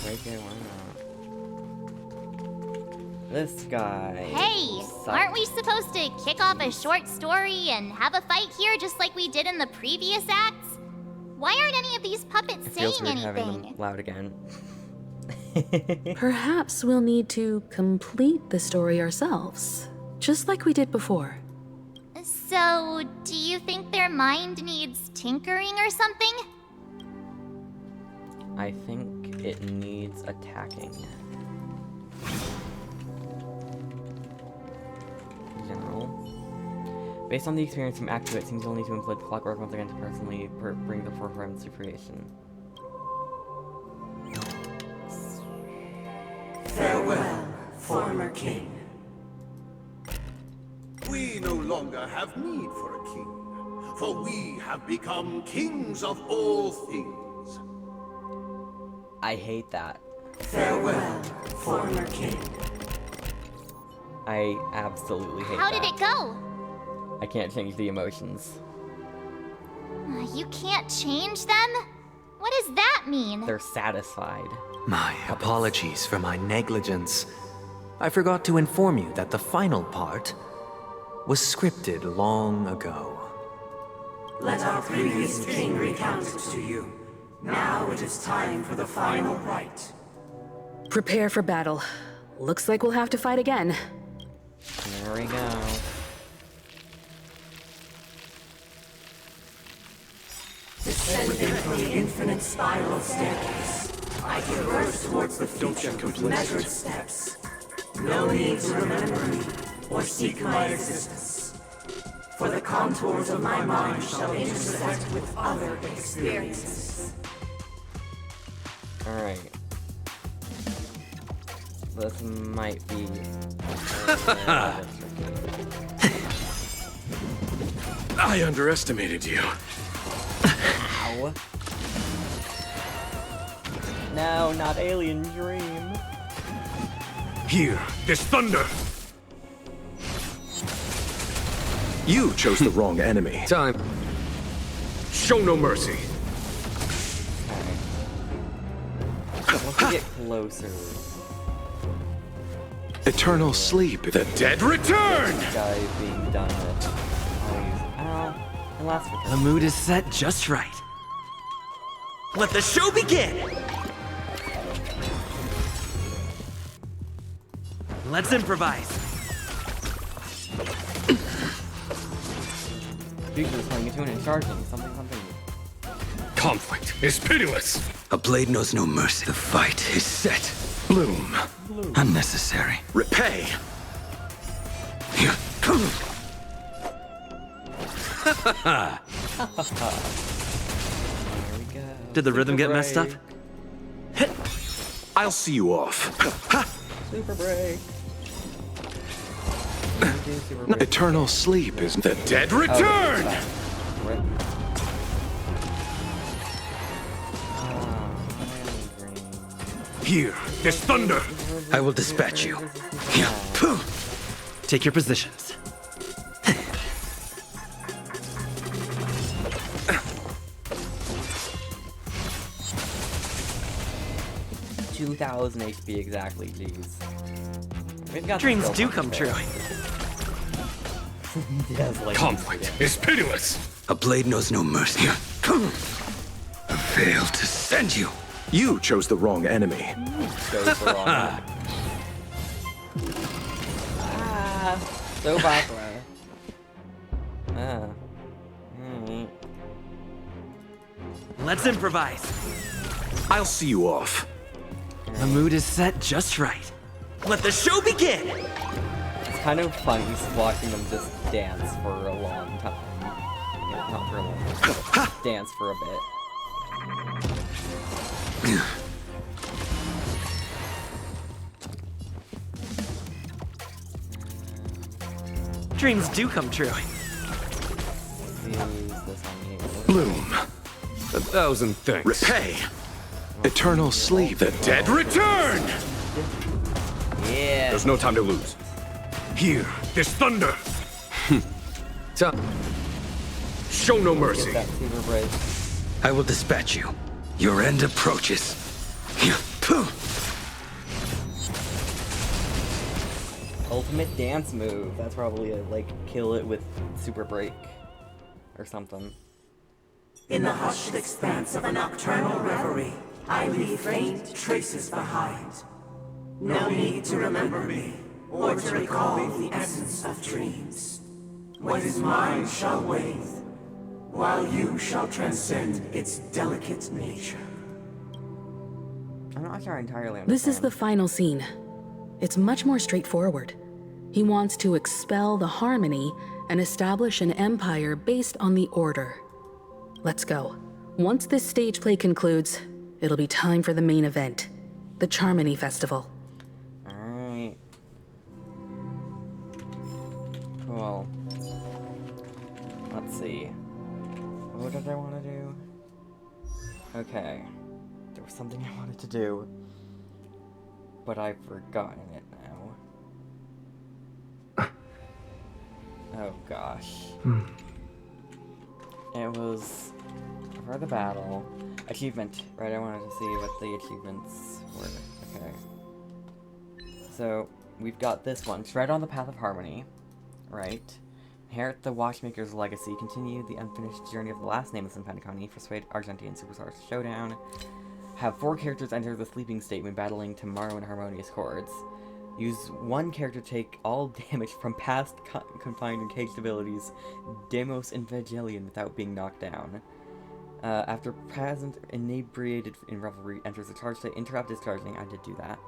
Break it, why not? This guy. Hey, sucks. aren't we supposed to kick off a short story and have a fight here just like we did in the previous acts? Why aren't any of these puppets It saying feels weird having anything? them loud again. Perhaps we'll need to complete the story ourselves, just like we did before. So, do you think their mind needs tinkering or something? I think it needs attacking. General. Based on the experience from Act 2, it seems you'll need to employ the clockwork once again to personally bring the performance to creation. Farewell, former king. We no longer have need for a king, for we have become kings of all things. I hate that. Farewell, former king. I absolutely hate How that. did it go? I can't change the emotions. You can't change them? What does that mean? They're satisfied. My apologies for my negligence. I forgot to inform you that the final part was scripted long ago. Let our previous king recount it to you. Now it is time for the final rite. Prepare for battle. Looks like we'll have to fight again. There we go. Descending from the infinite spiral staircase, I traverse towards the future with measured steps. No need to remember me or seek my existence. For the contours of my mind shall intersect with other experiences. Alright. This might be... I underestimated you. Ow. No, not Alien Dream. Here, this thunder. You chose the wrong enemy. Time. Show no mercy. Once we get closer... Eternal sleep. The dead return! This guy being done with. I'll use... Ow. It lasts for... The mood is set just right. Let the show begin! Let's improvise. Future is playing a tune and charging. Something. Conflict is pitiless. A blade knows no mercy. The fight is set. Bloom. Unnecessary. Repay. There we go. Did the rhythm get messed up? I'll see you off. Super break. Eternal sleep is the dead return! Here, this thunder! I will dispatch you. Take your positions. 2,000 HP exactly, jeez. We've got Dreams do come true. Yes, like Conflict is pitiless. A blade knows no mercy. I failed to send you. You chose the wrong enemy. So popular. let's improvise. I'll see you off. The mood is set just right. Let the show begin! It's kind of funny watching them just dance for a long time. Not for a long time, dance for a bit. Dreams do come true. Bloom. 1,000 thanks. Repay. Eternal sleep. The dead return! Yeah. There's no time to lose. Here, this thunder. Show no mercy. I will dispatch you. Your end approaches. Ultimate dance move. That's probably a, like, kill it with super break or something. In the hushed expanse of a nocturnal reverie, I leave faint traces behind. No need to remember me, or to recall the essence of dreams. What is mine shall wait, while you shall transcend its delicate nature. I'm not sure I entirely understand. This is the final scene. It's much more straightforward. He wants to expel the Harmony and establish an empire based on the Order. Let's go. Once this stage play concludes, it'll be time for the main event, the CHARMONY Festival. Alright. Cool. Let's see. What did I want to do? Okay. There was something I wanted to do, but I've forgotten it now. Oh gosh. It was for the battle. Achievement, right? I wanted to see what the achievements were. Okay. So, we've got this one. Tread on the path of harmony. Right. Inherit the Watchmaker's legacy. Continue the unfinished journey of the last nameless in Pentaconi. Persuade Argentine superstars to showdown. Have 4 characters enter the sleeping state when battling tomorrow in harmonious chords. Use 1 character to take all damage from past confined and caged abilities, Demos and Vegelian, without being knocked down. After present inebriated in revelry enters the charge state, interrupt discharging. I did do that.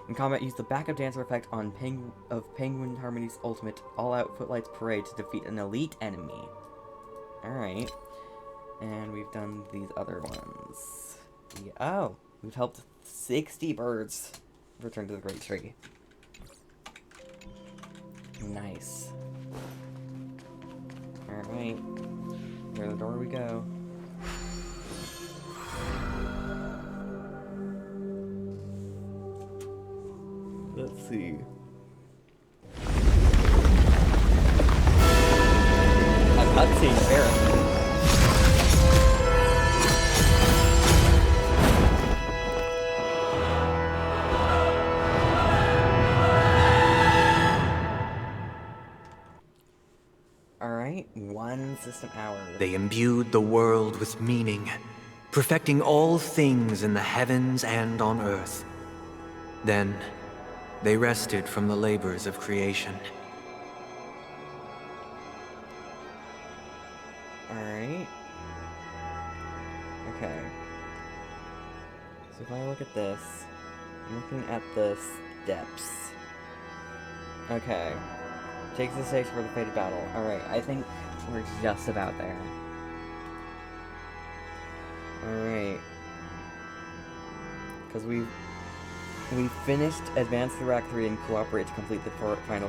In combat, use the backup dancer effect on Penguin Harmony's ultimate all-out Footlights Parade to defeat an elite enemy. Alright. And we've done these other ones. Oh, we've helped 60 birds return to the Great Tree. Nice. Alright. Near the door we go. Let's see. A cutscene, apparently. Alright, 1 system hour. They imbued the world with meaning, perfecting all things in the heavens and on earth. Then, they rested from the labors of creation. Alright. Okay. So if I look at this, I'm looking at the steps. Okay. Takes the stage for the fated battle. Alright, I think we're just about there. Alright. Because we finished Advance through Act 3 and Cooperate to complete the final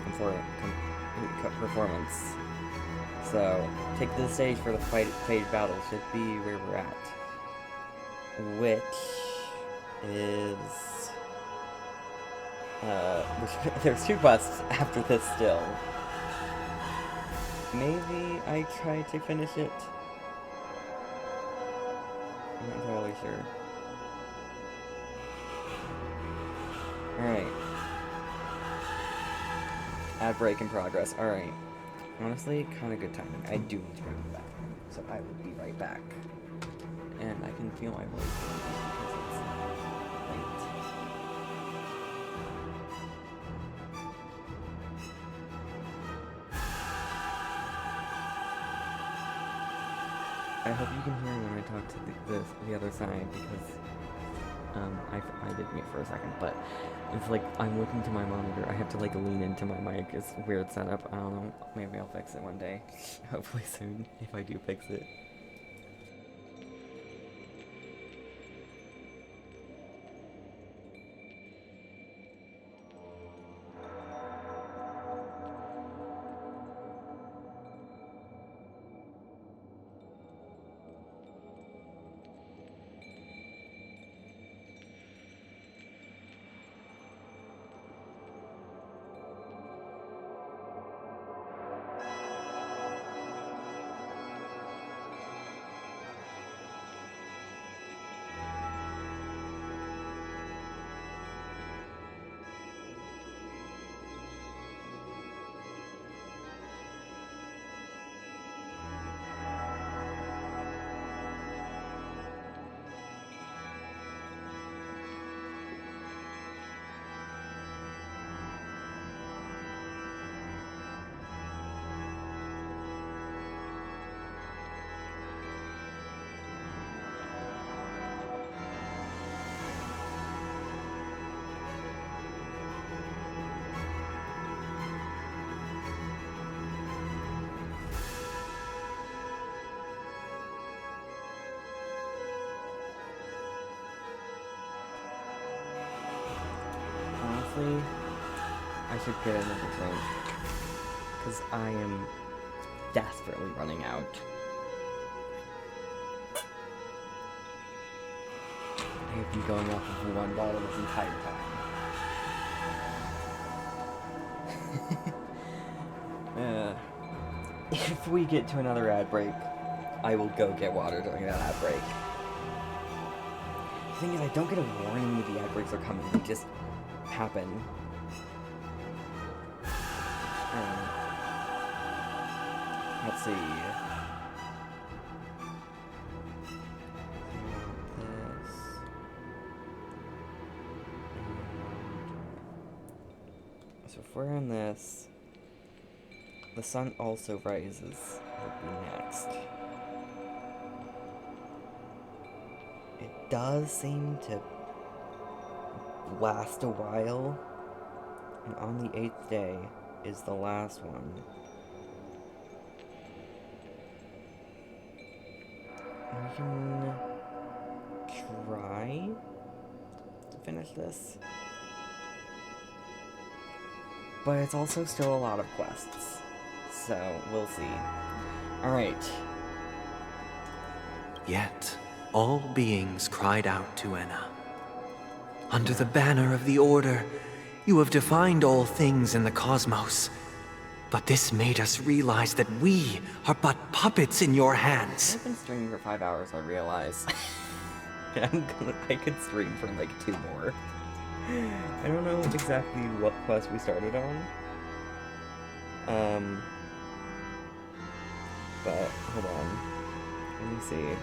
performance. So, take the stage for the fated battle should be where we're at. Which is... there's 2 quests after this still. Maybe I try to finish it. I'm not entirely sure. Alright. Ad break in progress. Alright. Honestly, kinda good timing. I do need to go to the bathroom, so I will be right back. And I can feel my voice because it's late. I hope you can hear me when I talk to the other side, because I did mute for a second, but it's like I'm looking to my monitor. I have to like lean into my mic. It's a weird setup. I don't know. Maybe I'll fix it one day. Hopefully soon, if I do fix it. Honestly, I should get another drink, because I am desperately running out. I have been going off of one bottle this entire time. If we get to another ad break, I will go get water during that ad break. The thing is, I don't get a warning that the ad breaks are coming, they just happen. Let's see. So if we're in this, the sun also rises would be next. It does seem to last a while, and on the 8th day is the last one. We can try to finish this, but it's also still a lot of quests, so we'll see. Alright. Yet, all beings cried out to Enna. Under the banner of the Order, you have defined all things in the cosmos. But this made us realize that we are but puppets in your hands. I've been streaming for 5 hours, I realize. I could stream for like 2 more. I don't know exactly what quest we started on. But, hold on. Let me see.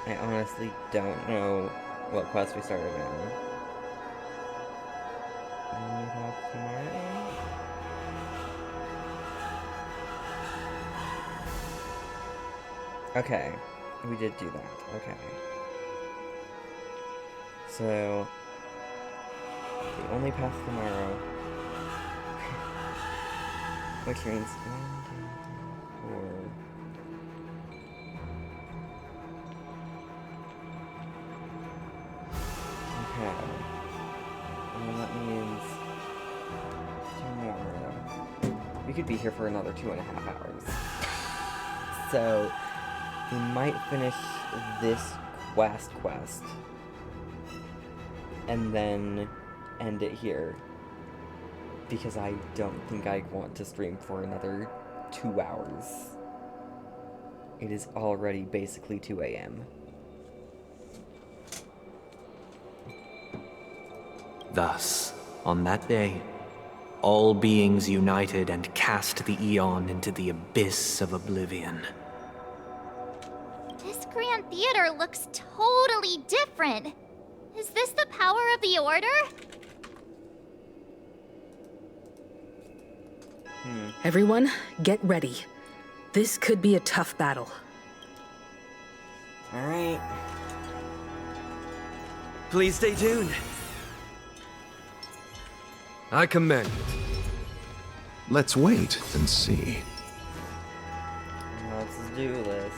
I honestly don't know what quest we started on. Tomorrow? Okay, we did do that, okay. So, the only path tomorrow, which means 1, 2, 3, 4. Okay. And that means 2 more. We could be here for another 2.5 hours. So, we might finish this quest, and then end it here. Because I don't think I want to stream for another 2 hours. It is already basically 2 a.m. Thus, on that day, all beings united and cast the Eon into the abyss of oblivion. This Grand Theater looks totally different. Is this the power of the Order? Everyone, get ready. This could be a tough battle. Alright. Please stay tuned. I commend it. Let's wait and see. Let's do this.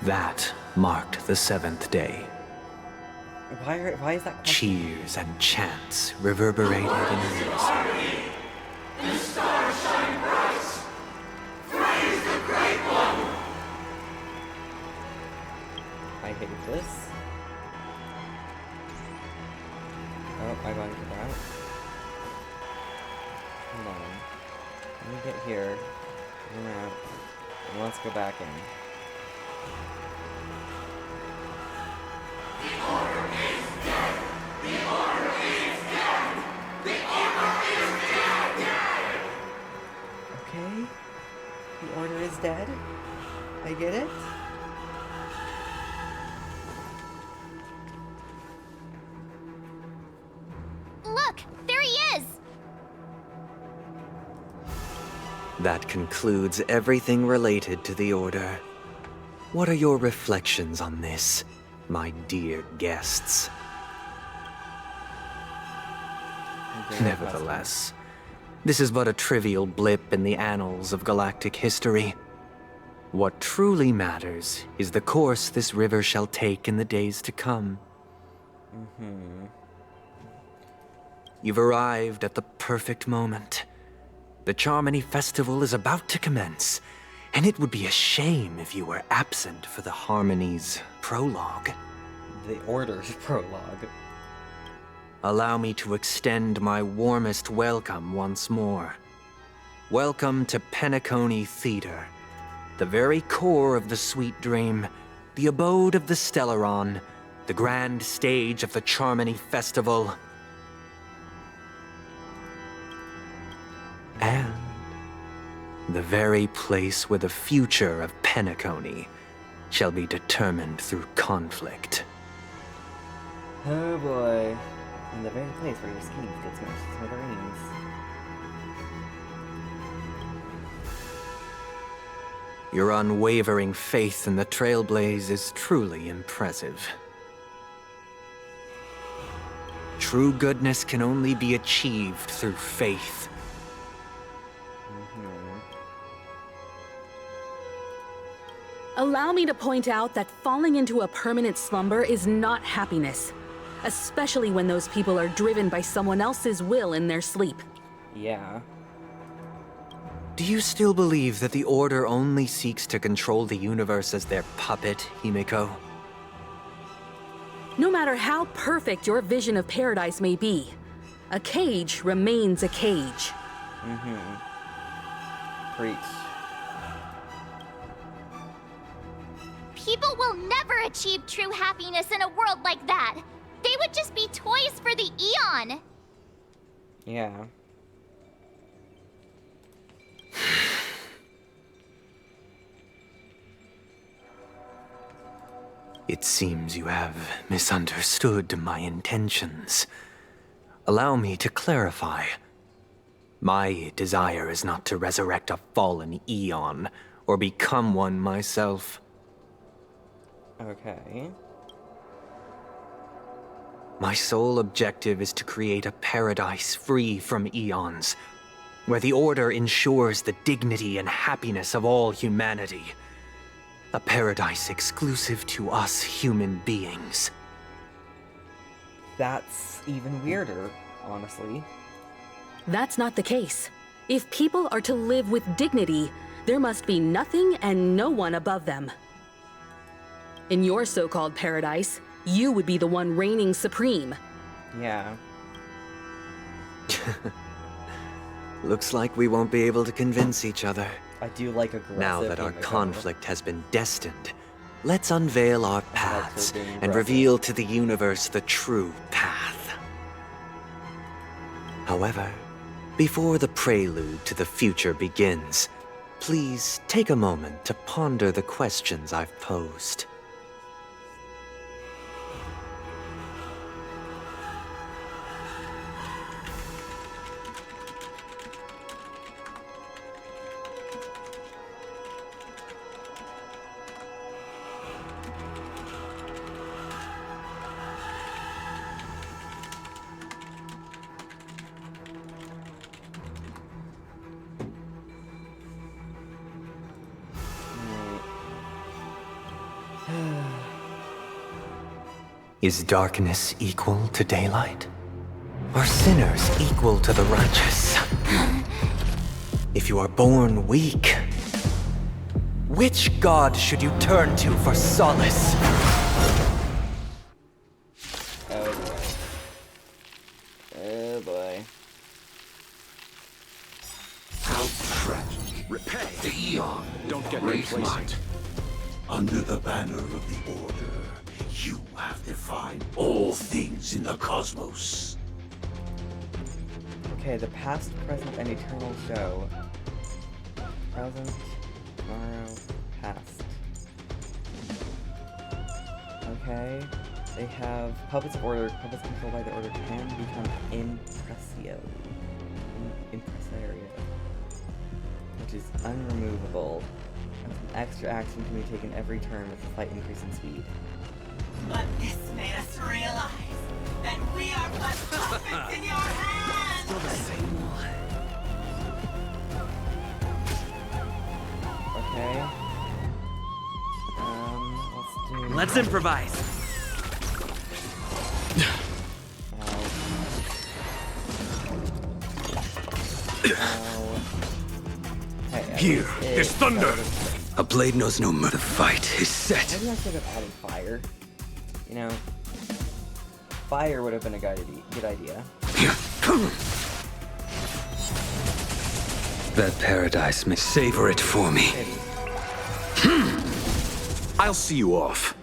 That marked the 7th day. Why is that question? Cheers and chants reverberated in unison. The stars shine bright. Praise the Great One. I hate this. Oh, I got it out. Hold on. Let me get here. Zoom out. And let's go back in. The order is dead. The order is dead. The order is dead. Okay. The order is dead. I get it. Look, there he is! That concludes everything related to the Order. What are your reflections on this, my dear guests? Nevertheless, this is but a trivial blip in the annals of galactic history. What truly matters is the course this river shall take in the days to come. You've arrived at the perfect moment. The Charmony Festival is about to commence, and it would be a shame if you were absent for the Harmony's prologue. The Order's prologue. Allow me to extend my warmest welcome once more. Welcome to Penacony Theater, the very core of the Sweet Dream, the abode of the Stellaron, the grand stage of the Charmony Festival, and the very place where the future of Penacony shall be determined through conflict. Oh boy. In the very place where your schemes get smashed to smithereens. Your unwavering faith in the Trailblaze is truly impressive. True goodness can only be achieved through faith. Allow me to point out that falling into a permanent slumber is not happiness, especially when those people are driven by someone else's will in their sleep. Yeah. Do you still believe that the Order only seeks to control the universe as their puppet, Himiko? No matter how perfect your vision of paradise may be, a cage remains a cage. Preach. People will never achieve true happiness in a world like that. They would just be toys for the Eon. Yeah. It seems you have misunderstood my intentions. Allow me to clarify. My desire is not to resurrect a fallen Eon, or become one myself. Okay. My sole objective is to create a paradise free from Eons, where the Order ensures the dignity and happiness of all humanity. A paradise exclusive to us human beings. That's even weirder, honestly. That's not the case. If people are to live with dignity, there must be nothing and no one above them. In your so-called paradise, you would be the one reigning supreme. Yeah. Looks like we won't be able to convince each other. I do like aggressive. Now that our Himiko. conflict has been destined, let's unveil our paths and reveal to the universe the true path. However, before the prelude to the future begins, please take a moment to ponder the questions I've posed. Is darkness equal to daylight? Are sinners equal to the righteous? If you are born weak, which god should you turn to for solace? Oh boy. Oh boy. How tragic. Repay the Eon. Don't get replaced. Under the banner of the Order, you have defined all things in the cosmos. Okay, the past, present, and eternal show. Present, tomorrow, past. Okay. They have puppets of order. Puppets controlled by the order can become impresario, which is unremovable. An extra action can be taken every turn with a slight increase in speed. But this made us realize that we are but puppets in your hands! Still the same one. Okay. Let's do... Let's improvise! Hey, here, this thunder! A blade knows no mercy. The fight is set. Maybe I should have added fire. You know, fire would have been a good idea. That paradise may savor it for me. I'll see you off.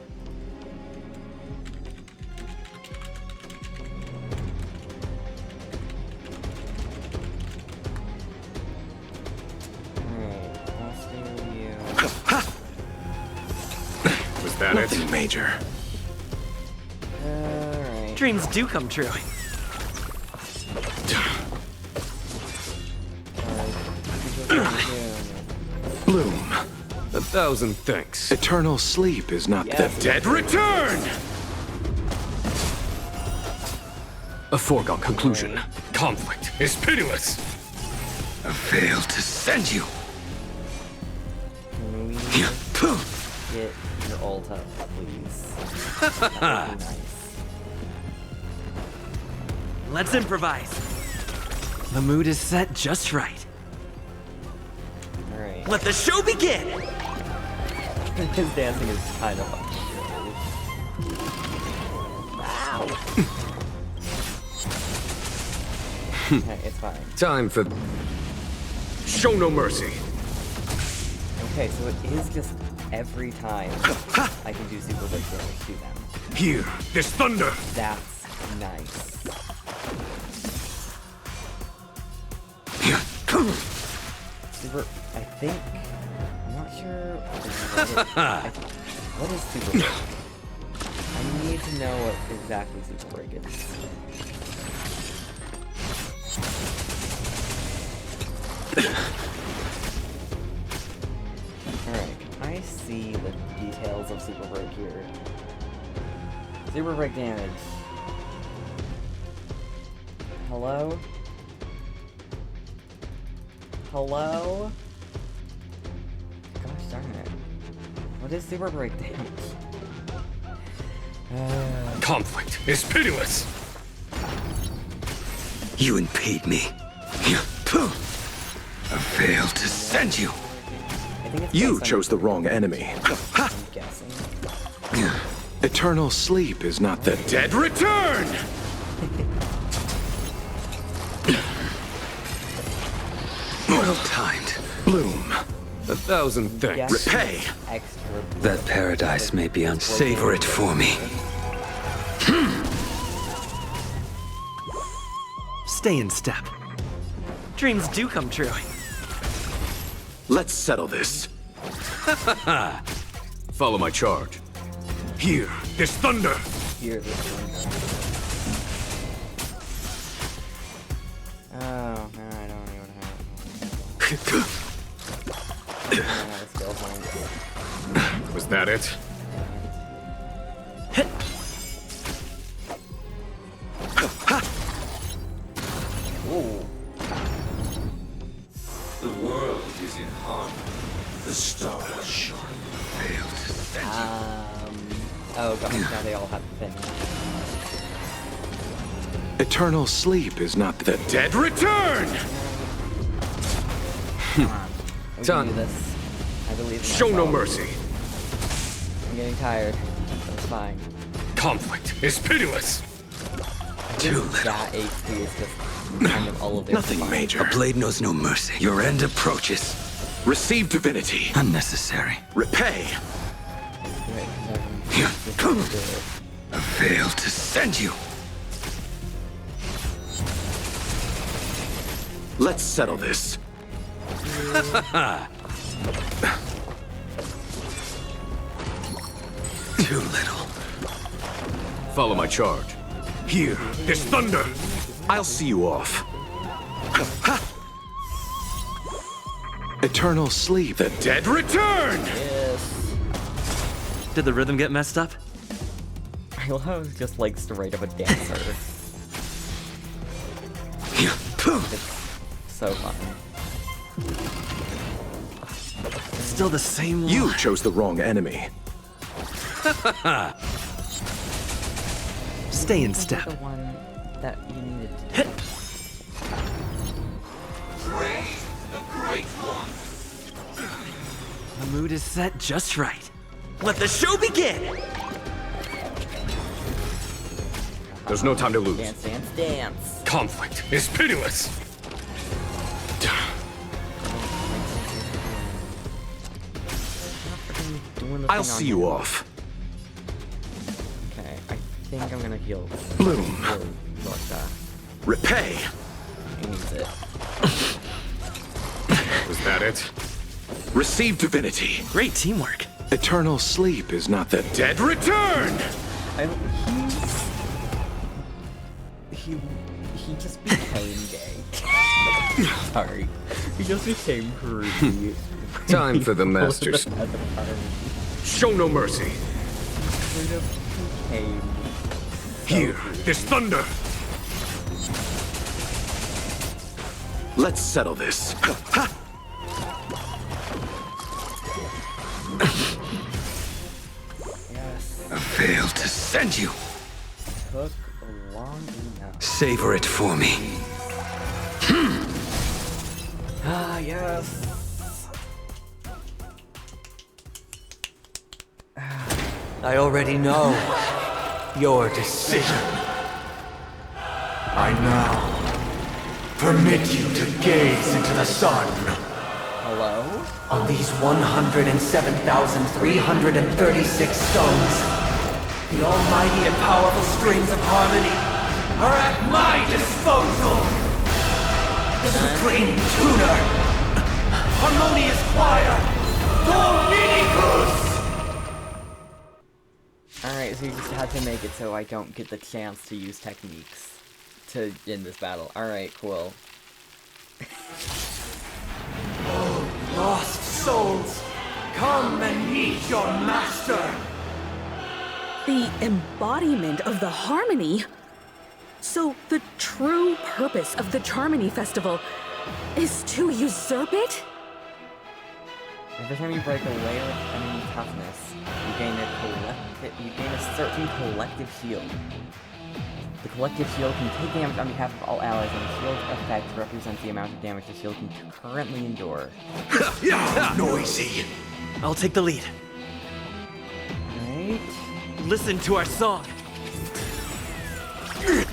Was that Nothing major. Alright. Dreams do come true. Bloom, 1,000 thanks. Eternal sleep is not the dead return! A foregone conclusion. Conflict is pitiless. I failed to send you. Can we get your ult up, please? That would be nice. Let's improvise. The mood is set just right. Alright. Let the show begin! His dancing is kind of fun. Okay, it's fine. Time for... Show no mercy. Okay, so it is just every time I can do super break damage to them. Here, this thunder! That's nice. Super, I think, I'm not sure what is super break. I need to know what exactly super break is. Alright, I see the details of super break here. Super break damage. Hello? Hello? Gosh darn it. What is super break damage? Conflict is pitiless. You impede me. I failed to send you. You chose the wrong enemy. I'm guessing. Eternal sleep is not the dead return! Well timed. Bloom, 1,000 thanks. Repay! That paradise may be savor it for me. Stay in step. Dreams do come true. Let's settle this. Follow my charge. Here, this thunder! Here, this thunder. Oh, no, I don't even have a skill point. Was that it? Ooh. The world is in harmony. The stars shine. Oh god, now they all have things. Eternal sleep is not the dead return! Come on. We can Done. do this. I believe in Show no myself. mercy. I'm getting tired. That's fine. Conflict is pitiless. Too little. That HP is just kind of all of their Nothing fun. major. A blade knows no mercy. Your end approaches. Receive divinity. Unnecessary. Repay. I failed to send you. Let's settle this. Too little. Follow my charge. Here, this thunder. I'll see you off. Eternal sleep. The dead return! Yes. Did the rhythm get messed up? I love how it's just like straight up a dancer. It's so fun. Still the same You chose the wrong enemy. Stay in This is step. the one that you needed to do. Praise the Great One. The mood is set just right. Let the show begin! There's no time to lose. Dance, dance, dance. Conflict is pitiless. I'll see you off. Okay, I think I'm gonna heal. Bloom. Rosa. Repay. He needs it. Was that it? Receive divinity. Great teamwork. Eternal sleep is not the Dead return! He just became gay. Sorry. He just became creepy. Time for the masters. Show no mercy. Straight up became Here, this thunder. Let's settle this. Yes. I failed to send you. Took long enough. Savor it for me. Ah, yes. I already know your decision. I now permit you to gaze into the sun. Hello? On these 107,336 stones, the almighty and powerful strings of harmony are at my disposal. The supreme tuner, harmonious choir, Dominicus! Alright, so you just had to make it so I don't get the chance to use techniques to end this battle. Alright, cool. Oh, lost souls, come and meet your master! The embodiment of the harmony? So the true purpose of the CHARMONY festival is to usurp it? Every time you break a layer of enemy toughness, you gain a certain collective shield. The collective shield can take damage on behalf of all allies, and the shield's effect represents the amount of damage the shield can currently endure. Noisy! I'll take the lead. Right? Listen to our song.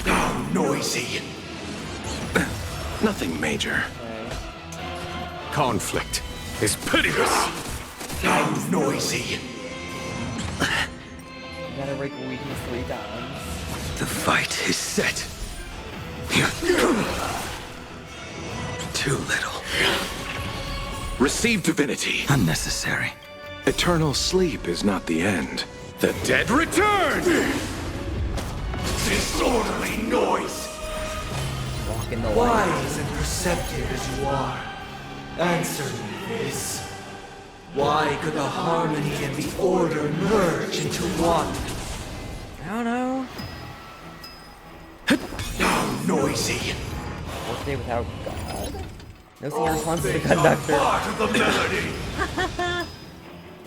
How noisy! Nothing major. Okay. Conflict is pitiless. How noisy! You gotta break a weakness 3 times. The fight is set. Too little. Receive divinity. Unnecessary. Eternal sleep is not the end. The dead return! Disorderly noise! Walk in the light. Wise and perceptive as you are, answer me this. Why could the harmony and the order merge into one? I don't know. How noisy! Workday without God? No senior response to the conductor. Part of the melody!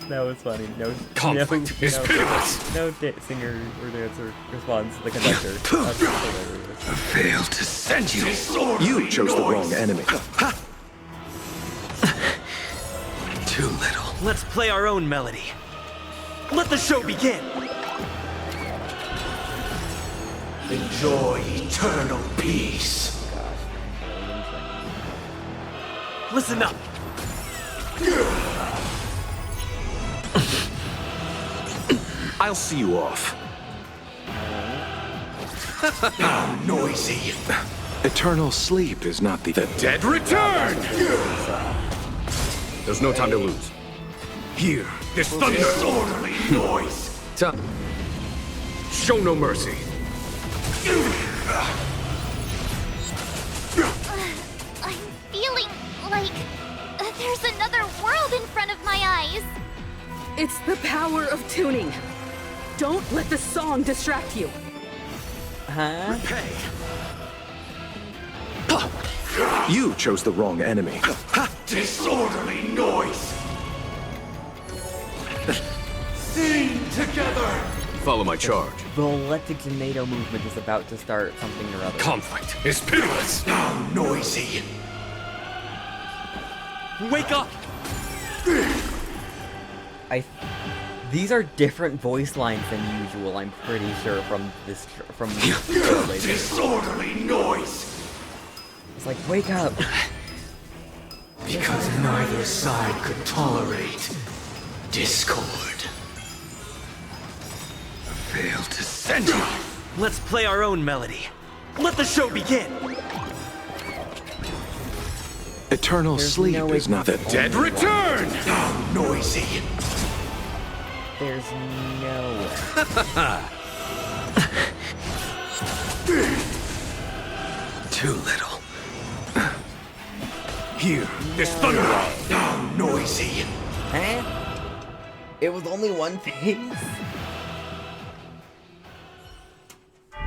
That was funny. Conflict is pitiless. No singer or dancer responds to the conductor. That's hilarious. Failed to send you. You chose the wrong enemy. Too little. Let's play our own melody. Let the show begin. Enjoy eternal peace. Listen up. I'll see you off. How noisy. Eternal sleep is not the Dead return! There's no time to lose. Hear this thunder! Disorderly noise. Show no mercy. I'm feeling like there's another world in front of my eyes. It's the power of tuning. Don't let the song distract you. Huh? You chose the wrong enemy. Disorderly noise. Sing together. Follow my charge. The electric tomato movement is about to start something or other. Conflict is pitiless. How noisy. Wake up! These are different voice lines than usual. I'm pretty sure from this Disorderly noise. It's like, wake up. Because neither side could tolerate discord. Failed to send you. Let's play our own melody. Let the show begin. Eternal sleep is not the dead return. How noisy. There's no Too little. Hear this thunder. How noisy. Huh? It was only one phase?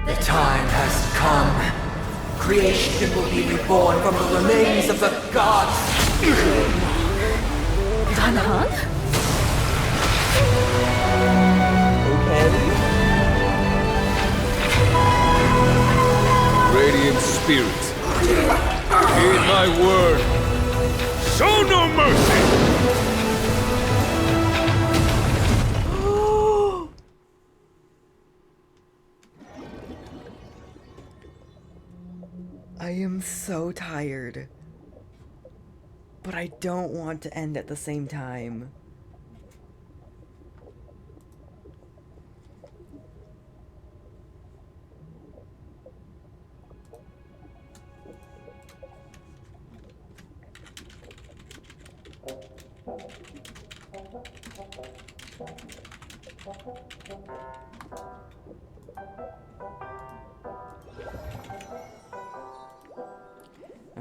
The time has come. Creation will be reborn from the remains of the gods. Danhang? Radiant spirit, heed my word. Show no mercy. I am so tired. But I don't want to end at the same time.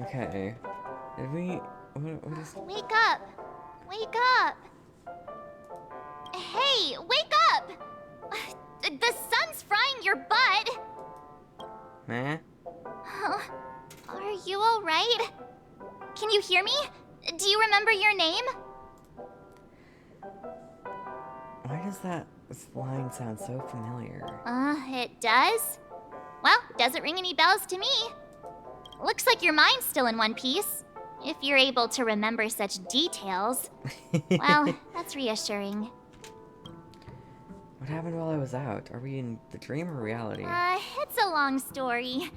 Okay. Did we... What is... Wake up! Wake up! Hey, wake up! The sun's frying your butt! Huh? Huh? Are you alright? Can you hear me? Do you remember your name? Why does that line sound so familiar? It does? Well, doesn't ring any bells to me. Looks like your mind's still in one piece. If you're able to remember such details. Well, that's reassuring. What happened while I was out? Are we in the dream or reality? It's a long story.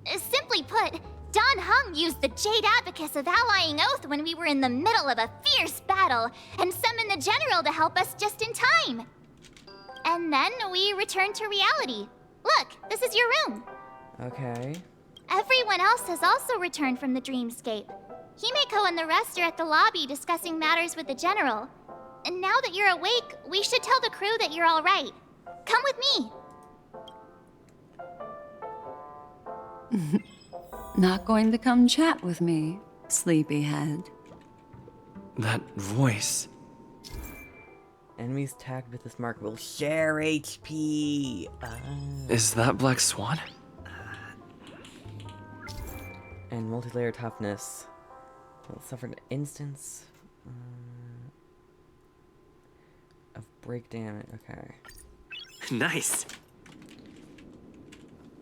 Simply put, Don Hung used the Jade Abacus of Allying Oath when we were in the middle of a fierce battle, and summoned the General to help us just in time. And then we returned to reality. Look, this is your room. Okay. Everyone else has also returned from the dreamscape. Himeko and the rest are at the lobby discussing matters with the General. And now that you're awake, we should tell the crew that you're all right. Come with me. Not going to come chat with me, sleepyhead. That voice. Enemies tagged with this mark will share HP. Is that Black Swan? And multi-layer toughness. Will suffer an instance. break damage. Okay. Nice.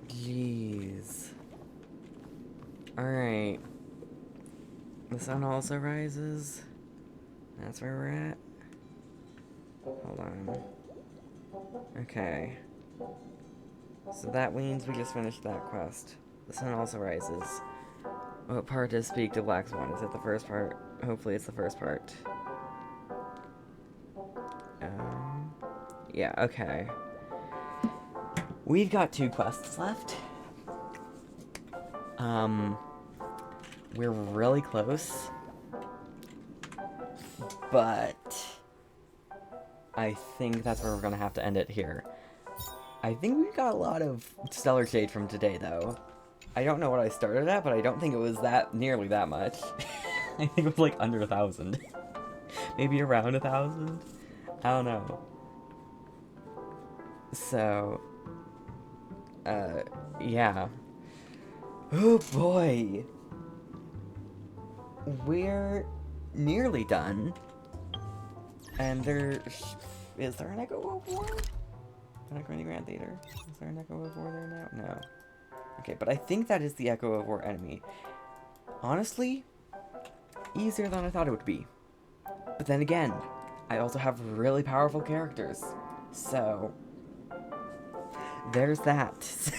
Jeez. Alright. The sun also rises. That's where we're at. Hold on. Okay. So that means we just finished that quest. The sun also rises. What part does speak to Black Swan? Is it the first part? Hopefully it's the first part. Yeah, okay. We've got 2 quests left. We're really close. But I think that's where we're gonna have to end it here. I think we got a lot of Stellar Shade from today, though. I don't know what I started at, but I don't think it was nearly that much. I think it was like under 1,000. Maybe around 1,000? I don't know. So, yeah. Oh boy! We're nearly done. And is there an Echo of War? Echo in the Grand Theater? Is there an Echo of War there now? No. Okay, but I think that is the Echo of War enemy. Honestly, easier than I thought it would be. But then again, I also have really powerful characters. So, there's that.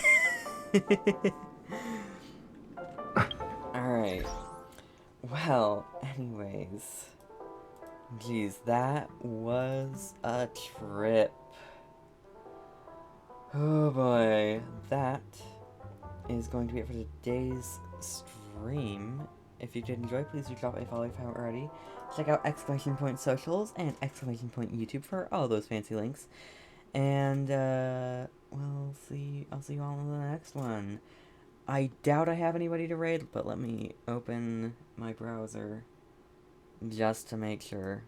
Alright. Well, anyways. Geez, that was a trip. Oh boy. That is going to be it for today's stream. If you did enjoy, please do drop a follow if you haven't already. Check out !socials and !YouTube for all those fancy links. And, I'll see you all in the next one. I doubt I have anybody to raid, but let me open my browser just to make sure.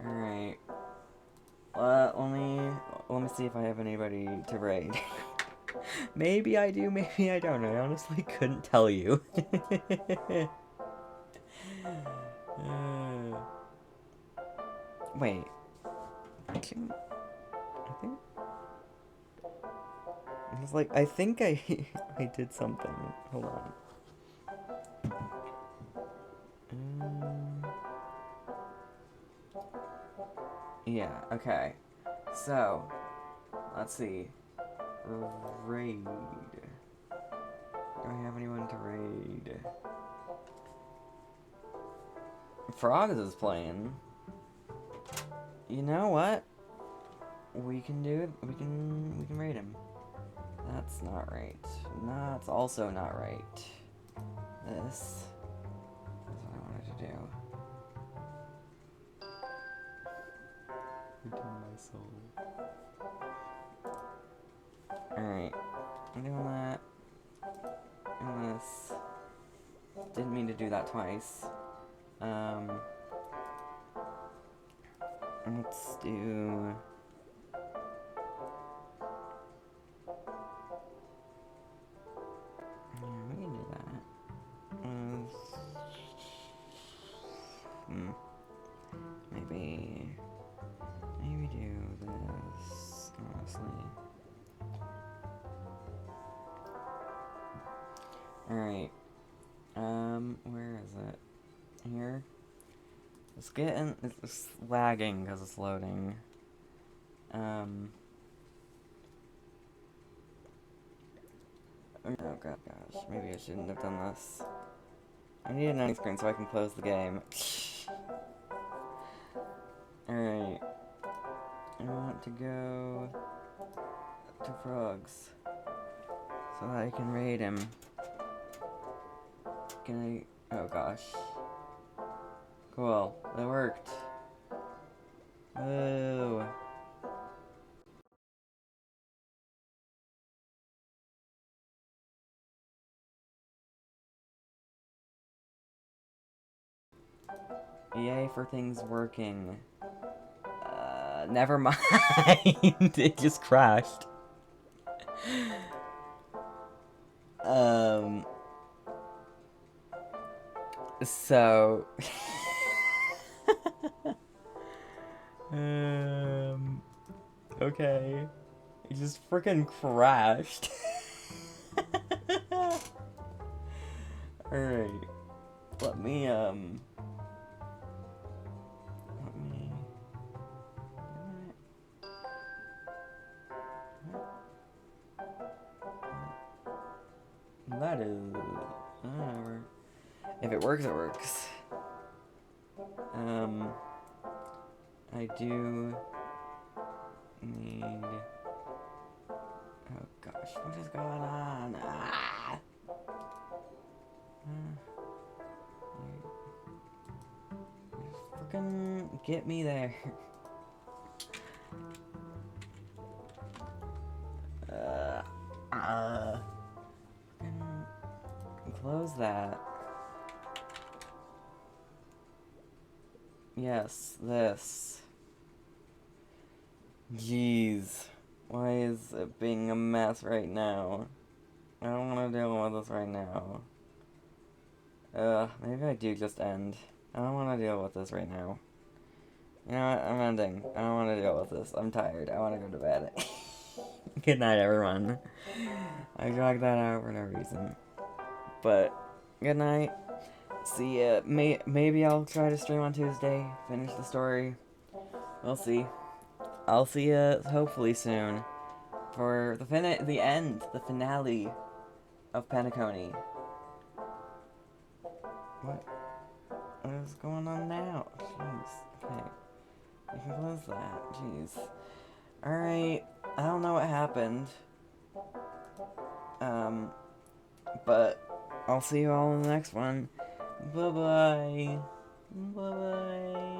Alright. Let me see if I have anybody to raid. Maybe I do, maybe I don't. I honestly couldn't tell you. Wait. I think... I was like, I think I did something. Hold on. Yeah, okay. So, let's see. Raid. Do I have anyone to raid? Frogs is playing. You know what? We can do it. We can raid him. That's not right. That's also not right. This is what I wanted to do. Redeem my soul. Alright. I'm doing that. And this. Didn't mean to do that twice. Let's do... Yeah, we can do that. Maybe do this, honestly. Alright. Where is it? Here? It's lagging because it's loading. Oh god, gosh, maybe I shouldn't have done this. I need an ending screen so I can close the game. Alright. I want to go to Frogs so that I can raid him. Can I? Oh gosh. Cool, that worked. Woo. Yay for things working. Never mind. It just crashed. So okay. He just freaking crashed. Alright. Let me that is whatever. If it works, it works. I do need. Oh gosh, what is going on? Ah! Just freaking get me there. Close that. Yes, this. Jeez. Why is it being a mess right now? I don't want to deal with this right now. Maybe I do just end. I don't want to deal with this right now. You know what? I'm ending. I don't want to deal with this. I'm tired. I want to go to bed. Good night, everyone. I dragged that out for no reason. But, good night. See ya. Maybe I'll try to stream on Tuesday. Finish the story. We'll see. I'll see ya hopefully soon. For the finale of Penacony. What is going on now? Jeez. Okay. You can close that. Jeez. Alright. I don't know what happened. But I'll see you all in the next one. Bye-bye. Bye-bye.